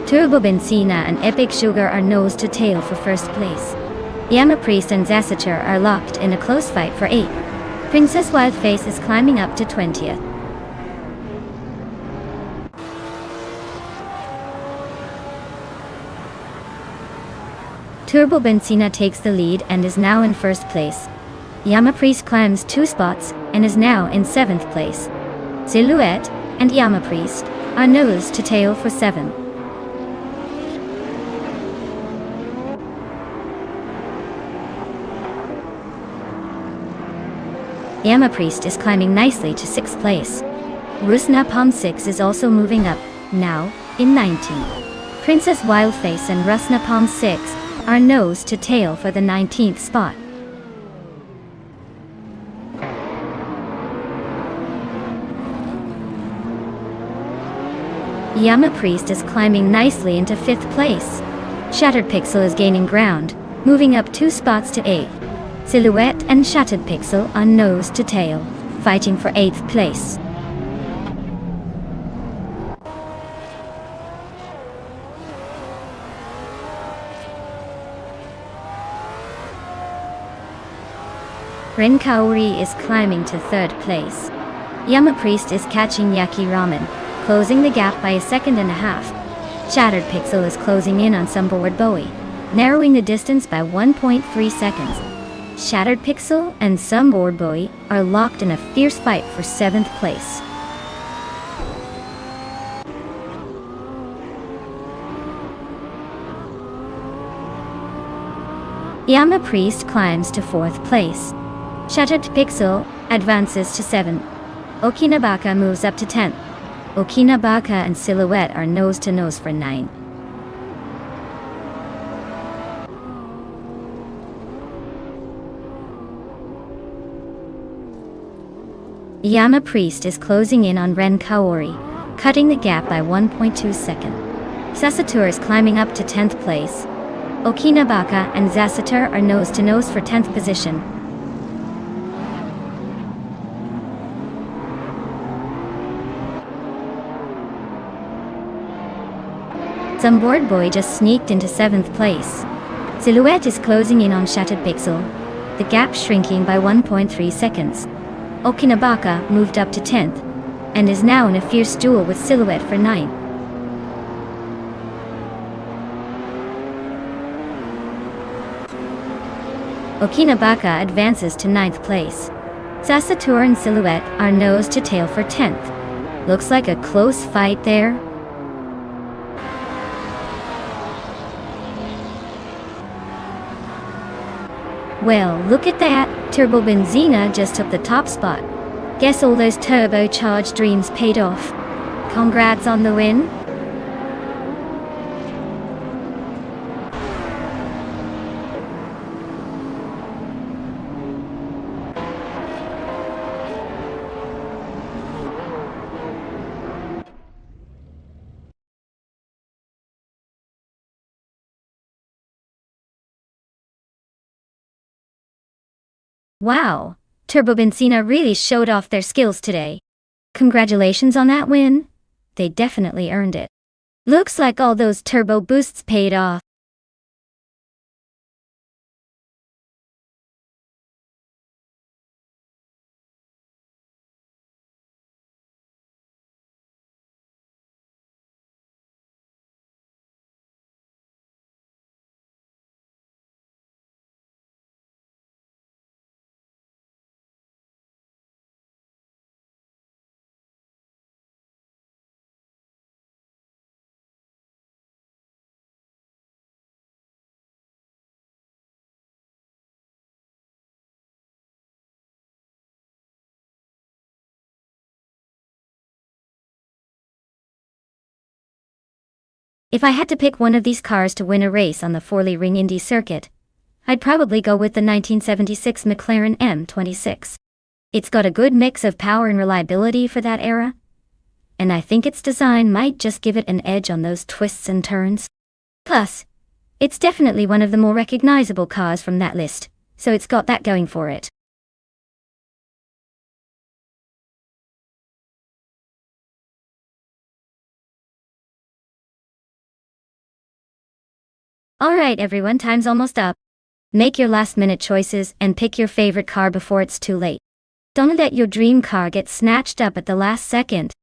Speaker 1: Turbo Benzina and Epic Sugar are nose to tail for 1st place. Yama Priest and Zasatur are locked in a close fight for 8. Princess Wildface is climbing up to 20th. Turbo Benzina takes the lead and is now in 1st place. Yama Priest climbs 2 spots and is now in 7th place. Silhouette and Yama Priest are nose to tail for 7th. Yama Priest is climbing nicely to 6th place. Rusna Palm 6 is also moving up, now in 19th. Princess Wildface and Rusna Palm 6 are nose to tail for the 19th spot. Yama Priest is climbing nicely into 5th place. Shattered Pixel is gaining ground, moving up 2 spots to 8. Silhouette and Shattered Pixel are nose to tail, fighting for 8th place. Ren Kaori is climbing to 3rd place. Yama Priest is catching Yaki Ramen, closing the gap by 1.5 seconds. Shattered Pixel is closing in on Sunboard Bowie, narrowing the distance by 1.3 seconds. Shattered Pixel and Sunboard Bowie are locked in a fierce fight for 7th place. Yama Priest climbs to 4th place. Shattered Pixel advances to 7th. Okinabaka moves up to 10th. Okinabaka and Silhouette are nose to nose for 9. Yama Priest is closing in on Ren Kaori, cutting the gap by 1.2 seconds. Sasatur is climbing up to 10th place. Okinabaka and Zasatur are nose to nose for 10th position. Some bored boy just sneaked into 7th place. Silhouette is closing in on Shattered Pixel, the gap shrinking by 1.3 seconds. Okinabaka moved up to 10th, and is now in a fierce duel with Silhouette for 9th. Okinabaka advances to 9th place. Sasatur and Silhouette are nose to tail for 10th. Looks like a close fight there. Well, look at that, Turbo Benzina just took the top spot. Guess all those turbocharged dreams paid off. Congrats on the win. Wow, Turbo Benzina really showed off their skills today. Congratulations on that win. They definitely earned it. Looks like all those turbo boosts paid off. If I had to pick one of these cars to win a race on the Forley Ring Indy circuit, I'd probably go with the 1976 McLaren M26. It's got a good mix of power and reliability for that era, and I think its design might just give it an edge on those twists and turns. Plus, it's definitely one of the more recognizable cars from that list, so it's got that going for it. Alright everyone, time's almost up. Make your last minute choices and pick your favorite car before it's too late. Don't let your dream car get snatched up at the last second.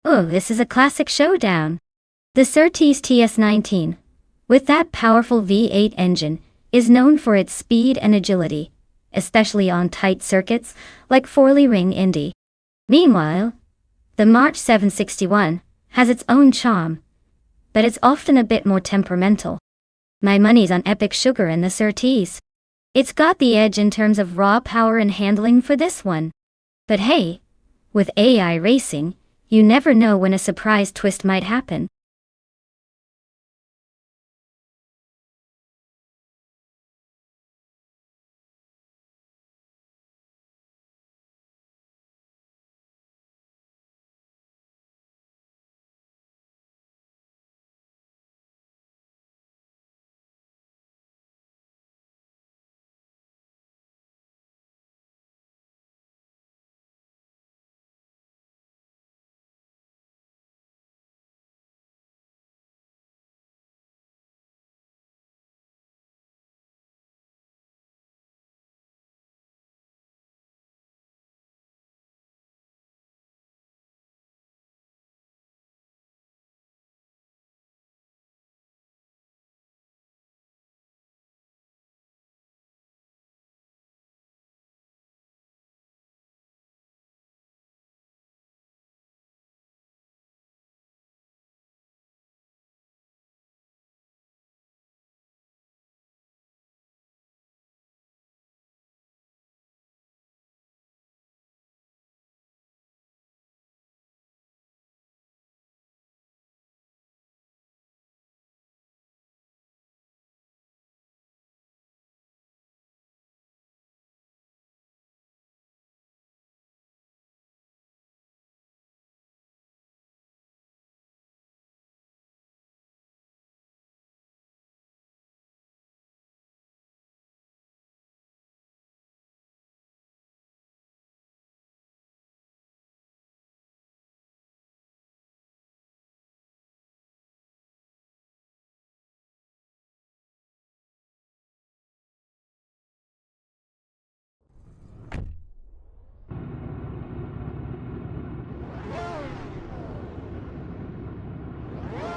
Speaker 1: Oh, this is a classic showdown. The Surtees TS19, with that powerful V8 engine, is known for its speed and agility, especially on tight circuits like Forley Ring Indy. Meanwhile, the March 761 has its own charm, but it's often a bit more temperamental. My money's on Epic Sugar and the Surtees. It's got the edge in terms of raw power and handling for this one. But hey, with AI racing, you never know when a surprise twist might happen.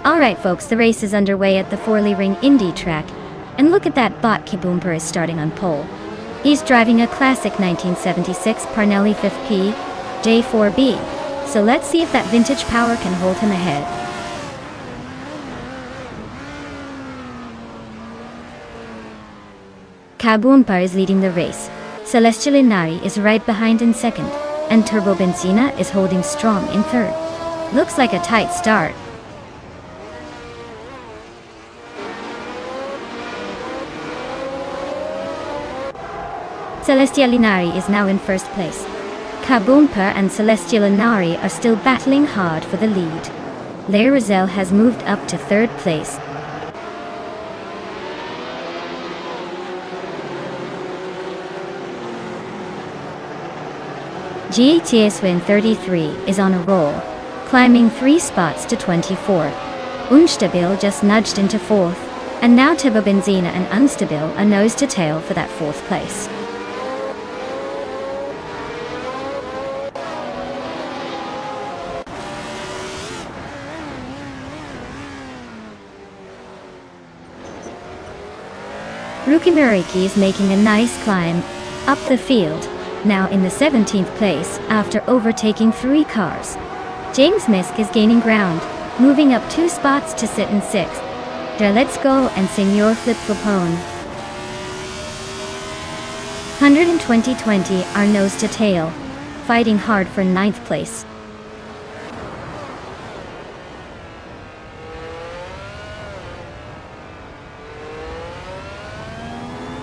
Speaker 1: Alright folks, the race is underway at the Forley Ring Indy track, and look at that bot Kiboomper is starting on pole. He's driving a classic 1976 Parnelli 5P J4B, so let's see if that vintage power can hold him ahead. Kaboomper is leading the race, Celestial Inari is right behind in second, and Turbo Benzina is holding strong in third. Looks like a tight start. Celestial Inari is now in first place. Kaboomper and Celestial Inari are still battling hard for the lead. Lair Rizal has moved up to third place. GATS Win 33 is on a roll, climbing 3 spots to 24. Unstabil just nudged into 4th, and now Turbo Benzina and Unstabil are nose to tail for that 4th place. Rookie Muriki is making a nice climb up the field, now in the 17th place after overtaking 3 cars. James Misk is gaining ground, moving up 2 spots to sit in 6th. Let's Go and Senor Flip Flopone. 120-20 are nose to tail, fighting hard for 9th place.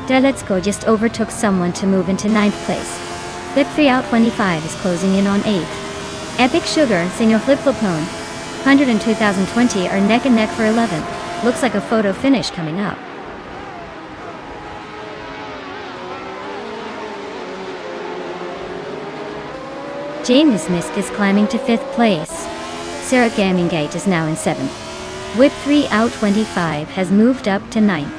Speaker 1: Let's Go just overtook someone to move into 9th place. Flip 3 out 25 is closing in on 8th. Epic Sugar and Senor Flip Flopone, 102,020 are neck and neck for 11th. Looks like a photo finish coming up. James Misk is climbing to 5th place. Sarah Gamingate is now in 7th. Whip 3 out 25 has moved up to 9th.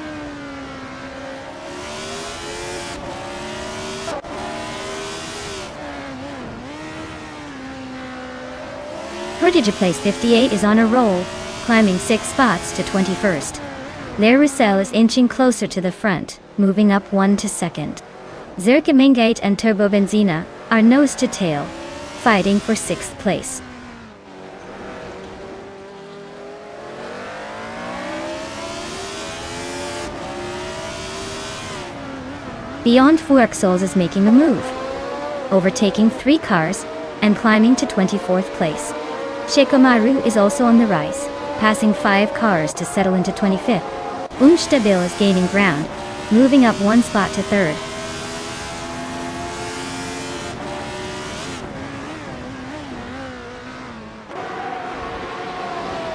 Speaker 1: Prodigy Place 58 is on a roll, climbing 6 spots to 21st. Lair Rizal is inching closer to the front, moving up 1 to 2nd. Zerka Mingate and Turbo Benzina are nose to tail, fighting for 6th place. Beyond Fuerxols is making a move, overtaking 3 cars and climbing to 24th place. Shekomaru is also on the rise, passing 5 cars to settle into 25th. Unstabil is gaining ground, moving up 1 spot to 3rd.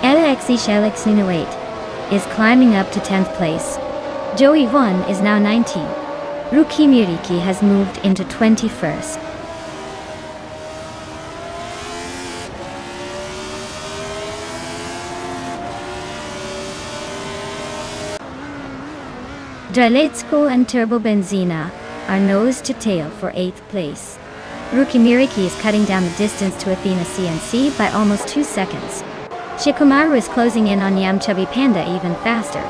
Speaker 1: LXE Shelix08 is climbing up to 10th place. Joey 1 is now 19. Rookie Muriki has moved into 21st. Draletsco and Turbo Benzina are nose to tail for 8th place. Rookie Muriki is cutting down the distance to Athena CNC by almost 2 seconds. Shikomaru is closing in on Yam Chubby Panda even faster,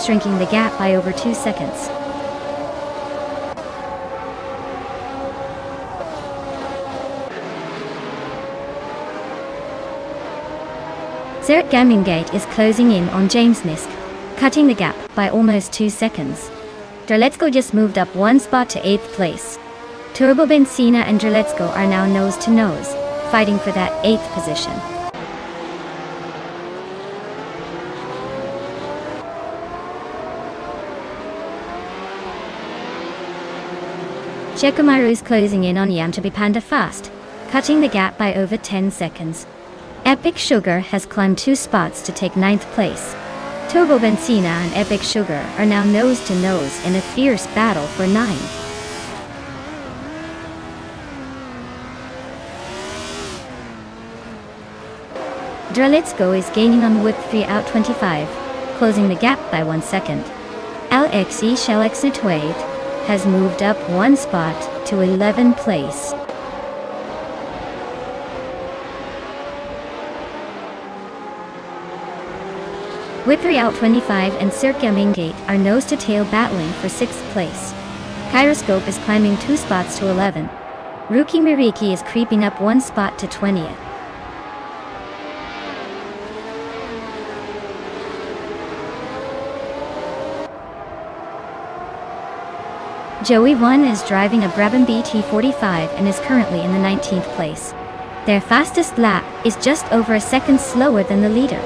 Speaker 1: shrinking the gap by over 2 seconds. Zerk Gamingate is closing in on James Misk, cutting the gap by almost 2 seconds. Draletsco just moved up 1 spot to 8th place. Turbo Benzina and Draletsco are now nose to nose, fighting for that 8th position. Shekomaru is closing in on Yamchabi Panda fast, cutting the gap by over 10 seconds. Epic Sugar has climbed 2 spots to take 9th place. Turbo Benzina and Epic Sugar are now nose to nose in a fierce battle for 9. Draletsco is gaining on Whip 3 out 25, closing the gap by 1 second. LXE Shelix08 has moved up 1 spot to 11th place. Whippery Out 25 and Cirque Mingate are nose-to-tail battling for 6th place. Kyroscope is climbing 2 spots to 11. Rookie Miriki is creeping up 1 spot to 20th. Joey 1 is driving a Brabham BT45 and is currently in the 19th place. Their fastest lap is just over a second slower than the leader,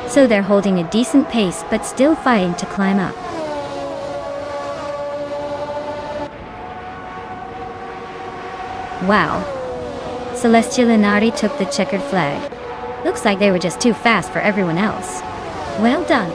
Speaker 1: so they're holding a decent pace but still fighting to climb up. Wow. Celestial Inari took the checkered flag. Looks like they were just too fast for everyone else. Well done.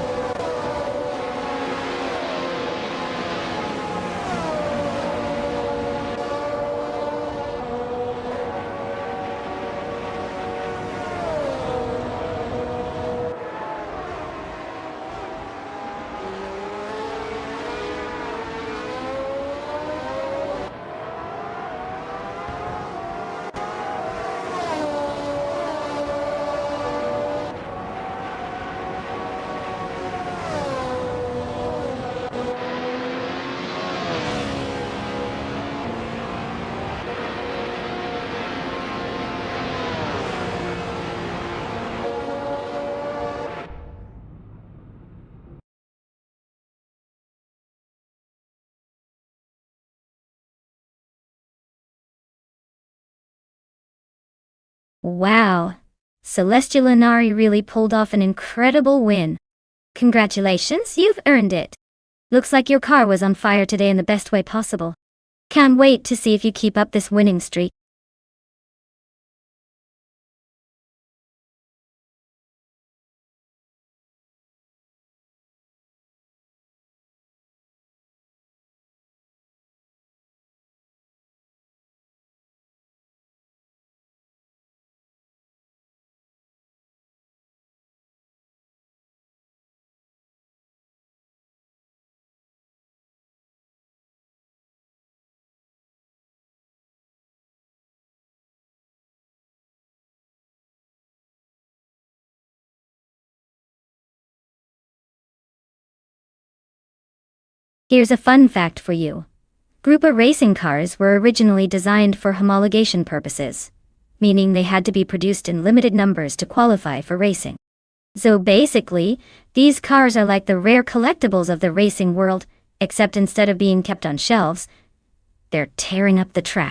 Speaker 1: Wow. Celestial Inari really pulled off an incredible win. Congratulations, you've earned it. Looks like your car was on fire today in the best way possible. Can't wait to see if you keep up this winning streak. Here's a fun fact for you. Grouper racing cars were originally designed for homologation purposes, meaning they had to be produced in limited numbers to qualify for racing. So basically, these cars are like the rare collectibles of the racing world, except instead of being kept on shelves, they're tearing up the track.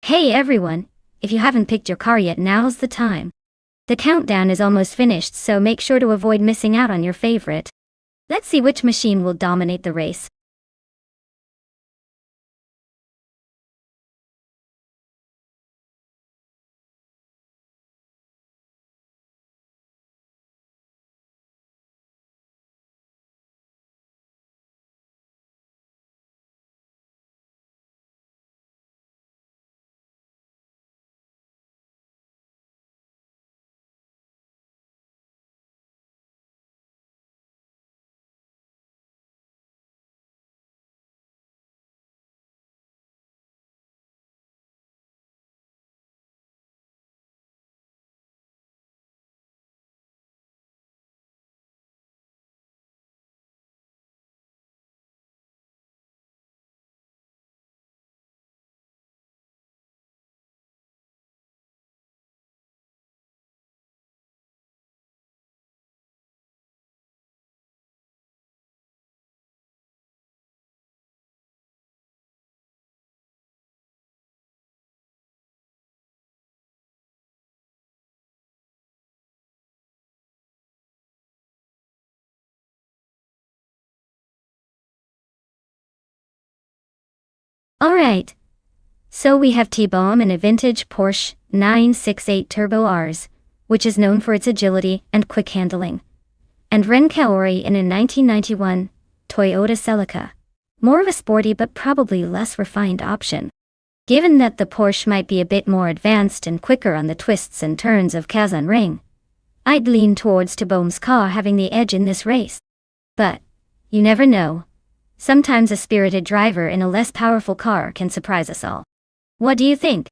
Speaker 1: Hey everyone, if you haven't picked your car yet, now's the time. The countdown is almost finished, so make sure to avoid missing out on your favorite. Let's see which machine will dominate the race. Alright. So we have T-Bomb in a vintage Porsche 968 Turbo Rs, which is known for its agility and quick handling. And Ren Kaori in a 1991 Toyota Celica. More of a sporty but probably less refined option. Given that the Porsche might be a bit more advanced and quicker on the twists and turns of Kazan Ring, I'd lean towards T-Bomb's car having the edge in this race. But you never know. Sometimes a spirited driver in a less powerful car can surprise us all. What do you think?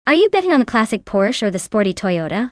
Speaker 1: Are you betting on the classic Porsche or the sporty Toyota?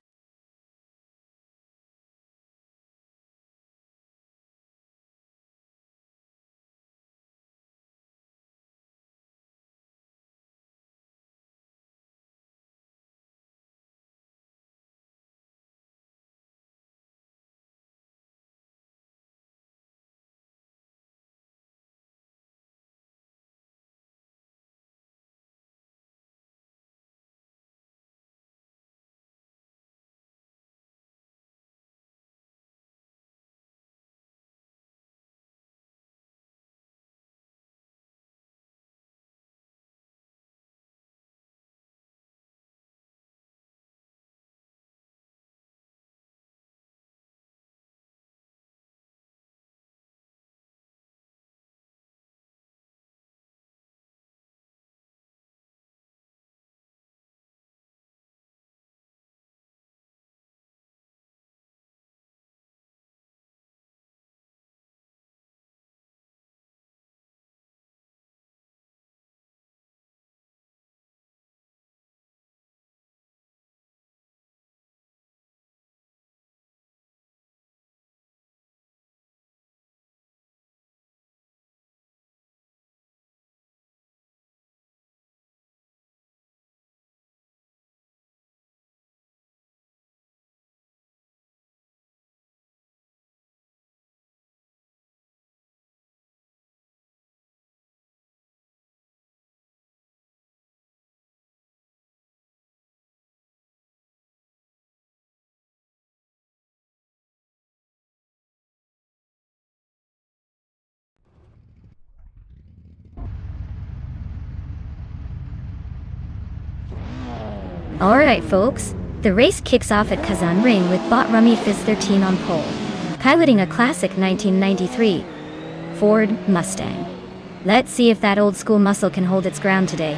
Speaker 1: Alright folks, the race kicks off at Kazan Ring with bot Rummy Fizz 13 on pole, piloting a classic 1993 Ford Mustang. Let's see if that old school muscle can hold its ground today.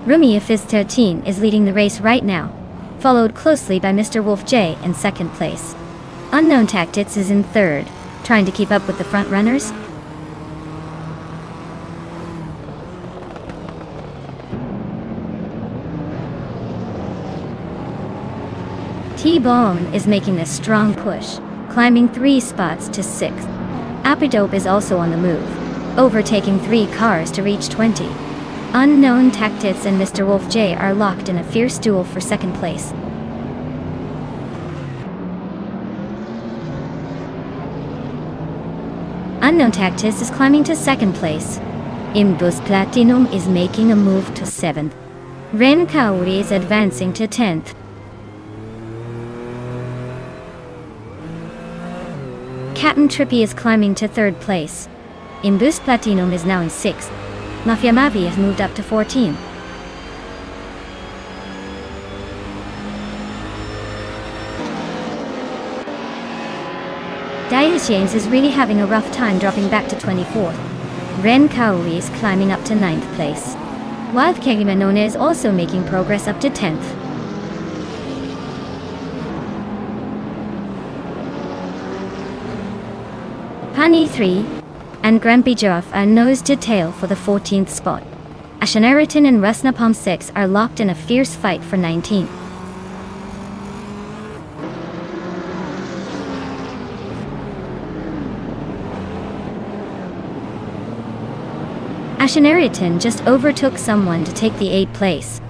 Speaker 1: Rummy Fizz 13 is leading the race right now, followed closely by Mr. Wolf J in second place. Unknown Tactics is in third, trying to keep up with the front runners. T-Bone is making a strong push, climbing 3 spots to 6th. Apidope is also on the move, overtaking 3 cars to reach 20. Unknown Tactics and Mr. Wolf J are locked in a fierce duel for second place. Unknown Tactics is climbing to second place. Imbus Platinum is making a move to 7th. Ren Kaori is advancing to 10th. Captain Trippy is climbing to 3rd place. Imbus Platinum is now in 6th. Mafia Mavi has moved up to 14th. Dias James is really having a rough time dropping back to 24th. Ren Kaori is climbing up to 9th place. Wild Kegimanone is also making progress up to 10th. Pani 3 and Grumpy Giraffe are nose to tail for the 14th spot. Ashanariton and Rusnapalm 6 are locked in a fierce fight for 19th. Ashanariton just overtook someone to take the 8th place.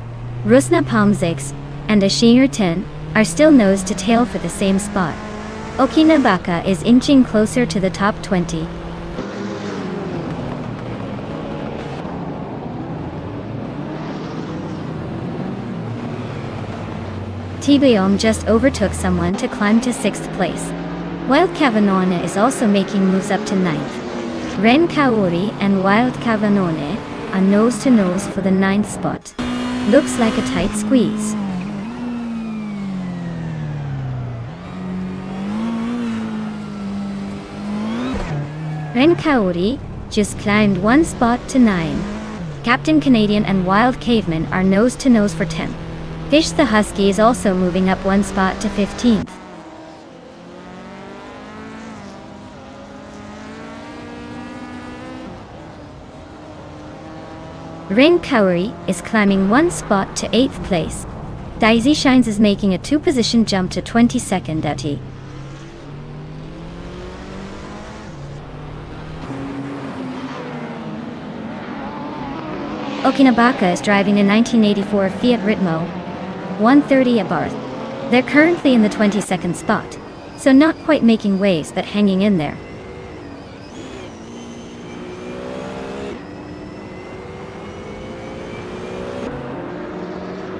Speaker 1: Rusnapalm 6 and Ashanariton are still nose to tail for the same spot. Okinabaka is inching closer to the top 20. Tibiom just overtook someone to climb to 6th place. Wild Cavanone is also making moves up to 9th. Ren Kaori and Wild Cavanone are nose to nose for the 9th spot. Looks like a tight squeeze. Ren Kaori just climbed 1 spot to 9. Captain Canadian and Wild Caveman are nose to nose for 10th. Fish the Husky is also moving up one spot to 15th. Ren Kaori is climbing one spot to 8th place. Daisy Shines is making a 2-position jump to 22nd at E. Okinabaka is driving a 1984 Fiat Ritmo 130 Abarth. They're currently in the 22nd spot, so not quite making waves but hanging in there.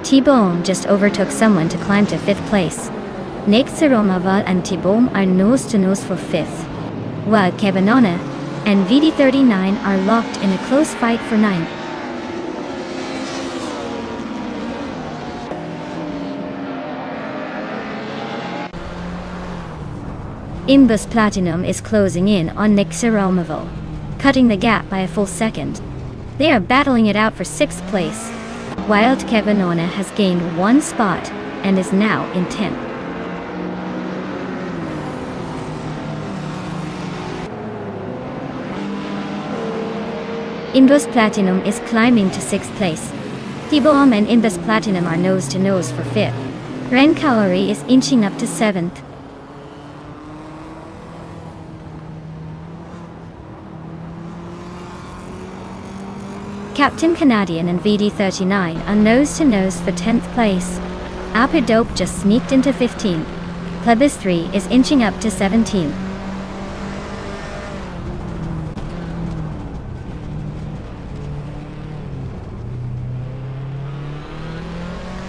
Speaker 1: T-Bone just overtook someone to climb to 5th place. Nick Siromaval and T-Bone are nose-to-nose for 5th, while Kevinona and VD39 are locked in a close fight for 9th. Imbus Platinum is closing in on Nick Siromaval, cutting the gap by a full second. They are battling it out for 6th place. Wild Kevinona has gained one spot and is now in 10th. Imbus Platinum is climbing to 6th place. T-Bomb and Imbus Platinum are nose-to-nose for 5th. Ren Kaori is inching up to 7th. Captain Canadian and VD39 are nose-to-nose for 10th place. Upper Dope just sneaked into 15th. Plebis 3 is inching up to 17th.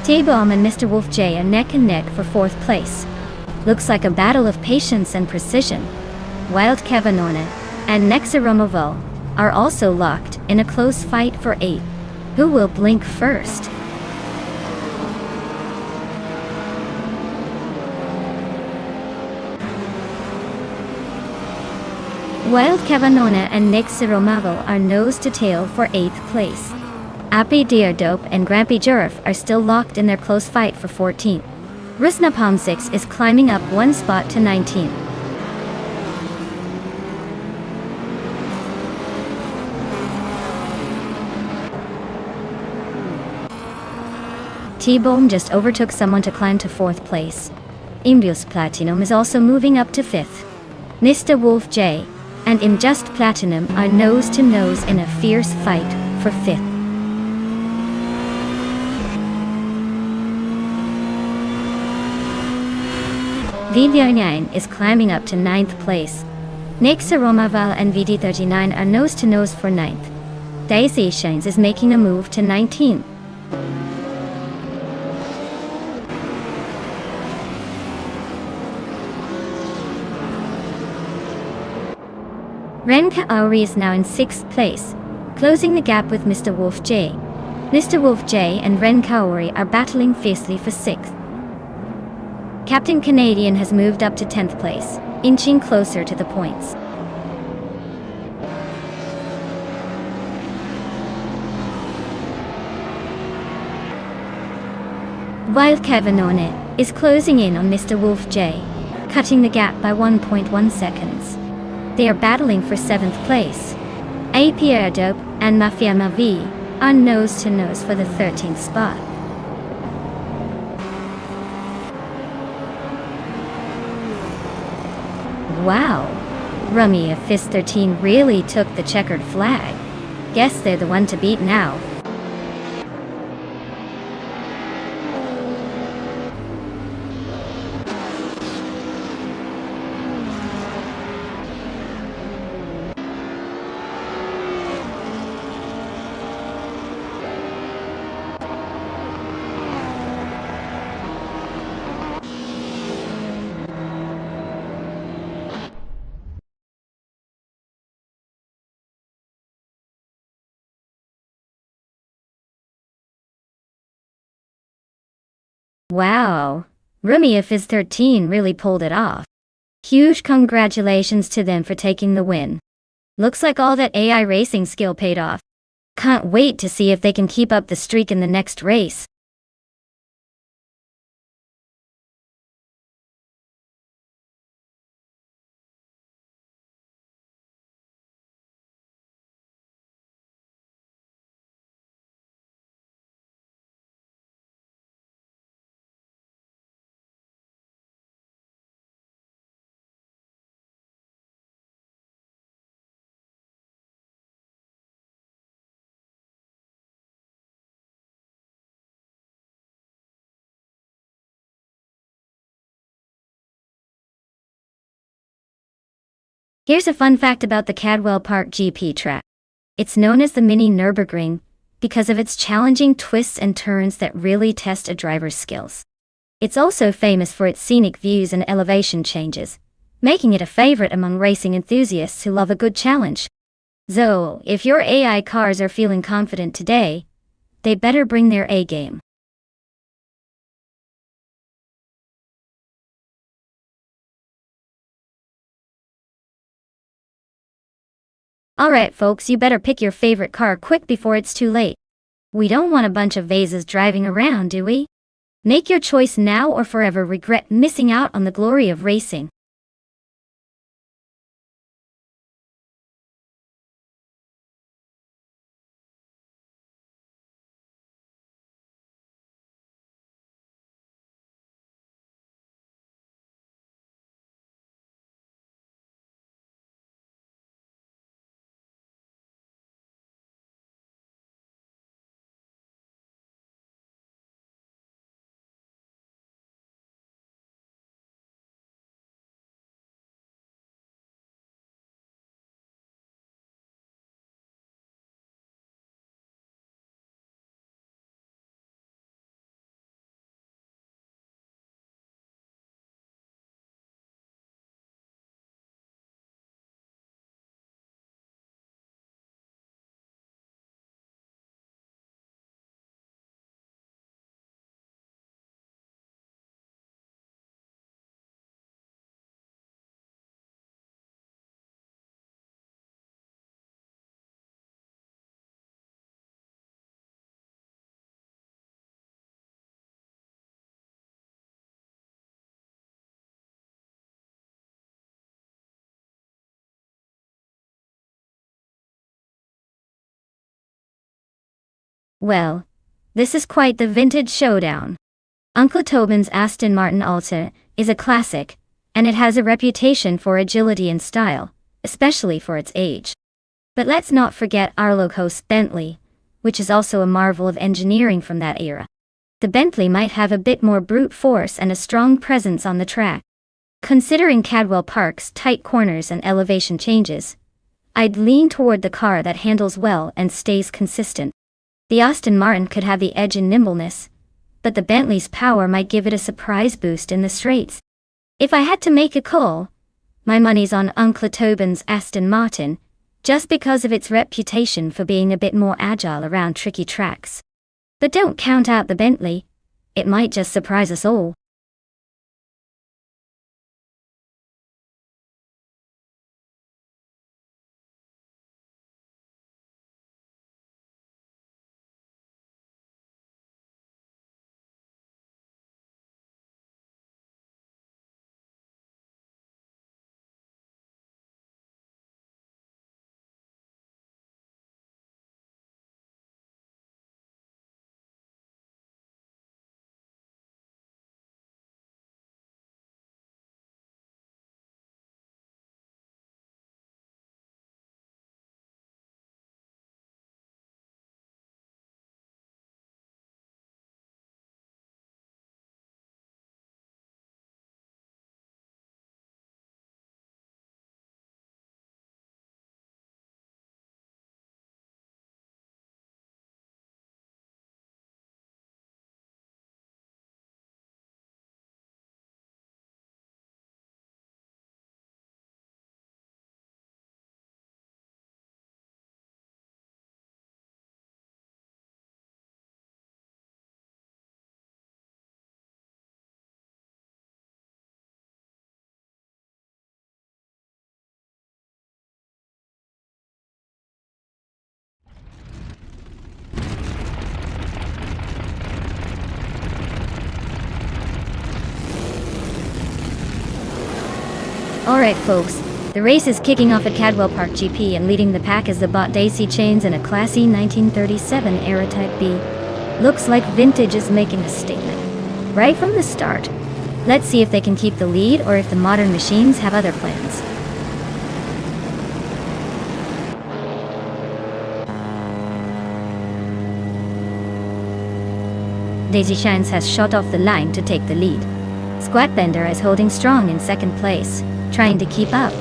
Speaker 1: T-Bomb and Mr. Wolf J are neck and neck for 4th place. Looks like a battle of patience and precision. Wild Kevinona and Nexaromoval are also locked in a close fight for 8th. Who will blink first? Wild Kevinona and Nick Siromaval are nose-to-tail for 8th place. Appy Deerdope and Grampy Jurf are still locked in their close fight for 14th. Rusnapalm 6 is climbing up one spot to 19th. T-Bone just overtook someone to climb to 4th place. Imbus Platinum is also moving up to 5th. Mr. Wolf J and Imjust Platinum are nose-to-nose in a fierce fight for 5th. VD9 is climbing up to 9th place. Nick Saromaval and VD39 are nose-to-nose for 9th. Daisy Shines is making a move to 19th. Ren Kaori is now in 6th place, closing the gap with Mr. Wolf J. Mr. Wolf J and Ren Kaori are battling fiercely for 6th. Captain Canadian has moved up to 10th place, inching closer to the points. While Kevinone is closing in on Mr. Wolf J, cutting the gap by 1.1 seconds. They are battling for 7th place. APR Dope and Mafia Mavi are nose-to-nose for the 13th spot. Wow, Rummy of Fist 13 really took the checkered flag. Guess they're the one to beat now. Wow, Rummy of Fizz 13 really pulled it off. Huge congratulations to them for taking the win. Looks like all that AI racing skill paid off. Can't wait to see if they can keep up the streak in the next race. Here's a fun fact about the Cadwell Park GP track. It's known as the mini Nürburgring because of its challenging twists and turns that really test a driver's skills. It's also famous for its scenic views and elevation changes, making it a favorite among racing enthusiasts who love a good challenge. So, if your AI cars are feeling confident today, they better bring their A game. Alright folks, you better pick your favorite car quick before it's too late. We don't want a bunch of vases driving around, do we? Make your choice now or forever regret missing out on the glory of racing. Well, this is quite the vintage showdown. Uncle Tobin's Aston Martin Alta is a classic, and it has a reputation for agility and style, especially for its age. But let's not forget our low-cost Bentley, which is also a marvel of engineering from that era. The Bentley might have a bit more brute force and a strong presence on the track. Considering Cadwell Park's tight corners and elevation changes, I'd lean toward the car that handles well and stays consistent. The Aston Martin could have the edge in nimbleness, but the Bentley's power might give it a surprise boost in the straights. If I had to make a call, my money's on Uncle Tobin's Aston Martin, just because of its reputation for being a bit more agile around tricky tracks. But don't count out the Bentley, it might just surprise us all. Alright folks, the race is kicking off at Cadwell Park GP, and leading the pack is the bot Daisy Chains in a classy 1937 era Type B. Looks like vintage is making a statement right from the start. Let's see if they can keep the lead or if the modern machines have other plans. Daisy Shines has shot off the line to take the lead. Squatbender is holding strong in second place, trying to keep up.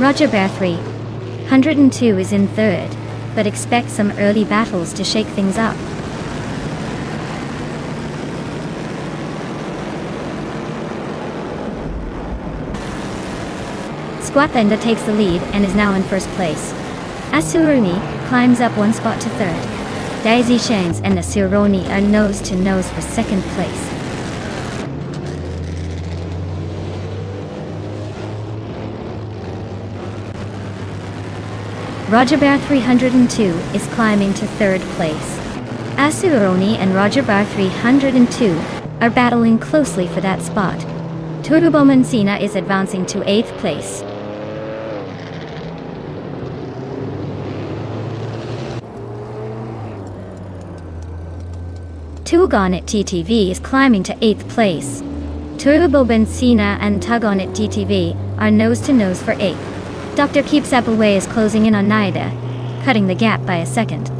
Speaker 1: Roger Bear 302 is in third, but expect some early battles to shake things up. Squat Bender takes the lead and is now in first place. Asuroni climbs up one spot to third. Daisy Shanks and Asuroni are nose to nose for second place. Roger Bear 302 is climbing to third place. Asuroni and Roger Bear 302 are battling closely for that spot. Turbo Mencina is advancing to 8th place. Tug On It TTV is climbing to 8th place. Turbo Benzina and Tug On It TTV are nose to nose for 8th. Dr. Keeps Appleway is closing in on Naida, cutting the gap by a second.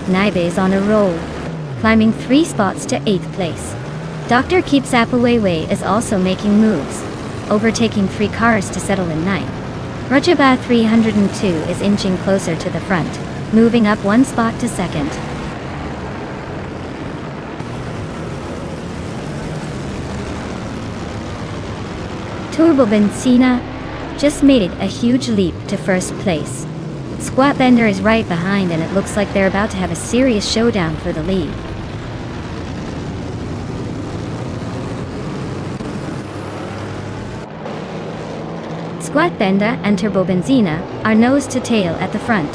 Speaker 1: Naibe is on a roll, climbing 3 spots to 8th place. Dr. Keeps Appleway is also making moves, overtaking 3 cars to settle in 9th. Rajaba 302 is inching closer to the front, moving up 1 spot to 2nd. Turbo Benzina just made it a huge leap to first place. Squat Bender is right behind and it looks like they're about to have a serious showdown for the lead. Squat Bender and Turbo Benzina are nose to tail at the front.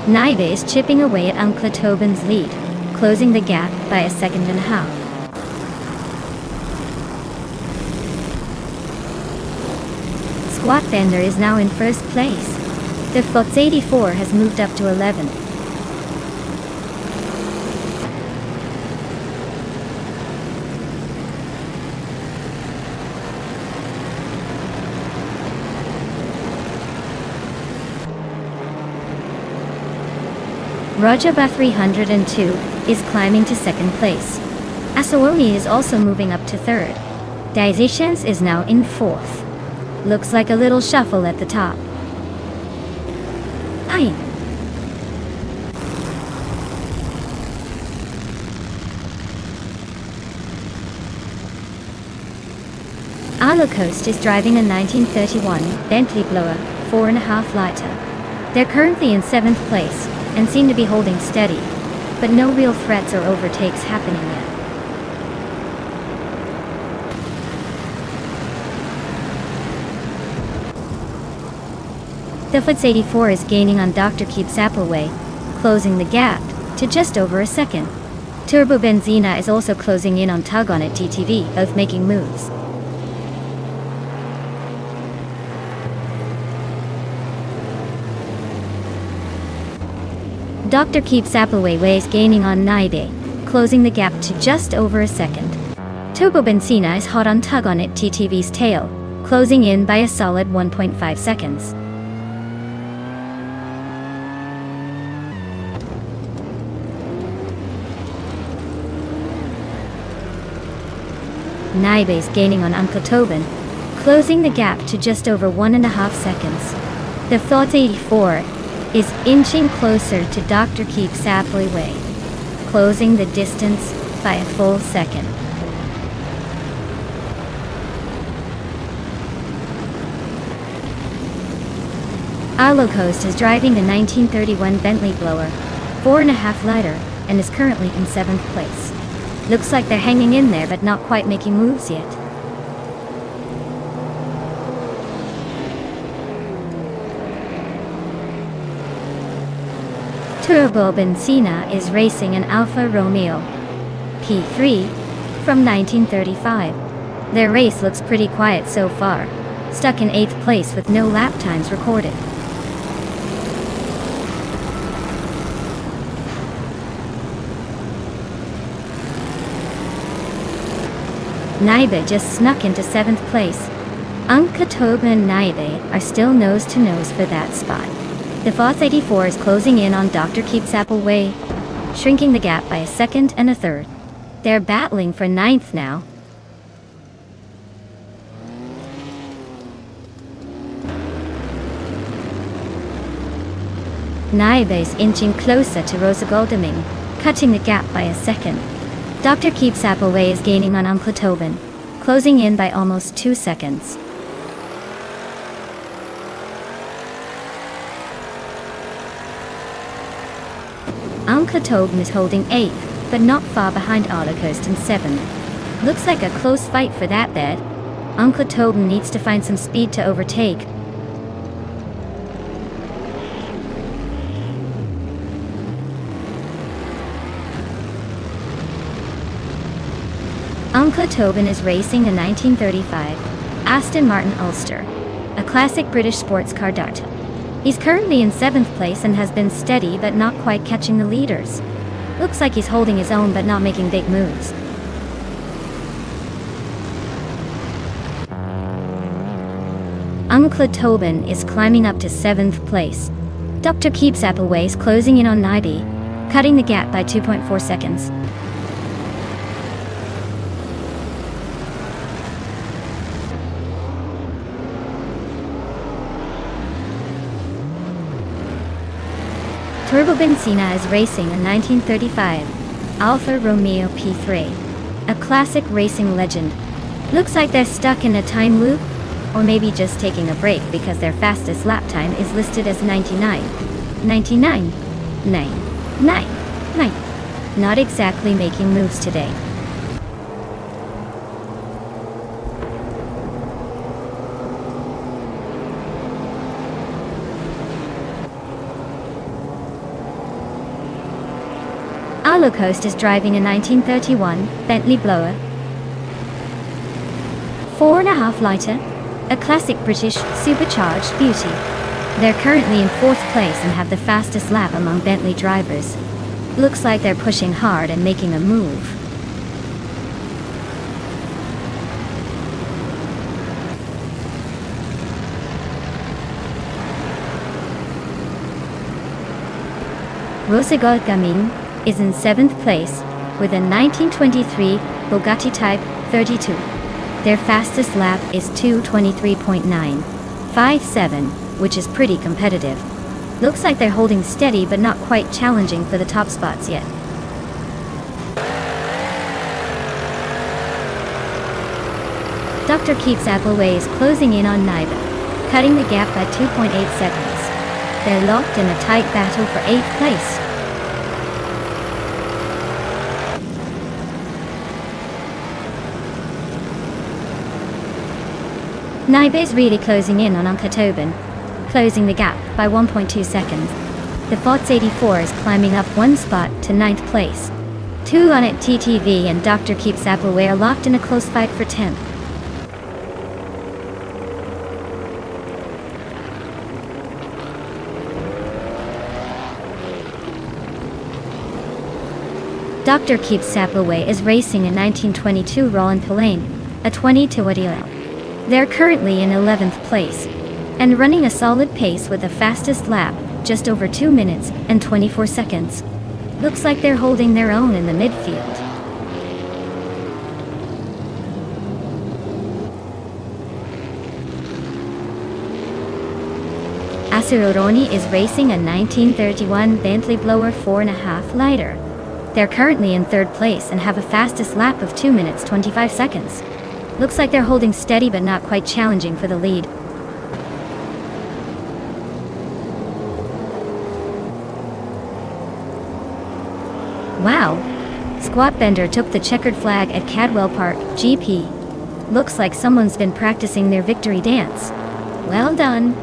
Speaker 1: Naibe is chipping away at Uncle Tobin's lead, closing the gap by a second and a half. Squat Bender is now in first place. The Fox 84 has moved up to 11th. Rajaba 302 is climbing to 2nd place. Asawoni is also moving up to 3rd. Daizishans is now in 4th. Looks like a little shuffle at the top. Aye. Coast is driving a 1931 Bentley blower 4.5 liter. They're currently in 7th place and seem to be holding steady, but no real threats or overtakes happening yet. The Fox 84 is gaining on Dr. Keeps Appleway, closing the gap to just over a second. Turbo Benzina is also closing in on Tug On It TTV, both making moves. Dr. Keeps Appleway is gaining on Naibe, closing the gap to just over a second. Turbo Benzina is hot on Tug On It TTV's tail, closing in by a solid 1.5 seconds. Naibe is gaining on Uncle Tobin, closing the gap to just over 1.5 seconds. The Fox 84 is inching closer to Dr. Keeps Appleway, closing the distance by a full second. Coast is driving the 1931 Bentley blower 4.5 liter and is currently in 7th place. Looks like they're hanging in there but not quite making moves yet. Turbo Benzina is racing an Alfa Romeo P3 from 1935. Their race looks pretty quiet so far, stuck in 8th place with no lap times recorded. Naibe just snuck into 7th place. Toba and Naibe are still nose to nose for that spot. The Fox 84 is closing in on Dr. Keeps Appleway, shrinking the gap by a second and a third. They're battling for ninth now. Naibe is inching closer to Rosa Goldeming, cutting the gap by a second. Dr. Keeps Appleway is gaining on Uncle Tobin, closing in by almost 2 seconds. Uncle Tobin is holding 8th, but not far behind Holocaust in 7th. Looks like a close fight for that bed. Uncle Tobin needs to find some speed to overtake. Uncle Tobin is racing a 1935 Aston Martin Ulster, a classic British sports car dart. He's currently in 7th place and has been steady but not quite catching the leaders. Looks like he's holding his own but not making big moves. Uncle Tobin is climbing up to 7th place. Dr. Keeps Appleway is closing in on Naibe, cutting the gap by 2.4 seconds. Turbo Benzina is racing a 1935 Alfa Romeo P3, a classic racing legend. Looks like they're stuck in a time loop, or maybe just taking a break because their fastest lap time is listed as 99. 99. 9. 9. 9. Not exactly making moves today. Holocaust is driving a 1931 Bentley Blower 4.5 litre, a classic British supercharged beauty. They're currently in 4th place and have the fastest lap among Bentley drivers. Looks like they're pushing hard and making a move. Rosa Goldgaming is in 7th place with a 1923 Bugatti Type 32. Their fastest lap is 2:23.957, which is pretty competitive. Looks like they're holding steady but not quite challenging for the top spots yet. Dr. Keeps Appleway is closing in on Naibe, cutting the gap by 2.8 seconds. They're locked in a tight battle for 8th place. Naibe is really closing in on Uncle Tobin, closing the gap by 1.2 seconds. The Fox 84 is climbing up 1 spot to 9th place. 2 on it TTV and Dr. Keeps Appleway are locked in a close fight for 10th. Dr. Keeps Appleway is racing a 1922 Roland Pillane, a 22 Odile. They're currently in 11th place, and running a solid pace with the fastest lap, just over 2 minutes and 24 seconds. Looks like they're holding their own in the midfield. Asuroroni is racing a 1931 Bentley Blower 4.5 litre. They're currently in 3rd place and have a fastest lap of 2 minutes 25 seconds. Looks like they're holding steady but not quite challenging for the lead. Wow! Squat Bender took the checkered flag at Cadwell Park, GP. Looks like someone's been practicing their victory dance. Well done!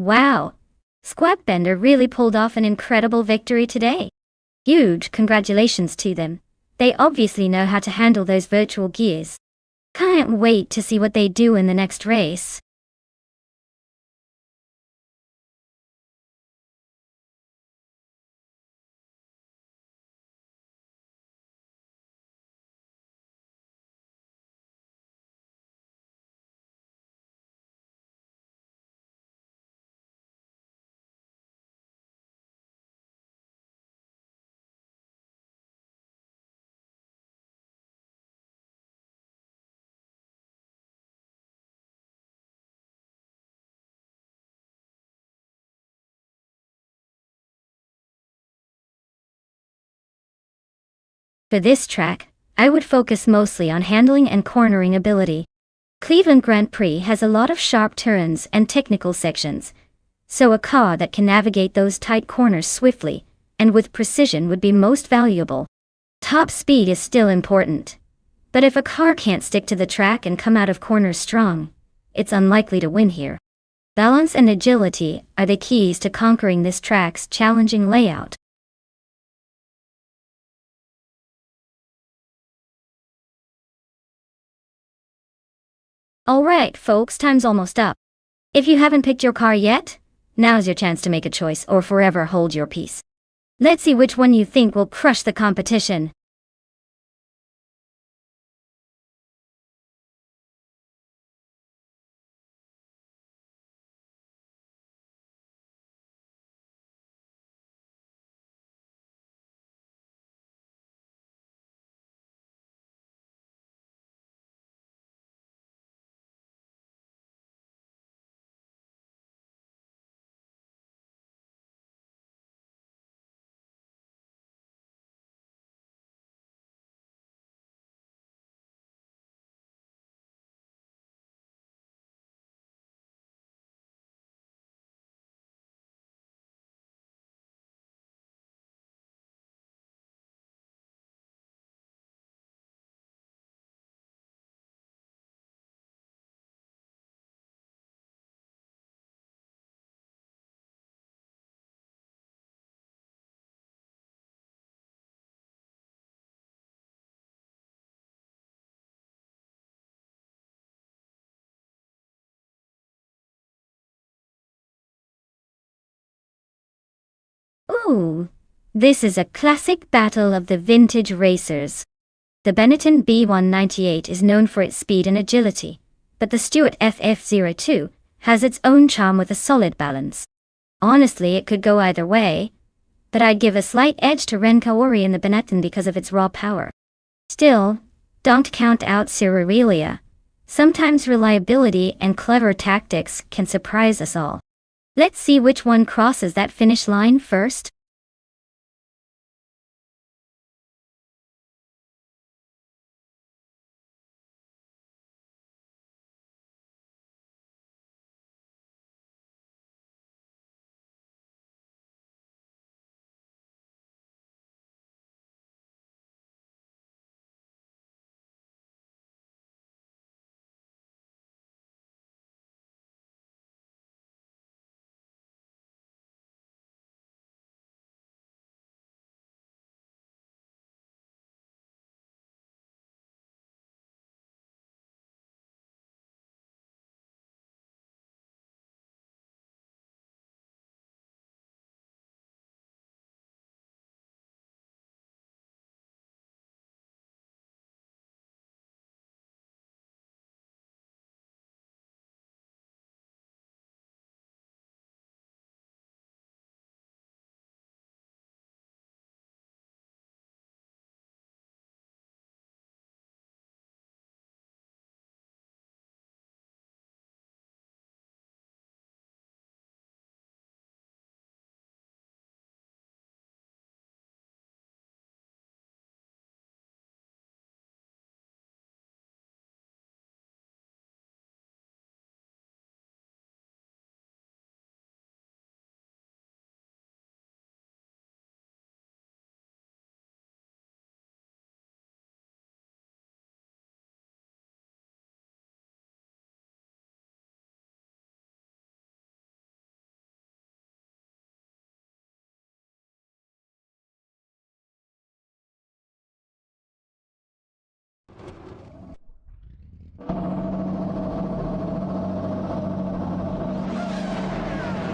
Speaker 1: Wow! Squatbender really pulled off an incredible victory today. Huge congratulations to them. They obviously know how to handle those virtual gears. Can't wait to see what they do in the next race. For this track, I would focus mostly on handling and cornering ability. Cleveland Grand Prix has a lot of sharp turns and technical sections, so a car that can navigate those tight corners swiftly and with precision would be most valuable. Top speed is still important, but if a car can't stick to the track and come out of corners strong, it's unlikely to win here. Balance and agility are the keys to conquering this track's challenging layout. Alright folks, time's almost up. If you haven't picked your car yet, now's your chance to make a choice or forever hold your peace. Let's see which one you think will crush the competition. Ooh, this is a classic battle of the vintage racers. The Benetton B198 is known for its speed and agility, but the Stewart FF02 has its own charm with a solid balance. Honestly, it could go either way, but I'd give a slight edge to Renkaori in the Benetton because of its raw power. Still, don't count out Cirirelia. Sometimes reliability and clever tactics can surprise us all. Let's see which one crosses that finish line first.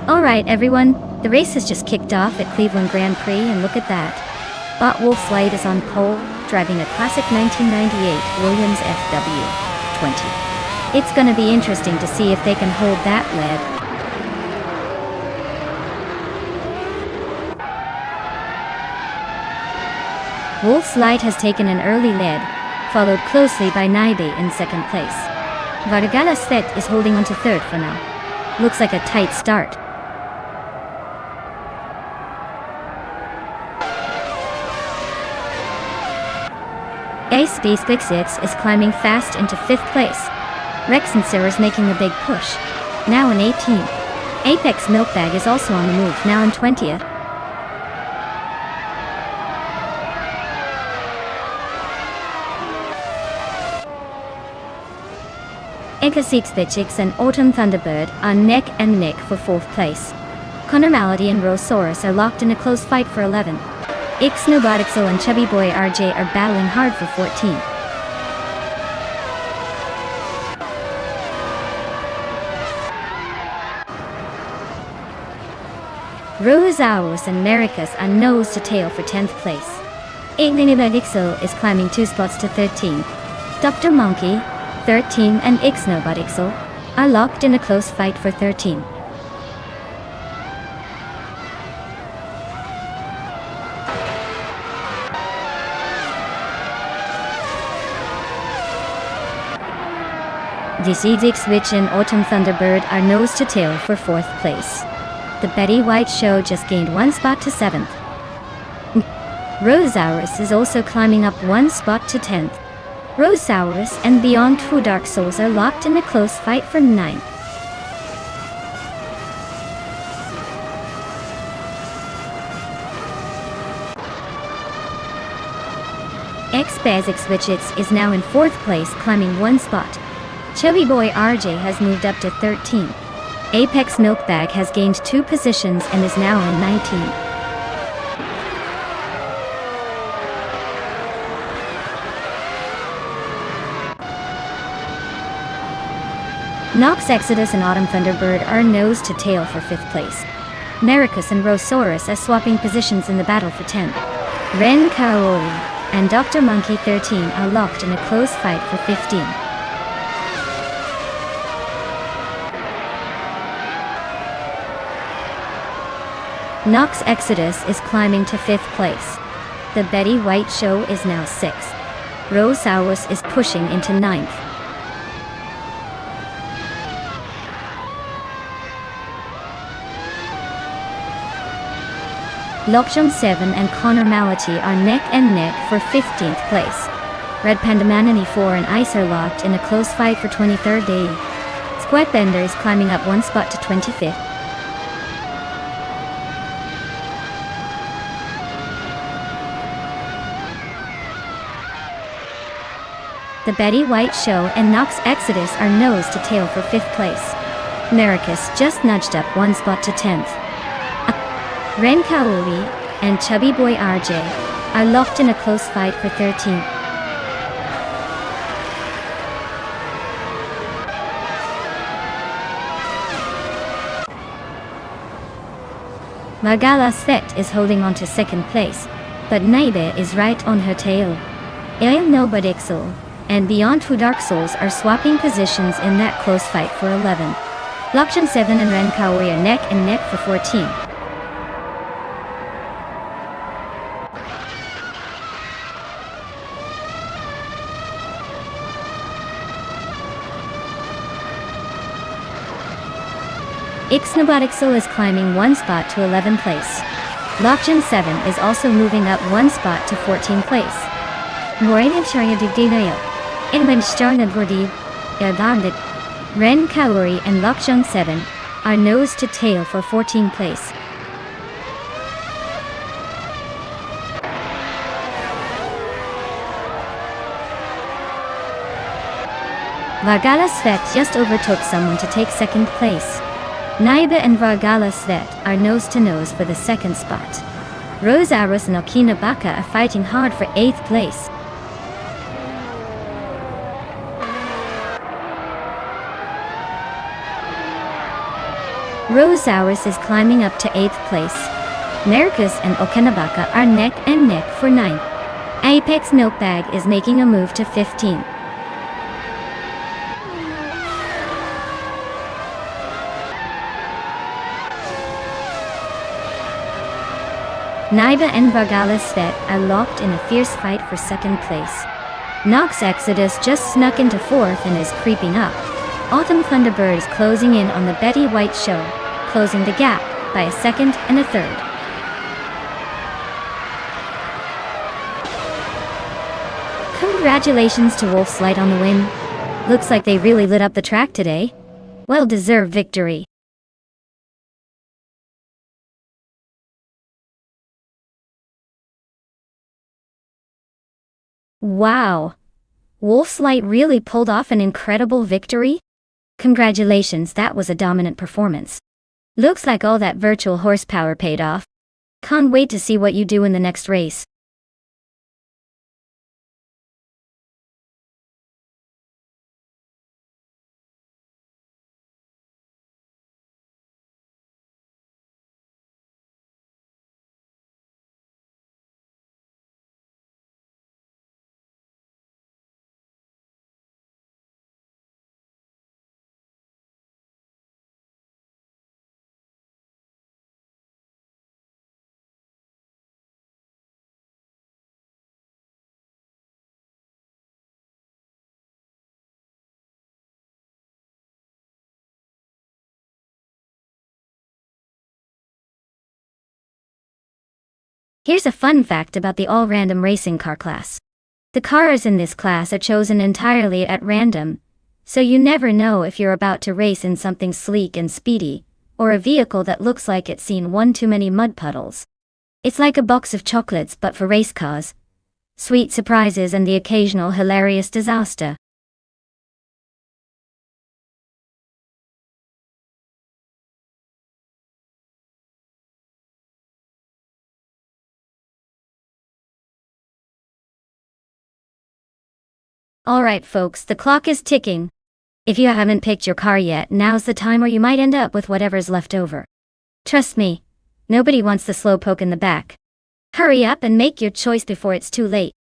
Speaker 1: Alright everyone, the race has just kicked off at Cleveland Grand Prix and look at that. Bot Wolf's Light is on pole, driving a classic 1998 Williams FW20. It's gonna be interesting to see if they can hold that lead. Wolf's Light has taken an early lead, followed closely by Naibe in second place. Vargala Svet is holding on to third for now. Looks like a tight start. Ace Base Bixits is climbing fast into 5th place. Rex and Sarah's making a big push, now in 18th. Apex Milkbag is also on the move, now in 20th. Ekasixvichix and Autumn Thunderbird are neck and neck for 4th place. Connor Malady and Rosaurus are locked in a close fight for 11th. Ixnobotixel and Chubby Boy RJ are battling hard for 14th. Rosaurus and Maricus are nose to tail for 10th place. Igninibadixel is climbing 2 spots to 13th. Dr. Monkey, 13 and Ixnobotixel are locked in a close fight for 13th. Decedix Switch and Autumn Thunderbird are nose to tail for 4th place. The Betty White Show just gained 1 spot to 7th. Rosaurus is also climbing up 1 spot to 10th. Rosaurus and Beyond Two Dark Souls are locked in a close fight for 9th. X-Basic Switchits is now in 4th place, climbing 1 spot. Chubby Boy RJ has moved up to 13th. Apex Milkbag has gained 2 positions and is now in 19th. Nox Exodus and Autumn Thunderbird are nose to tail for 5th place. Maricus and Rosaurus are swapping positions in the battle for 10th. Ren Kaori and Dr. Monkey 13 are locked in a close fight for 15th. Nox Exodus is climbing to 5th place. The Betty White Show is now 6th. Rosaurus is pushing into 9th. Lokjong 7 and Connor Mality are neck and neck for 15th place. Red Panda Manini 4 and Ice are locked in a close fight for 23rd day. Squatbender is climbing up 1 spot to 25th. The Betty White Show and Nox Exodus are nose to tail for 5th place. Maricus just nudged up 1 spot to 10th. Ren Kaori and Chubby Boy RJ are locked in a close fight for 13th. Margala Svet is holding on to 2nd place, but Naibe is right on her tail. Ixnobotixel and Beyond Two Dark Souls are swapping positions in that close fight for 11. Lokjong 7 and Ren Kaori are neck and neck for 14. Ixnobotixel is climbing 1 spot to 11th place. Lokjong 7 is also moving up 1 spot to 14th place. Morainian Charya Digdinayo, Inban Starna Gordi, Yadandit, Ren Kaori and Lokjong 7 are nose to tail for 14th place. Vargala Svet just overtook someone to take 2nd place. Naibe and Vargala Svet are nose to nose for the 2nd spot. Rosaurus and Okina Baka are fighting hard for 8th place. Rosauers is climbing up to 8th place. Mercus and Okanabaka are neck and neck for 9th. Apex Milkbag is making a move to 15th. Naiba and Vargala Svet are locked in a fierce fight for 2nd place. Nox Exodus just snuck into 4th and is creeping up. Autumn Thunderbird is closing in on the Betty White Show, closing the gap by a 2nd and a 3rd. Congratulations to Wolf's Light on the win. Looks like they really lit up the track today. Well-deserved victory. Wow! Wolf's Light really pulled off an incredible victory? Congratulations, that was a dominant performance. Looks like all that virtual horsepower paid off. Can't wait to see what you do in the next race. Here's a fun fact about the all-random racing car class. The cars in this class are chosen entirely at random, so you never know if you're about to race in something sleek and speedy, or a vehicle that looks like it's seen one too many mud puddles. It's like a box of chocolates but for race cars. Sweet surprises and the occasional hilarious disaster. Alright folks, the clock is ticking. If you haven't picked your car yet, now's the time or you might end up with whatever's left over. Trust me, nobody wants the slowpoke in the back. Hurry up and make your choice before it's too late.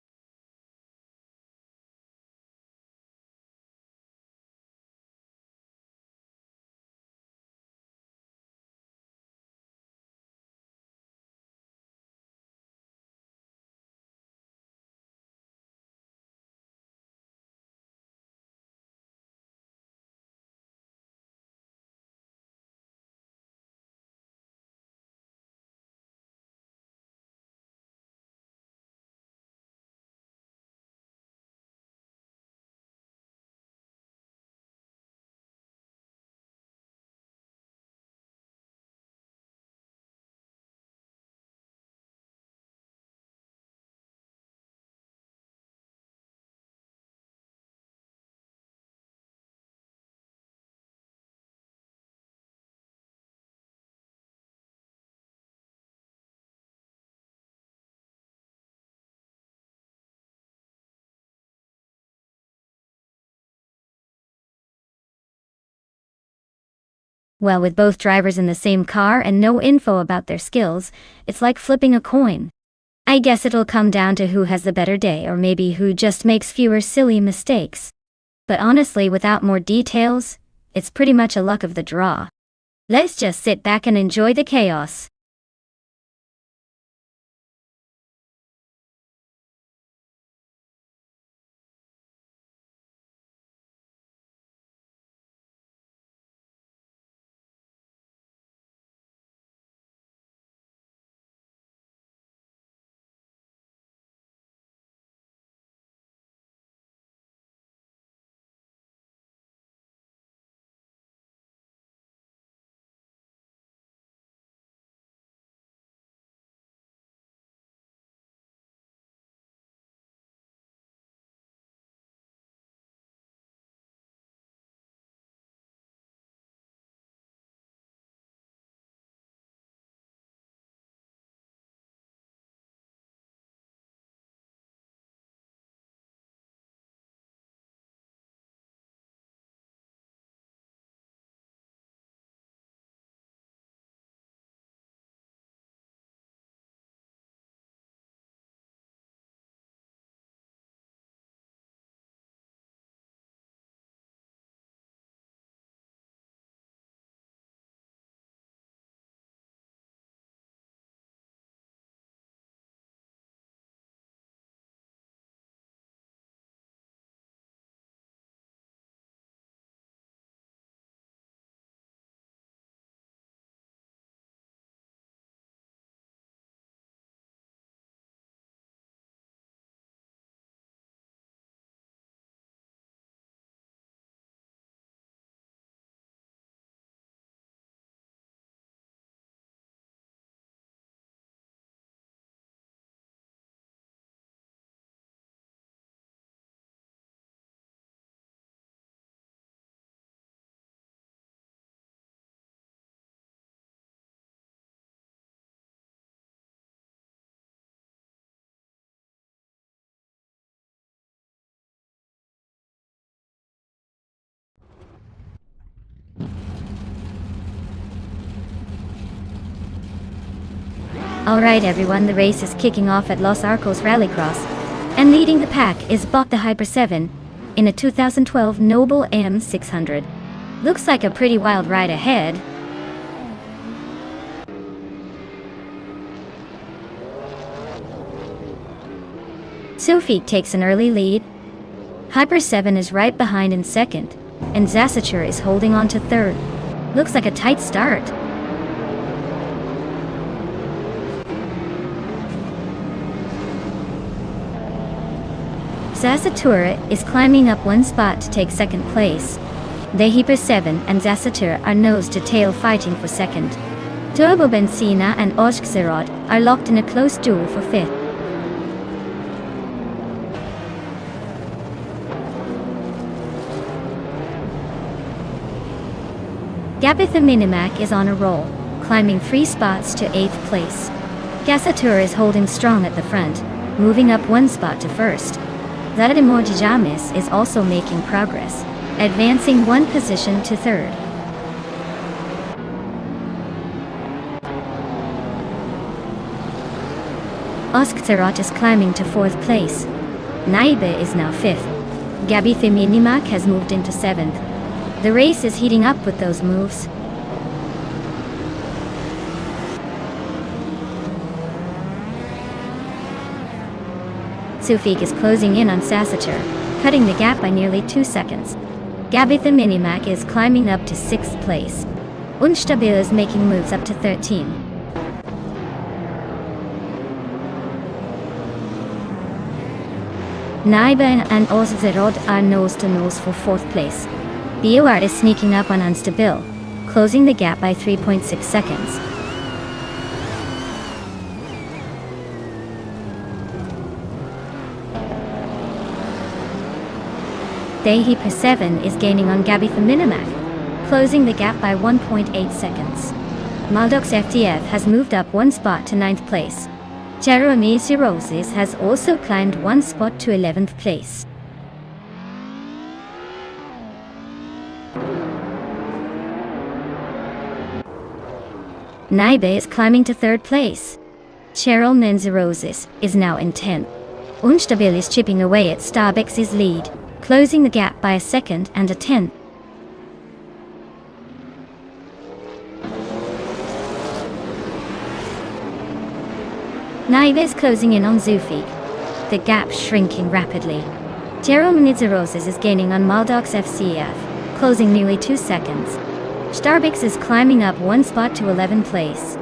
Speaker 1: Well, with both drivers in the same car and no info about their skills, it's like flipping a coin. I guess it'll come down to who has the better day or maybe who just makes fewer silly mistakes. But honestly, without more details, it's pretty much a luck of the draw. Let's just sit back and enjoy the chaos. Alright everyone, the race is kicking off at Los Arcos Rallycross, and leading the pack is Bot the Hyper 7 in a 2012 Noble M600. Looks like a pretty wild ride ahead. Sufik takes an early lead. Hyper 7 is right behind in second, and Zasatur is holding on to third. Looks like a tight start. Zasatur is climbing up one spot to take second place. The Hyper 7 and Zasatur are nose to tail fighting for second. Turbo Benzina and Oshkzerod are locked in a close duel for fifth. Gabitha Minimac is on a roll, climbing 3 spots to 8th place. Zasatur is holding strong at the front, moving up 1 spot to first. Vladimir Jamis is also making progress, advancing 1 position to third. Oskzerot is climbing to 4th place. Naibe is now 5th. Gabitha Minimac has moved into 7th. The race is heating up with those moves. Sufik is closing in on Zasatur, cutting the gap by nearly 2 seconds. Gabitha Minimac is climbing up to 6th place. Unstabil is making moves up to 13. Naiba and Oszerod are nose to nose for 4th place. Bioart is sneaking up on Unstabil, closing the gap by 3.6 seconds. The Hyper 7 is gaining on Gabitha Minimac, closing the gap by 1.8 seconds. Maldox FTF has moved up 1 spot to 9th place. Jeremy Cirrhosis has also climbed 1 spot to 11th place. Naibe is climbing to 3rd place. Cheryl Menzirosis is now in 10th. Unstabil is chipping away at Starbex's lead, closing the gap by a second and a tenth. Naive is closing in on Sufik, the gap shrinking rapidly. Jerome Nidzirosis is gaining on Maldox FCF, closing nearly 2 seconds. Starbex is climbing up 1 spot to 11th place.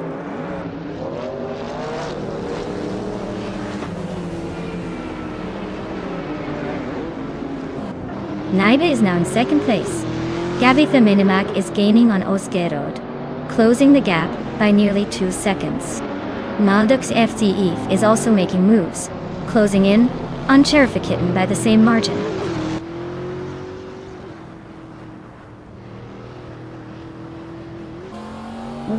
Speaker 1: Naibe is now in 2nd place. Gabitha Minimac is gaining on Osgerod, closing the gap by nearly 2 seconds. Maldux FCF is also making moves, closing in on Cherifakitten by the same margin.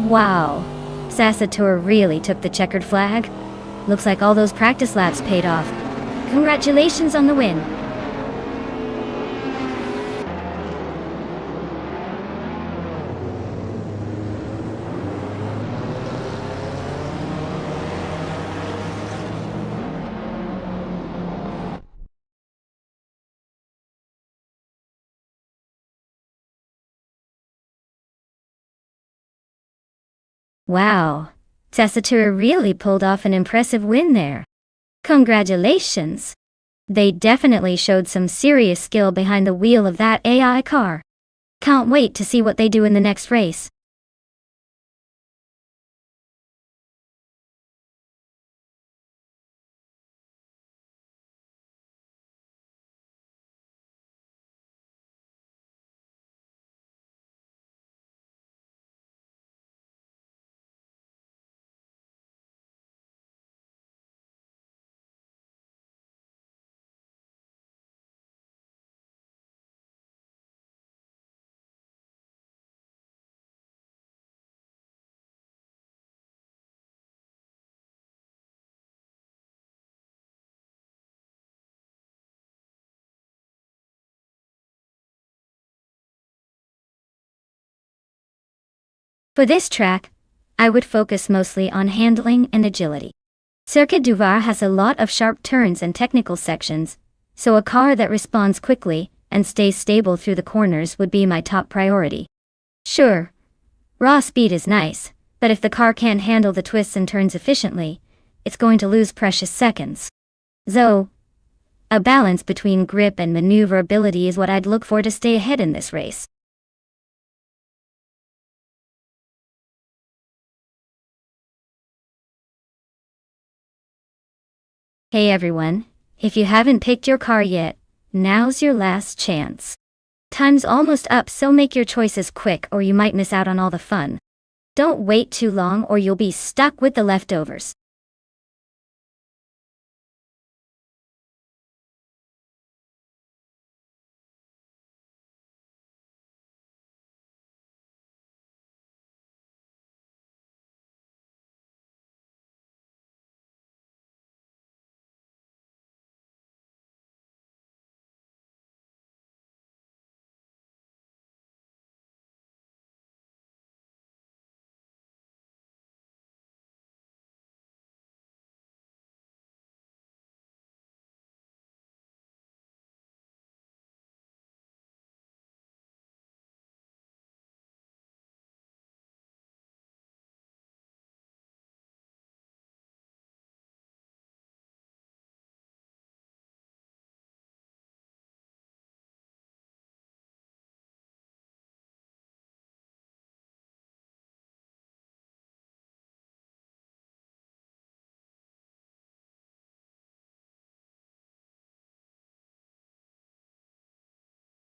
Speaker 1: Wow, Zasatur really took the checkered flag. Looks like all those practice laps paid off. Congratulations on the win. Wow, Zasatur really pulled off an impressive win there. Congratulations! They definitely showed some serious skill behind the wheel of that AI car. Can't wait to see what they do in the next race. For this track, I would focus mostly on handling and agility. Circuit du Var has a lot of sharp turns and technical sections, so a car that responds quickly and stays stable through the corners would be my top priority. Sure, raw speed is nice, but if the car can't handle the twists and turns efficiently, it's going to lose precious seconds. So, a balance between grip and maneuverability is what I'd look for to stay ahead in this race. Hey everyone, if you haven't picked your car yet, now's your last chance. Time's almost up, so make your choices quick or you might miss out on all the fun. Don't wait too long or you'll be stuck with the leftovers.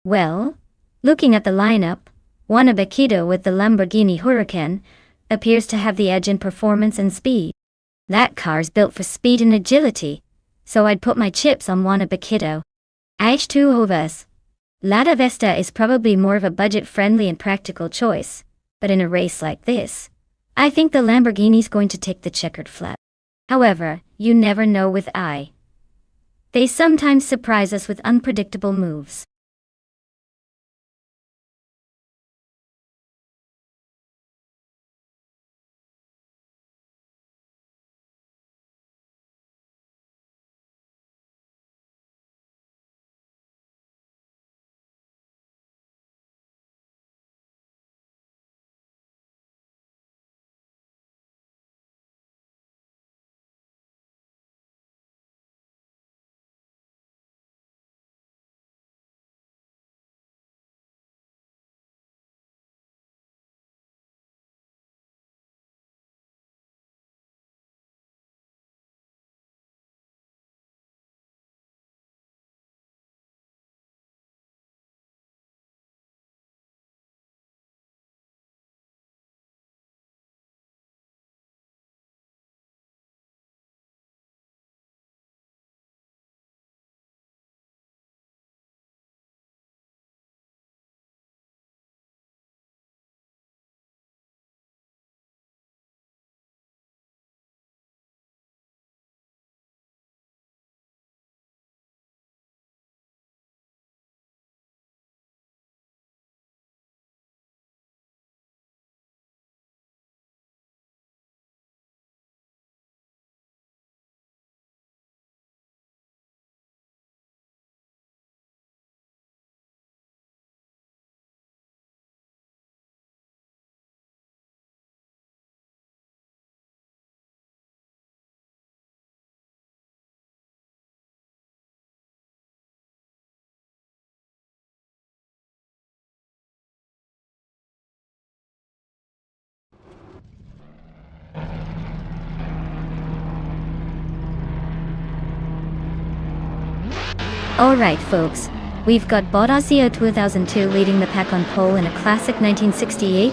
Speaker 1: Well, looking at the lineup, Wanabakito with the Lamborghini Huracan appears to have the edge in performance and speed. That car's built for speed and agility, so I'd put my chips on Wanabakito. H2 Ovas. Lada Vesta is probably more of a budget-friendly and practical choice, but in a race like this, I think the Lamborghini's going to take the checkered flag. However, you never know with I. They sometimes surprise us with unpredictable moves. Alright folks, we've got Bottasio 2002 leading the pack on pole in a classic 1968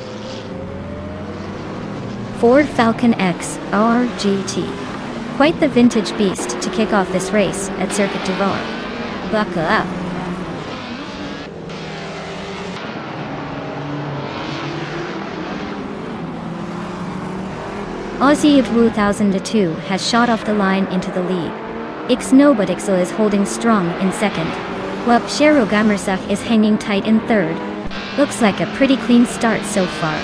Speaker 1: Ford Falcon X RGT. Quite the vintage beast to kick off this race at Circuit du Var. Buckle up. Aussie 2002 has shot off the line into the lead. Ixnobotixel is holding strong in second, while Shero Gamersach is hanging tight in third. Looks like a pretty clean start so far.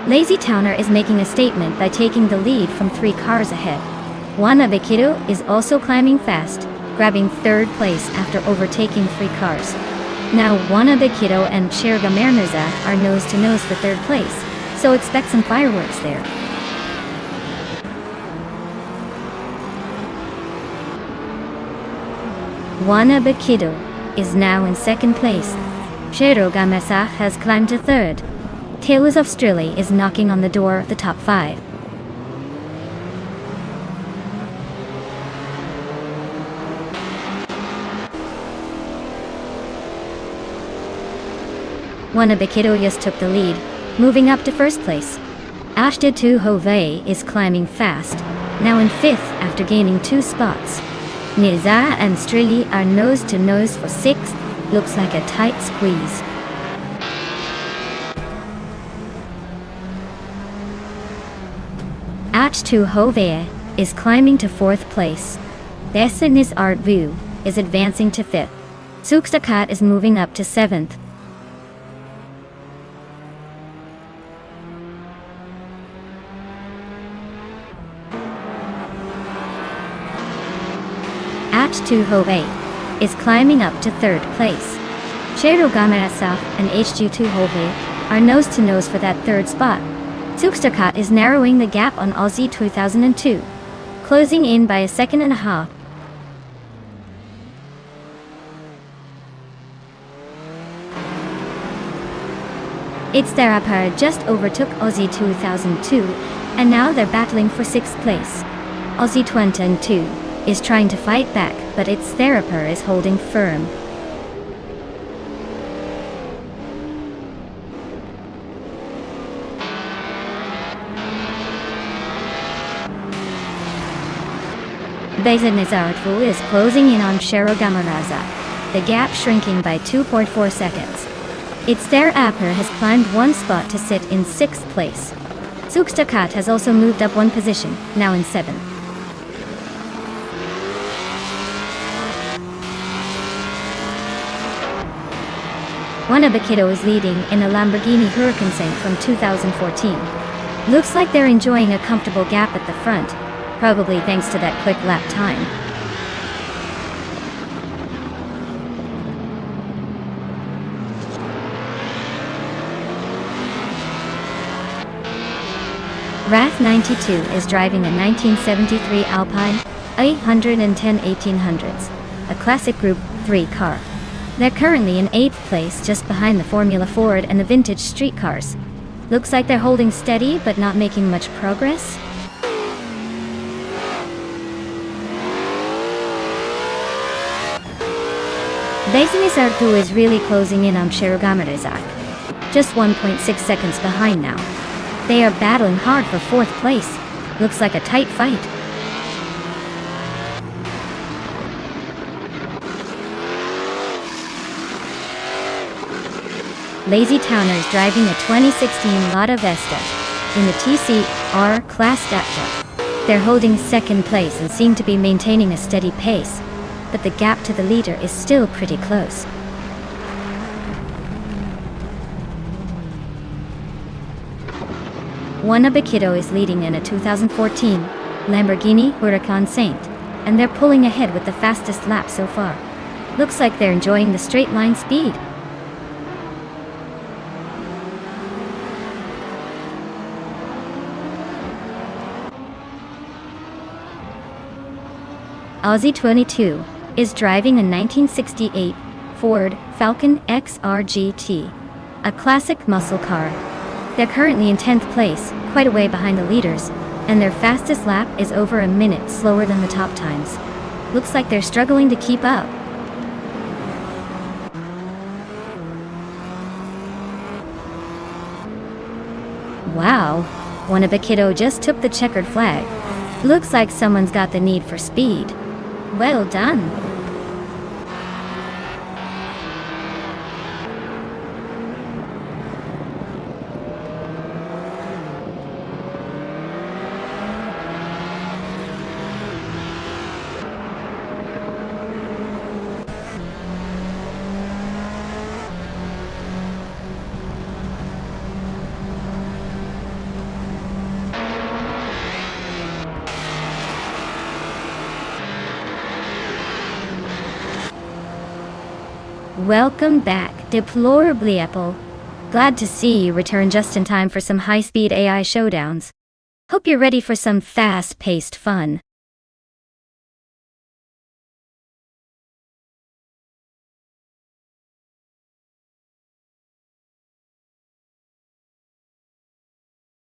Speaker 1: Lazy Towner is making a statement by taking the lead from 3 cars ahead. Wanabekido is also climbing fast, grabbing 3rd place after overtaking 3 cars. Now Wanabekido and Shergamernerzak are nose to nose for 3rd place, so expect some fireworks there. Wanabekido is now in 2nd place. Shergamernerzak has climbed to 3rd. Taylor's Australia is knocking on the door of the top 5. Wanabekido just took the lead, moving up to 1st place. Ashtatu Hove is climbing fast, now in 5th after gaining 2 spots. Niza and Strili are nose to nose for 6th, looks like a tight squeeze. Ashtatu Hove is climbing to 4th place. Desinis Art View is advancing to 5th. Sukstakat is moving up to 7th. H2 Hove is climbing up to 3rd place. Shergamernerzak and H2 Hove are nose to nose for that 3rd spot. Sukstakat is narrowing the gap on Aussie 2002, closing in by a 1.5 seconds. It's Therapar just overtook Aussie 2002, and now they're battling for 6th place. Aussie 2002 is trying to fight back, but its Therapar is holding firm. Bezenizartvu is closing in on Shergamernerzak, the gap shrinking by 2.4 seconds. Its Therapar has climbed 1 spot to sit in 6th place. Sukstakat has also moved up 1 position, now in 7th. Wanabekido is leading in a Lamborghini Huracan from 2014. Looks like they're enjoying a comfortable gap at the front, probably thanks to that quick lap time. Rath 92 is driving a 1973 Alpine 810 1800s, a classic Group 3 car. They're currently in 8th place just behind the Formula Ford and the vintage street cars. Looks like they're holding steady but not making much progress. Bezenizartvu is really closing in on Shergamernerzak, just 1.6 seconds behind now. They are battling hard for 4th place. Looks like a tight fight. Lazy Towner is driving a 2016 Lada Vesta in the TCR Class Data. They're holding 2nd place and seem to be maintaining a steady pace, but the gap to the leader is still pretty close. Wanabekido is leading in a 2014 Lamborghini Huracan Saint, and they're pulling ahead with the fastest lap so far. Looks like they're enjoying the straight line speed. Aussie 22 is driving a 1968 Ford Falcon XR GT, a classic muscle car. They're currently in 10th place, quite a way behind the leaders, and their fastest lap is over a minute slower than the top times. Looks like they're struggling to keep up. Wow, Wanabekido just took the checkered flag. Looks like someone's got the need for speed. Well done. Welcome back, Deplorably Apple. Glad to see you return just in time for some high-speed AI showdowns. Hope you're ready for some fast-paced fun.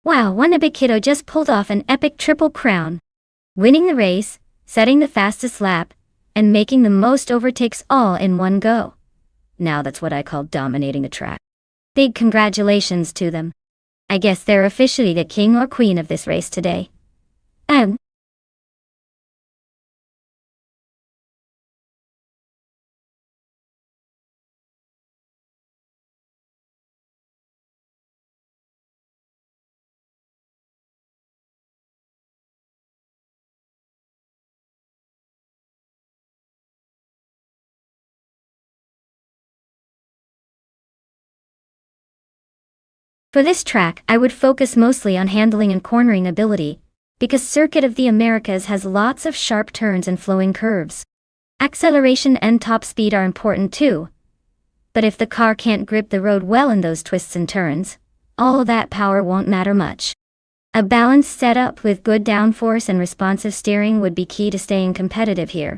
Speaker 1: Wow, one epic kiddo just pulled off an epic triple crown, winning the race, setting the fastest lap, and making the most overtakes all in one go. Now that's what I call dominating a track. Big congratulations to them. I guess they're officially the king or queen of this race today. For this track, I would focus mostly on handling and cornering ability, because Circuit of the Americas has lots of sharp turns and flowing curves. Acceleration and top speed are important too, but if the car can't grip the road well in those twists and turns, all that power won't matter much. A balanced setup with good downforce and responsive steering would be key to staying competitive here.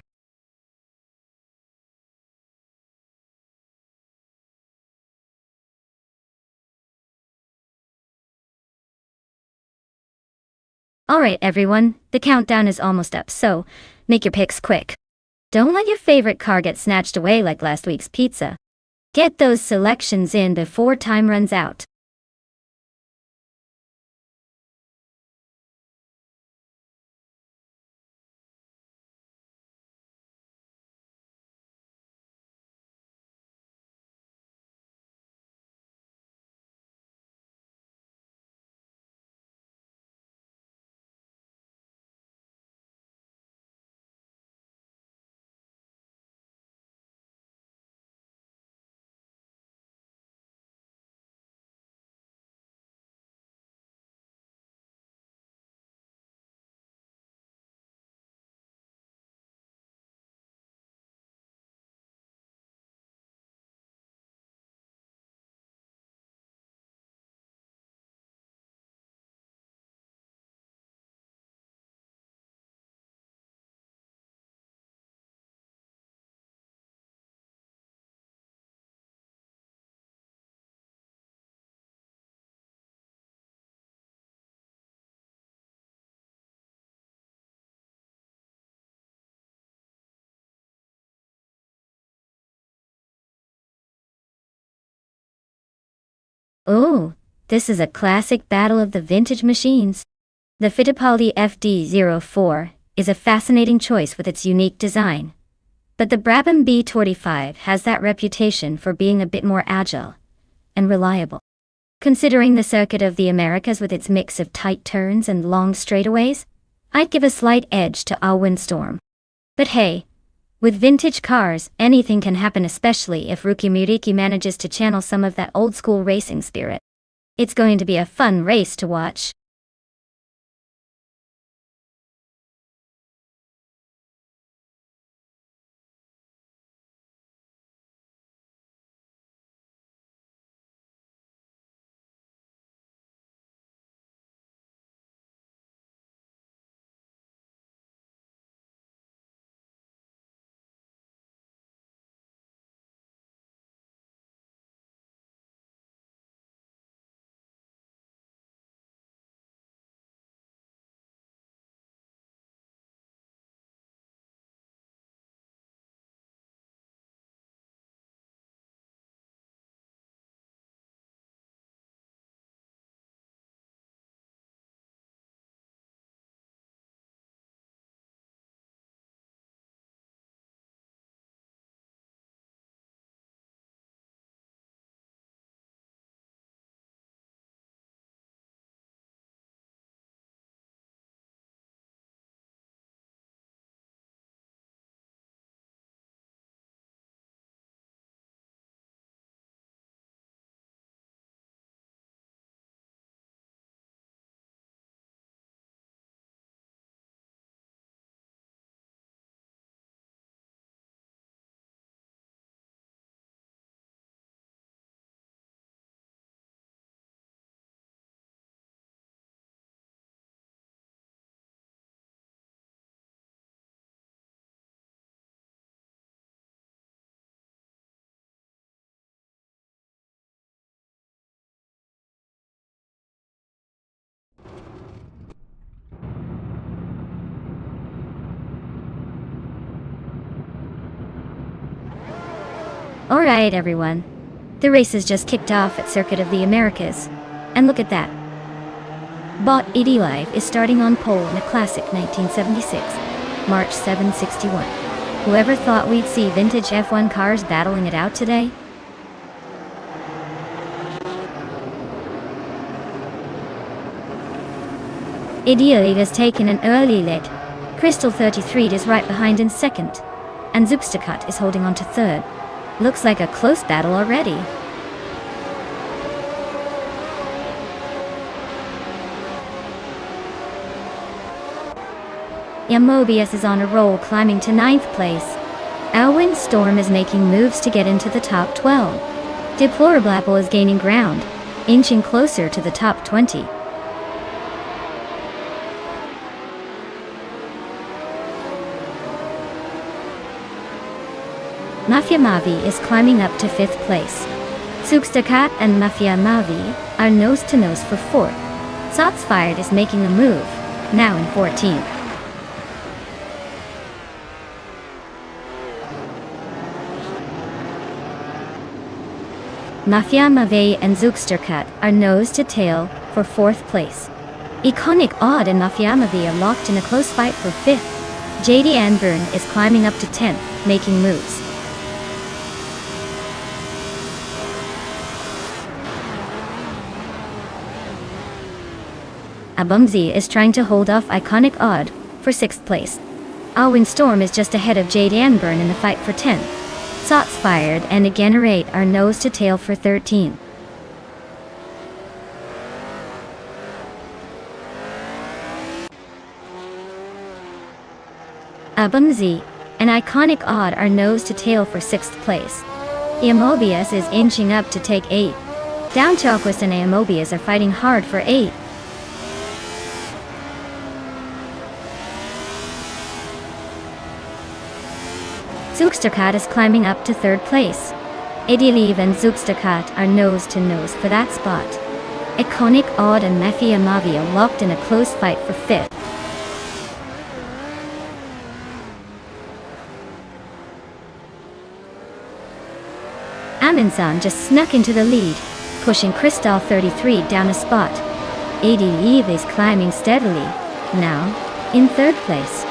Speaker 1: Alright everyone, the countdown is almost up, so make your picks quick. Don't let your favorite car get snatched away like last week's pizza. Get those selections in before time runs out. Oh, this is a classic battle of the vintage machines. The Fittipaldi FD04 is a fascinating choice with its unique design. But the Brabham B25 has that reputation for being a bit more agile and reliable. Considering the Circuit of the Americas with its mix of tight turns and long straightaways, I'd give a slight edge to a Windstorm. But hey, with vintage cars, anything can happen, especially if Rookie Muriki manages to channel some of that old-school racing spirit. It's going to be a fun race to watch. Alright everyone. The race has just kicked off at Circuit of the Americas. And look at that. Bot 80 Live is starting on pole in a classic 1976, March 761. Whoever thought we'd see vintage F1 cars battling it out today? Ideally has taken an early lead. Crystal 33 is right behind in second. And Zupstakat is holding on to third. Looks like a close battle already. Mobius is on a roll, climbing to 9th place. Alwyn Storm is making moves to get into the top 12. Deplorable Apple is gaining ground, inching closer to the top 20. Mafia Mavi is climbing up to 5th place. Zupstakat and Mafia Mavi are nose-to-nose for 4th. Shots Fired is making a move, now in 14th. Mafia Mavi and Zupstakat are nose-to-tail for 4th place. Iconic Odd and Mafia Mavi are locked in a close fight for 5th. JD Anburn is climbing up to 10th, making moves. Abumzi is trying to hold off Iconic Odd for 6th place. Alwyn Storm is just ahead of Jade Anburn in the fight for 10th. Shots Fired and Generate are nose-to-tail for 13th. Abumzi and Iconic Odd are nose-to-tail for 6th place. Mobius is inching up to take 8th. Down Chalquist and Mobius are fighting hard for 8th. Zupstakat is climbing up to 3rd place. Idiliv and Zupstakat are nose-to-nose for that spot. Iconic Odd and Mafia Mavi are locked in a close fight for 5th. Aminsan just snuck into the lead, pushing Crystal 33 down a spot. Idiliv is climbing steadily, now in 3rd place.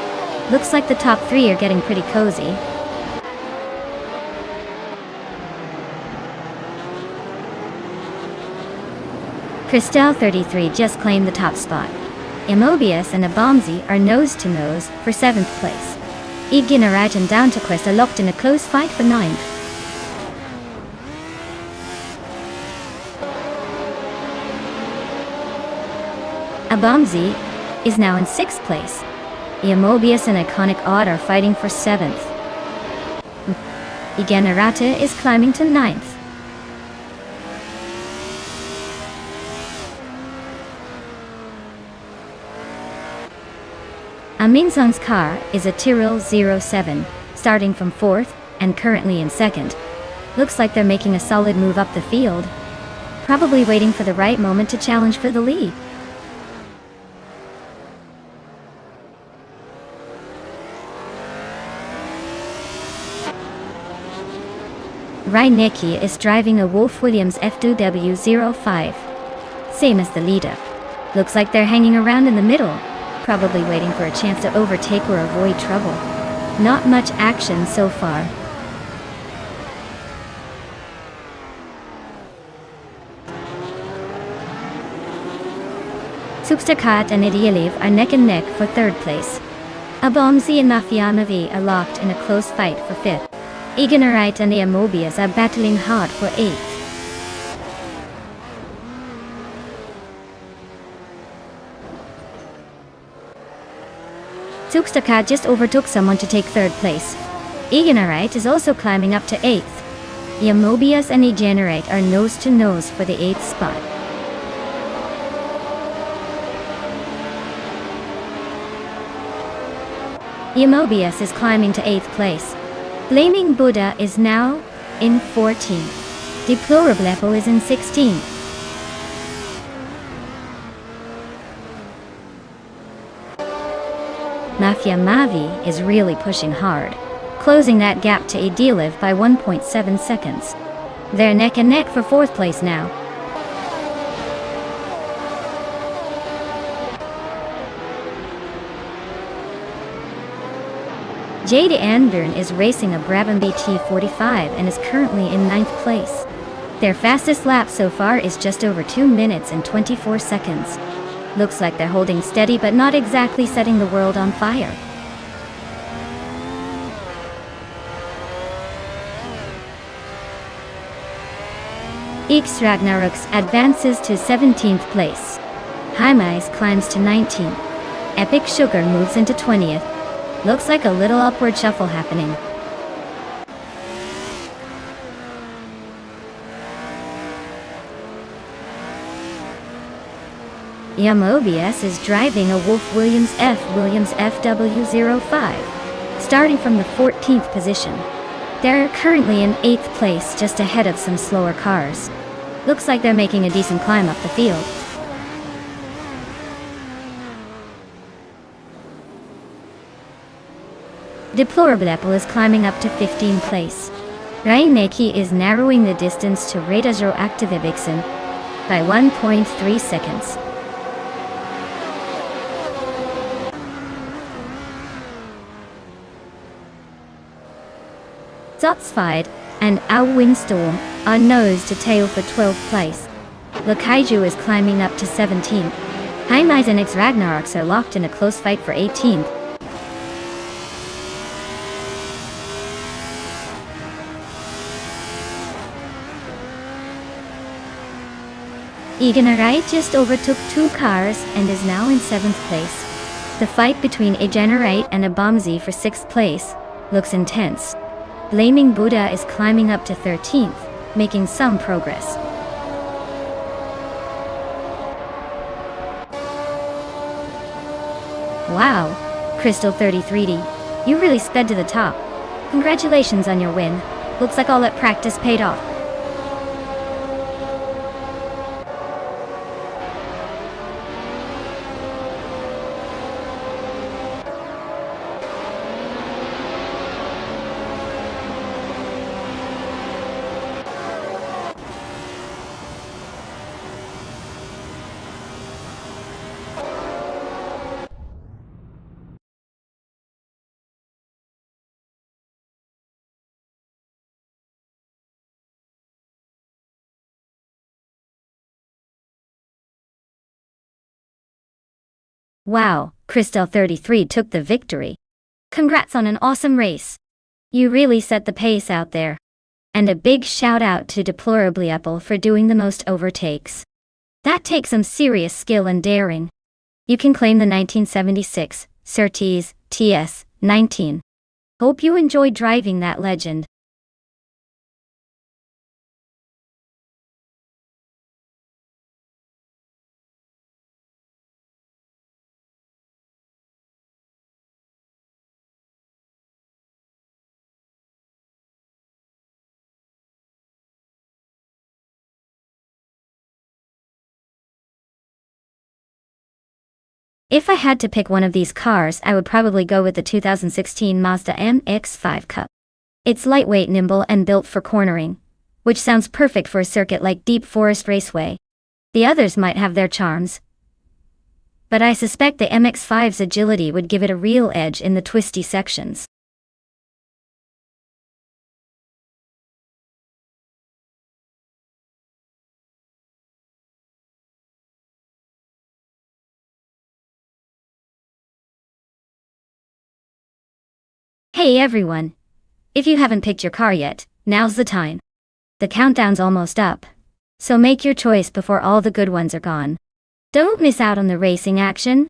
Speaker 1: Looks like the top 3 are getting pretty cozy. Crystal 33 just claimed the top spot. Mobius and Abomzi are nose-to-nose for 7th place. Iginarat and Downtoquest are locked in a close fight for 9th. Abomzi is now in 6th place. Mobius and Iconic Odd are fighting for 7th. Igenarata is climbing to 9th. Aminsan's car is a Tyrrell 07, starting from 4th and currently in 2nd. Looks like they're making a solid move up the field. Probably waiting for the right moment to challenge for the lead. Reinecke is driving a Wolf Williams FW05. Same as the leader. Looks like they're hanging around in the middle, probably waiting for a chance to overtake or avoid trouble. Not much action so far. Zupstakat and Idiliv are neck and neck for 3rd place. Abomzi and Mafia Mavi are locked in a close fight for 5th. Igenarite and Mobius are battling hard for 8th. Zupstakat just overtook someone to take 3rd place. Igenarite is also climbing up to 8th. Mobius and Igenarite are nose-to-nose for the 8th spot. Mobius is climbing to 8th place. Blaming Buddha is now in 14th. Deplorable Apple is in 16th. Mafia Mavi is really pushing hard, closing that gap to Ediliv by 1.7 seconds. They're neck and neck for 4th place now. Jade Anbjørn is racing a Brabham BT45 and is currently in 9th place. Their fastest lap so far is just over 2 minutes and 24 seconds. Looks like they're holding steady but not exactly setting the world on fire. X Ragnaroks advances to 17th place. Jaimais climbs to 19th. Epic Sugar moves into 20th. Looks like a little upward shuffle happening. Yum OBS is driving a Wolf Williams FW05, starting from the 14th position. They're currently in 8th place, just ahead of some slower cars. Looks like they're making a decent climb up the field. Deplorable Apple is climbing up to 15th place. Raineki is narrowing the distance to Radazro Activibixen by 1.3 seconds. Zotsfied and Our Windstorm are nose to tail for 12th place. Lakaiju is climbing up to 17th. Jaimais and X Ragnaroks are locked in a close fight for 18th. Egenerai just overtook 2 cars and is now in 7th place. The fight between Egenerite and Abamzi for 6th place looks intense. Blaming Buddha is climbing up to 13th, making some progress. Wow, Crystal 33D, you really sped to the top. Congratulations on your win. Looks like all that practice paid off. Wow, Crystal 33 took the victory. Congrats on an awesome race. You really set the pace out there. And a big shout out to Deplorably Apple for doing the most overtakes. That takes some serious skill and daring. You can claim the 1976 Surtees TS19. Hope you enjoyed driving that legend. If I had to pick one of these cars, I would probably go with the 2016 Mazda MX-5 Cup. It's lightweight, nimble, and built for cornering, which sounds perfect for a circuit like Deep Forest Raceway. The others might have their charms, but I suspect the MX-5's agility would give it a real edge in the twisty sections. Hey everyone! If you haven't picked your car yet, now's the time. The countdown's almost up, so make your choice before all the good ones are gone. Don't miss out on the racing action.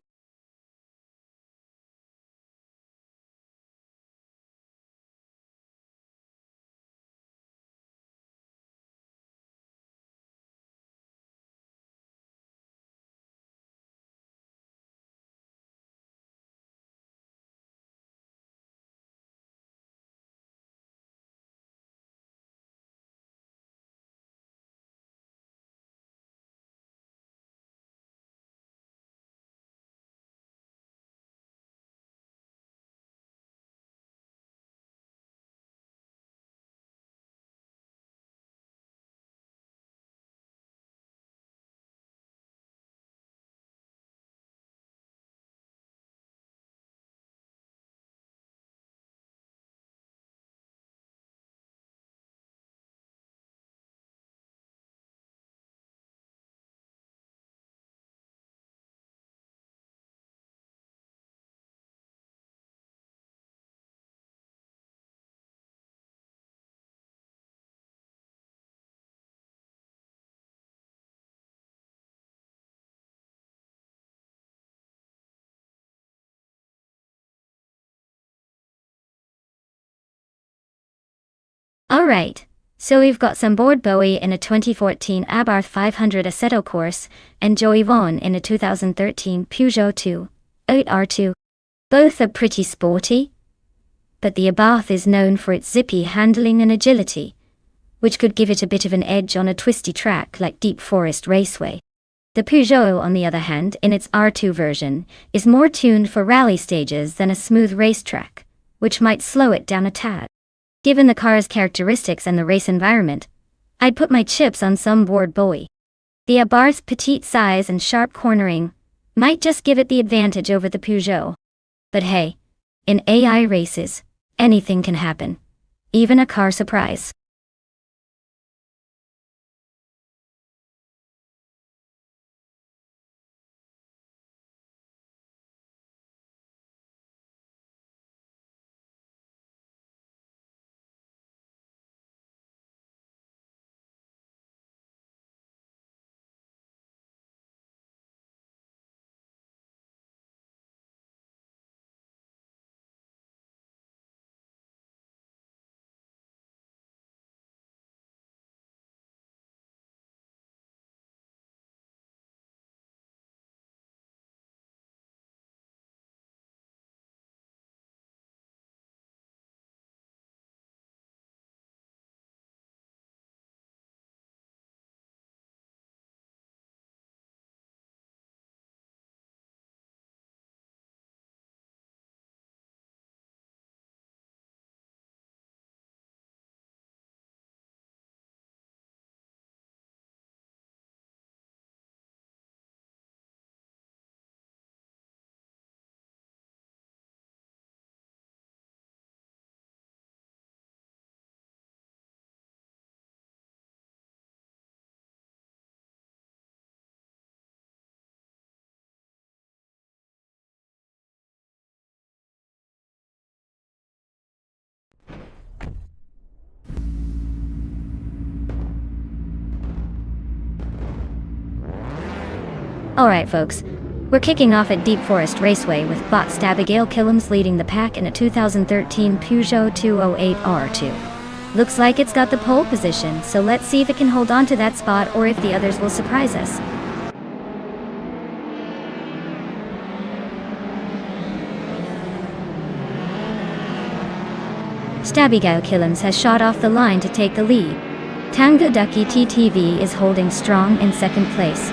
Speaker 1: Alright, so we've got Sam Bowie in a 2014 Abarth 500 Assetto Corse, and Joey Vaughan in a 2013 Peugeot 208R2. Both are pretty sporty, but the Abarth is known for its zippy handling and agility, which could give it a bit of an edge on a twisty track like Deep Forest Raceway. The Peugeot, on the other hand, in its R2 version, is more tuned for rally stages than a smooth racetrack, which might slow it down a tad. Given the car's characteristics and the race environment, I'd put my chips on Sam Bowie. The Abarth's petite size and sharp cornering might just give it the advantage over the Peugeot. But hey, in AI races, anything can happen. Even a car surprise. Alright folks, we're kicking off at Deep Forest Raceway with bots Abigail Killams leading the pack in a 2013 Peugeot 208R2. Looks like it's got the pole position, so let's see if it can hold on to that spot or if the others will surprise us. Abigail Killams has shot off the line to take the lead. Tango Ducky TTV is holding strong in second place,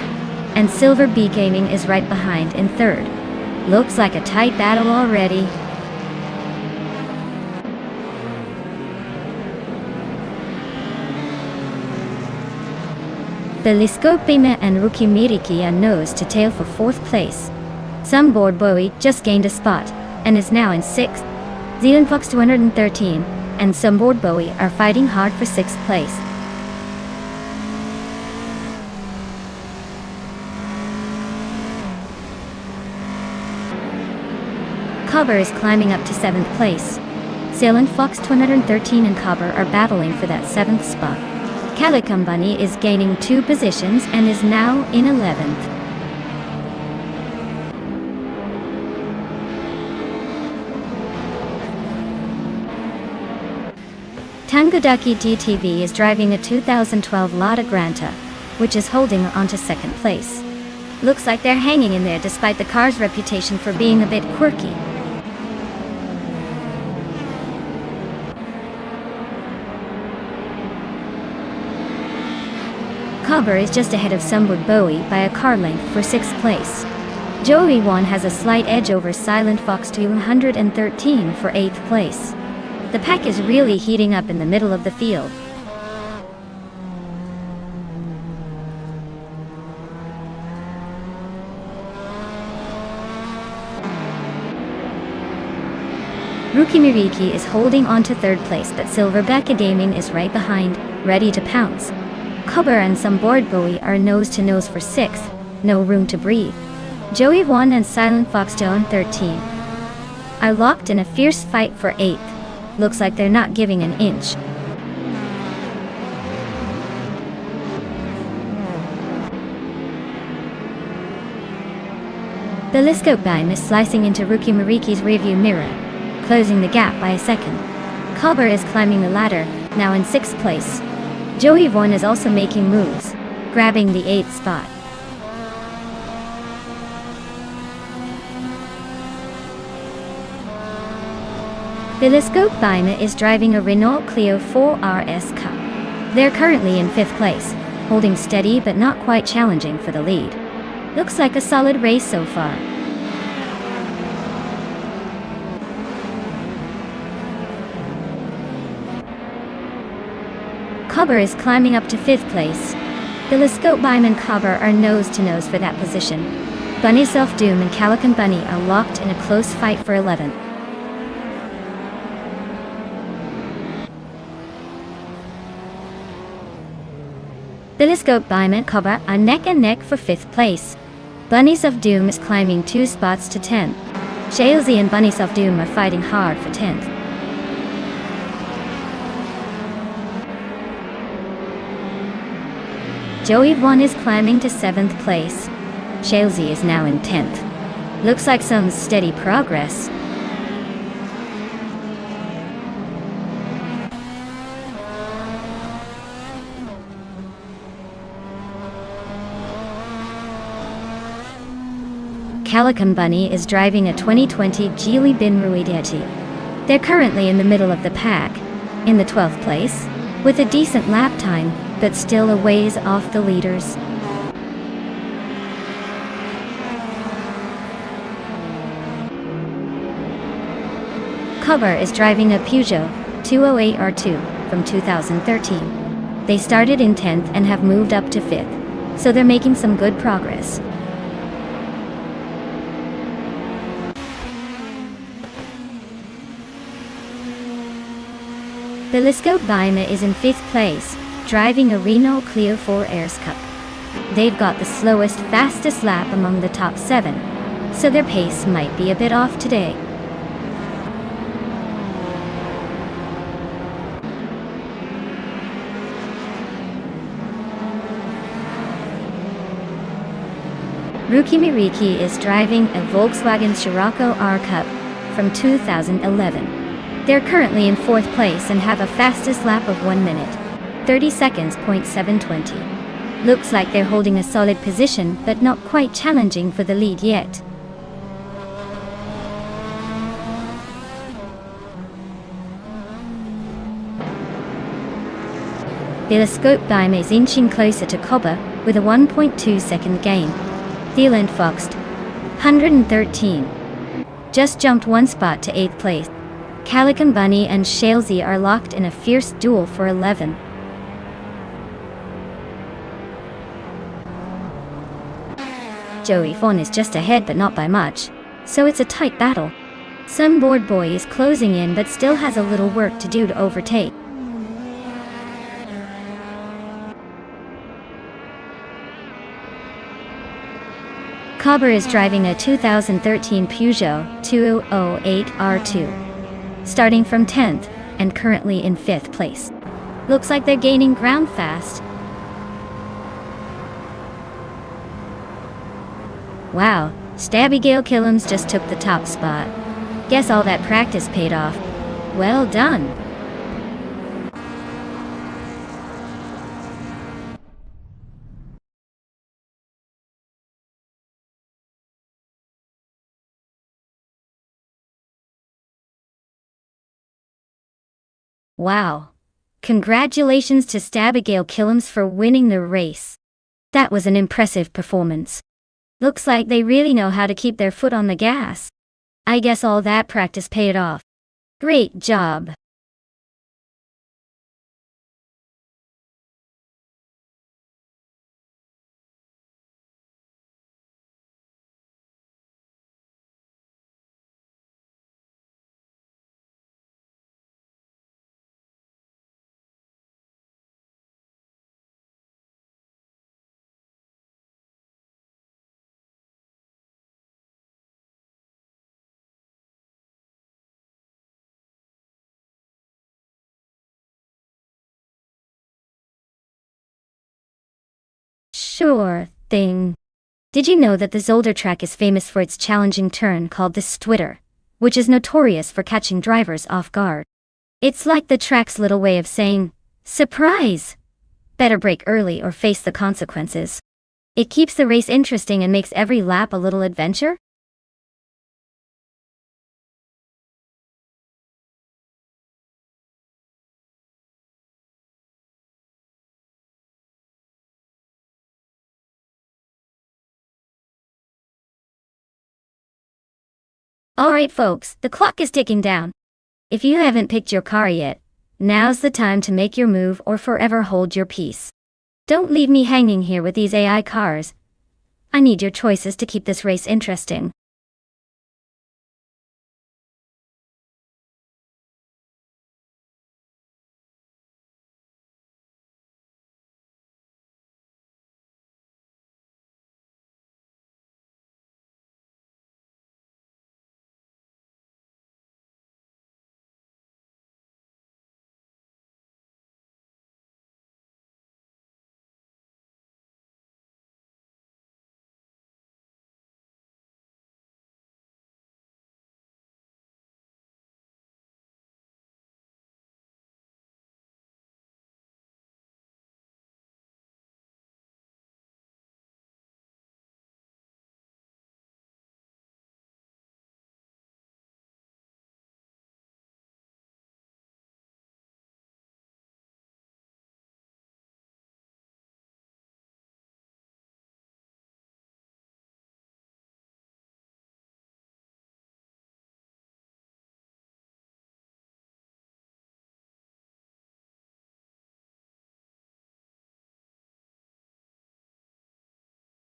Speaker 1: and Silver Bee Gaming is right behind in third. Looks like a tight battle already. Telescopime and Rookie Miriki are nose to tail for fourth place. Sam Bowie just gained a spot, and is now in sixth. Zealand Fox 213 and Sam Bowie are fighting hard for sixth place. Cobber is climbing up to 7th place. Zealand Fox 213 and Cobber are battling for that 7th spot. Calicum Bunny is gaining 2 positions and is now in 11th. Tangodaki DTV is driving a 2012 Lada Granta, which is holding on to 2nd place. Looks like they're hanging in there despite the car's reputation for being a bit quirky. Cobber is just ahead of Sam Bowie by a car length for 6th place. Joey Vaughan has a slight edge over Silent Fox 213 for 8th place. The pack is really heating up in the middle of the field. Rookie Miriki is holding on to 3rd place, but Silverback Gaming is right behind, ready to pounce. Cobber and Sam Bowie are nose to nose for 6th, no room to breathe. Joey Vaughan and Silent Fox 213 are locked in a fierce fight for 8th. Looks like they're not giving an inch. The Telescope Beam is slicing into Rookie Mariki's rearview mirror, closing the gap by a second. Cobber is climbing the ladder, now in 6th place. Joey Vaughan is also making moves, grabbing the 8th spot. Telescope Baima is driving a Renault Clio 4 RS Cup. They're currently in 5th place, holding steady but not quite challenging for the lead. Looks like a solid race so far. Cobber is climbing up to 5th place. Telescope Baima and Cobber are nose-to-nose for that position. Bunny Self-Doom and Calican Bunny are locked in a close fight for 11th. Telescope Baima and Cobber are neck and neck for 5th place. Bunnies of Doom is climbing 2 spots to 10th. Shalesy and Bunnies of Doom are fighting hard for 10th. Joey Vaughan is climbing to 7th place. Shalesy is now in 10th. Looks like some steady progress. Calican Bunny is driving a 2020 Geely Bin Ruideti. They're currently in the middle of the pack, in the 12th place, with a decent lap time, but still a ways off the leaders. Cobber is driving a Peugeot 208 R2 from 2013. They started in 10th and have moved up to 5th, so they're making some good progress. Telescope Baima is in 5th place, driving a Renault Clio 4 RS Cup. They've got the slowest, fastest lap among the top 7, so their pace might be a bit off today. Ruki Miriki is driving a Volkswagen Scirocco R Cup from 2011. They're currently in 4th place and have a fastest lap of 1 minute, 30 seconds. 720. Looks like they're holding a solid position but not quite challenging for the lead yet. Telescope Baima is inching closer to Cobber with a 1.2 second gain. Thieland Foxt, 113. Just jumped 1 spot to 8th place. Calican Bunny and Shalesy are locked in a fierce duel for 11. Joey Vaughan is just ahead but not by much, so it's a tight battle. Sunboard Boy is closing in but still has a little work to do to overtake. Cobber is driving a 2013 Peugeot 208 R2. Starting from 10th, and currently in 5th place. Looks like they're gaining ground fast. Wow, Stabbygail Killums just took the top spot. Guess all that practice paid off. Well done. Wow. Congratulations to Stabbygail Killums for winning the race. That was an impressive performance. Looks like they really know how to keep their foot on the gas. I guess all that practice paid off. Great job. Sure thing. Did you know that the Zolder track is famous for its challenging turn called the Stwitter, which is notorious for catching drivers off guard? It's like the track's little way of saying, surprise! Better brake early or face the consequences. It keeps the race interesting and makes every lap a little adventure. Alright folks, the clock is ticking down. If you haven't picked your car yet, now's the time to make your move or forever hold your peace. Don't leave me hanging here with these AI cars. I need your choices to keep this race interesting.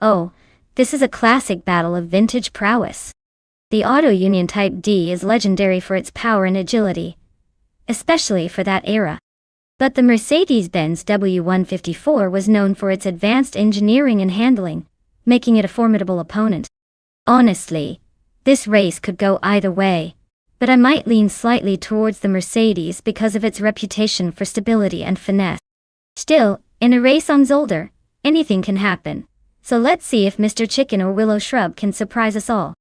Speaker 1: Oh, this is a classic battle of vintage prowess. The Auto Union Type D is legendary for its power and agility, especially for that era. But the Mercedes-Benz W154 was known for its advanced engineering and handling, making it a formidable opponent. Honestly, this race could go either way, but I might lean slightly towards the Mercedes because of its reputation for stability and finesse. Still, in a race on Zolder, anything can happen. So let's see if Mr. Chicken or Willow Shrub can surprise us all.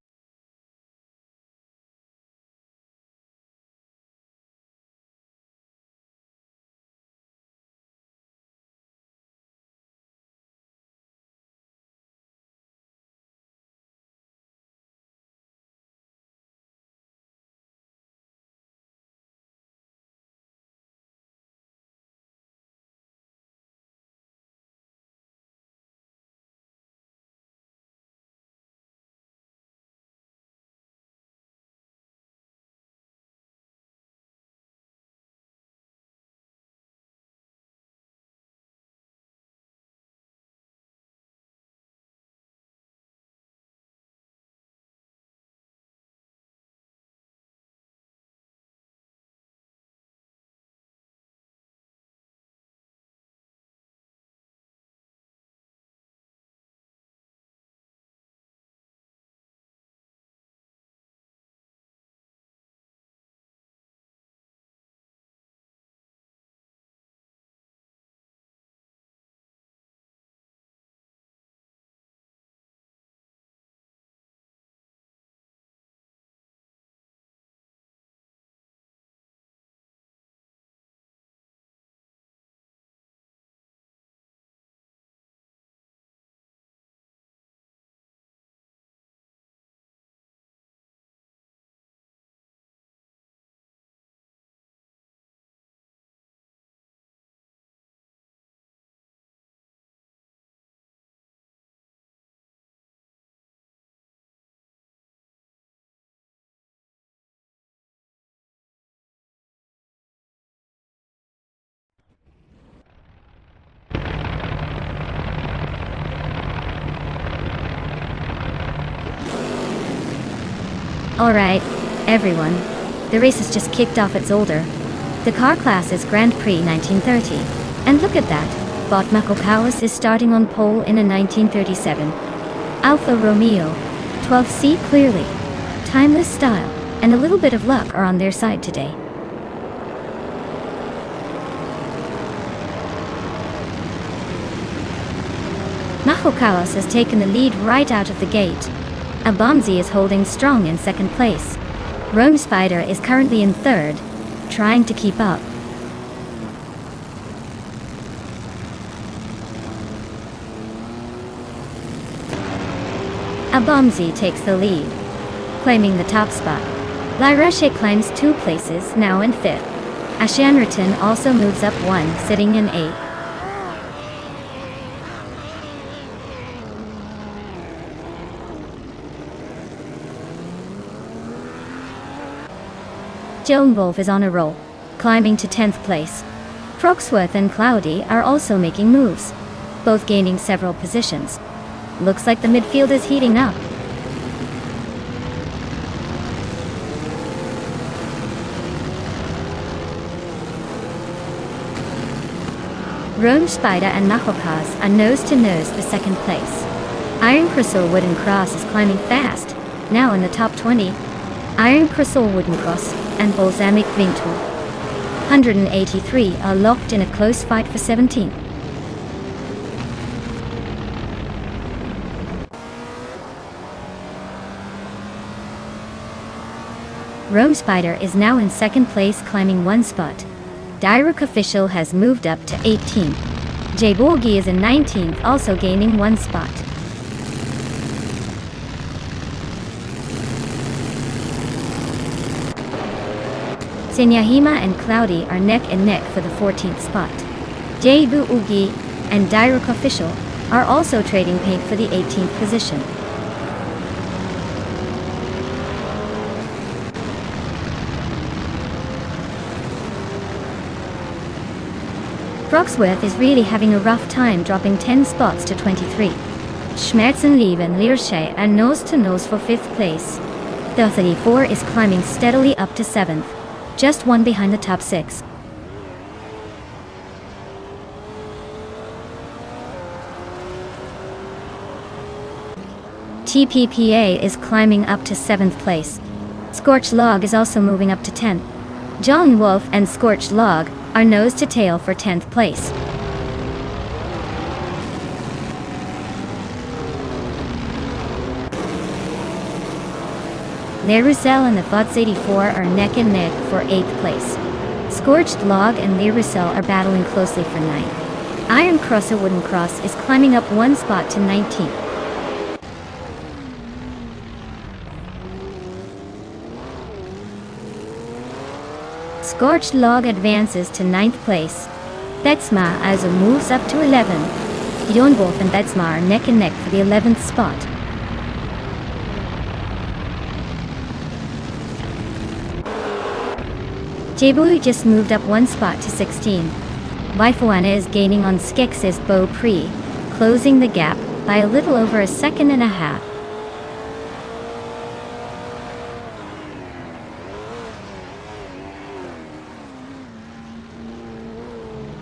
Speaker 1: Alright, everyone. The race has just kicked off at Zolder. The car class is Grand Prix 1930. And look at that, Bot Makopoulos is starting on pole in a 1937. Alfa Romeo 12C clearly. Timeless style, and a little bit of luck are on their side today. Makopoulos has taken the lead right out of the gate. Abomzi is holding strong in second place. Rome Spider is currently in third. trying to keep up. Abomzi takes the lead, claiming the top spot. Laireshe climbs 2 places, now in 5th. Ashanriton also moves up 1, sitting in 8th. Joan Wolf is on a roll, climbing to 10th place. Croxworth and Cloudy are also making moves, both gaining several positions. Looks like the midfield is heating up. Rome Spider and Mahokas are nose to nose for 2nd place. Iron Crystal Wooden Cross is climbing fast, now in the top 20. Iron Crystal Wooden Cross and Balsamic Vintul 183 are locked in a close fight for 17th. Rome Spider is now in 2nd place, climbing 1 spot. Direk Official has moved up to 18th. Jborgi is in 19th, also gaining 1 spot. Sinyahima and Cloudy are neck and neck for the 14th spot. Jbu Ugi and Direk Official are also trading paint for the 18th position. Croxworth is really having a rough time, dropping 10 spots to 23. Schmerzenlieb and Learshay are nose to nose for 5th place. The 34 is climbing steadily up to 7th, just 1 behind the top 6. TPPA is climbing up to 7th place. Scorched Log is also moving up to 10th. John Wolf and Scorched Log are nose to tail for 10th place. Le Roussel and the Thoughts 84 are neck and neck for 8th place. Scorched Log and Le Roussel are battling closely for 9th. Iron Crosser Wooden Cross is climbing up 1 spot to 19th. Scorched Log advances to 9th place. Betsma also moves up to 11. Yonwolf and Betsma are neck and neck for the 11th spot. Jebui just moved up 1 spot to 16. Waifuana is gaining on Skex's Beau Prix, closing the gap by a little over a second and a half.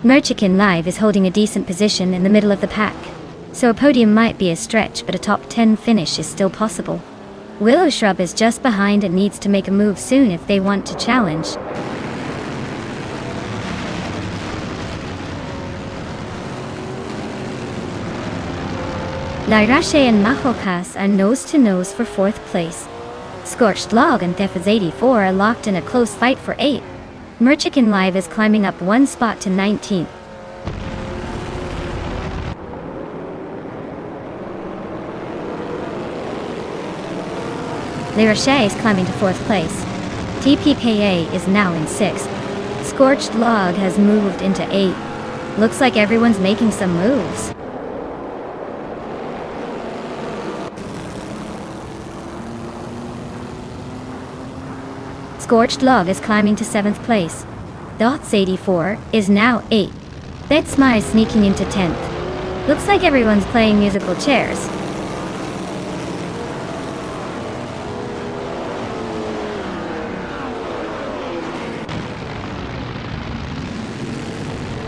Speaker 1: Merchikin Live is holding a decent position in the middle of the pack, so a podium might be a stretch, but a top 10 finish is still possible. Willow Shrub is just behind and needs to make a move soon if they want to challenge. Lairashe and Mahokas are nose to nose for 4th place. Scorched Log and Thefaz 84 are locked in a close fight for 8th. Merchikin Live is climbing up 1 spot to 19th. Lirashe is climbing to 4th place. TPKA is now in 6th. Scorched Log has moved into 8th. Looks like everyone's making some moves. Scorched Log is climbing to 7th place. Dots 84 is now 8th. Betsma is sneaking into 10th. Looks like everyone's playing musical chairs.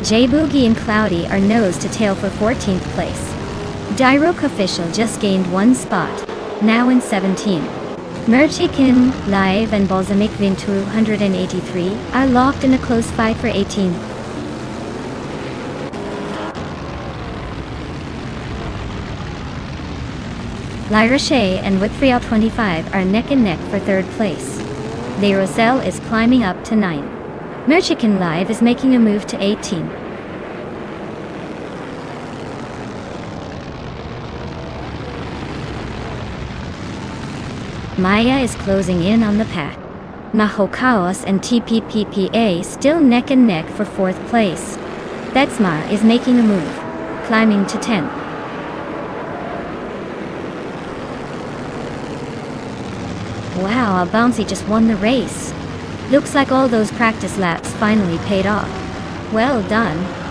Speaker 1: Jboogie and Cloudy are nose to tail for 14th place. Direk Official just gained 1 spot, now in 17th. Merchikin Live and Balsamic Vintu 183 are locked in a close fight for 18th. Lirashe and Whitfriel 25 are neck and neck for 3rd place. Le Roselle is climbing up to 9th. Merchicken Live is making a move to 18. Maya is closing in on the pack. Mahokaos and TPPPA still neck and neck for 4th place. Betsma is making a move, climbing to 10. Wow, Bouncy just won the race. Looks like all those practice laps finally paid off. Well done.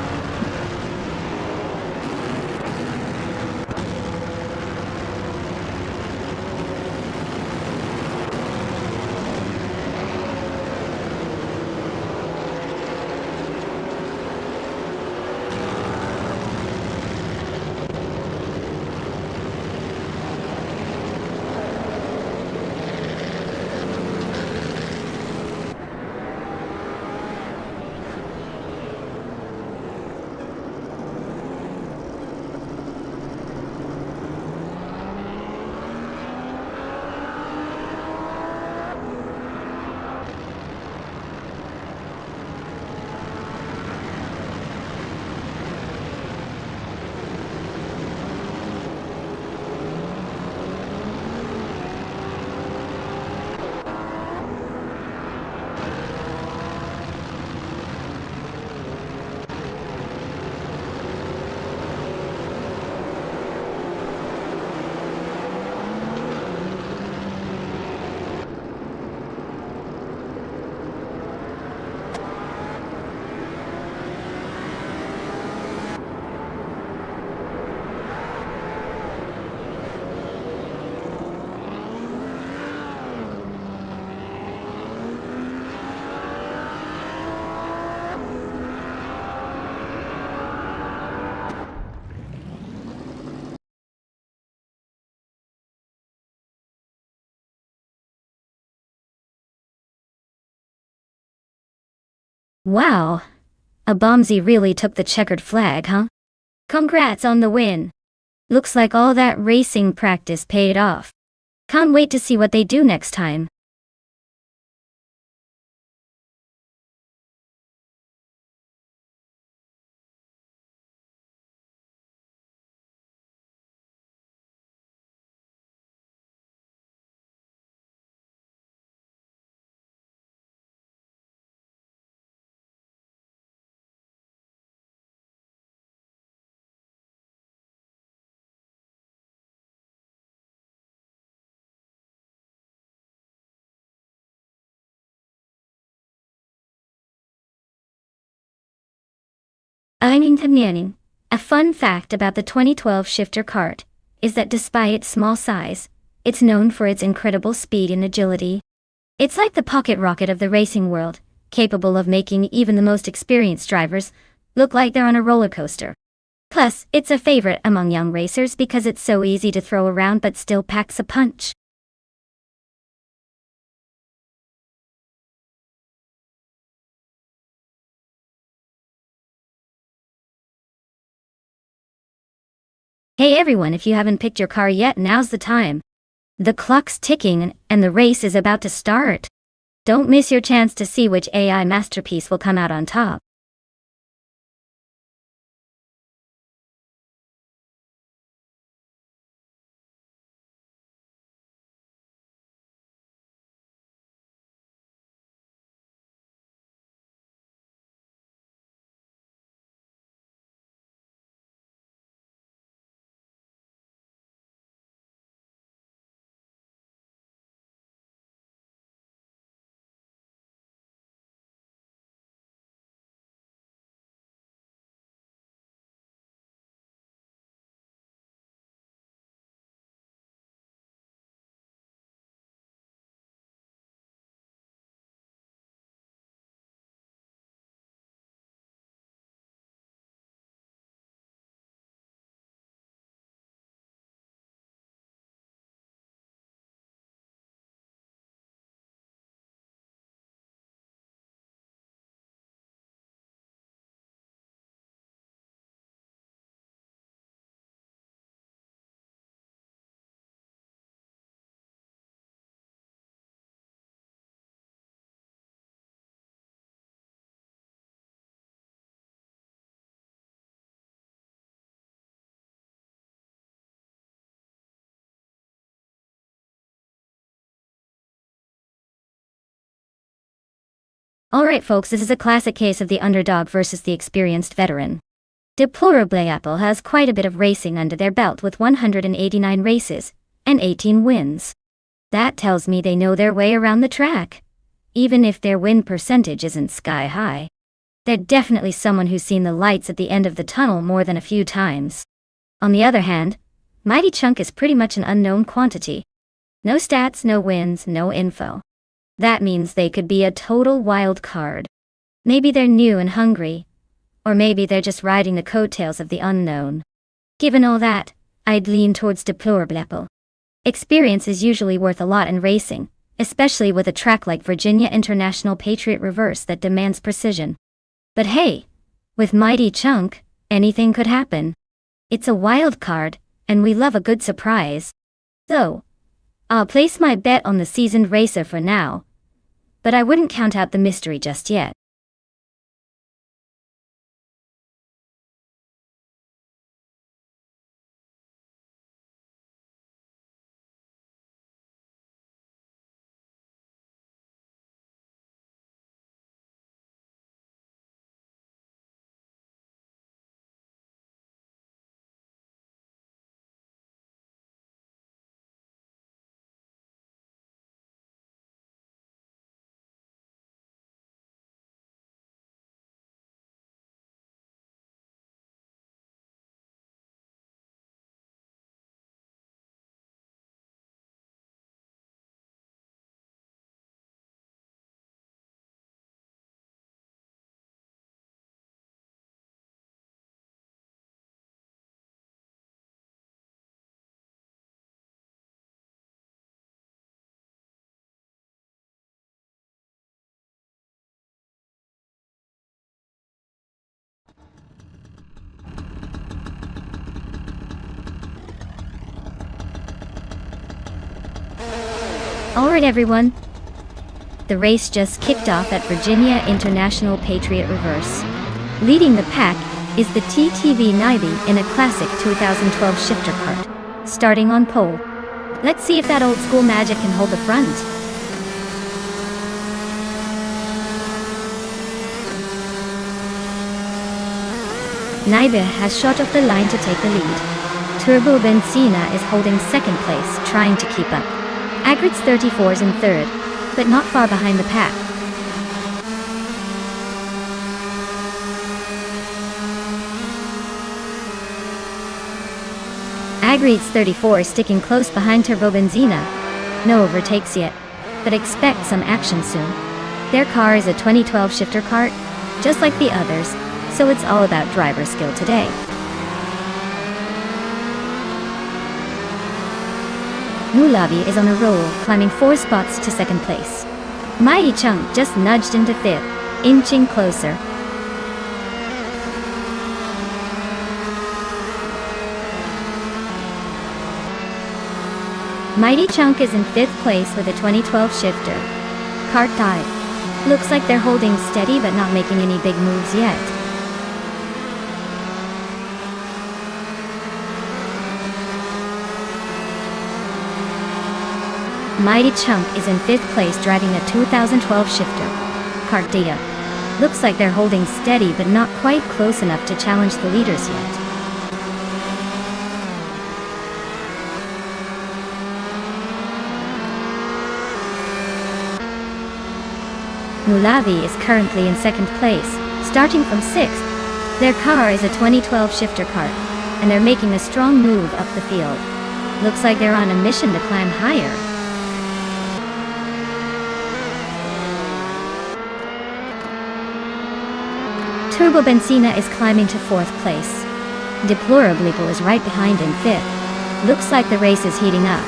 Speaker 1: Wow. Abomzi really took the checkered flag, huh? Congrats on the win. Looks like all that racing practice paid off. Can't wait to see what they do next time. A fun fact about the 2012 shifter kart is that despite its small size, it's known for its incredible speed and agility. It's like the pocket rocket of the racing world, capable of making even the most experienced drivers look like they're on a roller coaster. Plus, it's a favorite among young racers because it's so easy to throw around but still packs a punch. Hey everyone, if you haven't picked your car yet, now's the time. The clock's ticking and the race is about to start. Don't miss your chance to see which AI masterpiece will come out on top. Alright folks, this is a classic case of the underdog versus the experienced veteran. Deplorable has quite a bit of racing under their belt with 189 races and 18 wins. That tells me they know their way around the track. Even if their win percentage isn't sky high, they're definitely someone who's seen the lights at the end of the tunnel more than a few times. On the other hand, Mighty Chunk is pretty much an unknown quantity. No stats, no wins, no info. That means they could be a total wild card. Maybe they're new and hungry, or maybe they're just riding the coattails of the unknown. Given all that, I'd lean towards Deplorable. Experience is usually worth a lot in racing, especially with a track like Virginia International Patriot Reverse that demands precision. But hey, with Mighty Chunk, anything could happen. It's a wild card, and we love a good surprise. So, I'll place my bet on the seasoned racer for now, but I wouldn't count out the mystery just yet. Alright everyone, the race just kicked off at Virginia International Patriot Reverse. Leading the pack is the TTV Nivy in a classic 2012 shifter cart, starting on pole. Let's see if that old school magic can hold the front. Nivy has shot off the line to take the lead. Turbo Benzina is holding second place, trying to keep up. Agrit's 34 is in third, but not far behind the pack. Agrit's 34 is sticking close behind Turbo Benzina. No overtakes yet, but expect some action soon. Their car is a 2012 shifter cart, just like the others, so it's all about driver skill today. Nulavi is on a roll, climbing 4 spots to second place. Mighty Chunk just nudged into fifth, inching closer. Mighty Chunk is in 5th place with a 2012 shifter. Cart dive. Looks like they're holding steady but not making any big moves yet. Mighty Chunk is in 5th place driving a 2012 shifter. Cardia. Looks like they're holding steady but not quite close enough to challenge the leaders yet. Nulavi is currently in 2nd place, starting from 6th. Their car is a 2012 shifter cart, and they're making a strong move up the field. Looks like they're on a mission to climb higher. Turbo Benzina is climbing to 4th place. Deplorable is right behind in 5th. Looks like the race is heating up.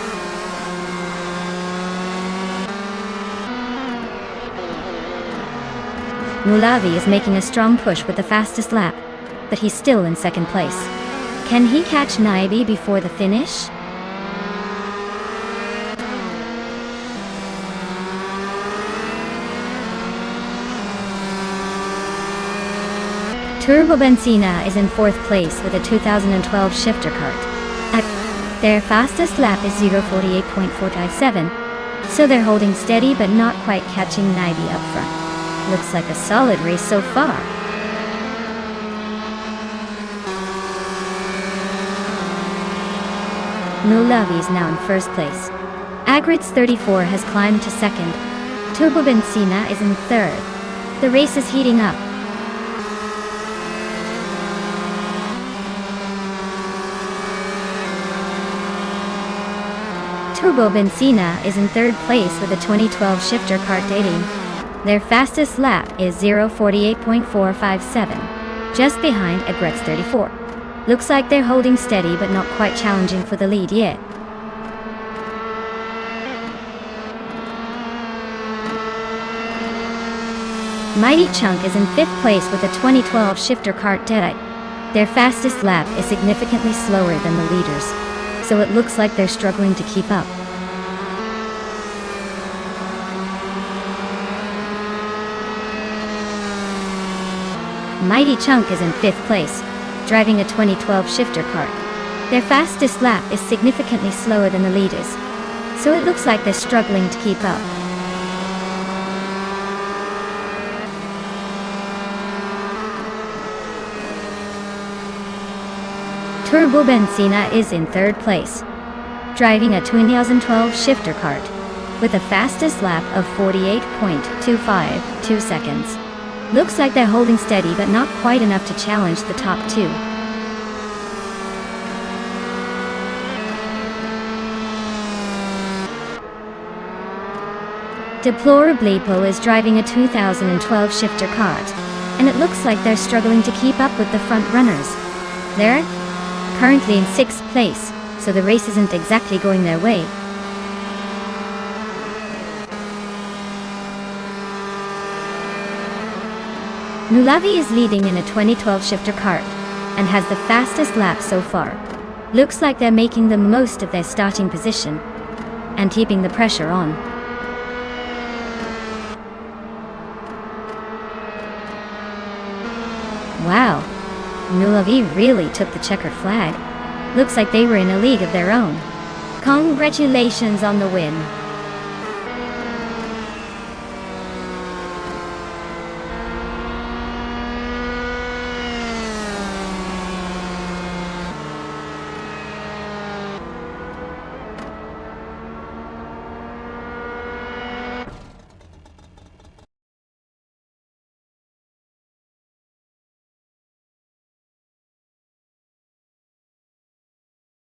Speaker 1: Nulavi is making a strong push with the fastest lap, but he's still in 2nd place. Can he catch Naibi before the finish? Turbo Benzina is in 4th place with a 2012 shifter cart. Their fastest lap is 0:48.457, so they're holding steady but not quite catching Naibi up front. Looks like a solid race so far. Mulavi is now in first place. Agrit's 34 has climbed to second. Turbo Benzina is in third. The race is heating up. Turbo Benzina is in third place with a 2012 shifter kart dating. Their fastest lap is 0:48.457, just behind Agrit's 34. Looks like they're holding steady but not quite challenging for the lead yet. Mighty Chunk is in 5th place with a 2012 shifter kart Deadite. Their fastest lap is significantly slower than the leaders, so it looks like they're struggling to keep up. Mighty Chunk is in 5th place, driving a 2012 shifter kart. Their fastest lap is significantly slower than the leaders, so it looks like they're struggling to keep up. Turbo Benzina is in 3rd place, driving a 2012 shifter kart, with a fastest lap of 48.252 seconds. Looks like they're holding steady but not quite enough to challenge the top two. Deplorably is driving a 2012 shifter kart, and it looks like they're struggling to keep up with the front runners. They're currently in 6th place, so the race isn't exactly going their way. Mulavi is leading in a 2012 shifter kart, and has the fastest lap so far. Looks like they're making the most of their starting position, and keeping the pressure on. Wow, Mulavi really took the checkered flag. Looks like they were in a league of their own. Congratulations on the win.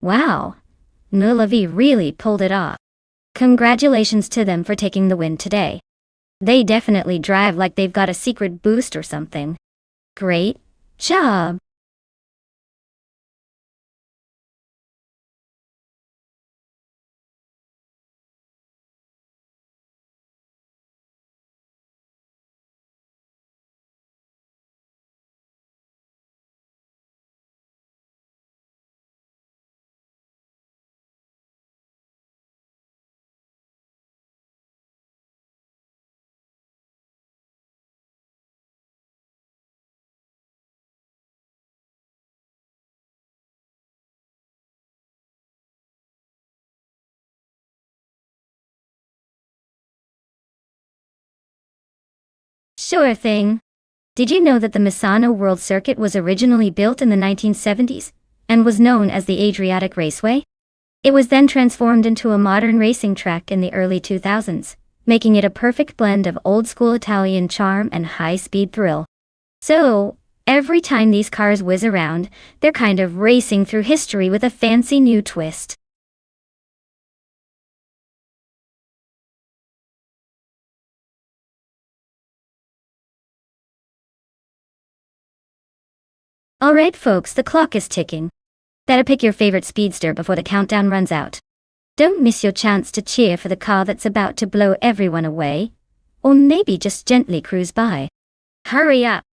Speaker 1: Wow, Mulavi really pulled it off. Congratulations to them for taking the win today. They definitely drive like they've got a secret boost or something. Great job! Sure thing. Did you know that the Misano World Circuit was originally built in the 1970s, and was known as the Adriatic Raceway? It was then transformed into a modern racing track in the early 2000s, making it a perfect blend of old-school Italian charm and high-speed thrill. So, every time these cars whiz around, they're kind of racing through history with a fancy new twist. Alright folks, the clock is ticking. Better pick your favorite speedster before the countdown runs out. Don't miss your chance to cheer for the car that's about to blow everyone away. Or maybe just gently cruise by. Hurry up!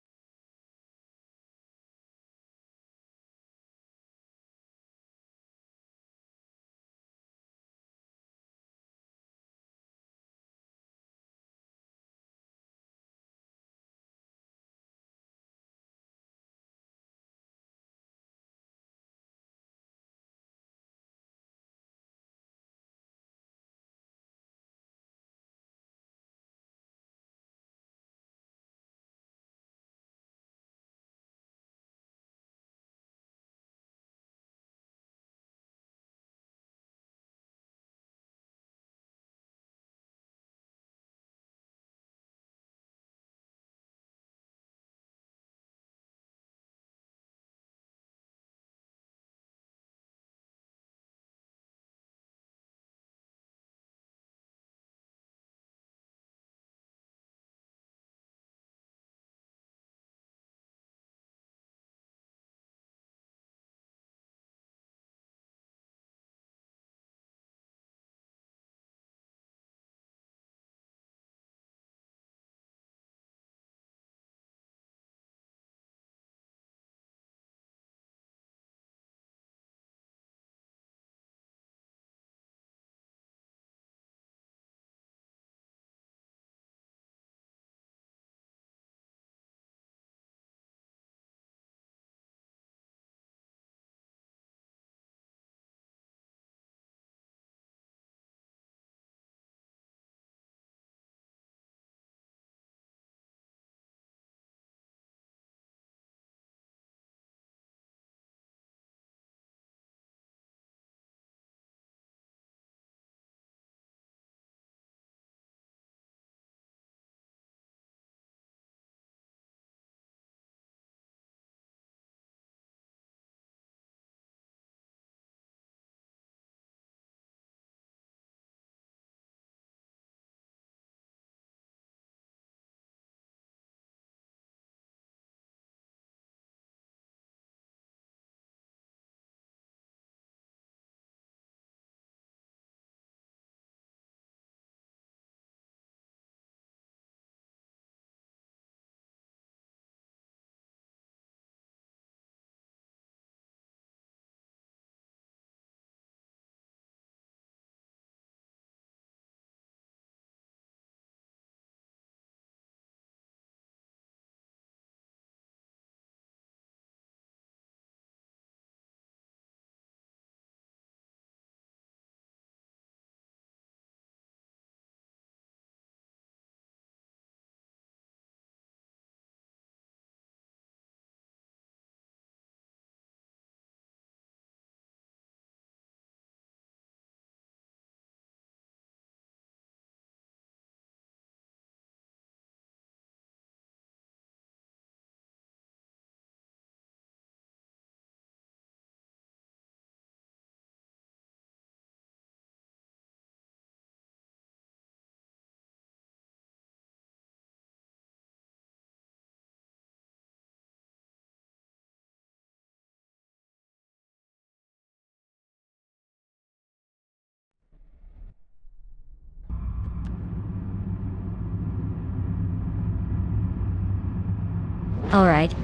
Speaker 1: Alright,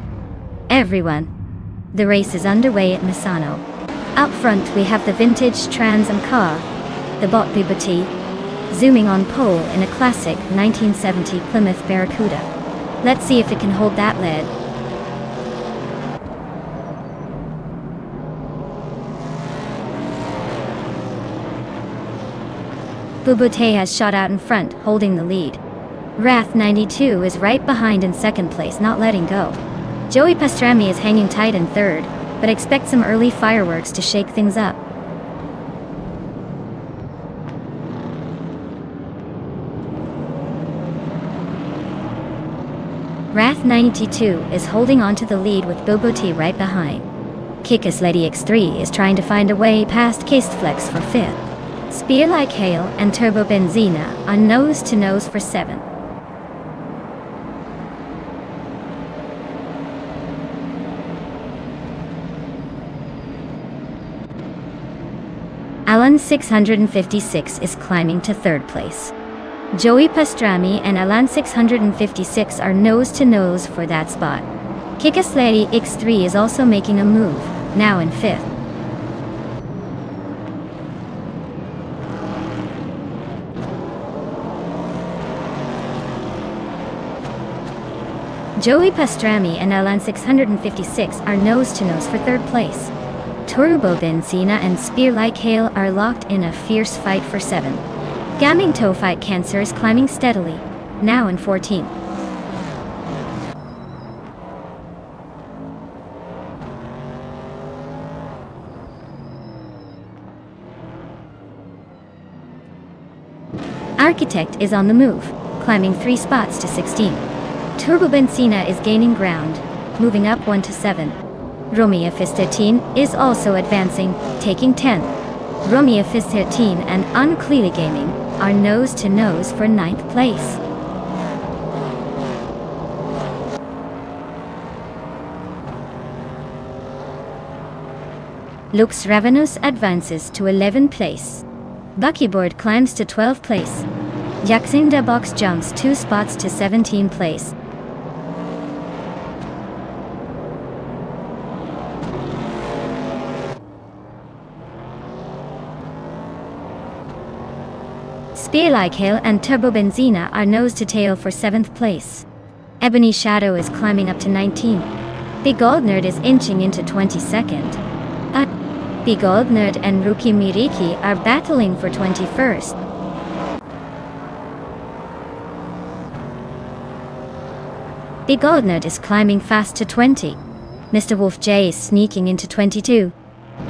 Speaker 1: everyone. The race is underway at Misano. Up front we have the vintage Trans Am car, the Bot Bugatti, zooming on pole in a classic 1970 Plymouth Barracuda. Let's see if it can hold that lead. Bugatti has shot out in front, holding the lead. Wrath 92 is right behind in second place, not letting go. Joey Pastrami is hanging tight in third, but expect some early fireworks to shake things up. Wrath 92 is holding on to the lead with Bugatti right behind. Kickass Lady X3 is trying to find a way past Kistflex for 5th. Spear Like Hail and Turbo Benzina are nose to nose for 7th. Alan 656 is climbing to 3rd place. Joey Pastrami and Alan 656 are nose to nose for that spot. Kickass Lady X3 is also making a move, now in 5th. Joey Pastrami and Alan 656 are nose to nose for 3rd place. Turbo Benzina and Spear Like Hail are locked in a fierce fight for 7th. Gaming Toe Fight Cancer is climbing steadily, now in 14th. Architect is on the move, climbing 3 spots to 16th. Turbo Benzina is gaining ground, moving up 1 to 7. Romeo Fist 13 is also advancing, taking 10th. Romeo Fist 13 and Unclearly Gaming are nose to nose for 9th place. Lux Ravenous advances to 11th place. Buckyboard climbs to 12th place. Yaxinda Box jumps 2 spots to 17th place. Spear Like Hail and Turbo Benzina are nose to tail for 7th place. Ebony Shadow is climbing up to 19th. Big Old Nerd is inching into 22nd. Big Old Nerd and Ruki Miriki are battling for 21st. Big Old Nerd is climbing fast to 20. Mr. Wolf J is sneaking into 22.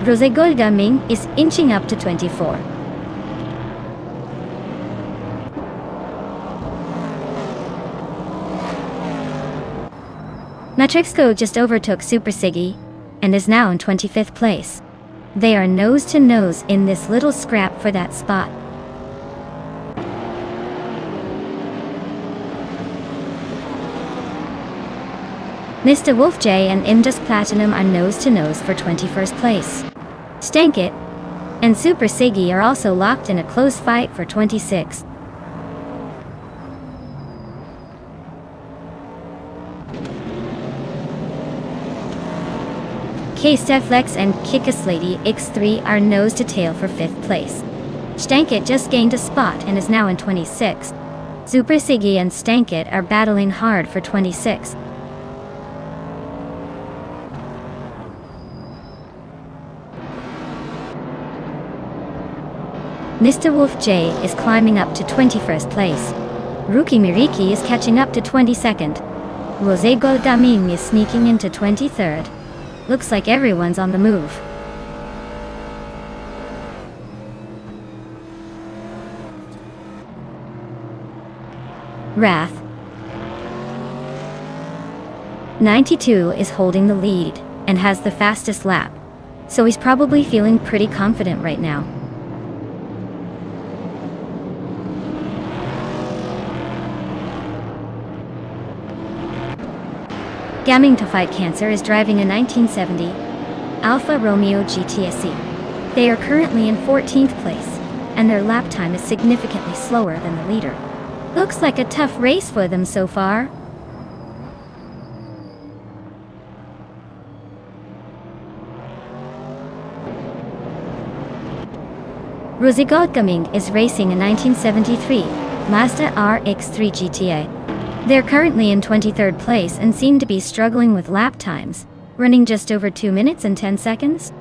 Speaker 1: Rose Goldaming is inching up to 24. Matrixco just overtook Super Siggy and is now in 25th place. They are nose to nose in this little scrap for that spot. Mr. Wolf J and Imdus Platinum are nose to nose for 21st place. Stankit and Super Siggy are also locked in a close fight for 26th. K-Steflex and Kickass Lady X3 are nose to tail for 5th place. Stankit just gained a spot and is now in 26th. Super Siggy and Stankit are battling hard for 26th. Mr. Wolf J is climbing up to 21st place. Ruki Miriki is catching up to 22nd. Rose Goldaming is sneaking into 23rd. Looks like everyone's on the move. Wrath 92 is holding the lead and has the fastest lap, so he's probably feeling pretty confident right now. Gaming to Fight Cancer is driving a 1970 Alfa Romeo GTSE. They are currently in 14th place, and their lap time is significantly slower than the leader. Looks like a tough race for them so far. Rosie Godgaming is racing a 1973 Mazda RX-3 GTA. They're currently in 23rd place and seem to be struggling with lap times, running just over 2 minutes and 10 seconds.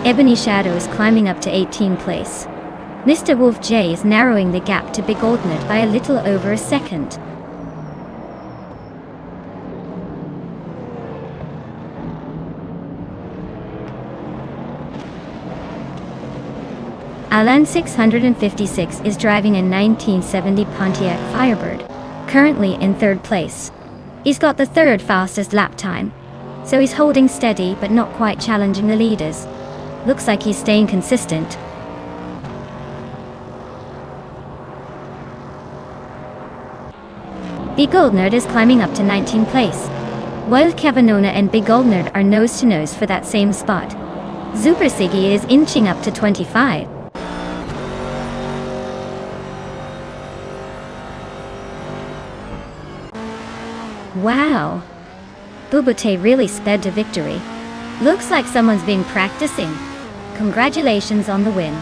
Speaker 1: Ebony Shadow is climbing up to 18th place. Mr. Wolf J is narrowing the gap to Big Oldnut by a little over a second. Alan 656 is driving a 1970 Pontiac Firebird, currently in 3rd place. He's got the 3rd fastest lap time, so he's holding steady but not quite challenging the leaders. Looks like he's staying consistent. Big Oldnut is climbing up to 19th place, while Cavanona and Big Oldnut are nose to nose for that same spot. Super Siggy is inching up to 25. Wow! Bubute really sped to victory. Looks like someone's been practicing. Congratulations on the win.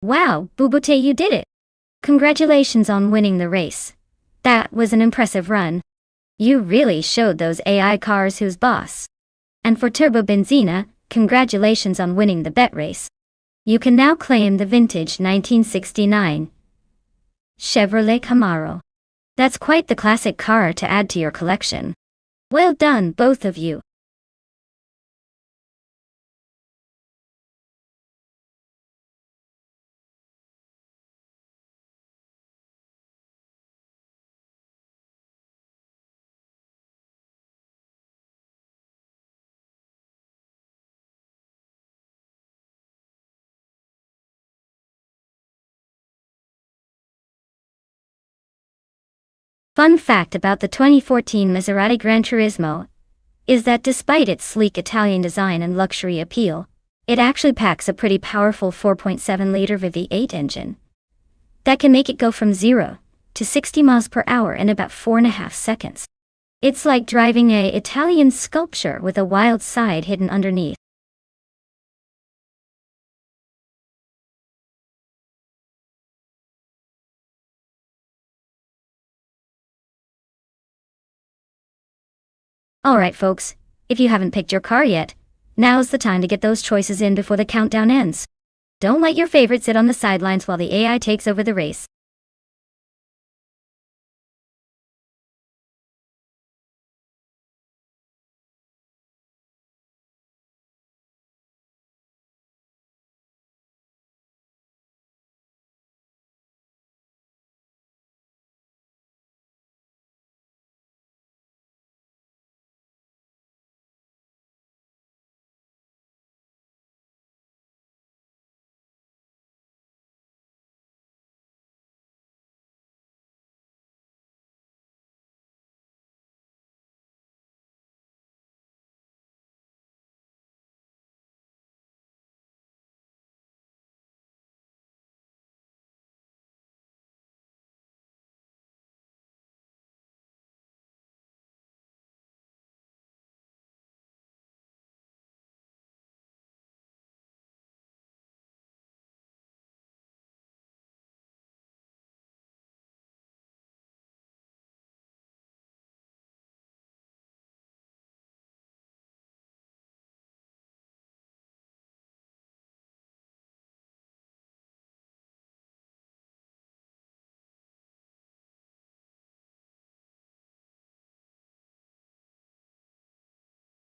Speaker 1: Wow, Bubute, you did it! Congratulations on winning the race. That was an impressive run. You really showed those AI cars who's boss. And for Turbo Benzina, congratulations on winning the bet race. You can now claim the vintage 1969 Chevrolet Camaro. That's quite the classic car to add to your collection. Well done, both of you. Fun fact about the 2014 Maserati Gran Turismo is that despite its sleek Italian design and luxury appeal, it actually packs a pretty powerful 4.7-liter V8 engine that can make it go from 0 to 60 miles per hour in about 4.5 seconds. It's like driving a Italian sculpture with a wild side hidden underneath. Alright folks, if you haven't picked your car yet, now's the time to get those choices in before the countdown ends. Don't let your favorite sit on the sidelines while the AI takes over the race.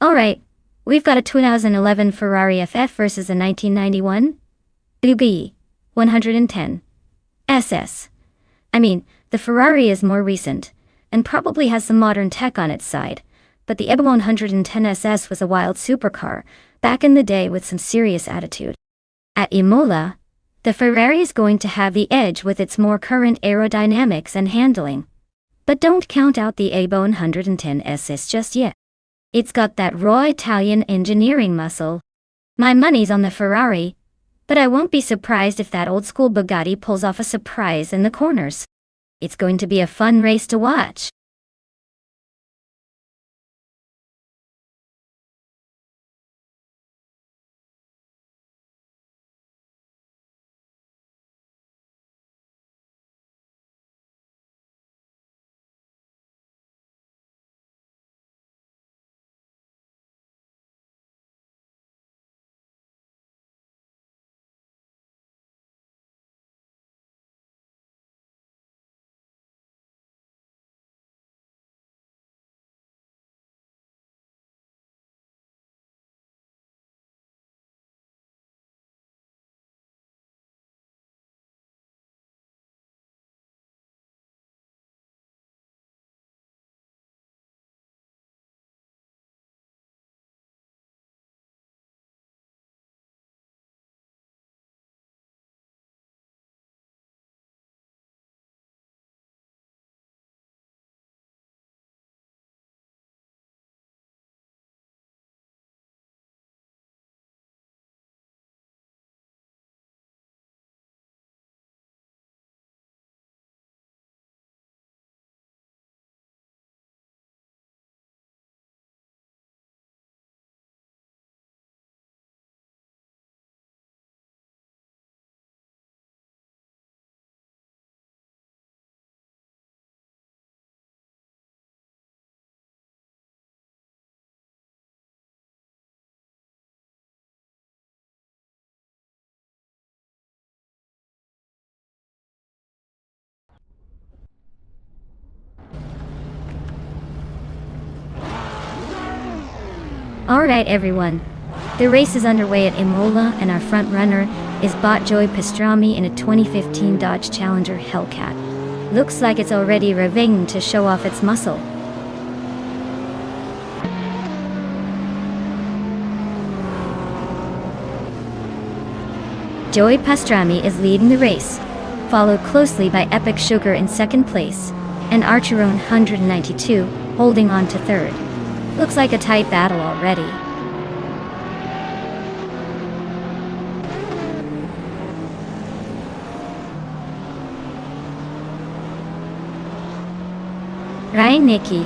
Speaker 1: Alright, we've got a 2011 Ferrari FF versus a 1991 UB 110 SS. I mean, the Ferrari is more recent, and probably has some modern tech on its side, but the EBA 110 SS was a wild supercar, back in the day with some serious attitude. At Imola, the Ferrari is going to have the edge with its more current aerodynamics and handling. But don't count out the EBA 110 SS just yet. It's got that raw Italian engineering muscle. My money's on the Ferrari, but I won't be surprised if that old-school Bugatti pulls off a surprise in the corners. It's going to be a fun race to watch. Alright everyone, the race is underway at Imola and our front runner is bot Joey Pastrami in a 2015 Dodge Challenger Hellcat. Looks like it's already revving to show off its muscle. Joey Pastrami is leading the race, followed closely by Epic Sugar in second place, and Archeron 192 holding on to third. Looks like a tight battle already. Ryan Nicky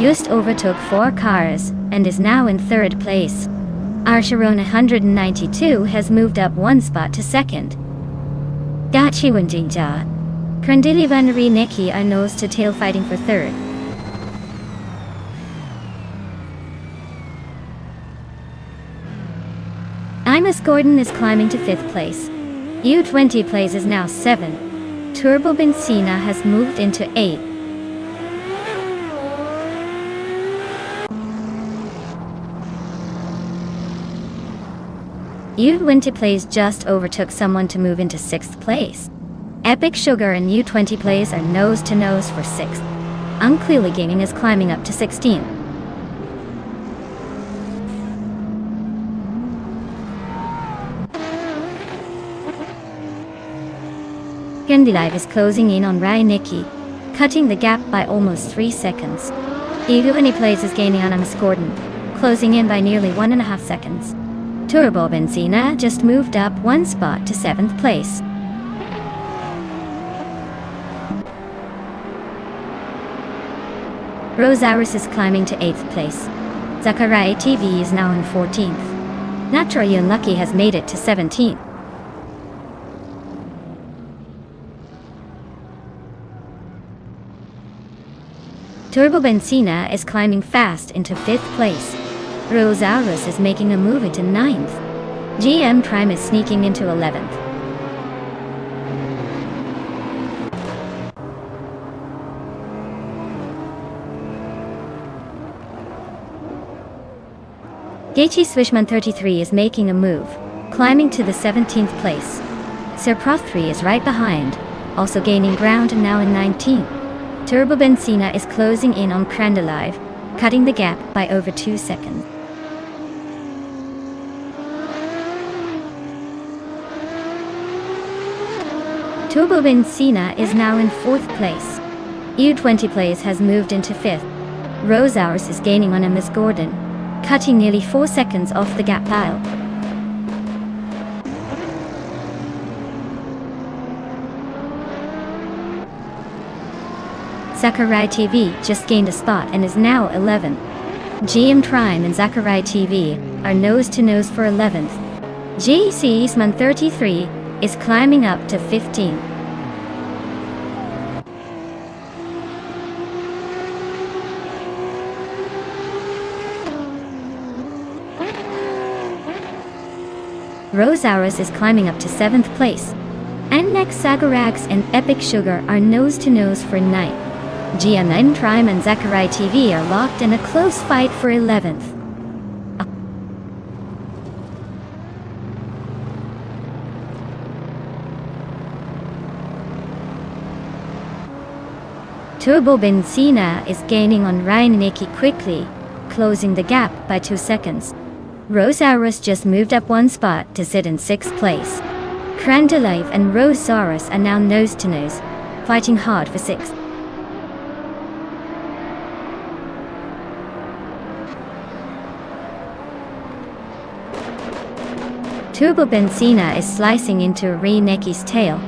Speaker 1: just overtook 4 cars and is now in third place. Archeron 192 has moved up 1 spot to second. Gachi Wendinja, Krandili Vanri Nicky are nose to tail fighting for third. Imus Gordon is climbing to 5th place. U20 Plays is now 7. Turbo Benzina has moved into 8. U20 Plays just overtook someone to move into 6th place. Epic Sugar and U20 Plays are nose to nose for 6th. Unclearly Gaming is climbing up to 16. Live is closing in on Ryan Nicky, cutting the gap by almost 3 seconds. U20 Plays is gaining on Imus Gordon, closing in by nearly 1.5 seconds. Turbo Benzina just moved up 1 spot to 7th place. Rosaurus is climbing to 8th place. Zachariah TV is now in 14th. Natural Unlucky has made it to 17th. Turbo Benzina is climbing fast into 5th place. Rosaurus is making a move into 9th. GM Prime is sneaking into 11th. Gaethje Swishman 33 is making a move, climbing to the 17th place. Serproth 3 is right behind, also gaining ground and now in 19th. Turbo Benzina is closing in on Crandalive, cutting the gap by over 2 seconds. Turbo Benzina is now in 4th place. U20 Plays has moved into 5th. Rose Hours is gaining on MS Gordon, cutting nearly 4 seconds off the gap pile. Sakurai TV just gained a spot and is now 11th. GM Prime and Sakurai TV are nose-to-nose for 11th. GC Eastman 33 is climbing up to 15th. Rose Hours is climbing up to 7th place. And next Sagarax and Epic Sugar are nose-to-nose for 9th. GM9 Prime and Sakurai TV are locked in a close fight for 11th. Turbo Benzina is gaining on Ryan Nicky quickly, closing the gap by 2 seconds. Rose Hours just moved up 1 spot to sit in 6th place. Crandalive and Rose Saurus are now nose-to-nose, fighting hard for 6th. Turbo Benzina is slicing into Ray Necky's tail,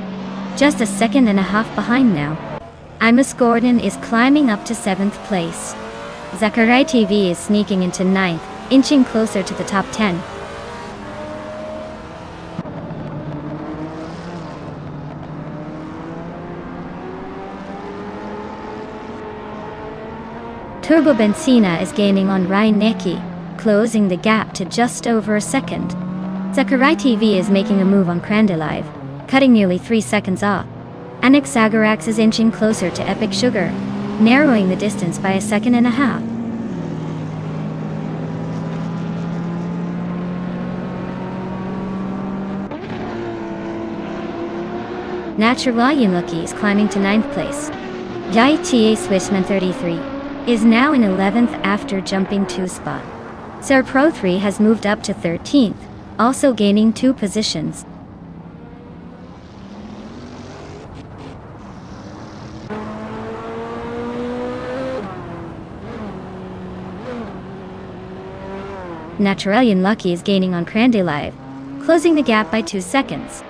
Speaker 1: just a second and a half behind now. MS Gordon is climbing up to 7th place. Sakurai TV is sneaking into 9th, inching closer to the top 10. Turbo Benzina is gaining on Ryan Necky, closing the gap to just over a second. Sakurai TV is making a move on Crandalive, cutting nearly 3 seconds off. Annex Sagarax is inching closer to Epic Sugar, narrowing the distance by a second and a half. Naturalian Lucky is climbing to 9th place. Gaethje Swissman 33 is now in 11th after jumping 2 spots. Serpro 3 has moved up to 13th, also gaining 2 positions. Naturalian Lucky is gaining on Crandalive, closing the gap by 2 seconds.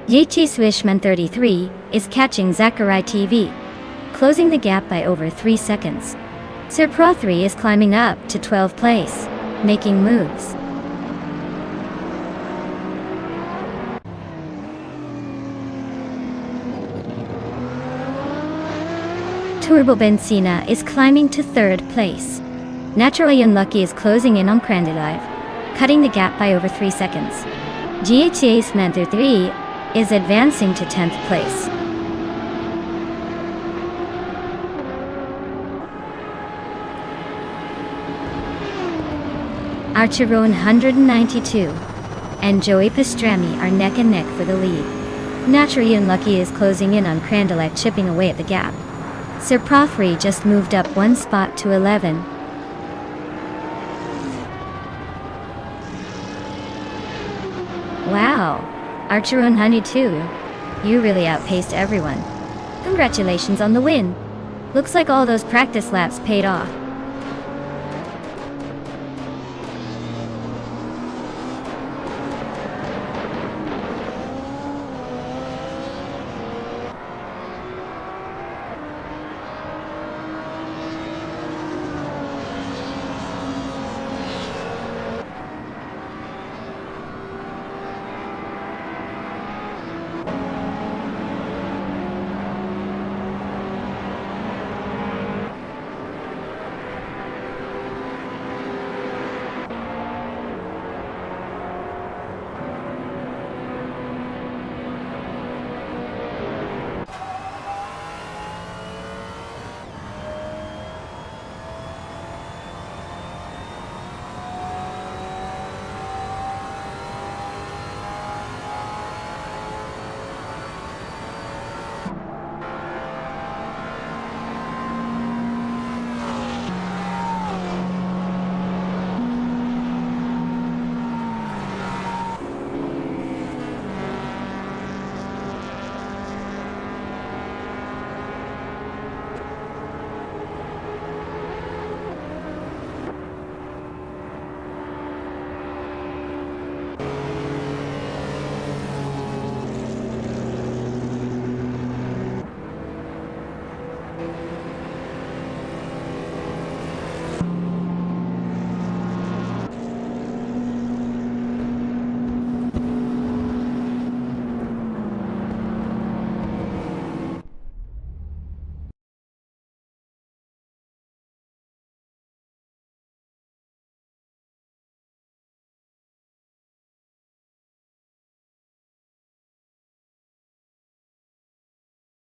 Speaker 1: Gaethje Swishman 33 is catching Sakurai TV, closing the gap by over 3 seconds. Serpro 3 is climbing up to 12th place, making moves. Turbo Benzina is climbing to 3rd place. Naturalian Lucky is closing in on Crandalive, cutting the gap by over 3 seconds. Gaethje Swishman 33 is advancing to 10th place. Archeron 192 and Joey Pastrami are neck and neck for the lead. Naturalian Lucky is closing in on Crandalive, chipping away at the gap. Serprothri just moved up 1 spot to 11. Wow, Archeron 192, you really outpaced everyone. Congratulations on the win. Looks like all those practice laps paid off.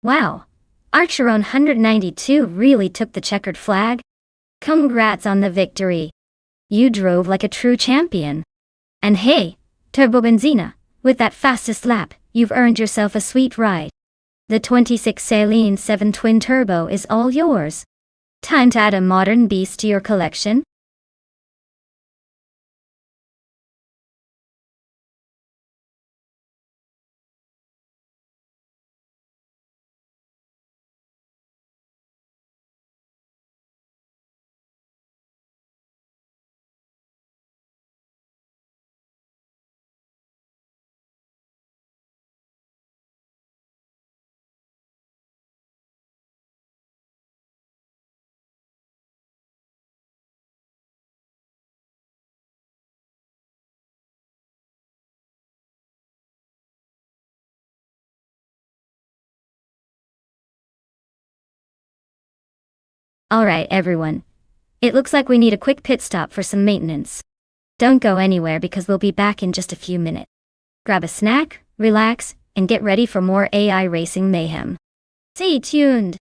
Speaker 1: Wow, Archeron 192 really took the checkered flag. Congrats on the victory. You drove like a true champion. And hey, Turbo Benzina, with that fastest lap, you've earned yourself a sweet ride. The 26 Saleen 7 Twin Turbo is all yours. Time to add a modern beast to your collection? Alright everyone. It looks like we need a quick pit stop for some maintenance. Don't go anywhere because we'll be back in just a few minutes. Grab a snack, relax, and get ready for more AI racing mayhem. Stay tuned!